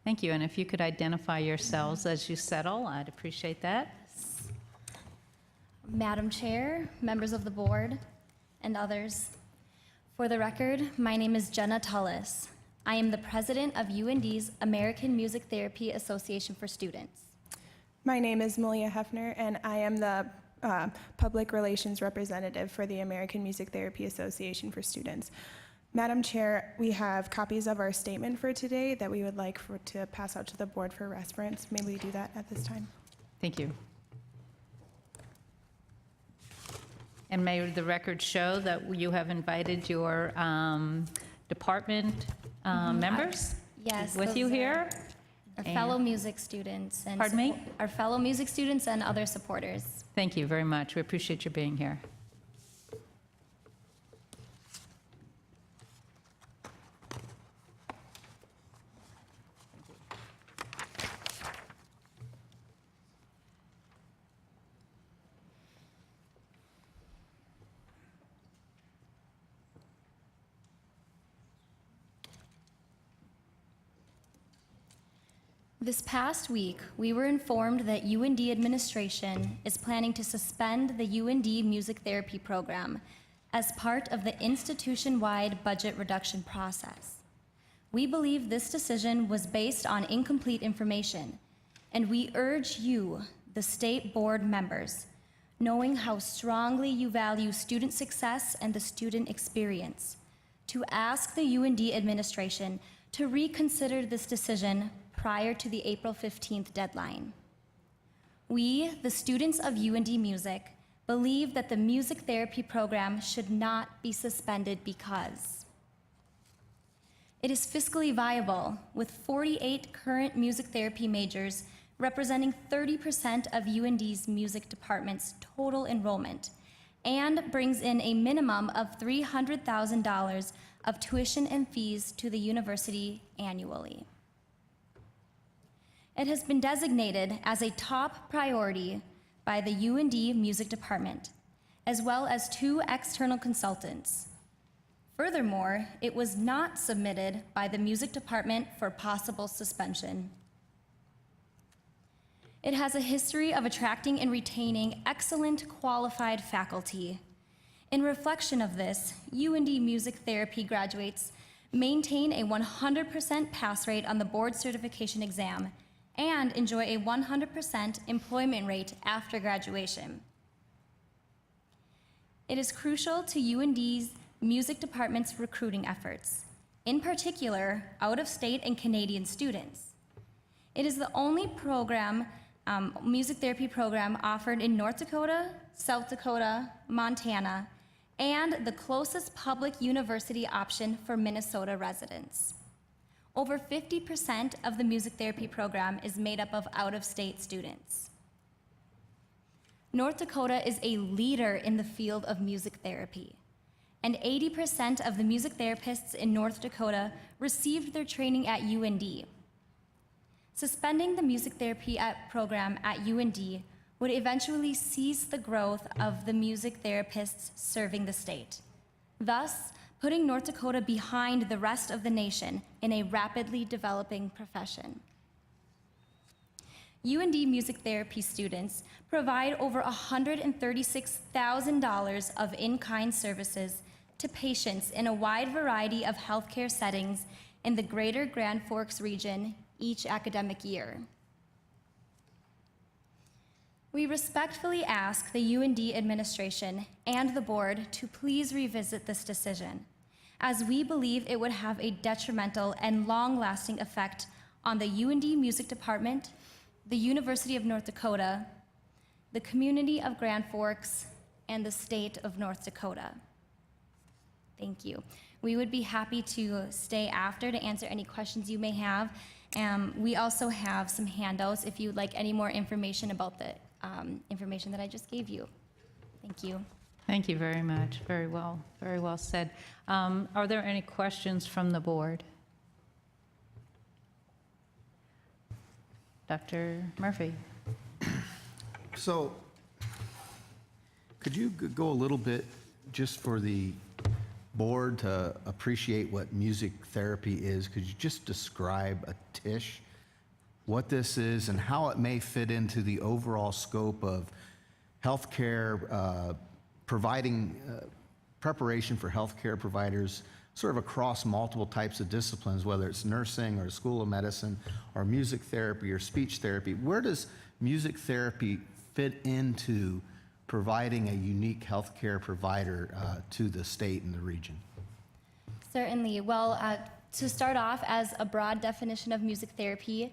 [SPEAKER 1] Thank you, and if you could identify yourselves as you settle, I'd appreciate that.
[SPEAKER 6] Madam Chair, members of the board, and others. For the record, my name is Jenna Tullis. I am the president of UND's American Music Therapy Association for Students.
[SPEAKER 7] My name is Malia Hefner, and I am the public relations representative for the American Music Therapy Association for Students. Madam Chair, we have copies of our statement for today that we would like to pass out to the board for reference. May we do that at this time?
[SPEAKER 1] Thank you. And may the record show that you have invited your department members
[SPEAKER 6] Yes.
[SPEAKER 1] with
[SPEAKER 6] those
[SPEAKER 1] you
[SPEAKER 6] are
[SPEAKER 1] here?
[SPEAKER 6] Our
[SPEAKER 1] And-
[SPEAKER 6] fellow music students. And
[SPEAKER 1] Pardon me?
[SPEAKER 6] Our fellow music students and other supporters.
[SPEAKER 1] Thank you very much. We appreciate you being here.
[SPEAKER 6] This past week, we were informed that UND administration is planning to suspend the UND music therapy program as part of the institution-wide budget reduction process. We believe this decision was based on incomplete information, and we urge you, the state board members, knowing how strongly you value student success and the student experience, to ask the UND administration to reconsider this decision prior to the April 15th deadline. We, the students of UND Music, believe that the music therapy program should not be suspended because it is fiscally viable, with 48 current music therapy majors representing 30% of UND's music department's total enrollment, and brings in a minimum of $300,000 of tuition and fees to the university annually. It has been designated as a top priority by the UND Music Department, as well as 2 external consultants. Furthermore, it was not submitted by the Music Department for possible suspension. It has a history of attracting and retaining excellent qualified faculty. In reflection of this, UND Music Therapy graduates maintain a 100% pass rate on the board certification exam and enjoy a 100% employment rate after graduation. It is crucial to UND's music department's recruiting efforts, in particular, out-of-state and Canadian students. It is the only program, music therapy program offered in North Dakota, South Dakota, Montana, and the closest public university option for Minnesota residents. Over 50% of the music therapy program is made up of out-of-state students. North Dakota is a leader in the field of music therapy, and 80% of the music therapists in North Dakota received their training at UND. Suspending the music therapy program at UND would eventually cease the growth of the music therapists serving the state, thus putting North Dakota behind the rest of the nation in a rapidly developing profession. UND music therapy students provide over $136,000 of in-kind services to patients in a wide variety of healthcare settings in the greater Grand Forks region each academic year. We respectfully ask the UND administration and the board to please revisit this decision, as we believe it would have a detrimental and long-lasting effect on the UND Music Department, the University of North Dakota, the community of Grand Forks, and the state of North Dakota. Thank you. We would be happy to stay after to answer any questions you may have. We also have some handouts if you'd like any more information about the information that I just gave you. Thank you.
[SPEAKER 1] Thank you very much. Very well said. Are there any questions from the board? Dr. Murphy.
[SPEAKER 3] So, could you go a little bit just for the board to appreciate what music therapy is? Could you just describe a tish, what this is, and how it may fit into the overall scope of healthcare, providing preparation for healthcare providers sort of across multiple types of disciplines, whether it's nursing or school of medicine or music therapy or speech therapy? Where does music therapy fit into providing a unique healthcare provider to the state and the region?
[SPEAKER 6] Certainly. Well, to start off, as a broad definition of music therapy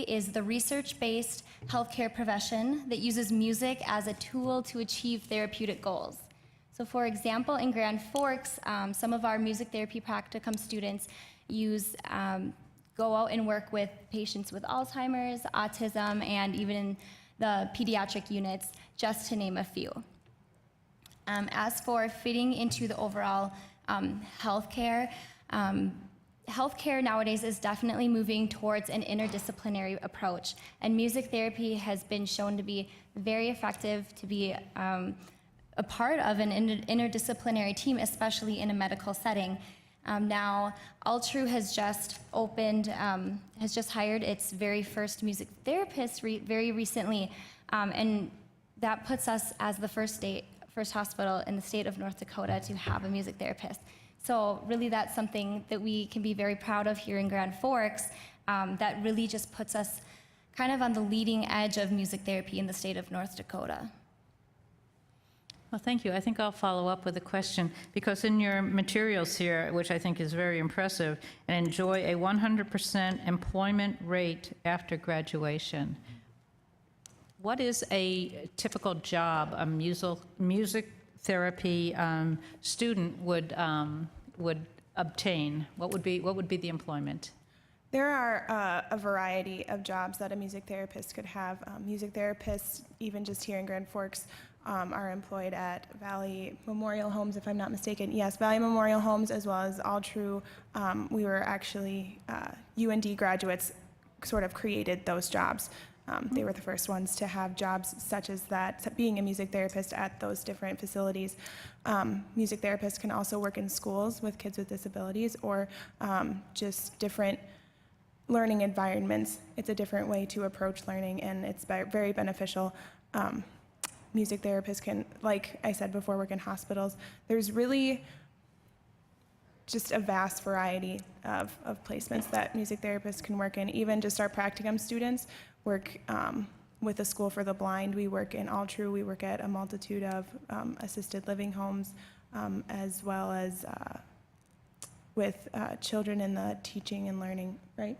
[SPEAKER 6] is the research-based healthcare profession that uses music as a tool to achieve therapeutic goals. So for example, in Grand Forks, some of our music therapy practicum students go out and work with patients with Alzheimer's, autism, and even in the pediatric units, just to name a few. As for fitting into the overall healthcare, healthcare nowadays is definitely moving towards an interdisciplinary approach, and music therapy has been shown to be very effective to be a part of an interdisciplinary team, especially in a medical setting. Now, Altru has just opened, has just hired its very first music therapist very recently, and that puts us as the first hospital in the state of North Dakota to have a music therapist. So really that's something that we can be very proud of here in Grand Forks, that really just puts us kind of on the leading edge of music therapy in the state of North Dakota.
[SPEAKER 1] Well, thank you. I think I'll follow up with a question, because in your materials here, which I think is very impressive, and enjoy a 100% employment rate after graduation. What is a typical job a music therapy student would obtain? What would be the employment?
[SPEAKER 7] There are a variety of jobs that a music therapist could have. Music therapists, even just here in Grand Forks, are employed at Valley Memorial Homes, if I'm not mistaken. Yes, Valley Memorial Homes, as well as Altru. We were actually, UND graduates sort of created those jobs. They were the first ones to have jobs such as that, being a music therapist at those different facilities. Music therapists can also work in schools with kids with disabilities, or just different learning environments. It's a different way to approach learning, and it's very beneficial. Music therapists can, like I said before, work in hospitals. There's really just a vast variety of placements that music therapists can work in. Even just our practicum students work with the School for the Blind. We work in Altru. We work at a multitude of assisted living homes, as well as with children in the teaching and learning, right?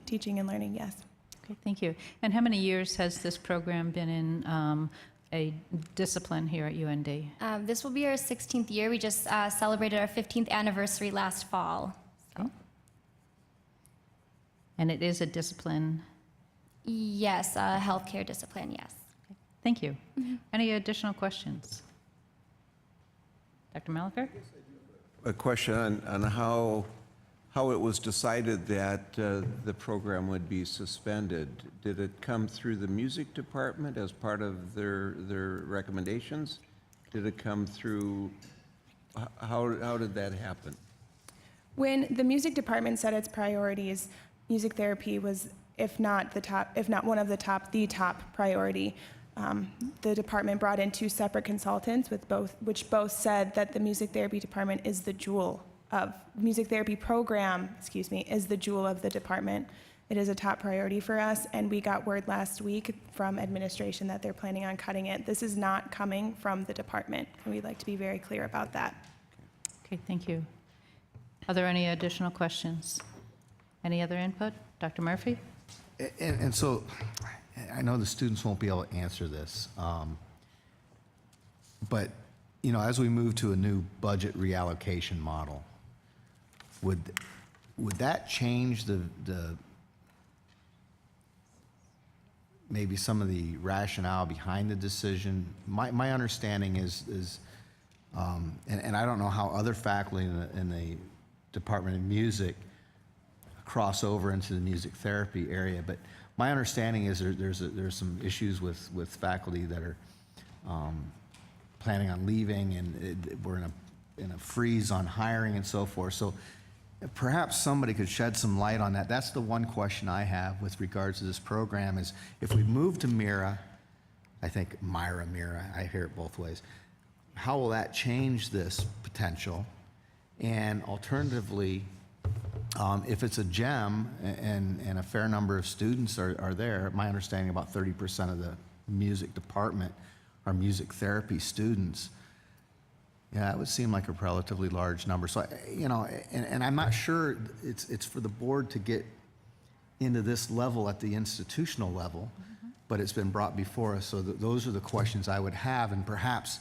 [SPEAKER 7] Teaching and learning, yes.
[SPEAKER 1] Okay, thank you. And how many years has this program been in a discipline here at UND?
[SPEAKER 6] This will be our 16th year. We just celebrated our 15th anniversary last fall. So.
[SPEAKER 1] And it is a discipline?
[SPEAKER 6] Yes, a healthcare discipline, yes.
[SPEAKER 1] Okay. Thank you. Any additional questions? Dr. Malacher?
[SPEAKER 10] A question on how it was decided that the program would be suspended. Did it come through the music department as part of their recommendations? Did it come through, how did that happen?
[SPEAKER 7] When the music department set its priorities, music therapy was, if not one of the top priority. The department brought in two separate consultants which both said that the music therapy department is the jewel of music therapy program, is the jewel of the department. It is a top priority for us, and we got word last week from administration that they're planning on cutting it. This is not coming from the department, and we'd like to be very clear about that.
[SPEAKER 1] Okay, thank you. Are there any additional questions? Any other input? Dr. Murphy?
[SPEAKER 3] And so, I know the students won't be able to answer this, but as we move to a new budget reallocation model, would that change the maybe some of the rationale behind the decision? My understanding is and I don't know how other faculty in the Department of Music cross over into the music therapy area, but my understanding is there's some issues with faculty that are planning on leaving, and we're in a freeze on hiring and so forth. So perhaps somebody could shed some light on that. That's the one question I have with regards to this program is if we move to Mira, I think Mira, I hear it both ways, how will that change this potential? And alternatively, if it's a gem and a fair number of students are there, my understanding about 30% of the music department are music therapy students. Yeah, it would seem like a relatively large number. So, and I'm not sure it's for the board to get into this level at the institutional level, but it's been brought before us. So those are the questions I would have, and perhaps,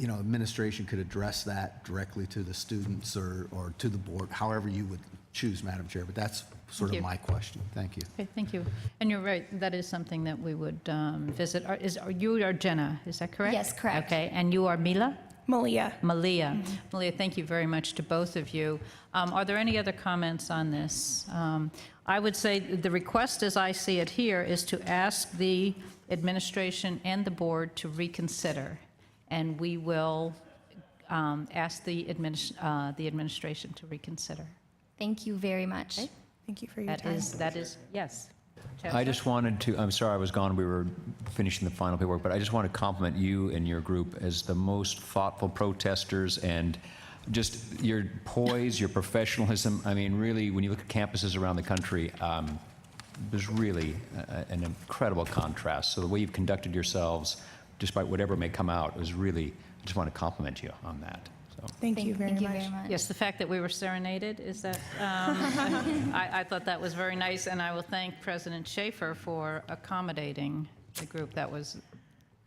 [SPEAKER 3] administration could address that directly to the students or to the board, however you would choose, Madam Chair. But that's sort of my question. Thank you.
[SPEAKER 1] Okay, thank you. And you're right, that is something that we would visit. You are Jenna, is that correct?
[SPEAKER 6] Yes, correct.
[SPEAKER 1] Okay, and you are Mila?
[SPEAKER 7] Malia.
[SPEAKER 1] Malia. Malia, thank you very much to both of you. Are there any other comments on this? I would say the request, as I see it here, is to ask the administration and the board to reconsider. And we will ask the administration to reconsider.
[SPEAKER 6] Thank you very much.
[SPEAKER 7] Thank you for your time.
[SPEAKER 1] That is, yes.
[SPEAKER 17] I just wanted to, I'm sorry I was gone, we were finishing the final paperwork, but I just want to compliment you and your group as the most thoughtful protesters, and just your poise, your professionalism. I mean, really, when you look at campuses around the country, there's really an incredible contrast. So the way you've conducted yourselves, despite whatever may come out, was really, I just want to compliment you on that. So.
[SPEAKER 7] Thank you very much.
[SPEAKER 1] Yes, the fact that we were serenaded, is that, I thought that was very nice, and I will thank President Schaefer for accommodating the group. That was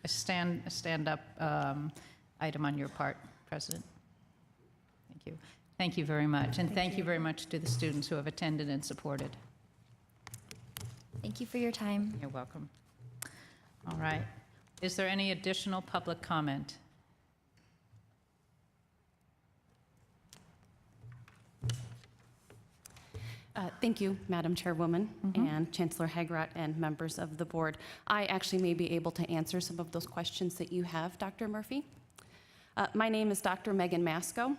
[SPEAKER 1] a stand-up item on your part, President. Thank you. Thank you very much, and thank you very much to the students who have attended and supported.
[SPEAKER 6] Thank you for your time.
[SPEAKER 1] You're welcome. All right. Is there any additional public comment?
[SPEAKER 13] Thank you, Madam Chairwoman and Chancellor Hagerott and members of the board. I actually may be able to answer some of those questions that you have, Dr. Murphy. My name is Dr. Megan Masco.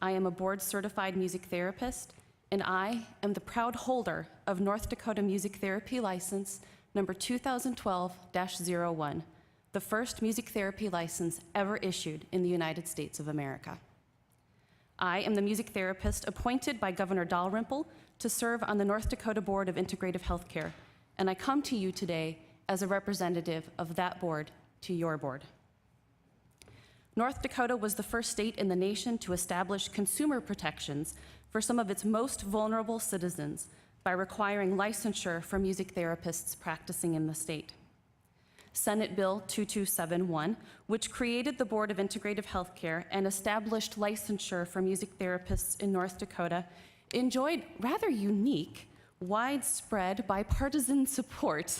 [SPEAKER 13] I am a board-certified music therapist, and I am the proud holder of North Dakota Music Therapy License number 2012-01, the first music therapy license ever issued in the United States of America. I am the music therapist appointed by Governor Dalrymple to serve on the North Dakota Board of Integrative Healthcare, and I come to you today as a representative of that board to your board. North Dakota was the first state in the nation to establish consumer protections for some of its most vulnerable citizens by requiring licensure for music therapists practicing in the state. Senate Bill 2271, which created the Board of Integrative Healthcare and established licensure for music therapists in North Dakota, enjoyed rather unique, widespread bipartisan support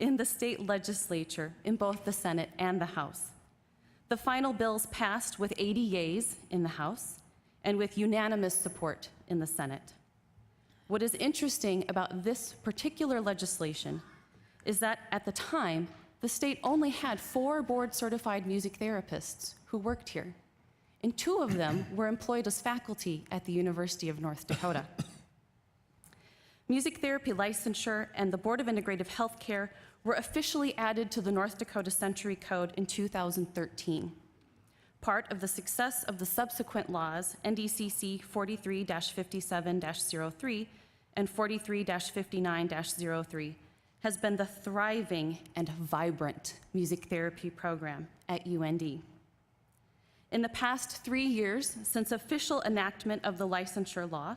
[SPEAKER 13] in the state legislature in both the Senate and the House. The final bills passed with 80 yeas in the House and with unanimous support in the Senate. What is interesting about this particular legislation is that at the time, the state only had 4 board-certified music therapists who worked here, and 2 of them were employed as faculty at the University of North Dakota. Music therapy licensure and the Board of Integrative Healthcare were officially added to the North Dakota Century Code in 2013. Part of the success of the subsequent laws, NDCC 43-57-03 and 43-59-03, has been the thriving and vibrant music therapy program at UND. In the past 3 years since official enactment of the licensure law,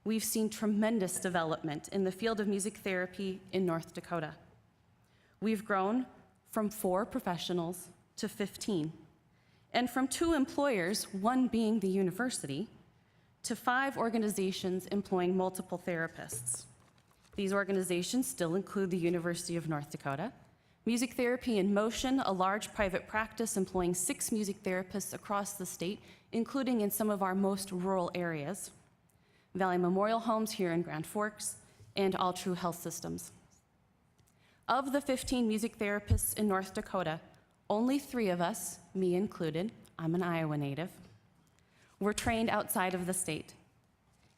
[SPEAKER 13] we've seen tremendous development in the field of music therapy in North Dakota. We've grown from 4 professionals to 15, and from 2 employers, one being the university, to 5 organizations employing multiple therapists. These organizations still include the University of North Dakota, Music Therapy in Motion, a large private practice employing 6 music therapists across the state, including in some of our most rural areas, Valley Memorial Homes here in Grand Forks, and All True Health Systems. Of the 15 music therapists in North Dakota, only 3 of us, me included, I'm an Iowa native, were trained outside of the state.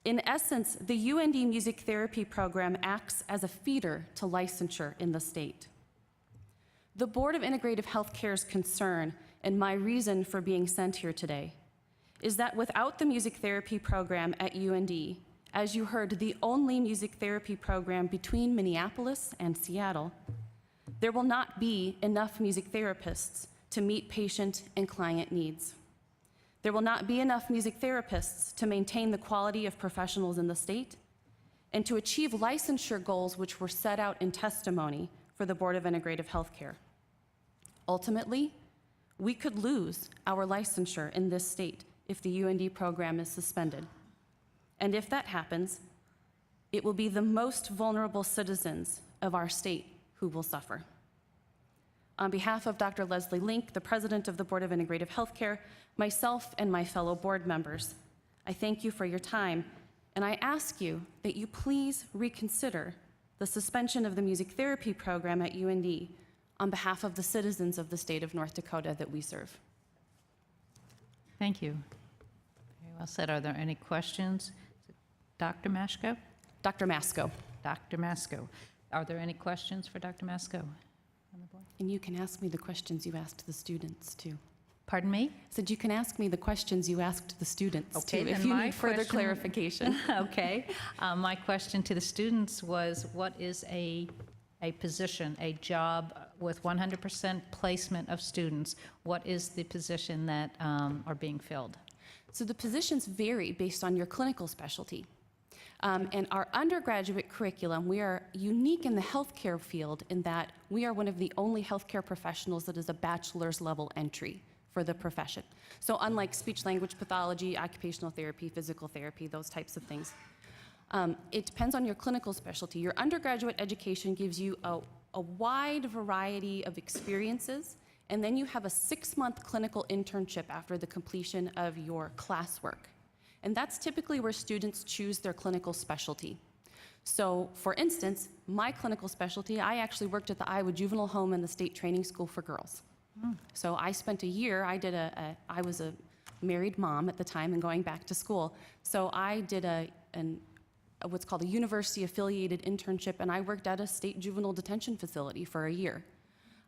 [SPEAKER 13] In essence, the UND Music Therapy Program acts as a feeder to licensure in the state. The Board of Integrative Healthcare's concern, and my reason for being sent here today, is that without the music therapy program at UND, as you heard, the only music therapy program between Minneapolis and Seattle, there will not be enough music therapists to meet patient and client needs. There will not be enough music therapists to maintain the quality of professionals in the state and to achieve licensure goals which were set out in testimony for the Board of Integrative Healthcare. Ultimately, we could lose our licensure in this state if the UND program is suspended. And if that happens, it will be the most vulnerable citizens of our state who will suffer. On behalf of Dr. Leslie Link, the president of the Board of Integrative Healthcare, myself and my fellow board members, I thank you for your time, and I ask you that you please reconsider the suspension of the music therapy program at UND on behalf of the citizens of the state of North Dakota that we serve.
[SPEAKER 1] Thank you. Very well said. Are there any questions? Dr. Mashko?
[SPEAKER 13] Dr. Masco.
[SPEAKER 1] Dr. Masco. Are there any questions for Dr. Masco on the board?
[SPEAKER 13] And you can ask me the questions you asked the students, too.
[SPEAKER 1] Pardon me?
[SPEAKER 13] I said you can ask me the questions you asked the students,
[SPEAKER 1] Okay,
[SPEAKER 13] too, if
[SPEAKER 1] then
[SPEAKER 13] you
[SPEAKER 1] my
[SPEAKER 13] need further
[SPEAKER 1] question-
[SPEAKER 13] clarification.
[SPEAKER 1] Okay. My question to the students was, what is a position, a job with 100% placement of students? What is the position that are being filled?
[SPEAKER 13] So the positions vary based on your clinical specialty. And our undergraduate curriculum, we are unique in the healthcare field in that we are one of the only healthcare professionals that is a bachelor's level entry for the profession. So unlike speech language pathology, occupational therapy, physical therapy, those types of things, it depends on your clinical specialty. Your undergraduate education gives you a wide variety of experiences, and then you have a 6-month clinical internship after the completion of your classwork. And that's typically where students choose their clinical specialty. So, for instance, my clinical specialty, I actually worked at the Iowa Juvenile Home and the State Training School for Girls. So I spent a year, I was a married mom at the time and going back to school. So I did what's called a university-affiliated internship, and I worked at a state juvenile detention facility for a year.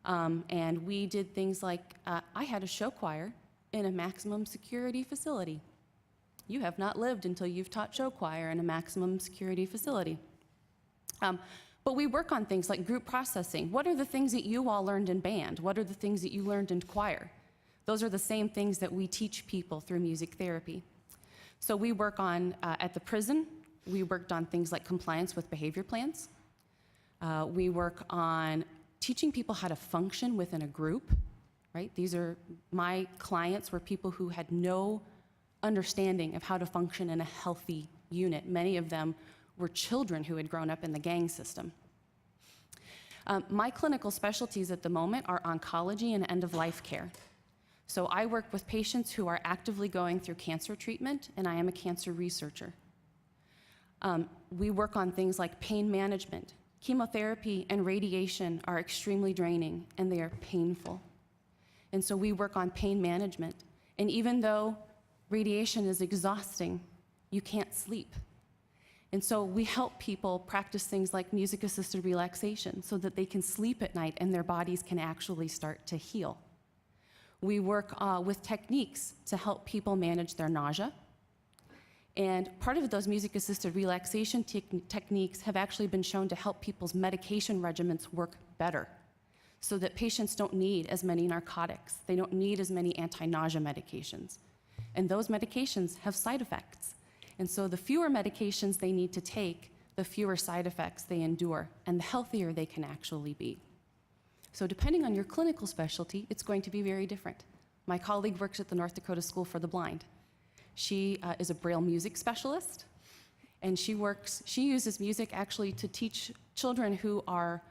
[SPEAKER 13] And we did things like, I had a show choir in a maximum security facility. You have not lived until you've taught show choir in a maximum security facility. But we work on things like group processing. What are the things that you all learned in band? What are the things that you learned in choir? Those are the same things that we teach people through music therapy. So we work on, at the prison, we worked on things like compliance with behavior plans. We work on teaching people how to function within a group, right? These are, my clients were people who had no understanding of how to function in a healthy unit. Many of them were children who had grown up in the gang system. My clinical specialties at the moment are oncology and end-of-life care. So I work with patients who are actively going through cancer treatment, and I am a cancer researcher. We work on things like pain management. Chemotherapy and radiation are extremely draining, and they are painful. And so we work on pain management. And even though radiation is exhausting, you can't sleep. And so we help people practice things like music-assisted relaxation so that they can sleep at night and their bodies can actually start to heal. We work with techniques to help people manage their nausea. And part of those music-assisted relaxation techniques have actually been shown to help people's medication regimens work better so that patients don't need as many narcotics. They don't need as many anti-nausea medications. And those medications have side effects. And so the fewer medications they need to take, the fewer side effects they endure, and the healthier they can actually be. So depending on your clinical specialty, it's going to be very different. My colleague works at the North Dakota School for the Blind. She is a Braille music specialist, and she uses music actually to teach children who are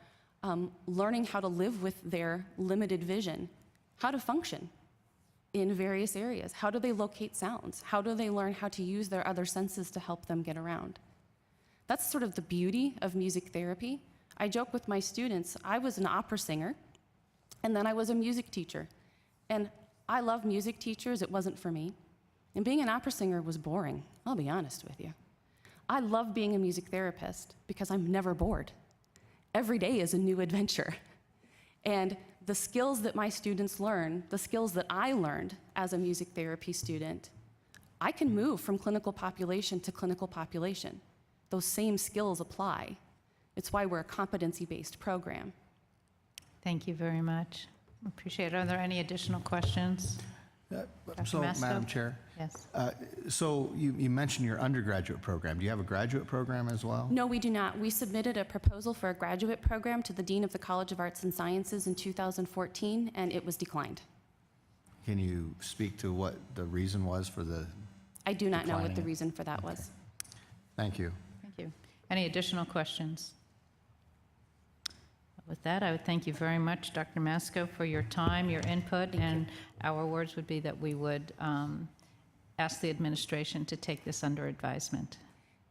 [SPEAKER 13] learning how to live with their limited vision, how to function in various areas. How do they locate sounds? How do they learn how to use their other senses to help them get around? That's sort of the beauty of music therapy. I joke with my students, I was an opera singer, and then I was a music teacher. And I love music teachers, it wasn't for me. And being an opera singer was boring, I'll be honest with you. I love being a music therapist because I'm never bored. Every day is a new adventure. And the skills that my students learn, the skills that I learned as a music therapy student, I can move from clinical population to clinical population. Those same skills apply. It's why we're a competency-based program.
[SPEAKER 1] Thank you very much. Appreciate it. Are there any additional questions?
[SPEAKER 3] So,
[SPEAKER 1] Masco?
[SPEAKER 3] Madam Chair,
[SPEAKER 1] Yes.
[SPEAKER 3] so you mentioned your undergraduate program. Do you have a graduate program as well?
[SPEAKER 13] No, we do not. We submitted a proposal for a graduate program to the Dean of the College of Arts and Sciences in 2014, and it was declined.
[SPEAKER 3] Can you speak to what the reason was for the
[SPEAKER 13] I do not know what the
[SPEAKER 3] declining it?
[SPEAKER 13] reason for that was.
[SPEAKER 3] Thank you.
[SPEAKER 1] Thank you. Any additional questions? With that, I would thank you very much, Dr. Masco, for your time, your input, and our words would be that we would ask the administration to take this under advisement.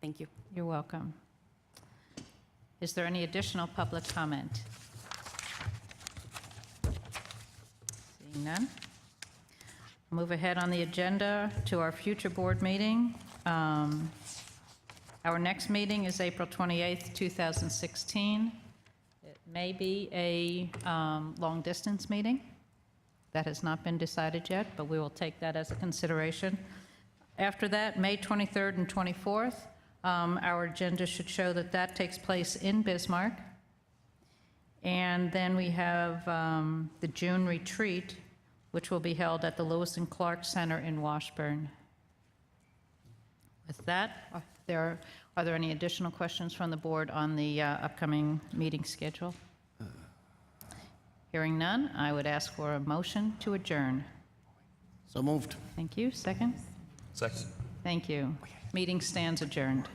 [SPEAKER 13] Thank you.
[SPEAKER 1] You're welcome. Is there any additional public comment? Seeing none. Move ahead on the agenda to our future board meeting. Our next meeting is April 28th, 2016. It may be a long-distance meeting. That has not been decided yet, but we will take that as a consideration. After that, May 23rd and 24th, our agenda should show that that takes place in Bismarck. And then we have the June retreat, which will be held at the Lewis and Clark Center in Washburn. With that, are there any additional questions from the board on the upcoming meeting schedule? Hearing none, I would ask for a motion to adjourn.
[SPEAKER 9] So moved.
[SPEAKER 1] Thank you. Second?
[SPEAKER 12] Second.
[SPEAKER 1] Thank you. Meeting stands adjourned.